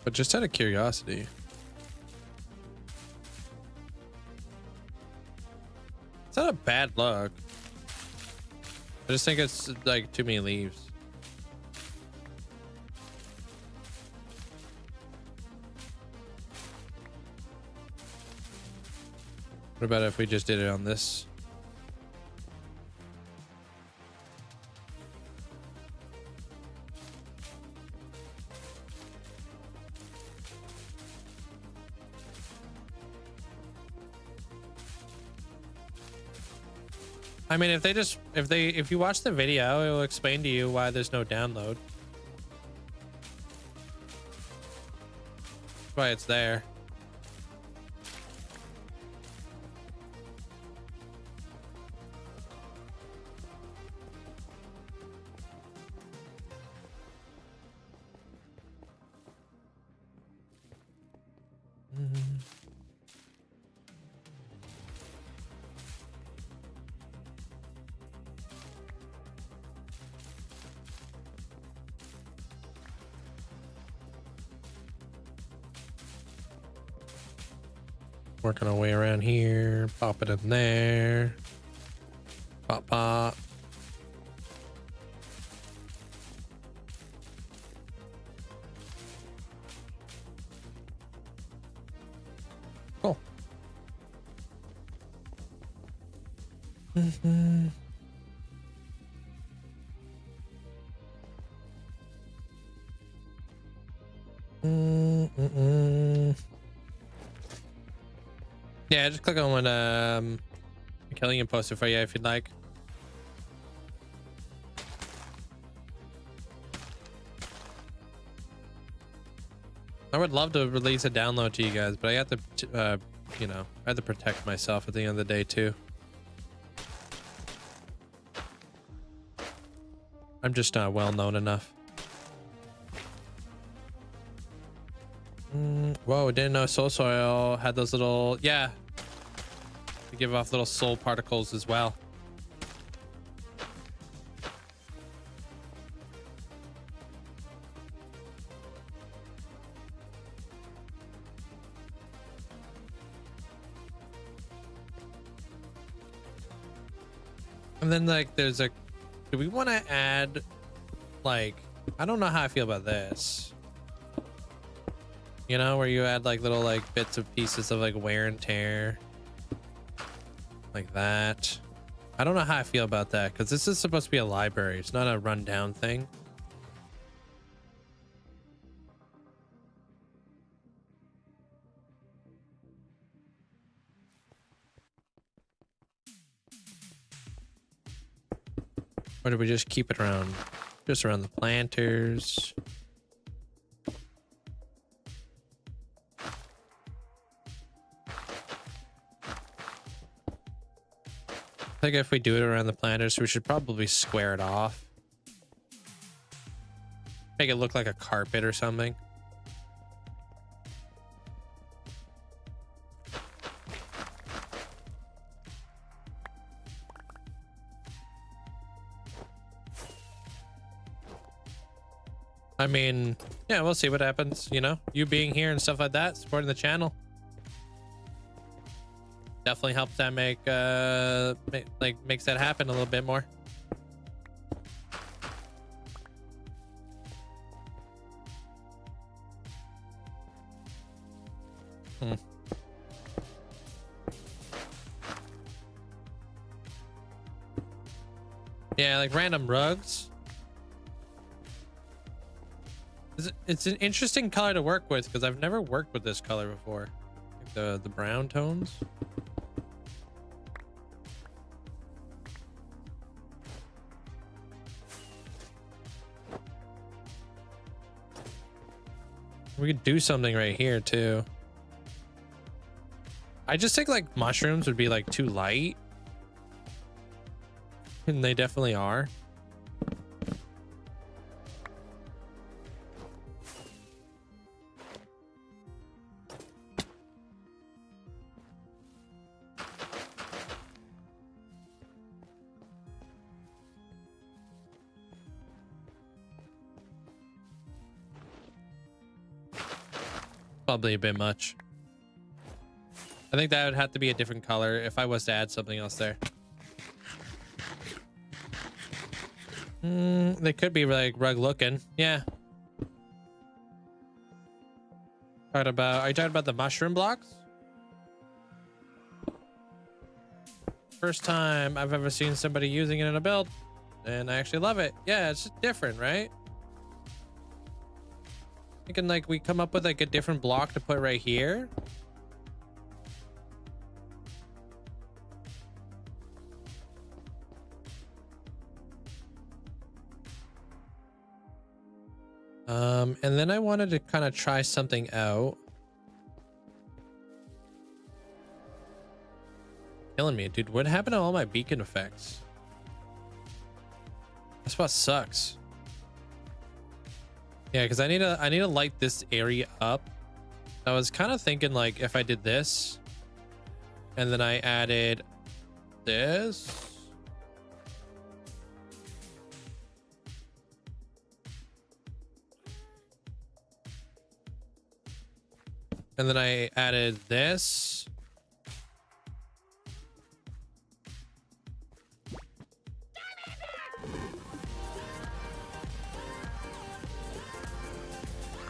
But just out of curiosity, it's not a bad look. I just think it's like too many leaves. What about if we just did it on this? I mean, if you watch the video, it will explain to you why there's no download. That's why it's there. Working our way around here, pop it in there, pop, pop. Cool. Yeah, just click on what Killian posted for you if you'd like. I would love to release a download to you guys, but I have to, you know, I have to protect myself at the end of the day too. I'm just not well known enough. Whoa, didn't know soul soil had those little, yeah. They give off little soul particles as well. And then like there's a, do we want to add like, I don't know how I feel about this. You know, where you add like little like bits of pieces of like wear and tear. Like that. I don't know how I feel about that because this is supposed to be a library. It's not a rundown thing. Or do we just keep it around, just around the planters? I think if we do it around the planters, we should probably square it off. Make it look like a carpet or something. I mean, yeah, we'll see what happens, you know? You being here and stuff like that, supporting the channel. Definitely helps that makes that happen a little bit more. Yeah, like random rugs. It's an interesting color to work with because I've never worked with this color before. Like the brown tones. We could do something right here too. I just think like mushrooms would be like too light. And they definitely are. Probably a bit much. I think that would have to be a different color if I was to add something else there. They could be like rug looking. Yeah. Are you talking about the mushroom blocks? First time I've ever seen somebody using it in a build, and I actually love it. Yeah, it's just different, right? Thinking like we come up with like a different block to put right here. And then I wanted to kind of try something out. Killing me, dude. What happened to all my beacon effects? This spot sucks. Yeah, because I need to light this area up. I was kind of thinking like if I did this and then I added this. And then I added this.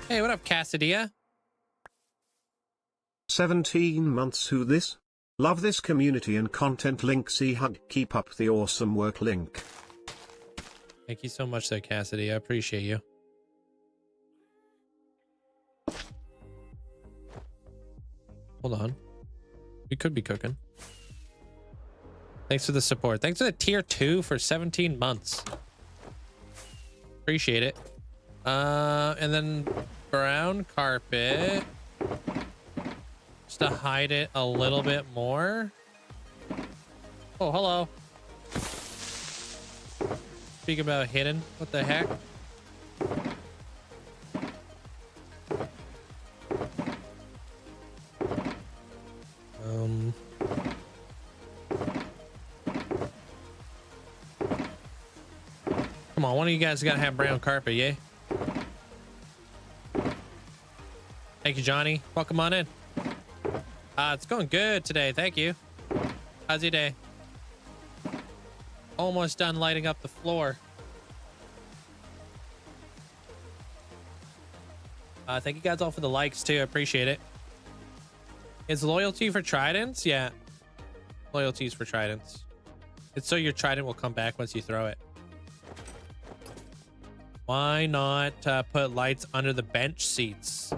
Hey, what up, Cassidia? 17 months. Who this? Love this community and content. Linkzzey hug. Keep up the awesome work, Link. Thank you so much there, Cassidy. I appreciate you. Hold on. We could be cooking. Thanks for the support. Thanks for the tier 2 for 17 months. Appreciate it. And then brown carpet. Just to hide it a little bit more. Oh, hello. Speaking about hidden, what the heck? Come on, one of you guys gotta have brown carpet, yeah? Thank you, Johnny. Welcome on in. It's going good today. Thank you. How's your day? Almost done lighting up the floor. Thank you guys all for the likes too. I appreciate it. Is loyalty for tridents? Yeah. Loyalties for tridents. It's so your trident will come back once you throw it. Why not put lights under the bench seats?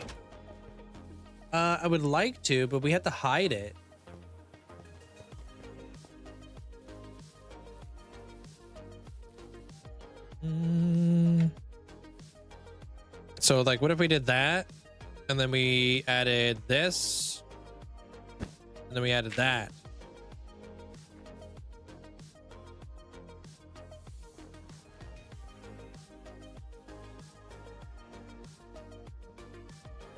I would like to, but we have to hide it. So like, what if we did that? And then we added this. And then we added that.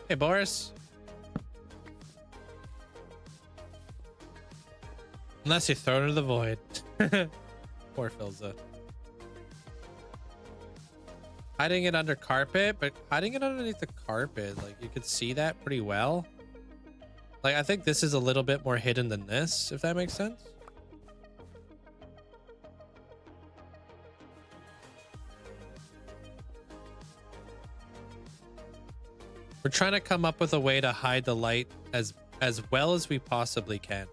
Hey, Boris. Unless you throw it into the void. Poor Philza. Hiding it under carpet, but hiding it underneath the carpet, like you could see that pretty well. Like, I think this is a little bit more hidden than this, if that makes sense. We're trying to come up with a way to hide the light as well as we possibly can.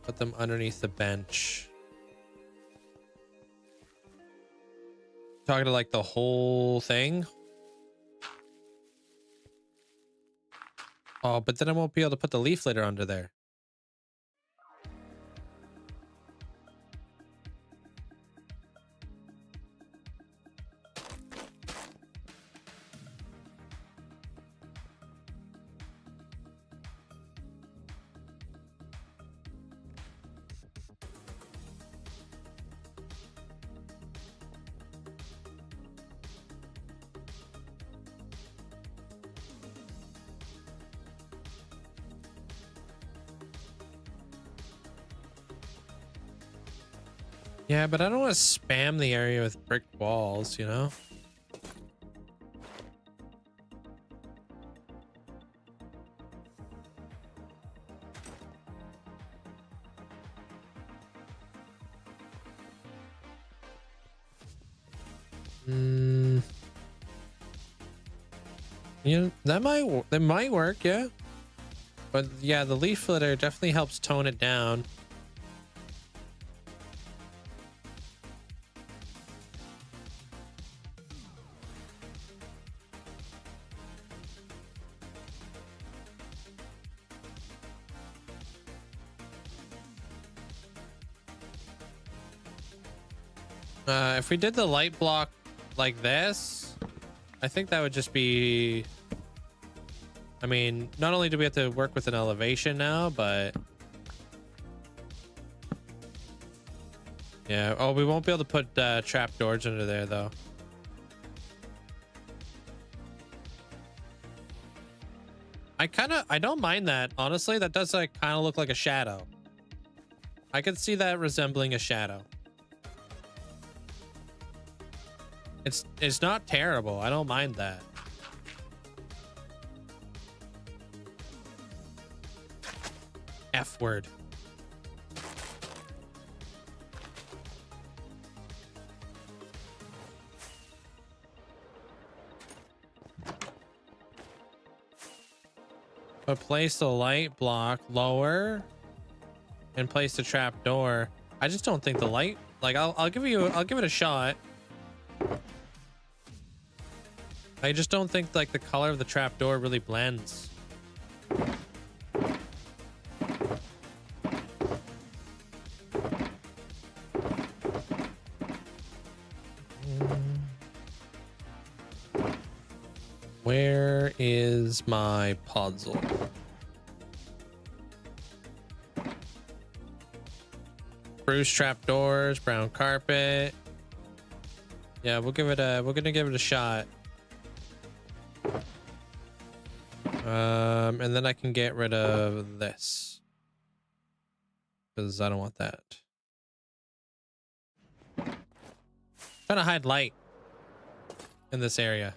Put them underneath the bench. Talking to like the whole thing. Oh, but then I won't be able to put the leaf litter under there. Yeah, but I don't want to spam the area with brick walls, you know? You know, that might work, yeah. But yeah, the leaf litter definitely helps tone it down. If we did the light block like this, I think that would just be... I mean, not only do we have to work with an elevation now, but... Yeah, oh, we won't be able to put trap doors under there, though. I don't mind that, honestly. That does like kind of look like a shadow. I could see that resembling a shadow. It's not terrible. I don't mind that. F word. But place the light block lower and place the trap door. I just don't think the light, like I'll give it a shot. I just don't think like the color of the trap door really blends. Where is my puzzle? Spruce trap doors, brown carpet. Yeah, we're gonna give it a shot. And then I can get rid of this because I don't want that. Trying to hide light in this area.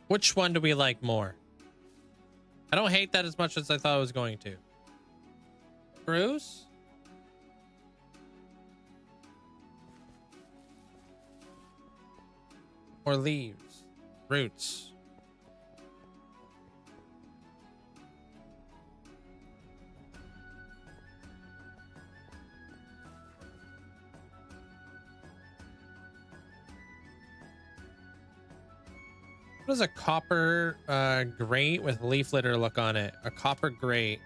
Which one do we like more? I don't hate that as much as I thought I was going to. Bruce? Or leaves? Roots? What does a copper grate with leaf litter look on it? A copper grate.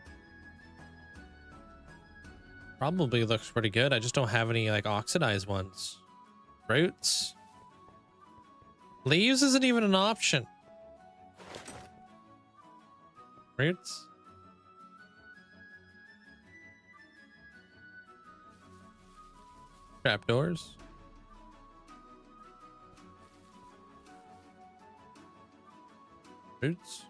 Probably looks pretty good. I just don't have any like oxidized ones. Roots. Leaves isn't even an option. Roots. Trapdoors. Roots.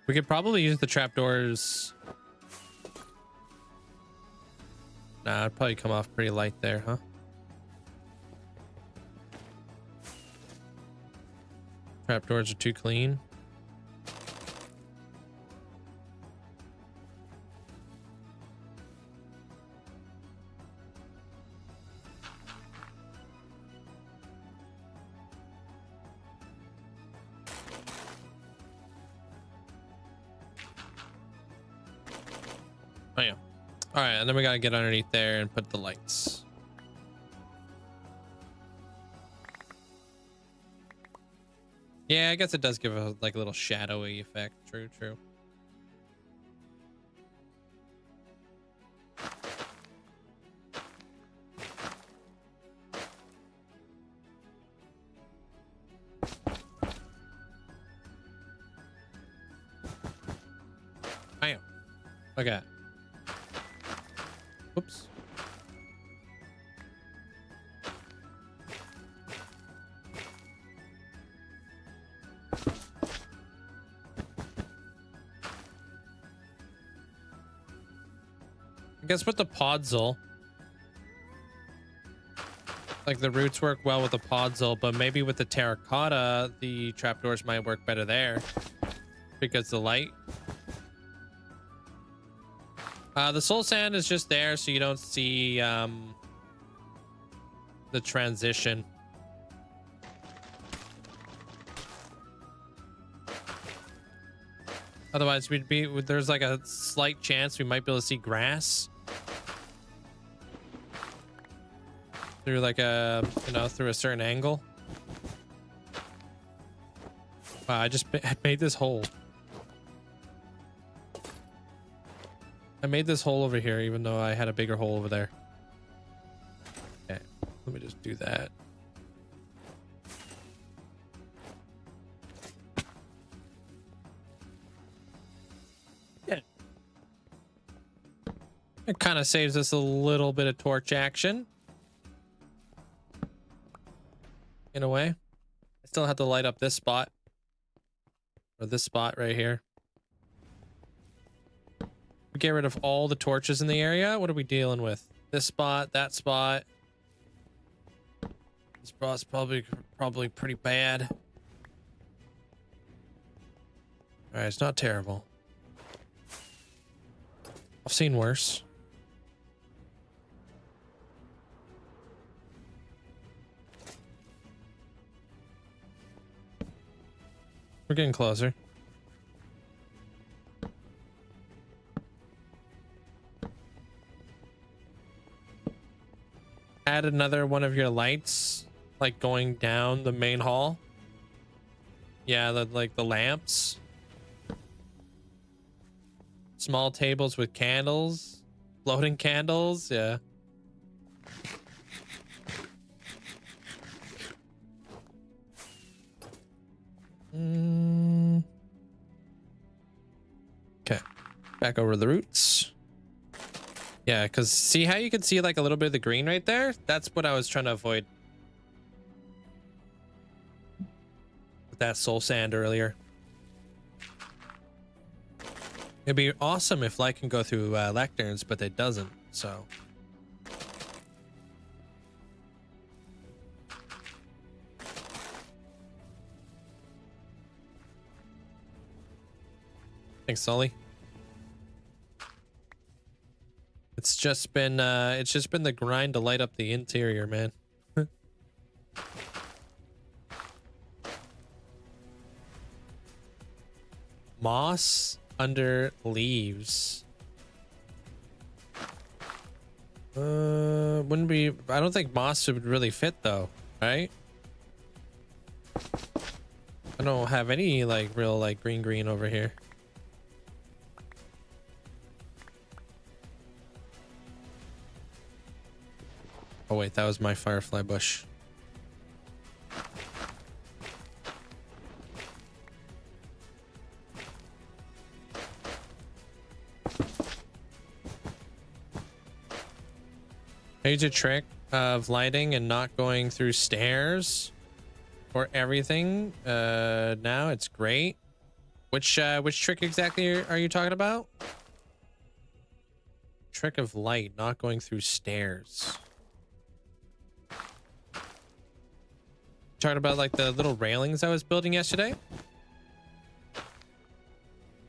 We could probably use the trapdoors. Nah, it'd probably come off pretty light there, huh? Trapdoors are too clean. Oh yeah. All right, and then we gotta get underneath there and put the lights. Yeah, I guess it does give a like a little shadowy effect. True, true. Bam. Okay. Oops. I guess with the podzol, like the roots work well with the podzol, but maybe with the terracotta, the trapdoors might work better there because the light. The soul sand is just there so you don't see the transition. Otherwise, there's like a slight chance we might be able to see grass through like through a certain angle. Wow, I made this hole. I made this hole over here, even though I had a bigger hole over there. Okay, let me just do that. Yeah. It kind of saves us a little bit of torch action. In a way. I still have to light up this spot. Or this spot right here. Get rid of all the torches in the area. What are we dealing with? This spot, that spot. This spot's probably pretty bad. All right, it's not terrible. I've seen worse. We're getting closer. Add another one of your lights, like going down the main hall. Yeah, like the lamps. Small tables with candles, floating candles. Yeah. Okay, back over the roots. Yeah, because see how you can see like a little bit of the green right there? That's what I was trying to avoid with that soul sand earlier. It'd be awesome if light can go through lecterns, but it doesn't, so. Thanks, Sully. It's just been the grind to light up the interior, man. Moss under leaves. Wouldn't be. I don't think moss would really fit though, right? I don't have any like real like green over here. Oh wait, that was my firefly bush. Major trick of lighting and not going through stairs for everything. Now it's great. Which trick exactly are you talking about? Trick of light, not going through stairs. Talking about like the little railings I was building yesterday.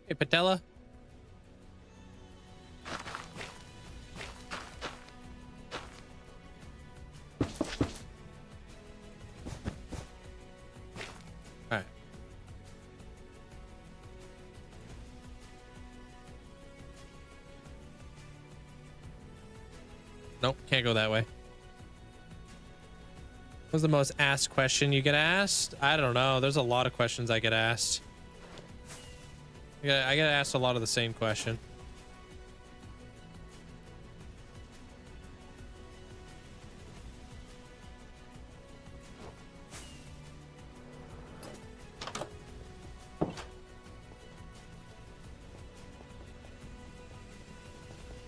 Hey, Patella. All right. Nope, can't go that way. What's the most asked question you get asked? I don't know. There's a lot of questions I get asked. I get asked a lot of the same question.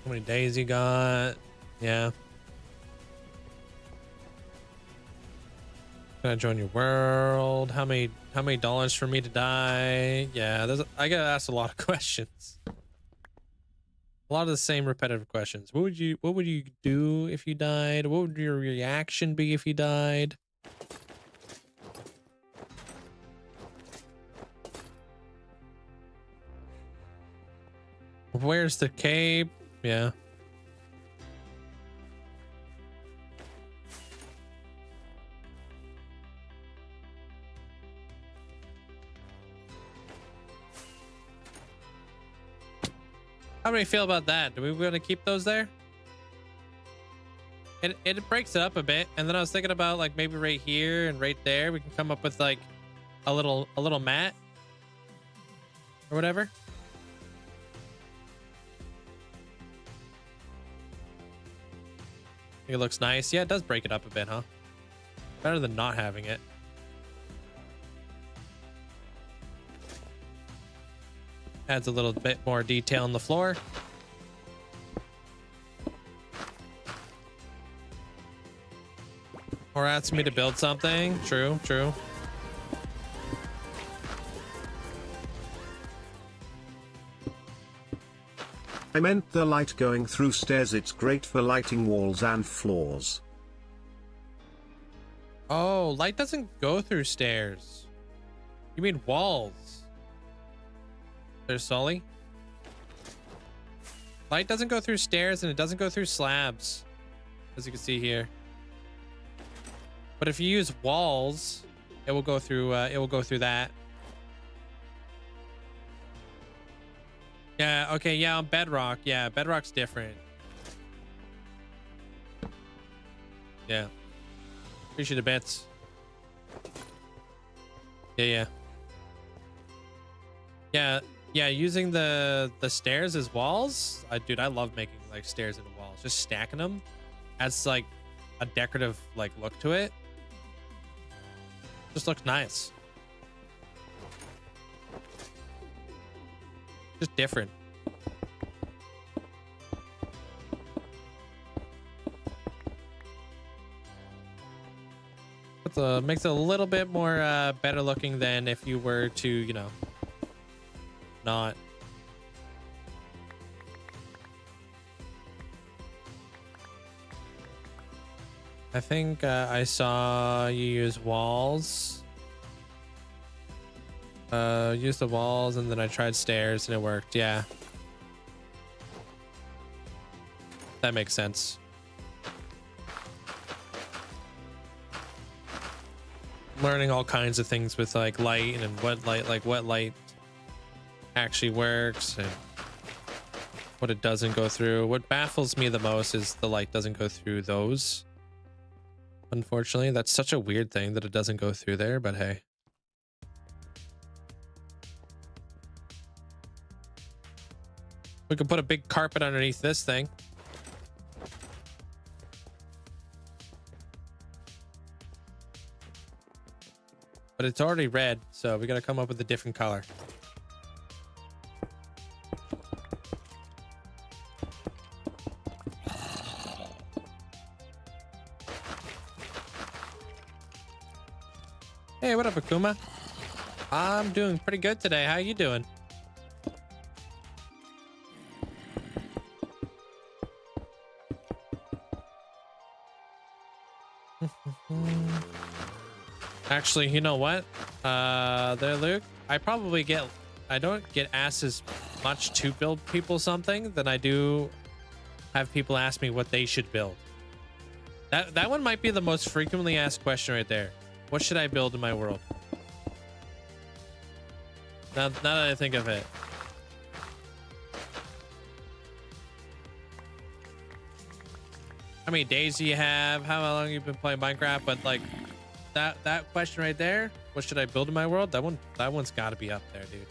How many days you got? Yeah. Can I join your world? How many dollars for me to die? Yeah, I get asked a lot of questions. A lot of the same repetitive questions. What would you do if you died? What would your reaction be if you died? Where's the cape? Yeah. How do you feel about that? Do we want to keep those there? It breaks it up a bit, and then I was thinking about like maybe right here and right there we can come up with like a little mat or whatever. Think it looks nice. Yeah, it does break it up a bit, huh? Better than not having it. Adds a little bit more detail on the floor. Or asks me to build something. True, true. I meant the light going through stairs. It's great for lighting walls and floors. Oh, light doesn't go through stairs. You mean walls? There's Sully. Light doesn't go through stairs and it doesn't go through slabs, as you can see here. But if you use walls, it will go through. It will go through that. Yeah. Okay. Yeah. On bedrock. Yeah. Bedrock's different. Yeah. Appreciate the bits. Yeah. Yeah. Yeah. Yeah, using the stairs as walls. Dude, I love making like stairs into walls. Just stacking them adds like a decorative like look to it. Just looks nice. Just different. Makes it a little bit more better looking than if you were to, you know, not. I think I saw you use walls. Use the walls, and then I tried stairs and it worked. Yeah. That makes sense. Learning all kinds of things with like light and what light actually works and what it doesn't go through. What baffles me the most is the light doesn't go through those. Unfortunately, that's such a weird thing that it doesn't go through there, but hey. We could put a big carpet underneath this thing. But it's already red, so we gotta come up with a different color. Hey, what up, Akuma? I'm doing pretty good today. How you doing? Actually, you know what? There, Luke. I don't get asked as much to build people something than I do have people ask me what they should build. That one might be the most frequently asked question right there. What should I build in my world? Now that I think of it. How many days do you have? How long you been playing Minecraft? But like that question right there, what should I build in my world? That one's got to be up there, dude.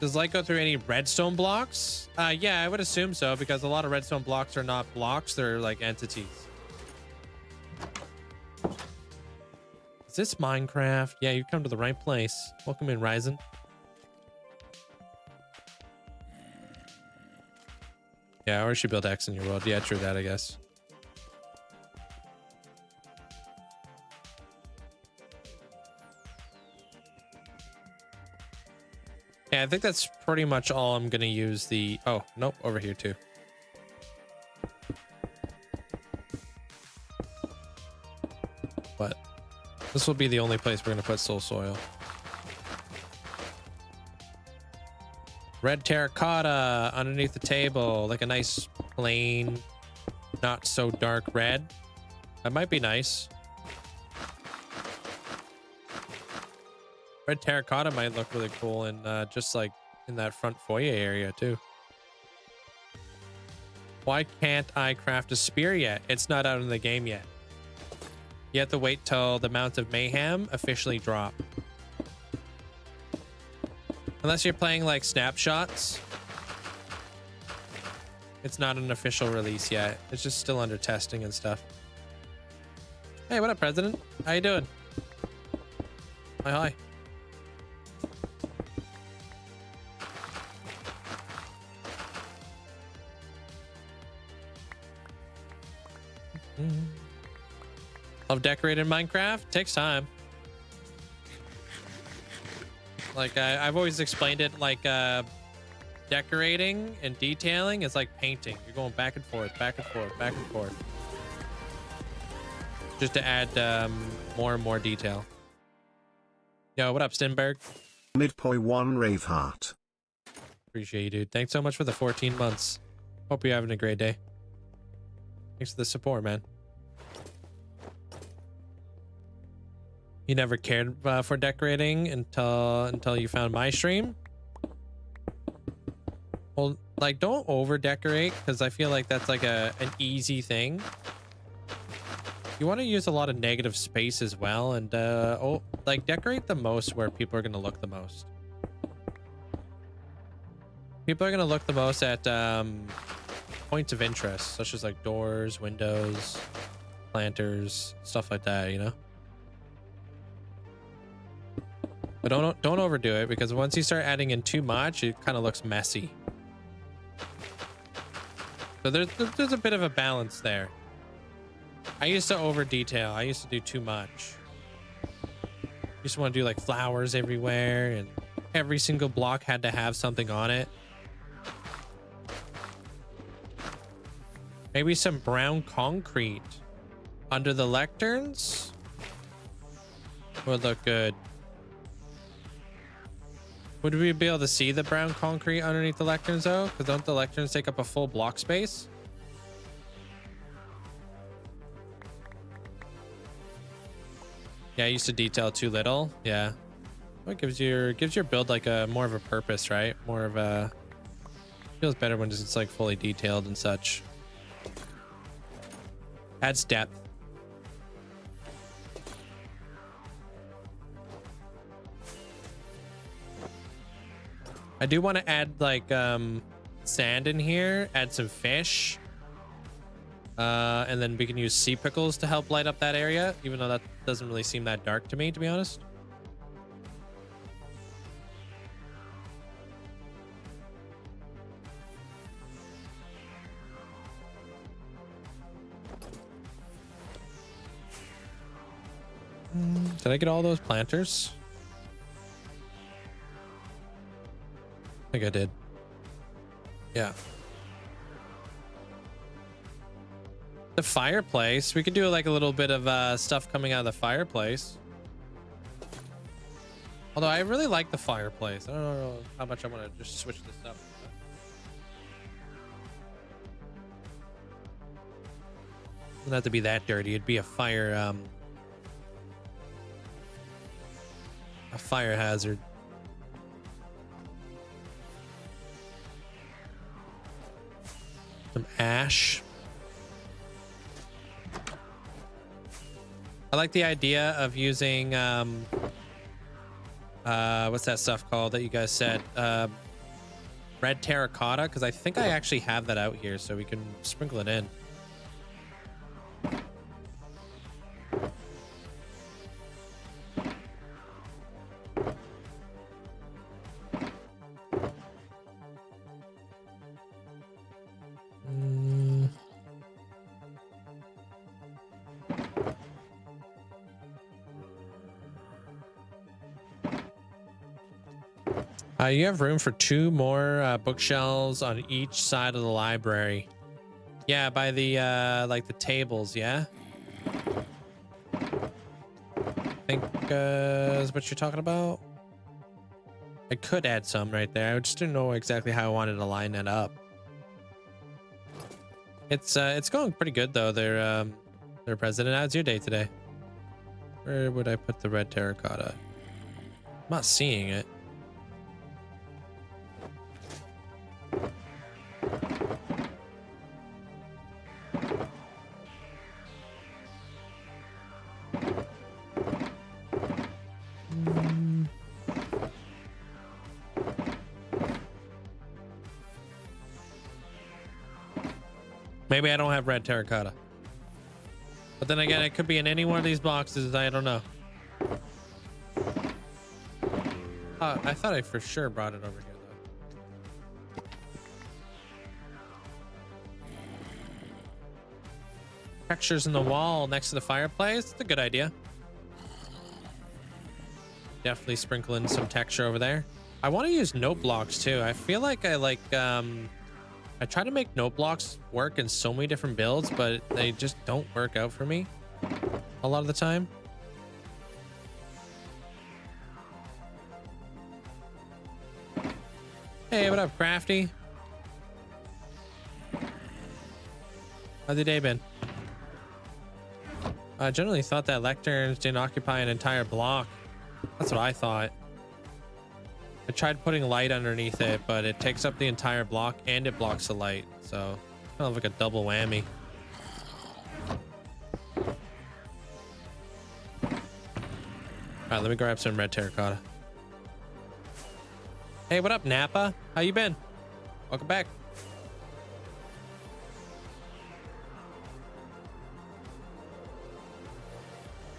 Does light go through any redstone blocks? Yeah, I would assume so, because a lot of redstone blocks are not blocks, they're like entities. Is this Minecraft? Yeah, you've come to the right place. Welcome in, Ryzen. Yeah, or you should build X in your world. Yeah, true that, I guess. Yeah, I think that's pretty much all I'm gonna use the... Oh, nope, over here too. But this will be the only place we're gonna put soul soil. Red terracotta underneath the table, like a nice plain, not so dark red. That might be nice. Red terracotta might look really cool, and just like in that front foyer area too. Why can't I craft a spear yet? It's not out in the game yet. You have to wait till the Mount of Mayhem officially drop. Unless you're playing like snapshots. It's not an official release yet. It's just still under testing and stuff. Hey, what up, President? How you doing? Hi, hi. Love decorating Minecraft. Takes time. Like I've always explained it like decorating and detailing is like painting. You're going back and forth, back and forth, back and forth. Just to add more and more detail. Yo, what up, Stinberg? Midpoint 1 Raveheart. Appreciate you, dude. Thanks so much for the 14 months. Hope you're having a great day. Thanks for the support, man. You never cared for decorating until you found my stream? Well, like, don't over decorate, because I feel like that's like an easy thing. You want to use a lot of negative space as well, and like decorate the most where people are going to look the most. People are going to look the most at points of interest, such as like doors, windows, planters, stuff like that, you know? But don't overdo it, because once you start adding in too much, it kind of looks messy. So there's a bit of a balance there. I used to over detail. I used to do too much. Used to want to do like flowers everywhere, and every single block had to have something on it. Maybe some brown concrete under the lecterns would look good. Would we be able to see the brown concrete underneath the lecterns though? Because don't the lecterns take up a full block space? Yeah, I used to detail too little. Yeah. Well, it gives your build like a more of a purpose, right? More of a... Feels better when it's like fully detailed and such. Adds depth. I do want to add like sand in here, add some fish, and then we can use sea pickles to help light up that area, even though that doesn't really seem that dark to me, to be honest. Did I get all those planters? I think I did. Yeah. The fireplace. We could do like a little bit of stuff coming out of the fireplace. Although I really like the fireplace. I don't know how much I want to just switch this up. Doesn't have to be that dirty. It'd be a fire hazard. Some ash. I like the idea of using what's that stuff called that you guys said? Red terracotta, because I think I actually have that out here, so we can sprinkle it in. You have room for 2 more bookshelves on each side of the library. Yeah, by the like the tables, yeah. I think is what you're talking about. I could add some right there. I just didn't know exactly how I wanted to line that up. It's going pretty good though. Their president. How's your day today? Where would I put the red terracotta? I'm not seeing it. Maybe I don't have red terracotta. But then again, it could be in any one of these boxes. I don't know. I thought I for sure brought it over here, though. Textures in the wall next to the fireplace. It's a good idea. Definitely sprinkle in some texture over there. I want to use note blocks too. I feel like I try to make note blocks work in so many different builds, but they just don't work out for me a lot of the time. Hey, what up, Crafty? How's your day been? I generally thought that lecterns didn't occupy an entire block. That's what I thought. I tried putting light underneath it, but it takes up the entire block and it blocks the light. So kind of like a double whammy. All right, let me grab some red terracotta. Hey, what up, Napa? How you been? Welcome back.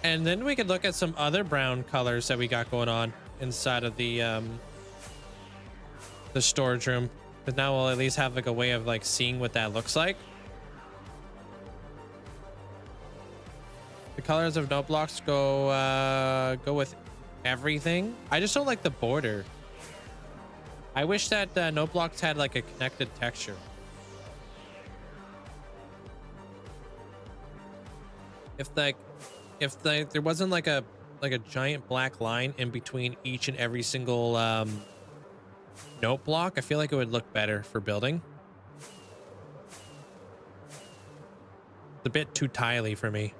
And then we could look at some other brown colors that we got going on inside of the storage room, because now we'll at least have like a way of like seeing what that looks like. The colors of note blocks go with everything. I just don't like the border. I wish that note blocks had like a connected texture. If there wasn't like a giant black line in between each and every single note block, I feel like it would look better for building. It's a bit too tiley for me.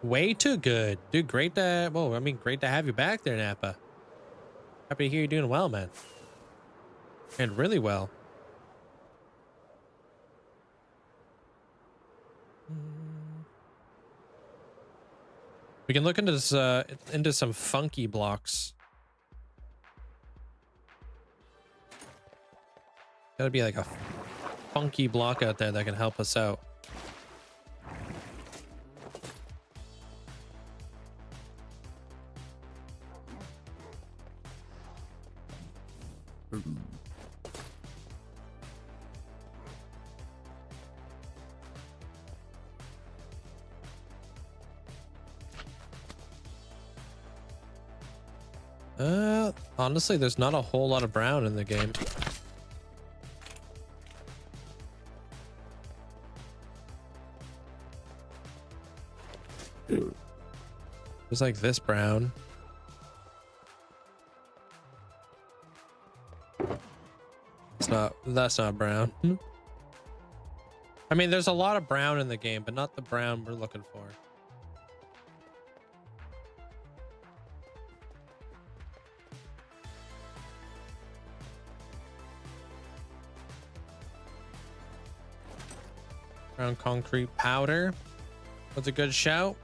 Way too good, dude. Great to, well, I mean, great to have you back there, Napa. Happy to hear you're doing well, man, and really well. We can look into this, into some funky blocks. Gotta be like a funky block out there that can help us out. Honestly, there's not a whole lot of brown in the game. There's like this brown. That's not brown. I mean, there's a lot of brown in the game, but not the brown we're looking for. Brown concrete powder. That's a good shout.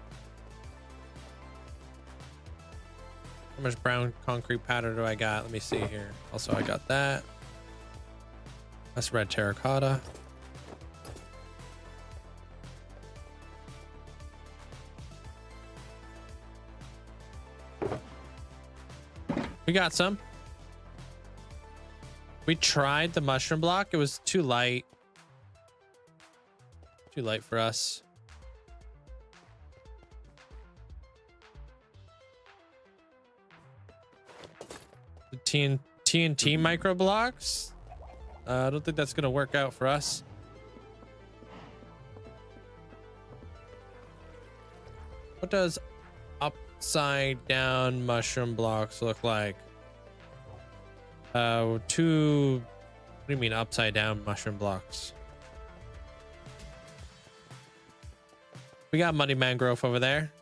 How much brown concrete powder do I got? Let me see here. Also, I got that. That's red terracotta. We got some. We tried the mushroom block. It was too light. Too light for us. The TNT micro blocks. I don't think that's gonna work out for us. What does upside down mushroom blocks look like? What do you mean upside down mushroom blocks? We got muddy mangrove over there.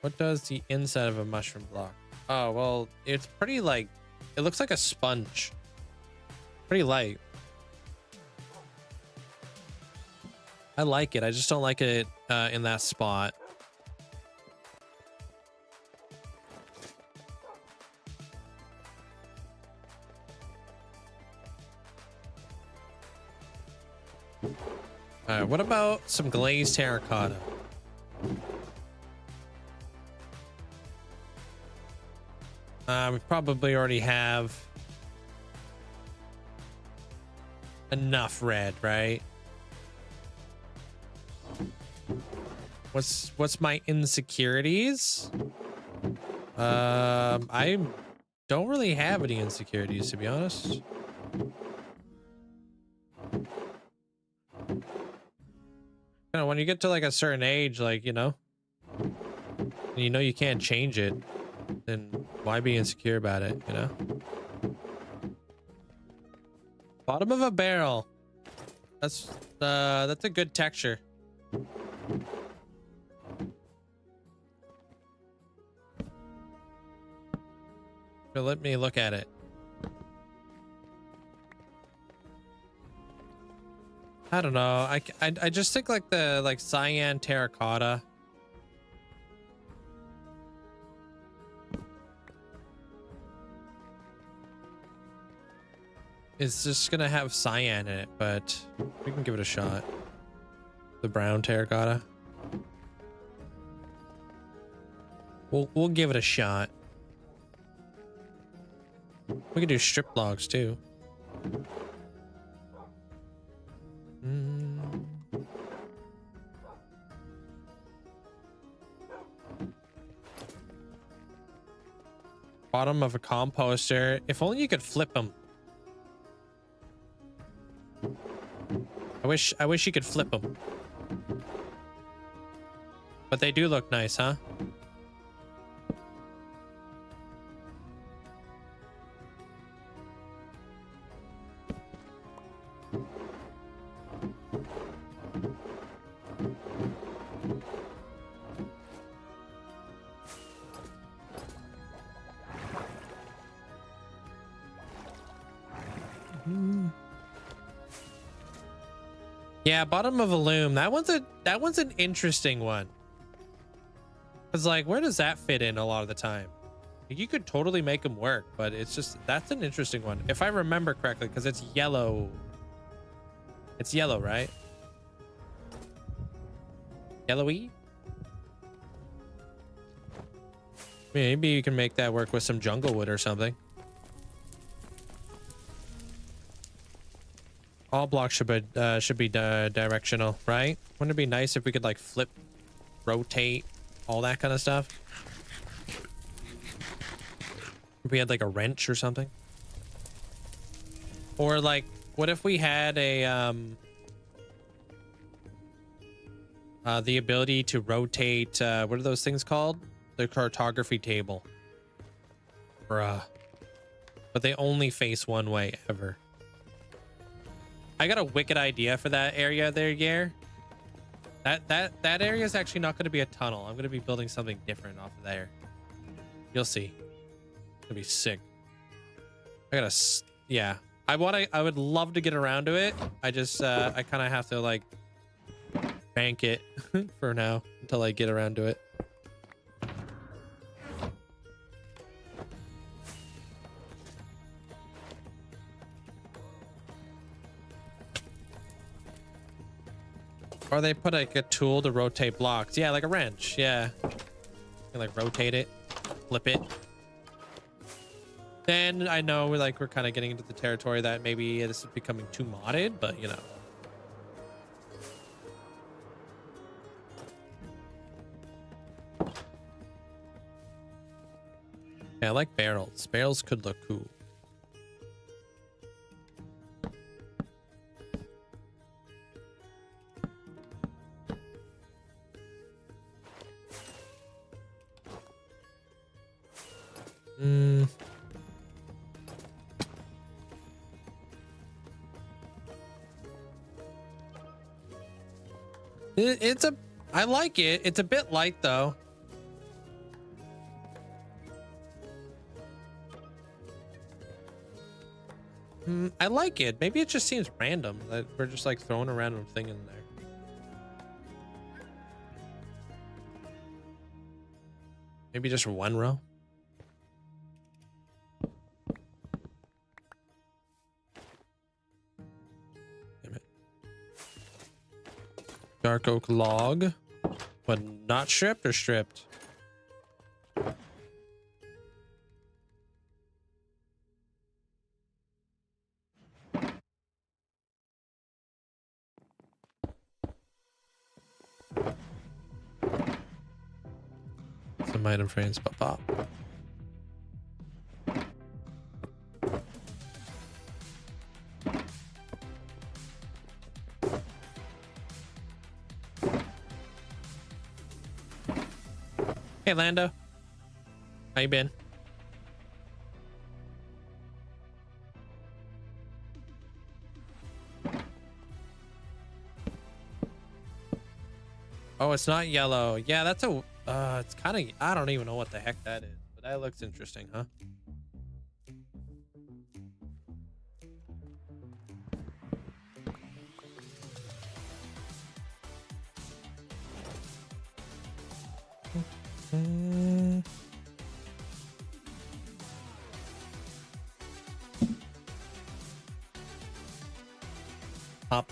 What does the inside of a mushroom block? Oh, well, it's pretty like, it looks like a sponge. Pretty light. I like it. I just don't like it in that spot. All right, what about some glazed terracotta? We probably already have enough red, right? What's my insecurities? I don't really have any insecurities, to be honest. You know, when you get to like a certain age, like, you know you can't change it, then why be insecure about it, you know? Bottom of a barrel. That's a good texture. So let me look at it. I don't know. I just think like the cyan terracotta. It's just gonna have cyan in it, but we can give it a shot. The brown terracotta. We'll give it a shot. We can do strip logs too. Bottom of a composter. If only you could flip them. I wish you could flip them. But they do look nice, huh? Yeah, bottom of a loom. That one's an interesting one. Cause like, where does that fit in a lot of the time? You could totally make them work, but it's just, that's an interesting one. If I remember correctly, because it's yellow. It's yellow, right? Yellowy? Maybe you can make that work with some jungle wood or something. All blocks should be directional, right? Wouldn't it be nice if we could like flip, rotate, all that kind of stuff? If we had like a wrench or something. Or like, what if we had a the ability to rotate what are those things called? The cartography table. Bruh. But they only face one way ever. I got a wicked idea for that area there, Yer. That area is actually not going to be a tunnel. I'm going to be building something different off of there. You'll see. It's going to be sick. Yeah. I would love to get around to it. I just I kind of have to like bank it for now until I get around to it. Or they put like a tool to rotate blocks. Yeah, like a wrench. Yeah. You can like rotate it, flip it. Then I know we're kind of getting into the territory that maybe this is becoming too modded, but you know. Yeah, I like barrels. Barrels could look cool. I like it. It's a bit light though. I like it. Maybe it just seems random that we're just like throwing a random thing in there. Maybe just one row. Damn it. Dark oak log, but not stripped or stripped. Some item frames pop up. Hey Lando, how you been? Oh, it's not yellow. Yeah, that's a it's kind of, I don't even know what the heck that is, but that looks interesting, huh? Up.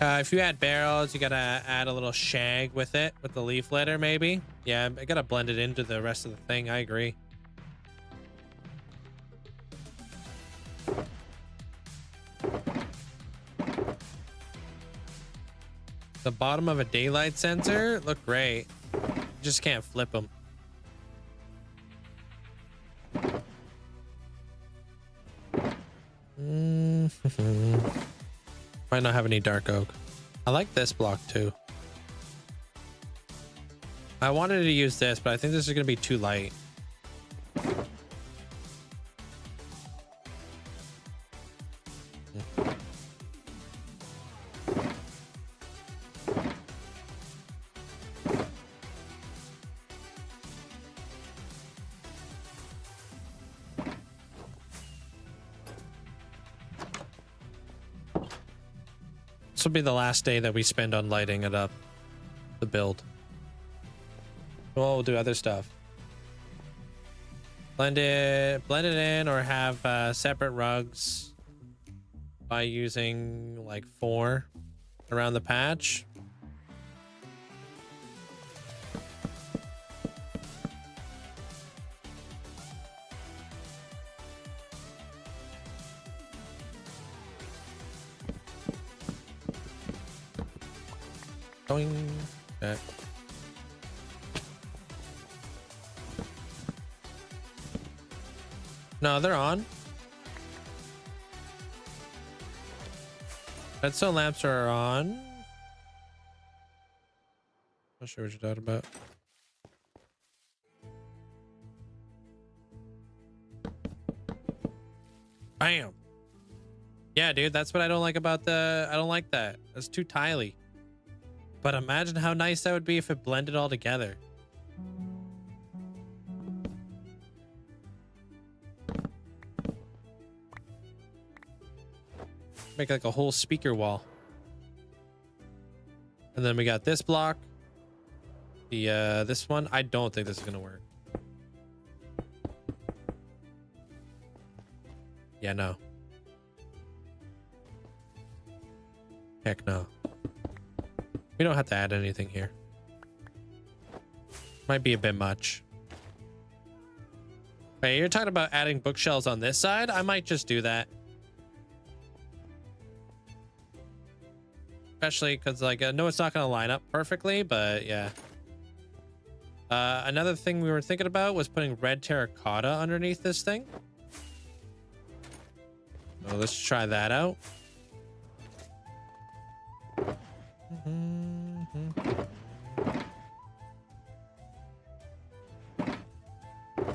If you add barrels, you gotta add a little shag with it, with the leaf litter, maybe. Yeah, I gotta blend it into the rest of the thing. I agree. The bottom of a daylight sensor look great. You just can't flip them. Might not have any dark oak. I like this block too. I wanted to use this, but I think this is going to be too light. This will be the last day that we spend on lighting it up, the build. Well, we'll do other stuff. Blend it in, or have separate rugs by using like 4 around the patch. Going back. No, they're on. Redstone lamps are on. Not sure what you're talking about. Bam. Yeah, dude, that's what I don't like about the... I don't like that. That's too tiley. But imagine how nice that would be if it blended all together. Make like a whole speaker wall. And then we got this block. The this one. I don't think this is gonna work. Yeah, no. Heck no. We don't have to add anything here. Might be a bit much. Hey, you're talking about adding bookshelves on this side? I might just do that. Especially because, like, I know it's not going to line up perfectly, but yeah. Another thing we were thinking about was putting red terracotta underneath this thing. So let's try that out.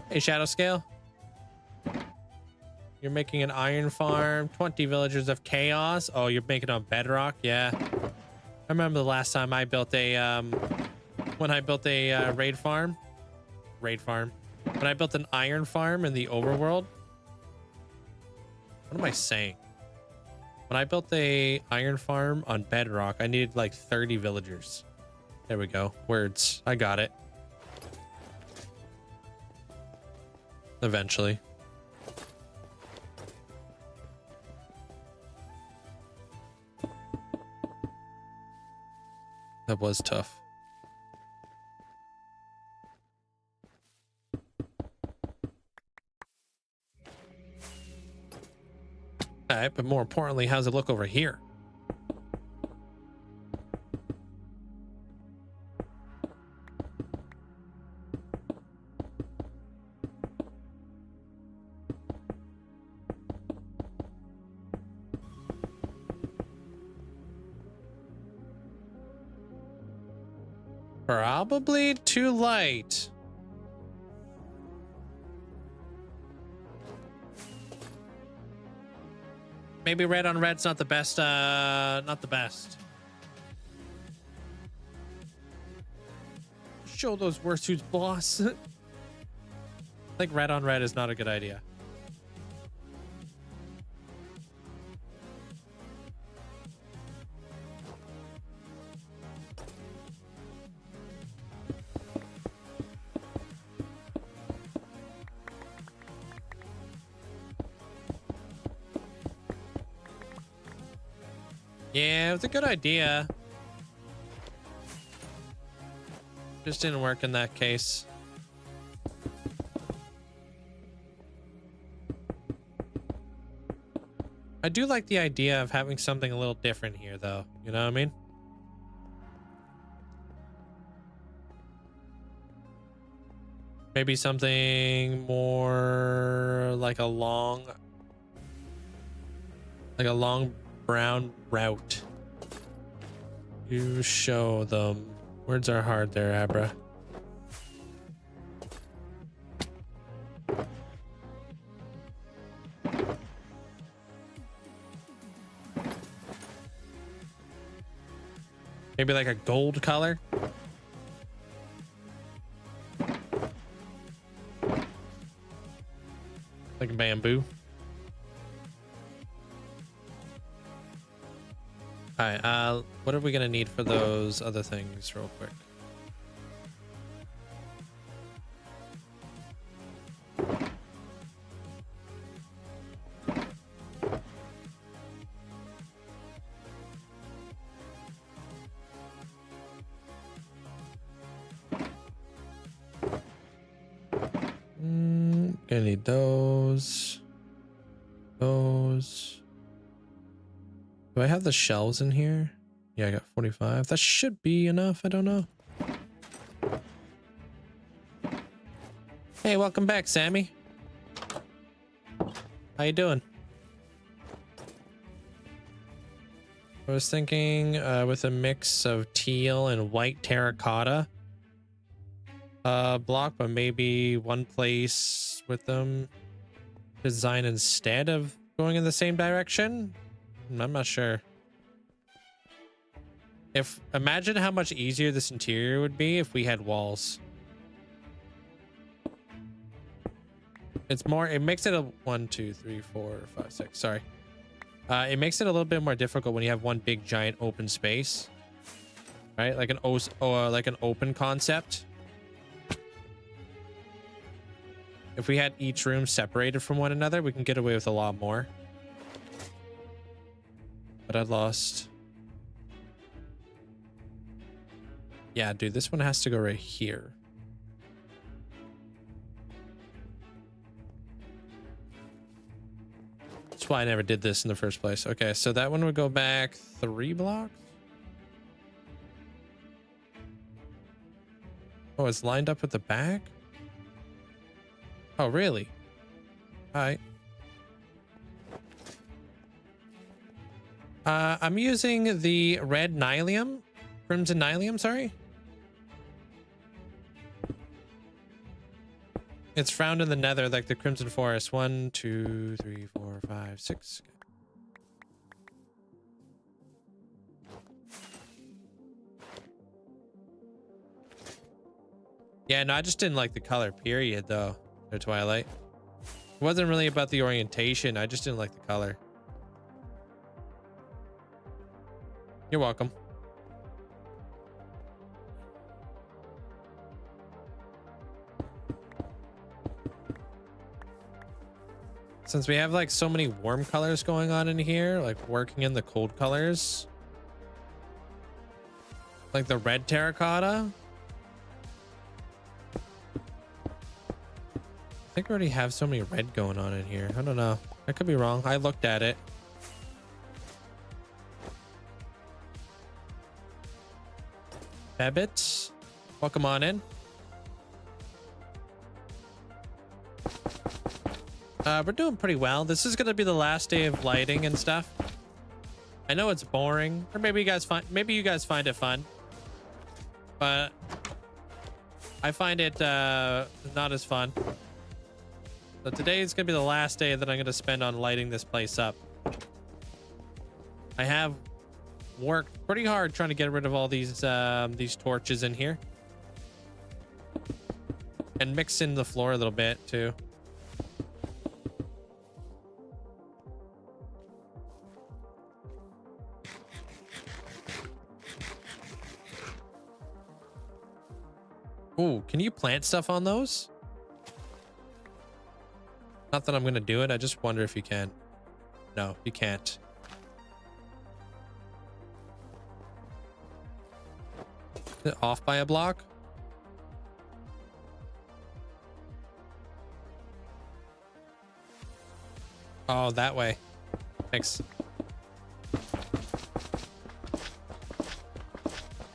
Hey, Shadow Scale. You're making an iron farm, 20 villagers of chaos. Oh, you're making on bedrock? Yeah. I remember the last time I built a, when I built a raid farm. When I built an iron farm in the overworld. What am I saying? When I built a iron farm on bedrock, I needed like 30 villagers. There we go. Words. I got it. Eventually. That was tough. All right, but more importantly, how's it look over here? Probably too light. Maybe red on red's not the best, not the best. Show those Wursuits, boss. I think red on red is not a good idea. Yeah, it was a good idea. Just didn't work in that case. I do like the idea of having something a little different here, though. You know what I mean? Maybe something more like a long brown route. You show them. Words are hard there, Abra. Maybe like a gold color. Like bamboo. All right, what are we gonna need for those other things real quick? Gonna need those. Those. Do I have the shelves in here? Yeah, I got 45. That should be enough. I don't know. Hey, welcome back, Sammy. How you doing? I was thinking with a mix of teal and white terracotta block, but maybe one place with them design instead of going in the same direction. I'm not sure. Imagine how much easier this interior would be if we had walls. It makes it a 1, 2, 3, 4, 5, 6. Sorry. It makes it a little bit more difficult when you have one big giant open space, right? Like an open concept. If we had each room separated from one another, we can get away with a lot more. But I lost. Yeah, dude, this one has to go right here. That's why I never did this in the first place. Okay, so that one would go back 3 blocks. Oh, it's lined up with the back? Oh, really? All right. I'm using the red nylium, crimson nylium, sorry. It's found in the nether, like the crimson forest. 1, 2, 3, 4, 5, 6. Yeah, no, I just didn't like the color, period, though. The Twilight. It wasn't really about the orientation. I just didn't like the color. You're welcome. Since we have like so many warm colors going on in here, like working in the cold colors, like the red terracotta. I think we already have so many red going on in here. I don't know. I could be wrong. I looked at it. Babbit, welcome on in. We're doing pretty well. This is gonna be the last day of lighting and stuff. I know it's boring, or maybe you guys find it fun, but I find it not as fun. So today is gonna be the last day that I'm gonna spend on lighting this place up. I have worked pretty hard trying to get rid of all these torches in here, and mix in the floor a little bit too. Ooh, can you plant stuff on those? Not that I'm gonna do it. I just wonder if you can. No, you can't. Is it off by a block? Oh, that way. Thanks.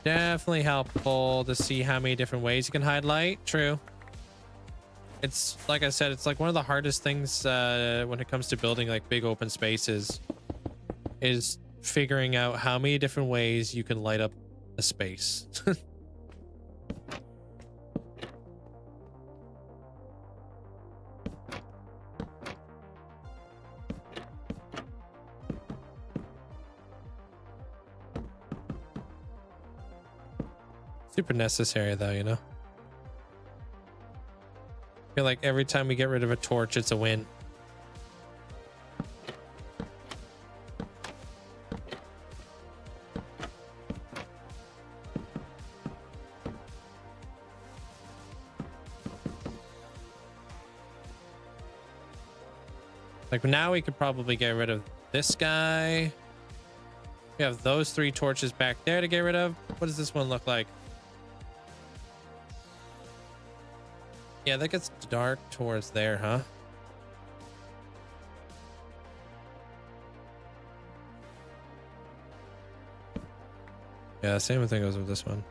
Definitely helpful to see how many different ways you can hide light. True. It's like I said, it's like one of the hardest things when it comes to building like big open spaces is figuring out how many different ways you can light up a space. Super necessary though, you know? I feel like every time we get rid of a torch, it's a win. Like now we could probably get rid of this guy. We have those 3 torches back there to get rid of. What does this one look like? Yeah, that gets dark towards there, huh? Yeah, same thing goes with this one.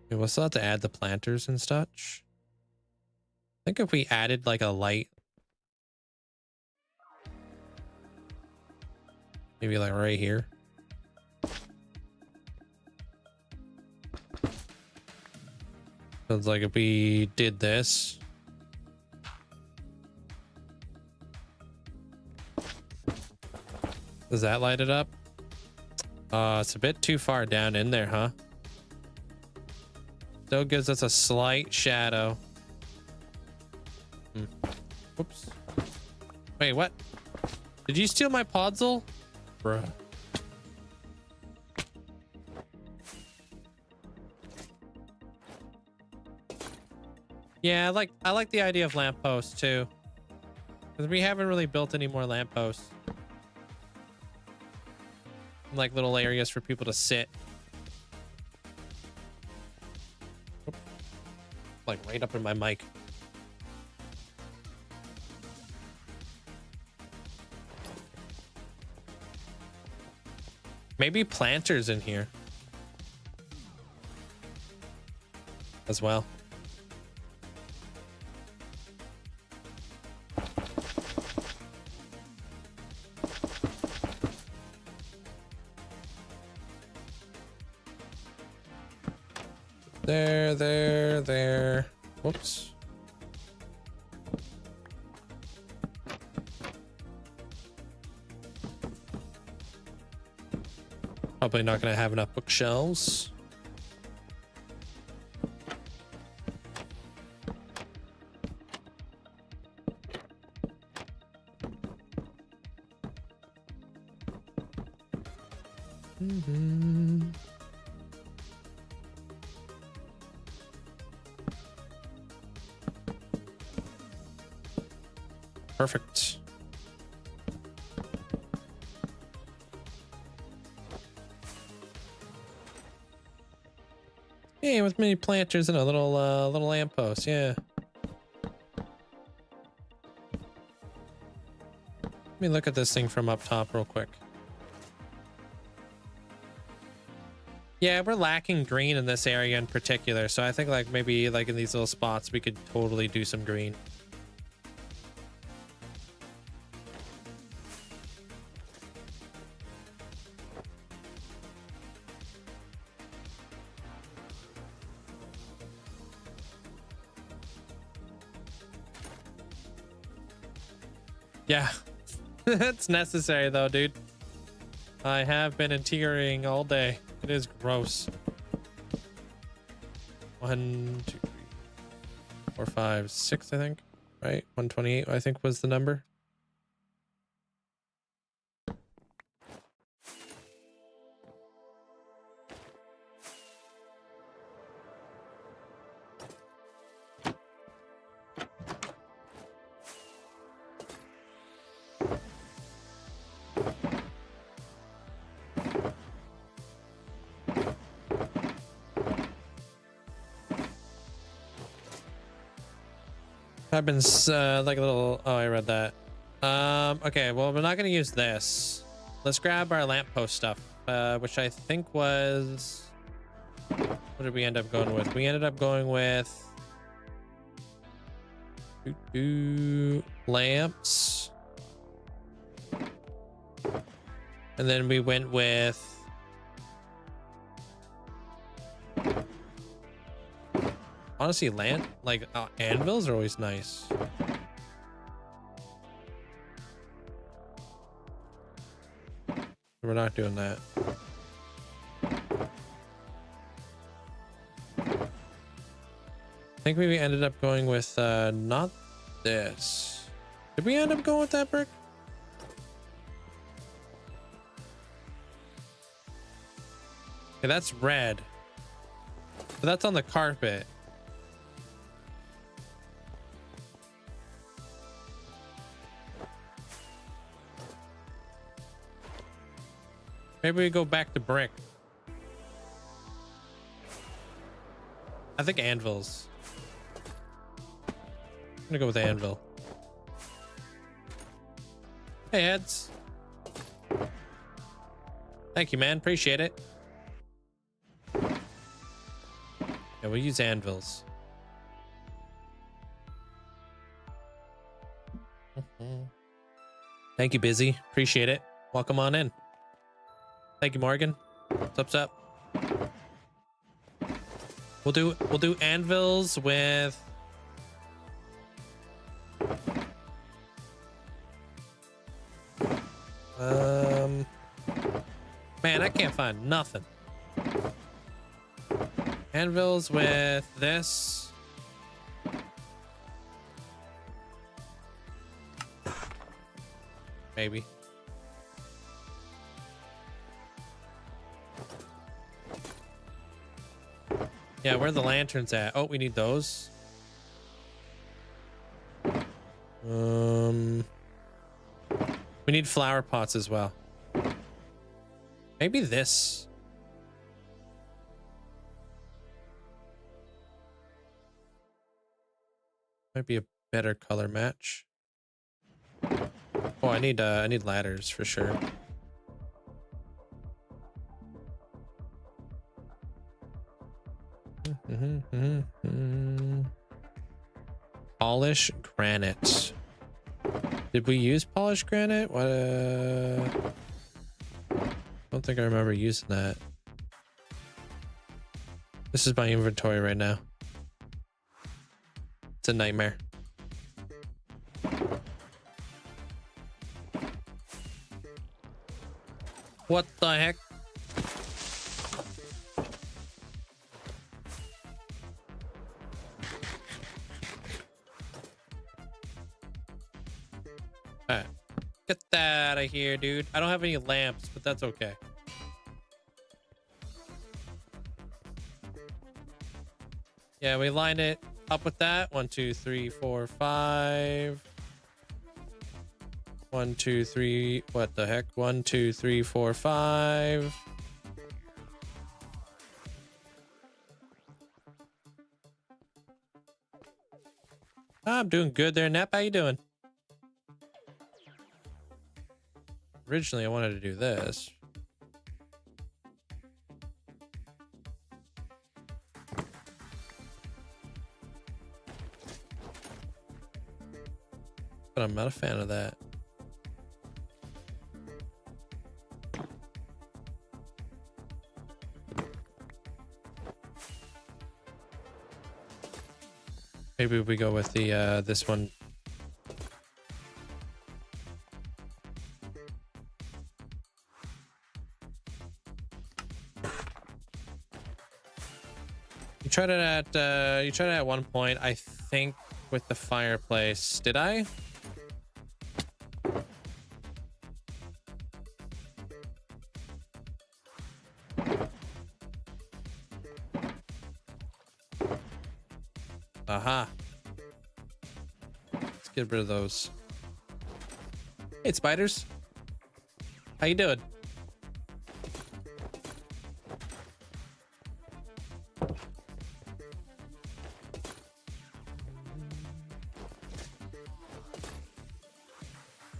Okay, we'll still have to add the planters and such. I think if we added like a light Maybe like right here. Sounds like if we did this. Does that light it up? It's a bit too far down in there, huh? Still gives us a slight shadow. Whoops. Wait, what? Did you steal my podzol? Bruh. Yeah, I like the idea of lampposts too. Because we haven't really built any more lampposts. Like little areas for people to sit. Oop. Like right up in my mic. Maybe planters in here as well. There. Whoops. Probably not going to have enough bookshelves. Perfect. Yeah, with many planters and a little lamppost. Yeah. Let me look at this thing from up top real quick. Yeah, we're lacking green in this area in particular, so I think like maybe like in these little spots we could totally do some green. Yeah, it's necessary though, dude. I have been interiring all day. It is gross. 1, 2, 3, 4, 5, 6, I think. Right? 128, I think was the number. I've been like a little. Oh, I read that. Okay, well, we're not gonna use this. Let's grab our lamppost stuff, which I think was. What did we end up going with? We ended up going with lamps, and then we went with. Honestly, anvils are always nice. We're not doing that. I think we ended up going with not this. Did we end up going with that brick? Okay, that's red. But that's on the carpet. Maybe we go back to brick. I think anvils. I'm gonna go with anvil. Hey, Heads. Thank you, man. Appreciate it. Yeah, we'll use anvils. Thank you, Busy. Appreciate it. Welcome on in. Thank you, Morgan. What's up? We'll do anvils with man, I can't find nothing. Anvils with this. Maybe. Yeah, where are the lanterns at? Oh, we need those. We need flower pots as well. Maybe this. Might be a better color match. Oh, I need ladders for sure. Polish granite. Did we use polished granite? What? I don't think I remember using that. This is my inventory right now. It's a nightmare. What the heck? Alright. Get that out of here, dude. I don't have any lamps, but that's okay. Yeah, we lined it up with that. 1, 2, 3, 4, 5. 1, 2, 3. What the heck? 1, 2, 3, 4, 5. I'm doing good there, Nep. How you doing? Originally, I wanted to do this. But I'm not a fan of that. Maybe we go with the this one. You tried it at one point, I think, with the fireplace. Did I? Aha. Let's get rid of those. Hey, spiders. How you doing?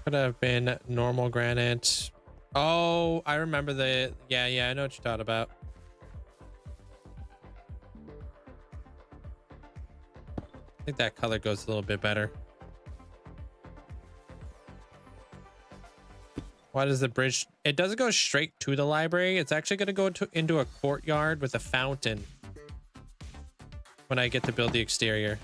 Could have been normal granite. Oh, I remember the... Yeah, I know what you thought about. I think that color goes a little bit better. Why does the bridge... It doesn't go straight to the library. It's actually going to go into a courtyard with a fountain when I get to build the exterior.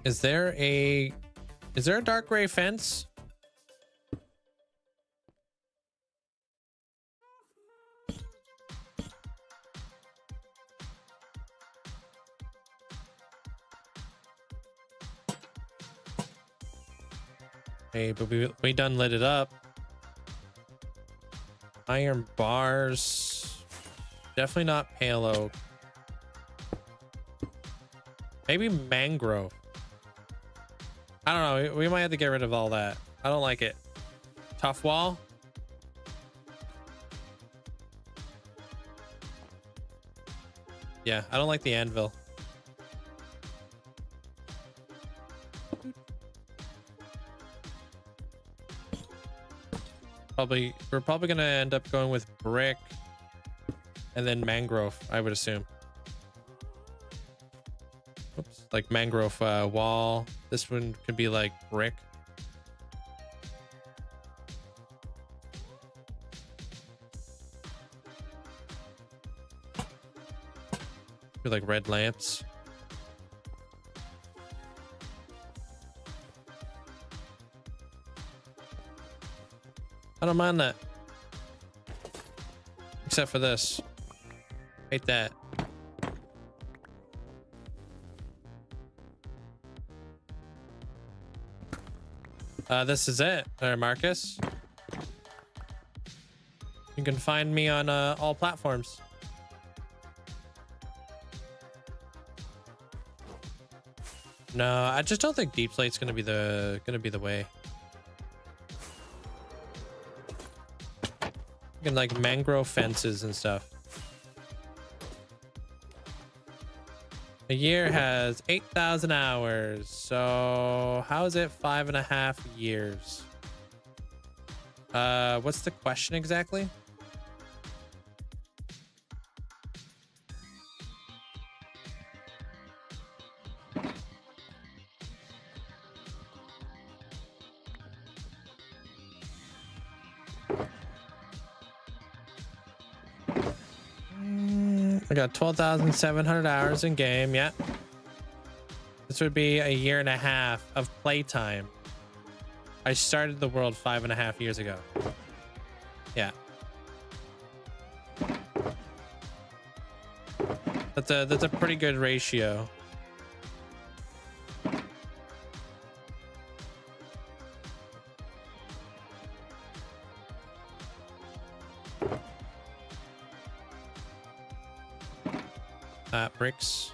Is there a dark gray fence? Hey, but we done lit it up. Iron bars. Definitely not pale oak. Maybe mangrove. I don't know. We might have to get rid of all that. I don't like it. Tough wall. Yeah, I don't like the anvil. We're probably gonna end up going with brick and then mangrove, I would assume. Oops, like mangrove wall. This one could be like brick. Be like red lamps. I don't mind that. Except for this. Hate that. This is it, there, Marcus. You can find me on all platforms. No, I just don't think deep slate's gonna be the way. And like mangrove fences and stuff. A year has 8,000 hours, so how is it 5.5 years? What's the question exactly? I got 12,700 hours in game. Yeah. This would be a year and a half of playtime. I started the world 5.5 years ago. Yeah. That's a pretty good ratio. Bricks.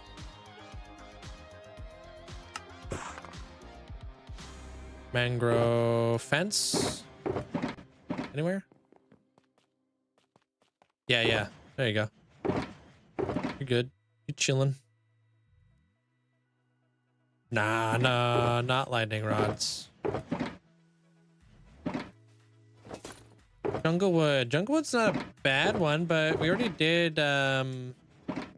Mangrove fence. Anywhere? Yeah. There you go. You're good. You're chilling. Nah, not lightning rods. Junglewood. Junglewood's not a bad one, but we already did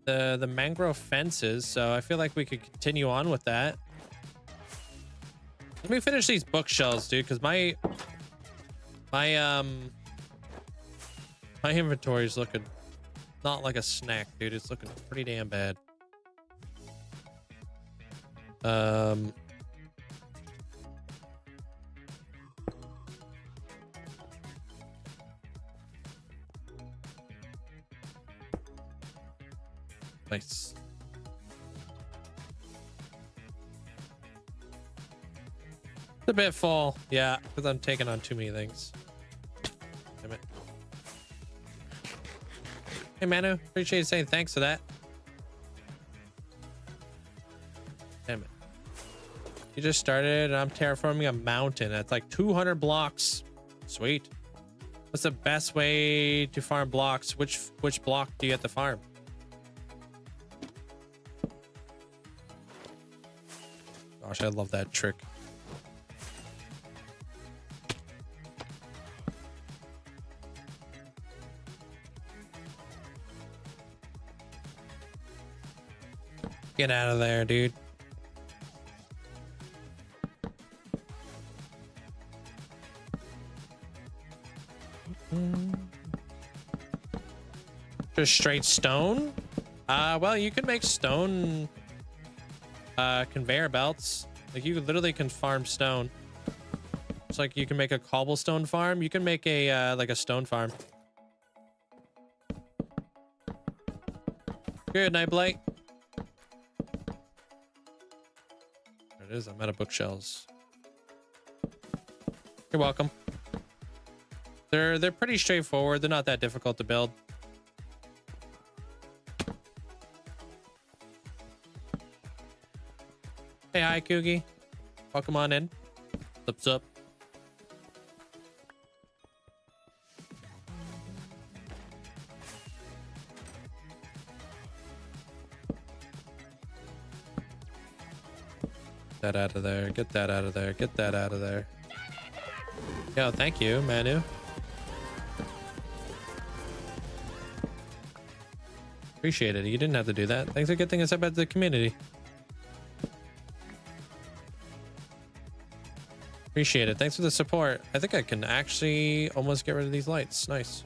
the mangrove fences, so I feel like we could continue on with that. Let me finish these bookshelves, dude, because my inventory is looking not like a snack, dude. It's looking pretty damn bad. Nice. It's a bit full, yeah, because I'm taking on too many things. Damn it. Hey Manu, appreciate you saying thanks for that. Damn it. You just started and I'm terraforming a mountain. That's like 200 blocks. Sweet. What's the best way to farm blocks? Which block do you have to farm? Gosh, I love that trick. Get out of there, dude. Just straight stone? Well, you could make stone conveyor belts. Like you literally can farm stone. It's like you can make a cobblestone farm. You can make a like a stone farm. Good night, Blake. There it is. I'm out of bookshelves. You're welcome. They're pretty straightforward. They're not that difficult to build. Hey, hi, Coogie. Welcome on in. What's up? That out of there. Get that out of there. Get that out of there. Yo, thank you, Manu. Appreciate it. You didn't have to do that. Thanks for getting us up at the community. Appreciate it. Thanks for the support. I think I can actually almost get rid of these lights. Nice.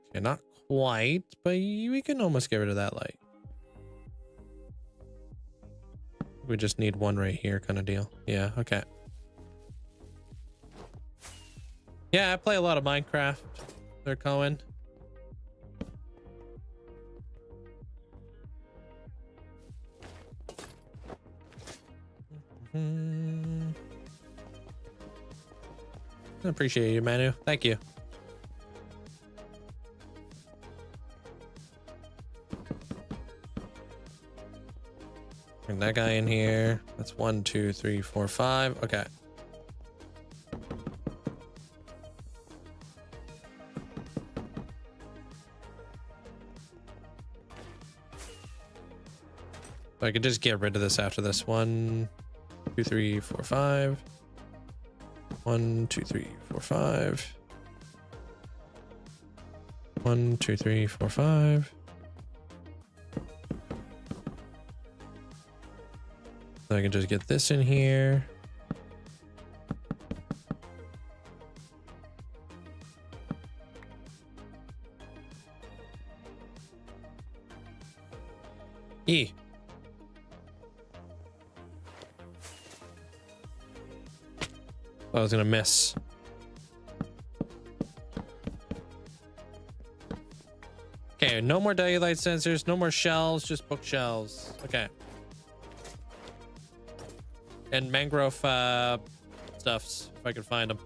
Okay, not quite, but we can almost get rid of that light. We just need one right here kind of deal. Yeah, okay. Yeah, I play a lot of Minecraft. They're going. I appreciate you, Manu. Thank you. Bring that guy in here. That's 1, 2, 3, 4, 5. Okay. I could just get rid of this after this. 1, 2, 3, 4, 5. 1, 2, 3, 4, 5. 1, 2, 3, 4, 5. I can just get this in here. E. I was gonna miss. Okay, no more daylight sensors, no more shelves, just bookshelves. Okay. And mangrove stuffs, if I could find them.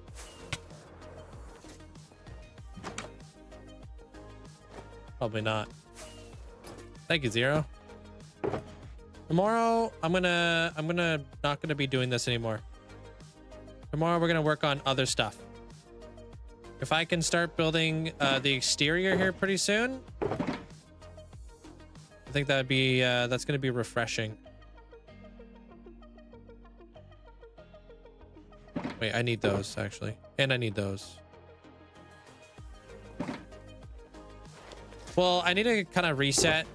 Probably not. Thank you, Zero. Tomorrow, I'm not gonna be doing this anymore. Tomorrow, we're gonna work on other stuff. If I can start building the exterior here pretty soon, I think that'd be that's gonna be refreshing. Wait, I need those actually, and I need those. Well, I need to kind of reset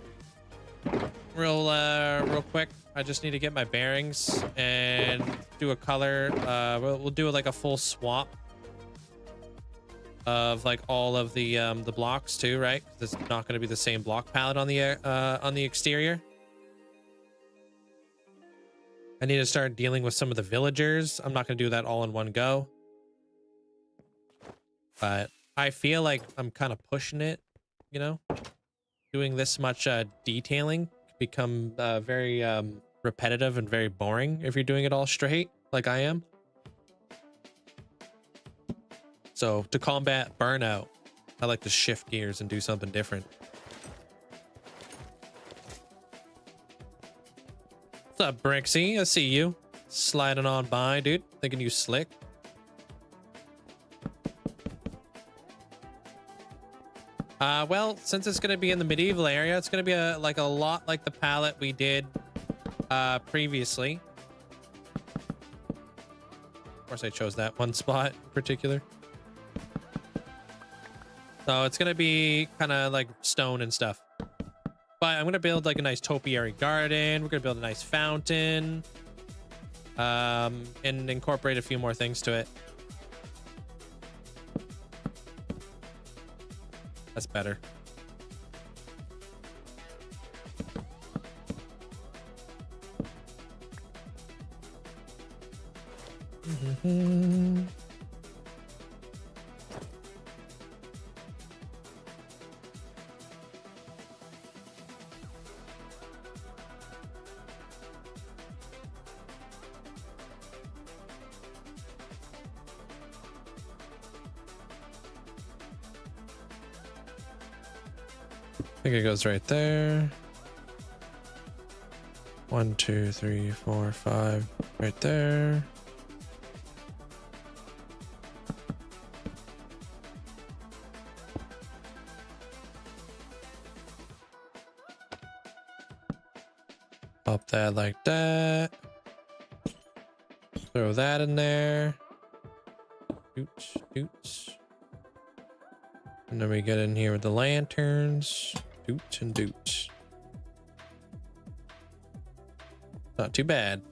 real quick. I just need to get my bearings and do a color. We'll do like a full swap of like all of the blocks too, right? 'Cause it's not going to be the same block palette on the exterior. I need to start dealing with some of the villagers. I'm not going to do that all in one go, but I feel like I'm kind of pushing it, you know, doing this much detailing can become very repetitive and very boring if you're doing it all straight like I am. So to combat burnout, I like to shift gears and do something different. What's up, Brixie? I see you sliding on by, dude. Thinking you slick. Well, since it's gonna be in the medieval area, it's gonna be a lot like the palette we did previously. Of course, I chose that one spot in particular. So it's gonna be kind of like stone and stuff. But I'm gonna build like a nice topiary garden. We're gonna build a nice fountain, and incorporate a few more things to it. That's better. I think it goes right there. 1, 2, 3, 4, 5, right there. Pop that like that. Throw that in there. Doots, doots. And then we get in here with the lanterns. Doots and doots. Not too bad.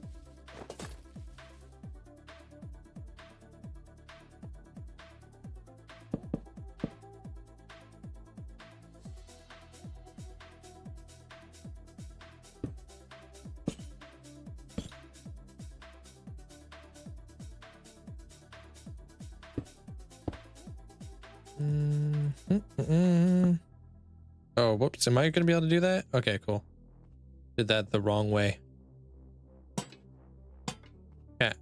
Oh, whoops. Am I going to be able to do that? Okay, cool. Did that the wrong way. Yeah.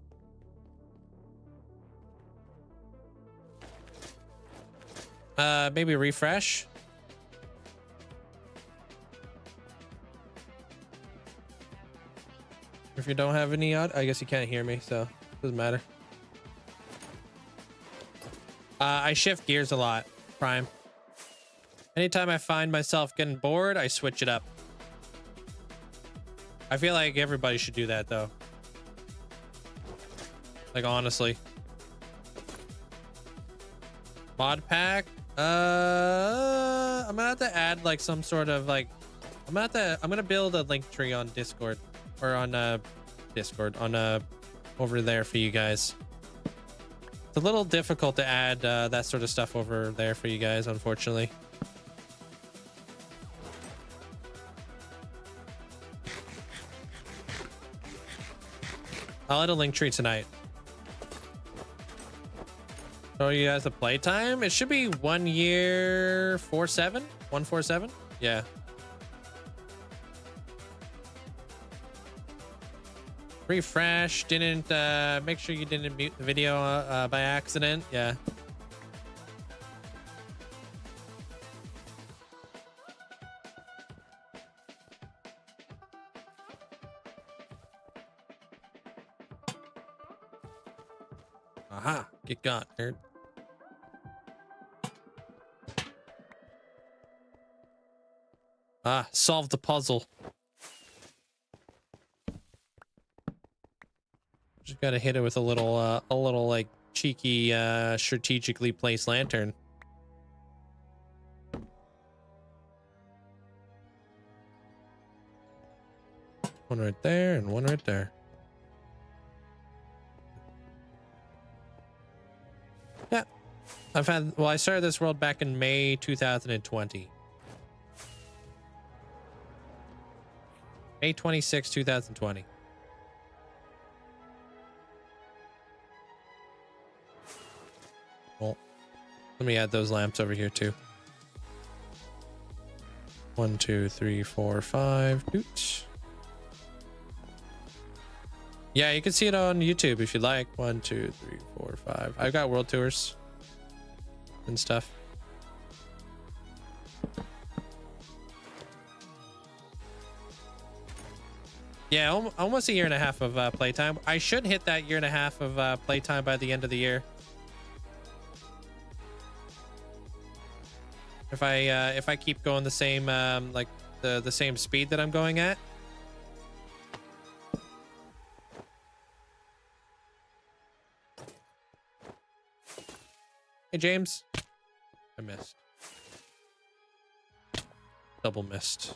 Maybe refresh. If you don't have any I guess you can't hear me, so doesn't matter. I shift gears a lot, Prime. Anytime I find myself getting bored, I switch it up. I feel like everybody should do that, though. Like, honestly. Mod pack? I'm gonna have to add, like, some sort of, like... I'm gonna build a link tree on Discord. Or on, Discord. On, over there for you guys. It's a little difficult to add, that sort of stuff over there for you guys, unfortunately. I'll add a link tree tonight. Show you guys the playtime. It should be 1 year 47. 147. Yeah. Refresh. Didn't make sure you didn't mute the video by accident. Yeah. Aha, get got, nerd. Ah, solve the puzzle. Just gotta hit it with a little like cheeky, strategically placed lantern. One right there and one right there. Yeah, I started this world back in May 2020. May 26, 2020. Well, let me add those lamps over here too. 1, 2, 3, 4, 5. Oops. Yeah, you can see it on YouTube if you like. 1, 2, 3, 4, 5. I've got world tours and stuff. Yeah, almost a year and a half of playtime. I should hit that year and a half of playtime by the end of the year. If I keep going the same like the same speed that I'm going at. Hey, James. I missed. Double missed.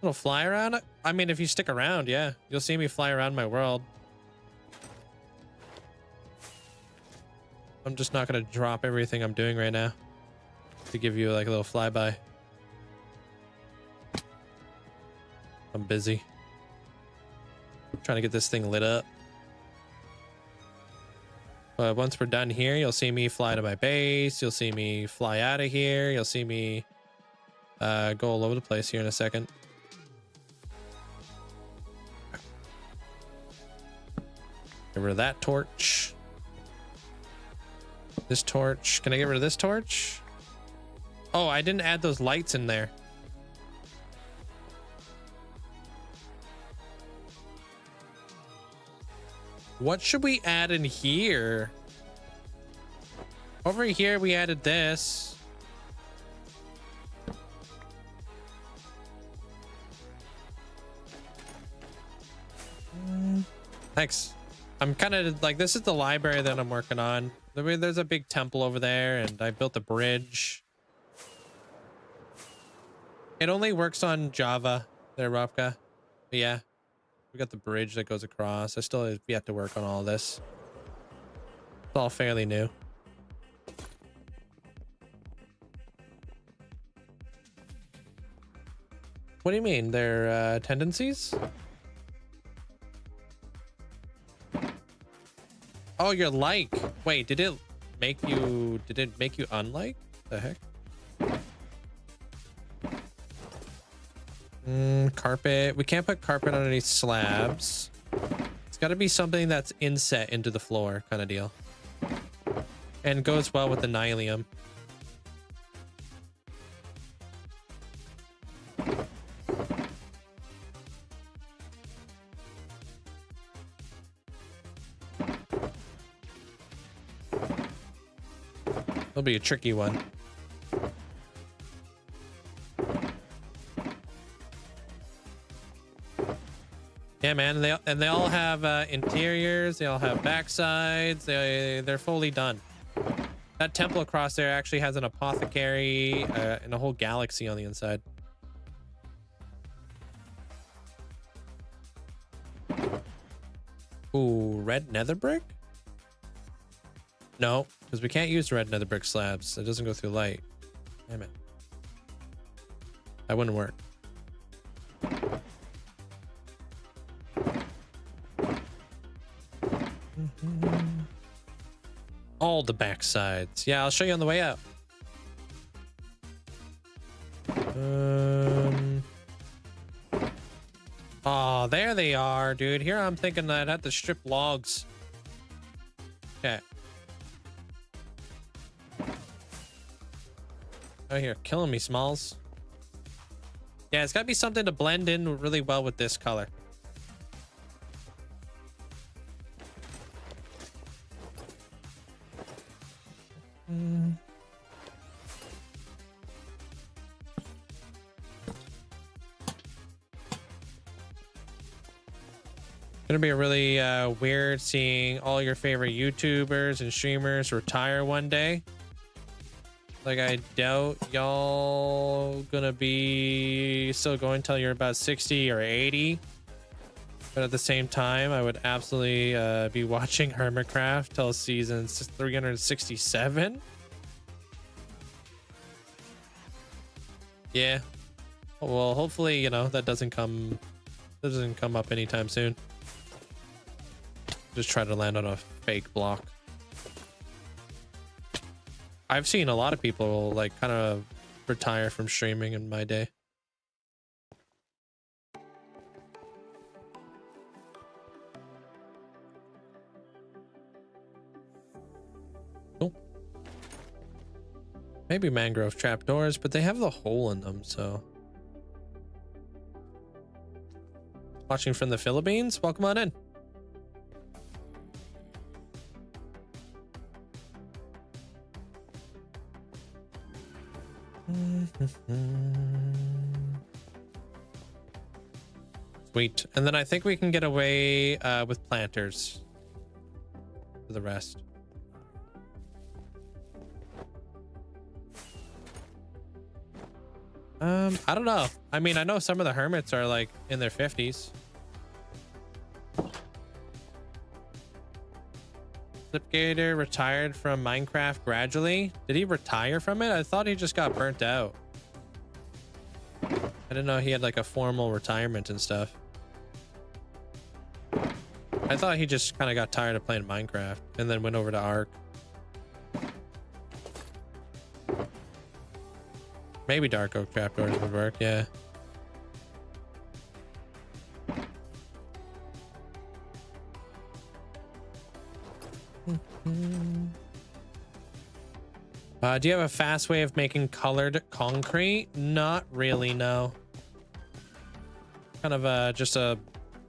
Little fly around? I mean, if you stick around, yeah. You'll see me fly around my world. I'm just not going to drop everything I'm doing right now to give you like a little flyby. I'm busy. Trying to get this thing lit up. But once we're done here, you'll see me fly to my base. You'll see me fly out of here. You'll see me go all over the place here in a second. Get rid of that torch. This torch. Can I get rid of this torch? Oh, I didn't add those lights in there. What should we add in here? Over here, we added this. Thanks. I'm kind of like, this is the library that I'm working on. There's a big temple over there, and I built a bridge. It only works on Java there, Ropka. But yeah, we got the bridge that goes across. I still have yet to work on all this. It's all fairly new. What do you mean? Their tendencies? Oh, you're like. Wait, did it make you unlike? The heck? Carpet. We can't put carpet underneath slabs. It's got to be something that's inset into the floor kind of deal. And goes well with the nylium. It'll be a tricky one. Yeah, man. They all have interiors. They all have backsides. They're fully done. That temple across there actually has an apothecary and a whole galaxy on the inside. Ooh, red nether brick? No, because we can't use red nether brick slabs. It doesn't go through light. Damn it. That wouldn't work. All the back sides. Yeah, I'll show you on the way out. Oh, there they are, dude. Here I'm thinking that I had to strip logs. Okay. Oh, you're killing me, Smalls. Yeah, it's got to be something to blend in really well with this color. Gonna be really weird seeing all your favorite YouTubers and streamers retire one day. Like, I doubt y'all gonna be still going till you're about 60 or 80. But at the same time, I would absolutely be watching Hermitcraft till season 367. Yeah. Well, hopefully, you know, that doesn't come up anytime soon. Just try to land on a fake block. I've seen a lot of people like kind of retire from streaming in my day. Cool. Maybe mangrove trapdoors, but they have the hole in them, so. Watching from the Philippines? Welcome on in. Sweet. And then I think we can get away with planters for the rest. I don't know. I mean, I know some of the hermits are like in their 50s. Slipgator retired from Minecraft gradually. Did he retire from it? I thought he just got burnt out. I didn't know he had like a formal retirement and stuff. I thought he just kind of got tired of playing Minecraft and then went over to Ark. Maybe dark oak trapdoors would work, yeah. Do you have a fast way of making colored concrete? Not really, no. Kind of just a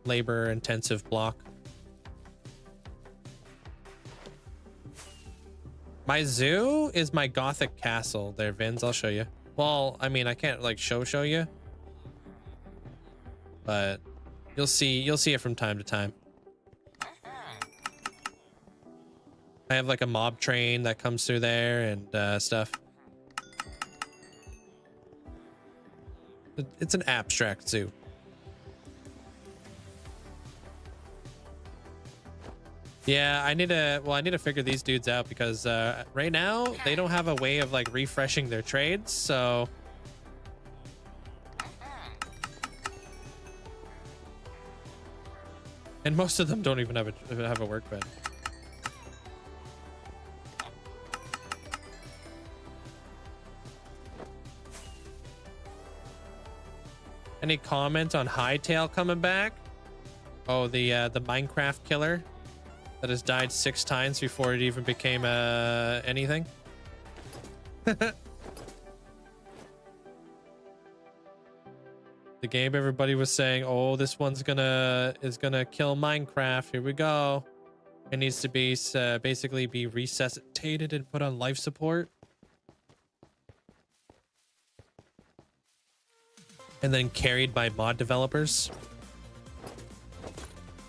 labor intensive block. My zoo is my gothic castle there, Vins. I'll show you. Well, I mean, I can't like show you, but you'll see it from time to time. I have like a mob train that comes through there and stuff. It's an abstract zoo. Yeah, I need to figure these dudes out because right now they don't have a way of like refreshing their trades, so and most of them don't even have a workbench. Any comment on Hightail coming back? Oh, the Minecraft killer that has died 6 times before it even became anything. The game everybody was saying, oh, this one's is gonna kill Minecraft. Here we go. It needs to be basically be resuscitated and put on life support. And then carried by mod developers.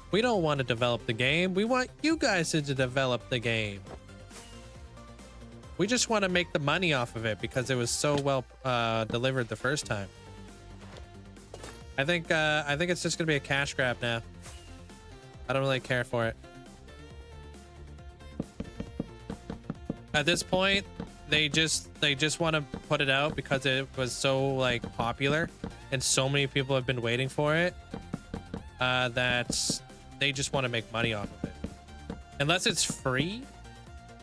We don't want to develop the game. We want you guys to develop the game. We just want to make the money off of it because it was so well delivered the first time. I think it's just gonna be a cash grab now. I don't really care for it. At this point, they just want to put it out because it was so like popular and so many people have been waiting for it that they just want to make money off of it. Unless it's free,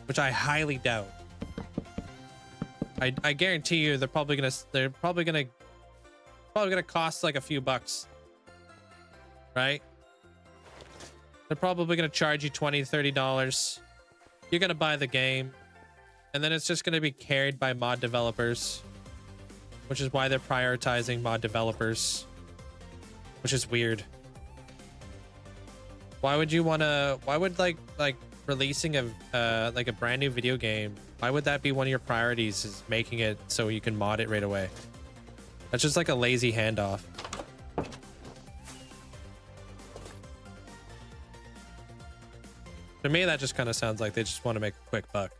which I highly doubt. I guarantee you they're probably gonna cost like a few bucks, right? They're probably gonna charge you $20-$30. You're gonna buy the game, and then it's just gonna be carried by mod developers, which is why they're prioritizing mod developers, which is weird. Why would you wanna? Why would like releasing a like a brand new video game? Why would that be one of your priorities? Is making it so you can mod it right away? That's just like a lazy handoff. To me, that just kind of sounds like they just want to make a quick buck.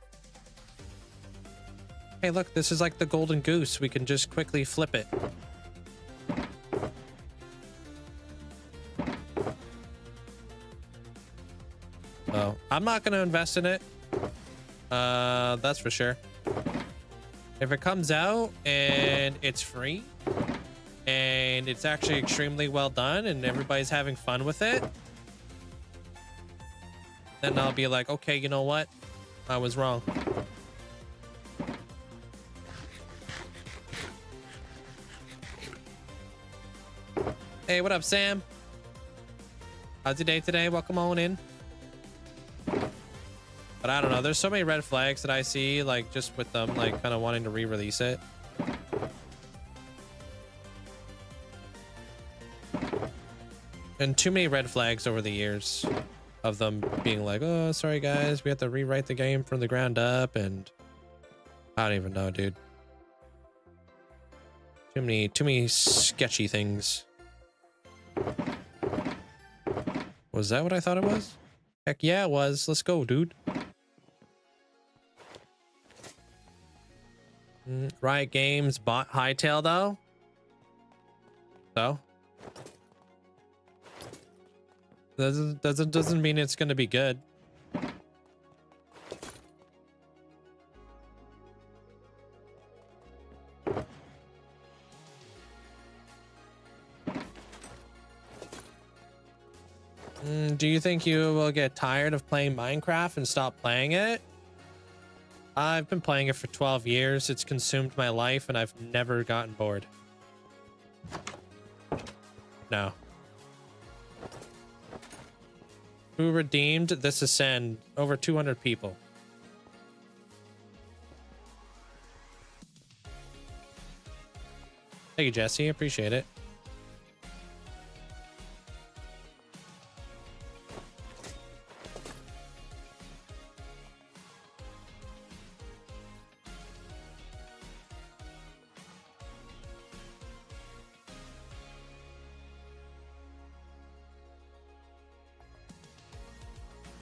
Hey, look, this is like the golden goose. We can just quickly flip it. Oh, I'm not going to invest in it. That's for sure. If it comes out and it's free and it's actually extremely well done and everybody's having fun with it, then I'll be like, okay, you know what? I was wrong. Hey, what up, Sam? How's your day today? Welcome on in. But I don't know. There's so many red flags that I see, like, just with them, like, kind of wanting to re-release it. And too many red flags over the years of them being like, oh, sorry, guys. We have to rewrite the game from the ground up. And I don't even know, dude. Too many sketchy things. Was that what I thought it was? Heck yeah, it was. Let's go, dude. Riot Games bought Hightail though. So doesn't mean it's gonna be good. Do you think you will get tired of playing Minecraft and stop playing it? I've been playing it for 12 years. It's consumed my life and I've never gotten bored. No. Who redeemed this ascend? Over 200 people. Thank you, Jesse. Appreciate it.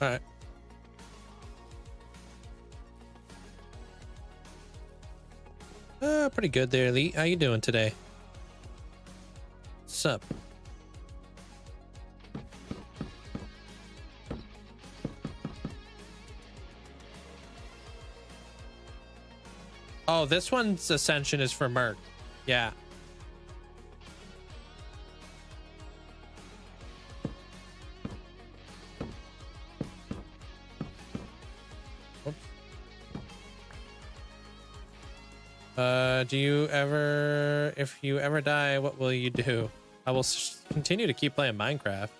All right. Pretty good there, Elite. How you doing today? What's up? Oh, this one's ascension is for Merc. Yeah. Oops. Do you ever, if you ever die, what will you do? I will continue to keep playing Minecraft.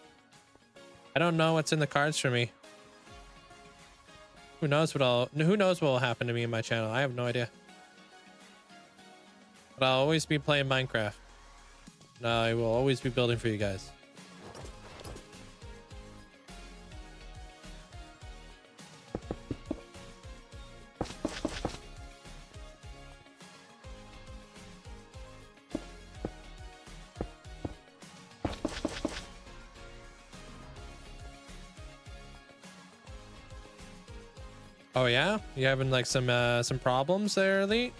I don't know what's in the cards for me. Who knows what will happen to me in my channel? I have no idea. But I'll always be playing Minecraft. And I will always be building for you guys. Oh yeah? You having like some problems there, Elite?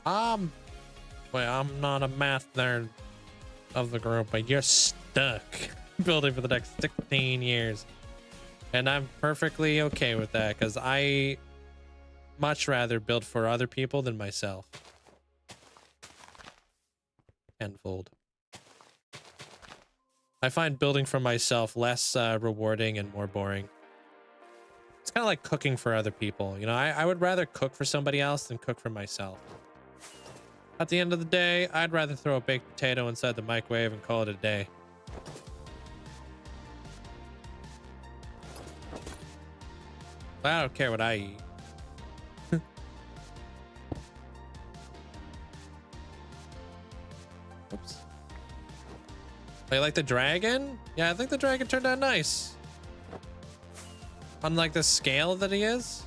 Well, I'm not a math nerd of the group, but you're stuck building for the next 16 years. And I'm perfectly okay with that, because I much rather build for other people than myself. Tenfold. I find building for myself less rewarding and more boring. It's kind of like cooking for other people. You know, I would rather cook for somebody else than cook for myself. At the end of the day, I'd rather throw a baked potato inside the microwave and call it a day. I don't care what I eat. Oops. Oh, you like the dragon? Yeah, I think the dragon turned out nice. Unlike the scale that he is.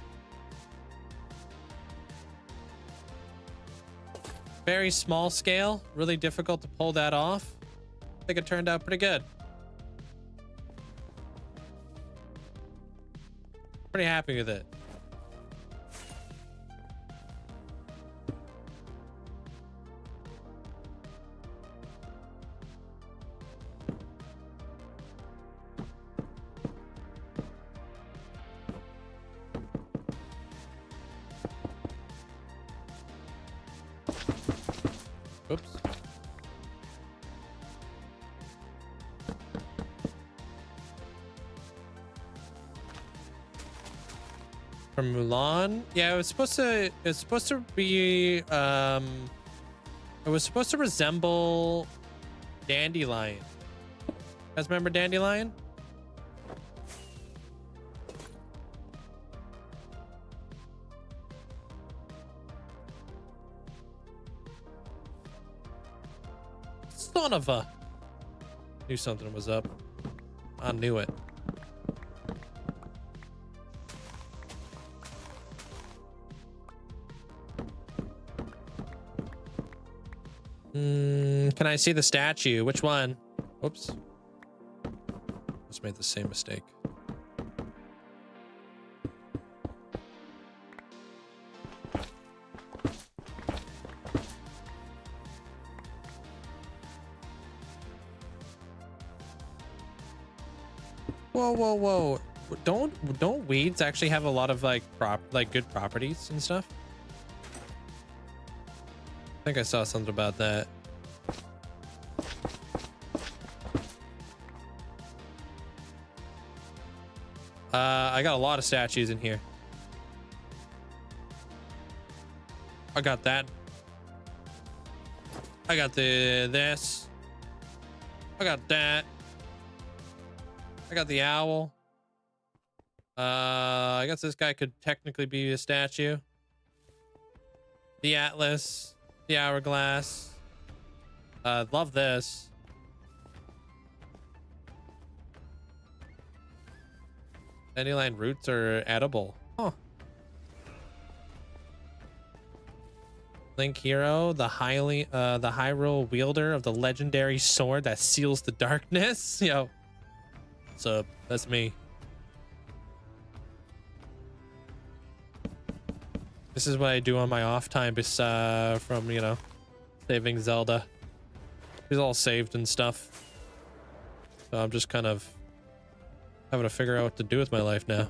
Very small scale, really difficult to pull that off. I think it turned out pretty good. Pretty happy with it. Oops. From Mulan? Yeah, it was supposed to be it was supposed to resemble Dandelion. You guys remember Dandelion? Son of a... Knew something was up. I knew it. Can I see the statue? Which one? Oops. Just made the same mistake. Whoa, whoa, whoa. Don't weeds actually have a lot of like good properties and stuff? I think I saw something about that. I got a lot of statues in here. I got that. I got this. I got that. I got the owl. I guess this guy could technically be a statue. The atlas. The hourglass. Love this. Dandelion roots are edible. Huh. Link Hero, the Hyrule wielder of the legendary sword that seals the darkness. Yo. What's up? That's me. This is what I do on my off time, from, you know, saving Zelda. She's all saved and stuff. So I'm just kind of having to figure out what to do with my life now.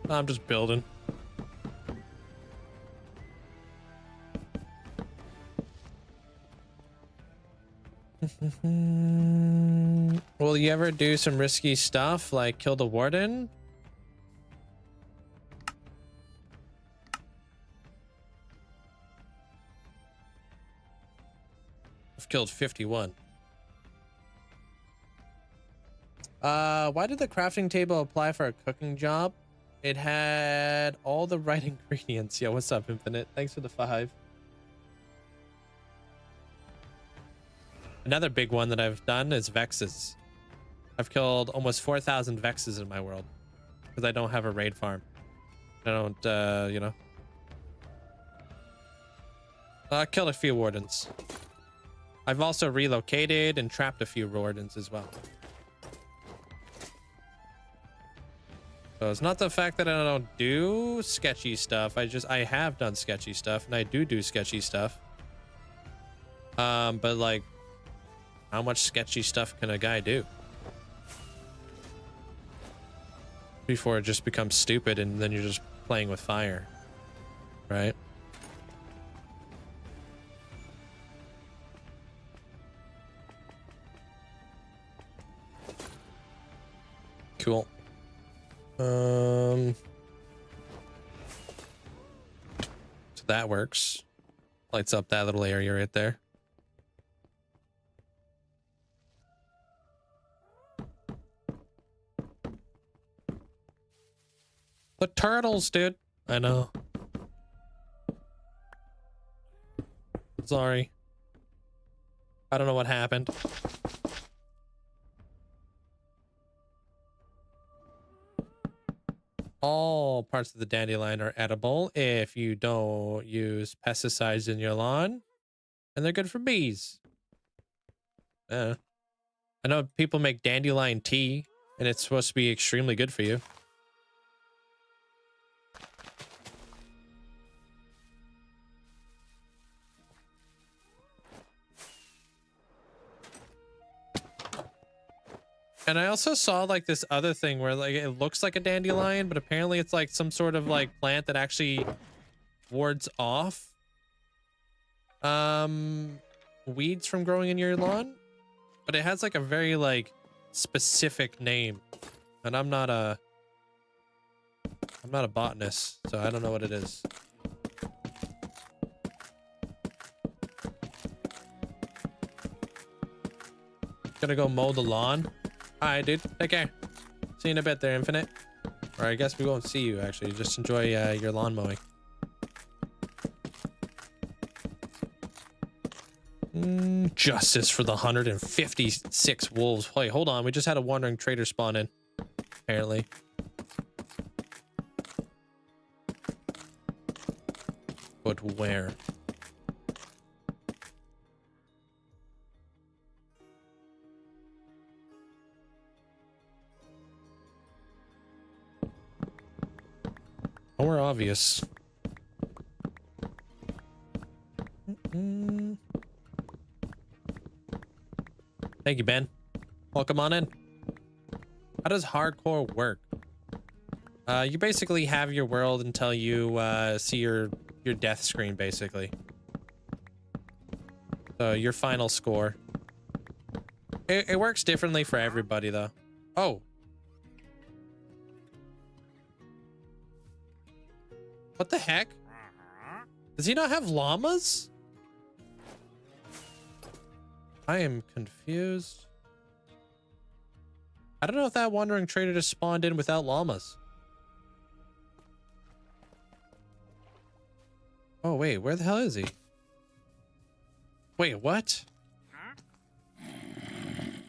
I'm just building. Will you ever do some risky stuff like kill the warden? I've killed 51. Why did the crafting table apply for a cooking job? It had all the right ingredients. Yeah, what's up, Infinite? Thanks for the 5. Another big one that I've done is Vexes. I've killed almost 4,000 Vexes in my world because I don't have a raid farm. I don't, you know. I killed a few wardens. I've also relocated and trapped a few wardens as well. So it's not the fact that I don't do sketchy stuff. I have done sketchy stuff and I do sketchy stuff. But like, how much sketchy stuff can a guy do before it just becomes stupid and then you're just playing with fire, right? Cool. So that works. Lights up that little area right there. The turtles, dude. I know. Sorry. I don't know what happened. All parts of the dandelion are edible if you don't use pesticides in your lawn, and they're good for bees. I know people make dandelion tea, and it's supposed to be extremely good for you. And I also saw like this other thing where like it looks like a dandelion, but apparently it's like some sort of like plant that actually wards off weeds from growing in your lawn. But it has like a very like specific name. And I'm not a botanist, so I don't know what it is. Gonna go mow the lawn. All right, dude. Take care. See you in a bit there, Infinite. Or I guess we won't see you, actually. Just enjoy your lawn mowing. Justice for the 156 wolves. Wait, hold on. We just had a wandering trader spawn in, apparently. But where? More obvious. Thank you, Ben. Welcome on in. How does hardcore work? You basically have your world until you see your death screen, basically. So your final score. It works differently for everybody, though. Oh. What the heck? Does he not have llamas? I am confused. I don't know if that wandering trader just spawned in without llamas. Oh, wait, where the hell is he? Wait, what?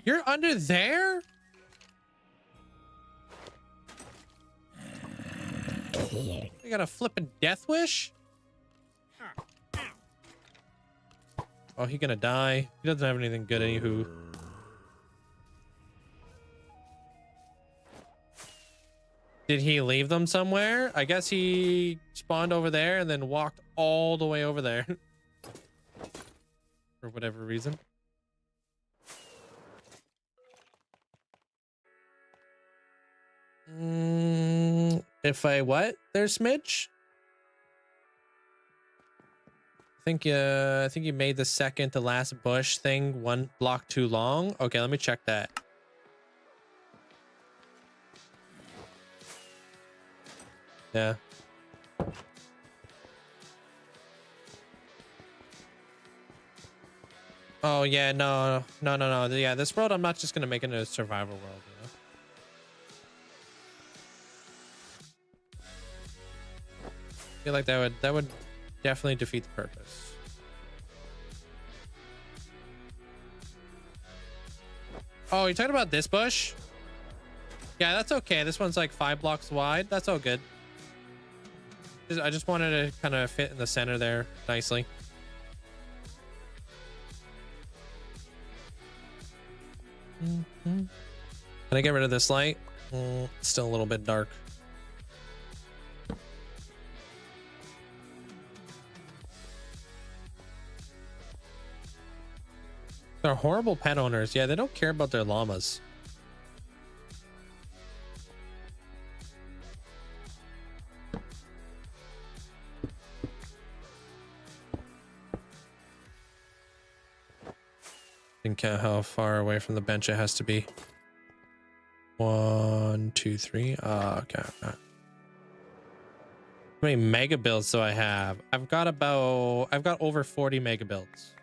You're under there? You got a flippin' death wish? Oh, he gonna die. He doesn't have anything good, anywho. Did he leave them somewhere? I guess he spawned over there and then walked all the way over there. For whatever reason. If I what? There's Smidge? I think you made the second to last bush thing one block too long. Okay, let me check that. Yeah. Oh yeah, no. Yeah, this world I'm not just gonna make it a survival world, you know. I feel like that would definitely defeat the purpose. Oh, you're talking about this bush? Yeah, that's okay. This one's like 5 blocks wide. That's all good. I just wanted to kind of fit in the center there nicely. Can I get rid of this light? It's still a little bit dark. They're horrible pet owners. Yeah, they don't care about their llamas. Think how far away from the bench it has to be. 1, 2, 3. Okay. How many mega builds do I have? I've got over 40 mega builds.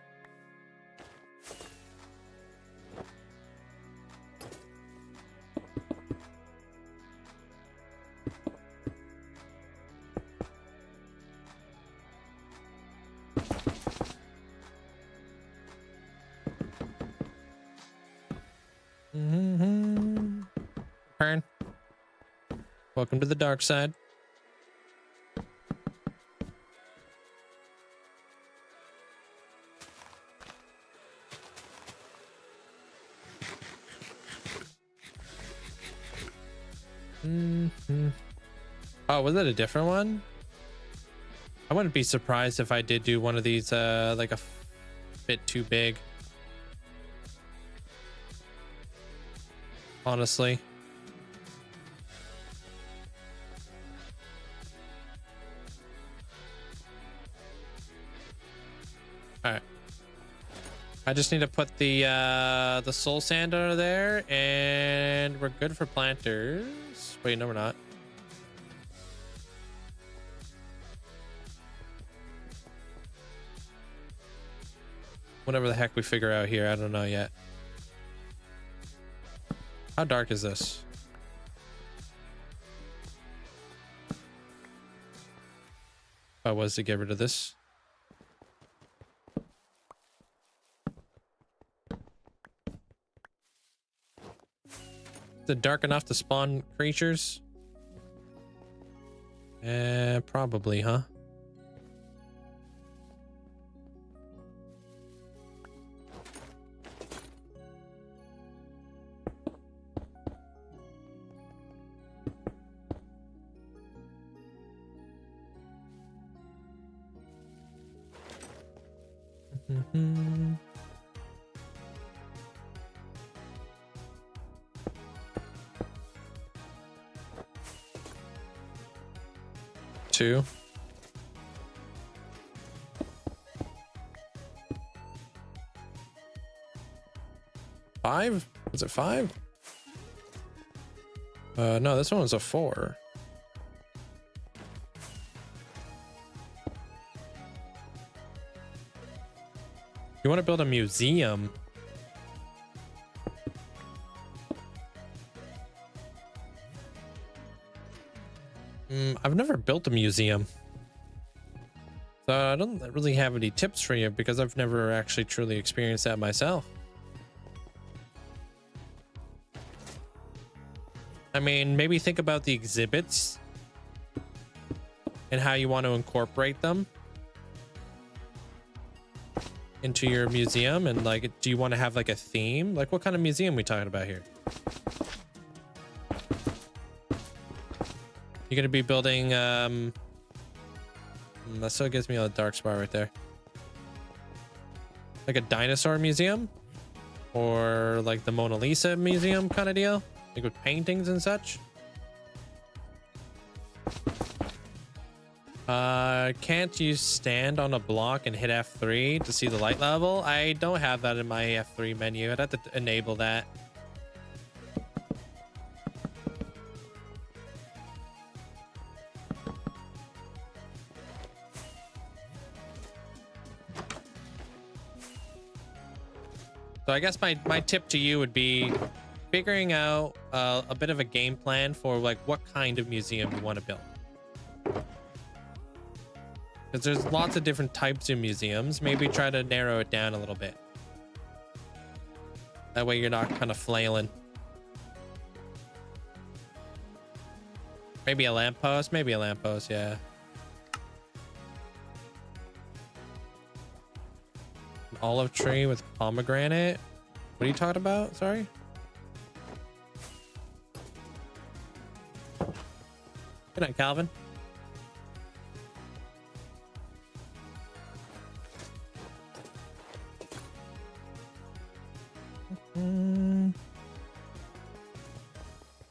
Turn. Welcome to the dark side. Oh, was it a different one? I wouldn't be surprised if I did do one of these like a bit too big. Honestly. All right. I just need to put the soul sand under there and we're good for planters. Wait, no, we're not. Whatever the heck we figure out here, I don't know yet. How dark is this? If I was to get rid of this. Is it dark enough to spawn creatures? Probably, huh? Two. Five? Was it 5? No, this one was a 4. You want to build a museum? I've never built a museum. So I don't really have any tips for you because I've never actually truly experienced that myself. I mean, maybe think about the exhibits and how you want to incorporate them into your museum. And like, do you want to have like a theme? Like, what kind of museum are we talking about here? You're gonna be building that still gives me a dark spot right there. Like a dinosaur museum? Or like the Mona Lisa museum kind of deal? Like with paintings and such? Can't you stand on a block and hit F3 to see the light level? I don't have that in my F3 menu. I'd have to enable that. So I guess my tip to you would be figuring out a bit of a game plan for like what kind of museum you want to build. Because there's lots of different types of museums. Maybe try to narrow it down a little bit. That way you're not kind of flailing. Maybe a lamppost? Maybe a lamppost, yeah. An olive tree with pomegranate? What are you talking about? Sorry? Good night, Calvin.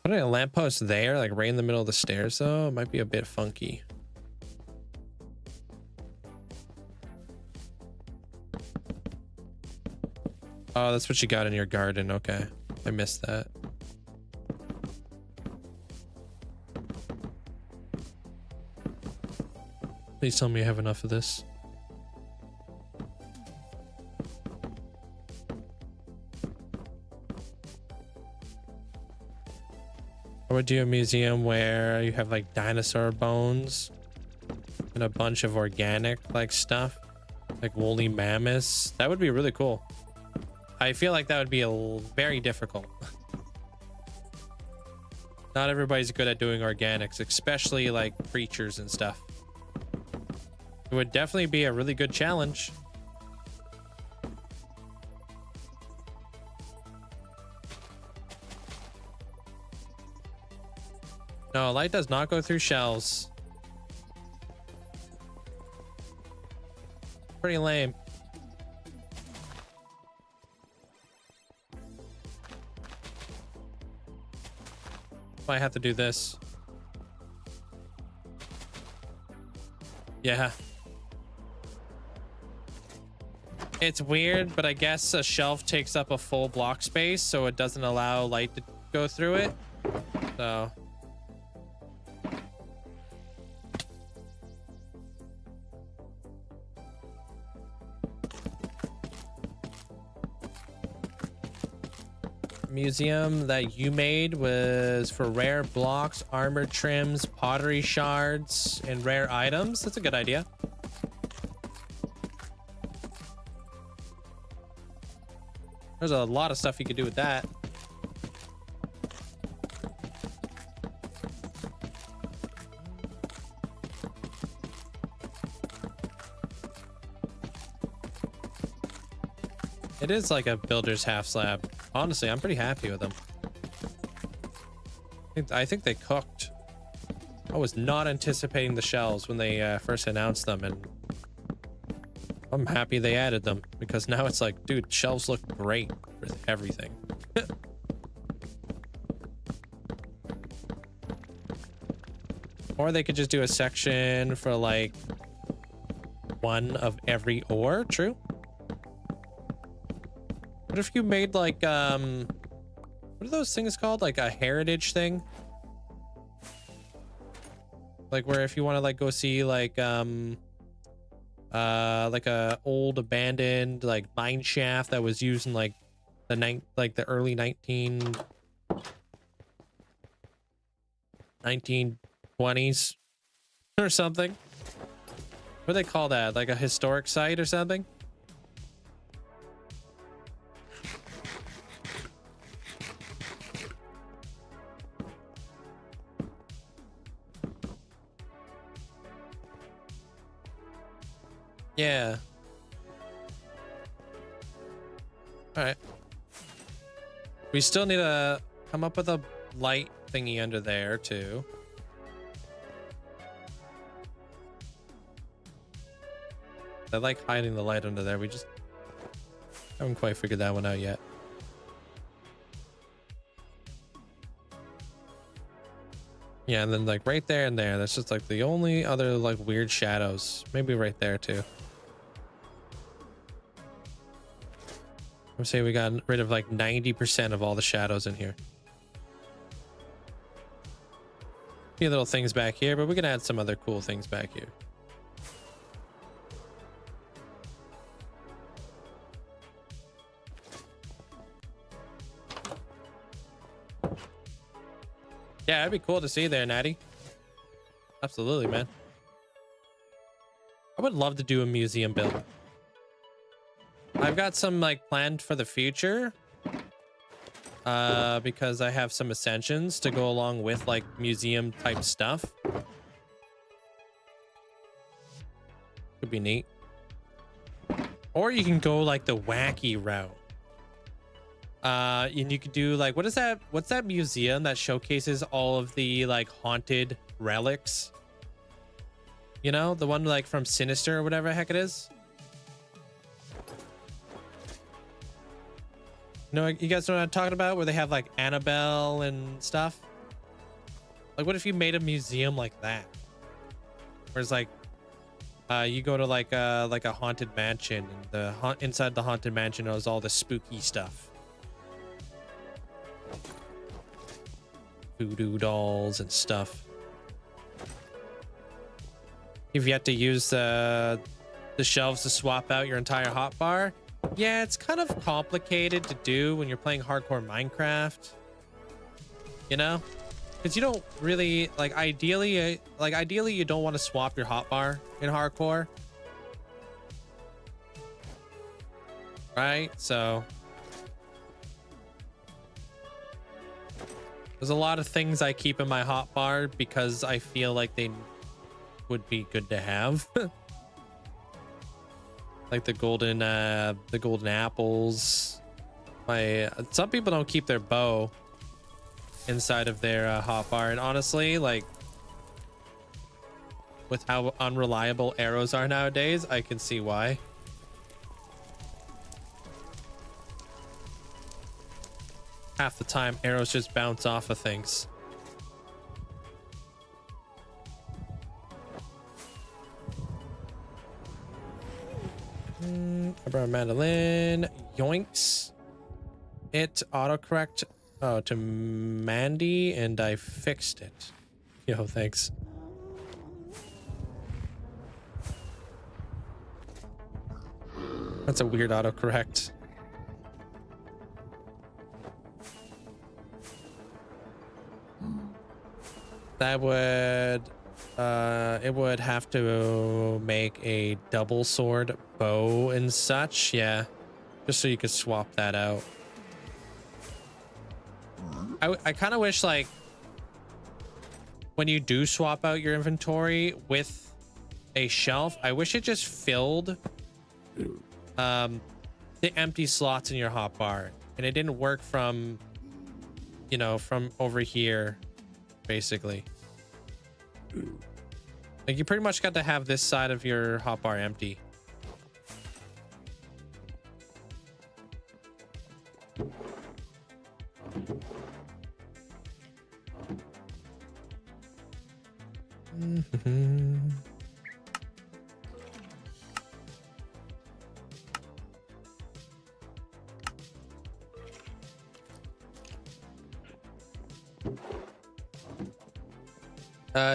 Putting a lamppost there, like right in the middle of the stairs, though, might be a bit funky. Oh, that's what you got in your garden. Okay, I missed that. Please tell me you have enough of this. I would do a museum where you have like dinosaur bones and a bunch of organic like stuff, like woolly mammoths. That would be really cool. I feel like that would be very difficult. Not everybody's good at doing organics, especially like creatures and stuff. It would definitely be a really good challenge. No, light does not go through shells. Pretty lame. I have to do this. Yeah. It's weird, but I guess a shelf takes up a full block space, so it doesn't allow light to go through it. So... museum that you made was for rare blocks, armor trims, pottery shards, and rare items. That's a good idea. There's a lot of stuff you could do with that. It is like a builder's half slab. Honestly, I'm pretty happy with them. I think they cooked. I was not anticipating the shells when they first announced them, and I'm happy they added them, because now it's like, dude, shelves look great for everything. Or they could just do a section for like one of every ore. True. What if you made like what are those things called, like a heritage thing, like where if you want to like go see like a old abandoned like mine shaft that was used in like the early 1920s or something. What do they call that, like a historic site or something? Yeah. All right. We still need to come up with a light thingy under there too. I like hiding the light under there. We just haven't quite figured that one out yet. Yeah, and then like right there and there, that's just like the only other like weird shadows. Maybe right there too. I would say we got rid of like 90% of all the shadows in here. A few little things back here, but we can add some other cool things back here. Yeah, it'd be cool to see there, Natty. Absolutely, man. I would love to do a museum build. I've got some like planned for the future. Because I have some ascensions to go along with like museum type stuff. Could be neat. Or you can go like the wacky route. And you could do like, what's that museum that showcases all of the like haunted relics? You know, the one like from Sinister or whatever the heck it is. You know, you guys know what I'm talking about, where they have like Annabelle and stuff. Like, what if you made a museum like that? Whereas like, you go to like a haunted mansion, and inside the haunted mansion is all the spooky stuff. Voodoo dolls and stuff. You've yet to use the shelves to swap out your entire hotbar. Yeah, it's kind of complicated to do when you're playing hardcore Minecraft. You know? Because you don't really ideally you don't want to swap your hotbar in hardcore. Right? So there's a lot of things I keep in my hotbar because I feel like they would be good to have. Like the golden apples. Some people don't keep their bow inside of their hotbar, and honestly, like with how unreliable arrows are nowadays, I can see why. Half the time, arrows just bounce off of things. I brought a mandolin. Yoinks. It autocorrect to Mandy, and I fixed it. Yo, thanks. That's a weird autocorrect. That would it would have to make a double sword bow and such, yeah, just so you could swap that out. I kind of wish, like, when you do swap out your inventory with a shelf, I wish it just filled the empty slots in your hotbar, and it didn't work from, you know, from over here, basically. Like, you pretty much got to have this side of your hotbar empty.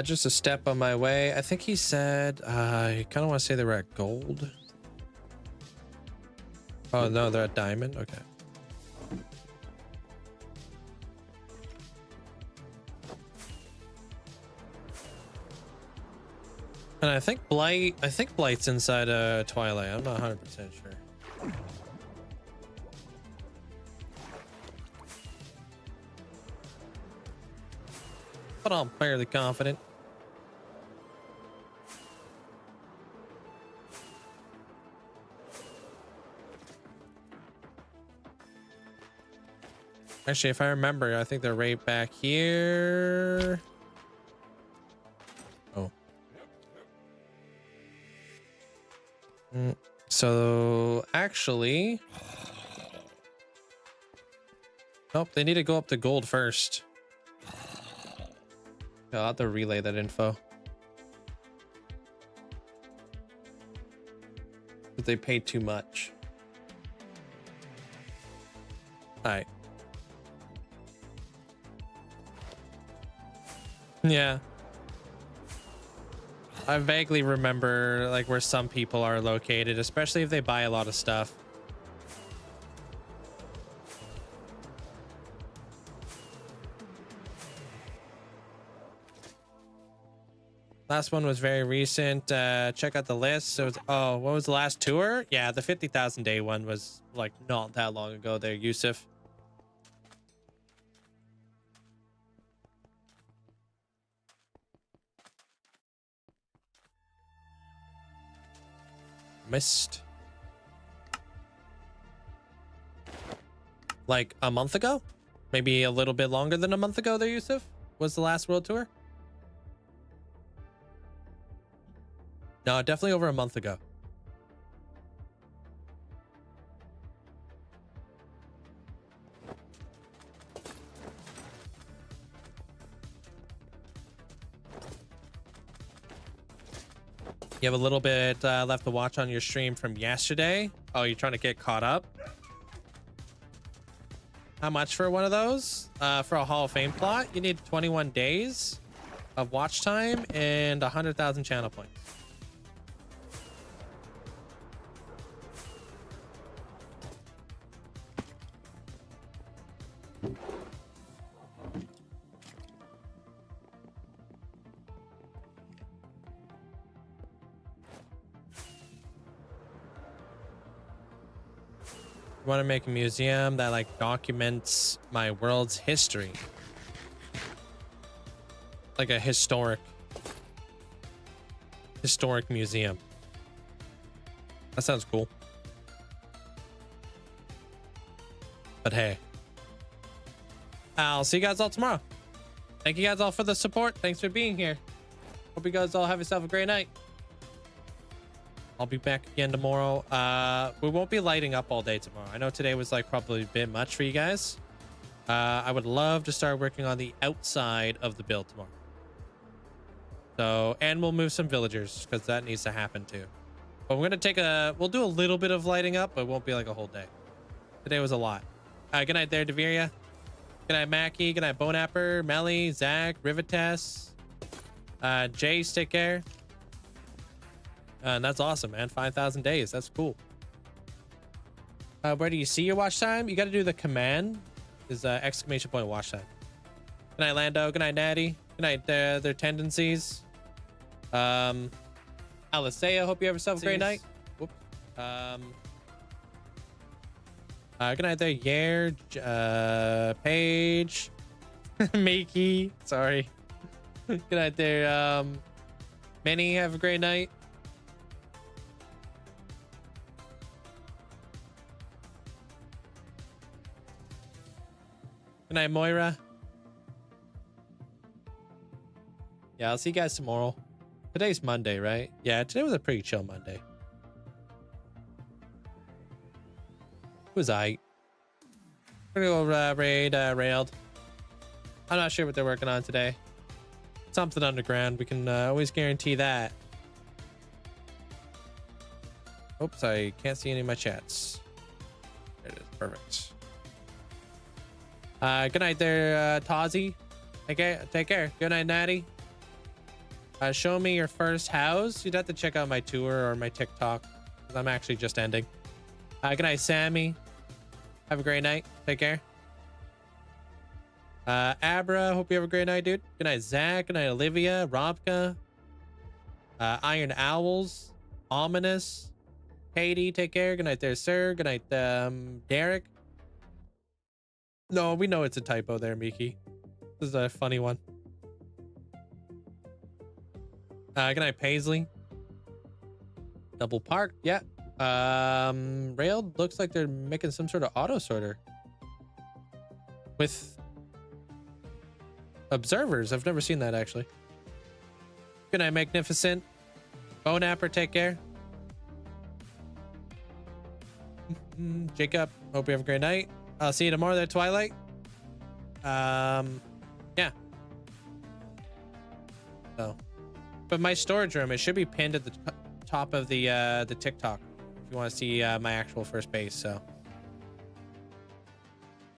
Just a step on my way. I think he said, I kind of want to say they were at gold. Oh, no, they're at diamond. Okay. And I think Blight's inside Twilight. I'm not 100% sure. But I'm fairly confident. Actually, if I remember, I think they're right back here. Oh. So actually, nope, they need to go up to gold first. I'll have to relay that info. But they pay too much. All right. Yeah. I vaguely remember like where some people are located, especially if they buy a lot of stuff. Last one was very recent. Check out the list. So, oh, what was the last tour? Yeah, the 50,000 day one was like not that long ago there, Yusuf. Missed. Like a month ago? Maybe a little bit longer than a month ago there, Yusuf? Was the last world tour? No, definitely over a month ago. You have a little bit left to watch on your stream from yesterday. Oh, you're trying to get caught up? How much for one of those? For a Hall of Fame plot, you need 21 days of watch time and 100,000 channel points. I want to make a museum that like documents my world's history. Like a historic museum. That sounds cool. But hey, I'll see you guys all tomorrow. Thank you guys all for the support. Thanks for being here. Hope you guys all have yourself a great night. I'll be back again tomorrow. We won't be lighting up all day tomorrow. I know today was like probably a bit much for you guys. I would love to start working on the outside of the build tomorrow. So, and we'll move some villagers because that needs to happen too. But we're gonna we'll do a little bit of lighting up, but it won't be like a whole day. Today was a lot. Good night there, Deviria. Good night, Mackie. Good night, Bonapper, Melly, Zach, Rivites, Jace, take care. And that's awesome, man. 5,000 days. That's cool. Where do you see your watch time? You got to do the command. Is exclamation point watch time. Good night, Lando. Good night, Natty. Good night, their tendencies. Alisea, hope you have yourself a great night. Whoops. Good night there, Yair, Paige, Makey. Sorry. Good night there, Minnie. Have a great night. Good night, Moira. Yeah, I'll see you guys tomorrow. Today's Monday, right? Yeah, today was a pretty chill Monday. It was I. We're gonna go raid Railed. I'm not sure what they're working on today. Something underground. We can always guarantee that. Oops, I can't see any of my chats. There it is. Perfect. Good night there, Tozzy. Take care. Good night, Natty. Show me your first house. You'd have to check out my tour or my TikTok, because I'm actually just ending. Good night, Sammy. Have a great night. Take care. Abra, hope you have a great night, dude. Good night, Zach. Good night, Olivia. Robka. Iron Owls. Ominous. Katie, take care. Good night there, sir. Good night, Derek. No, we know it's a typo there, Miki. This is a funny one. Good night, Paisley. Double park. Yeah. Railed looks like they're making some sort of auto sorter with observers. I've never seen that actually. Good night, Magnificent. Bonapper, take care. Jacob, hope you have a great night. I'll see you tomorrow there, Twilight. Yeah. So, but my storage room, it should be pinned at the top of the TikTok if you want to see my actual first base. So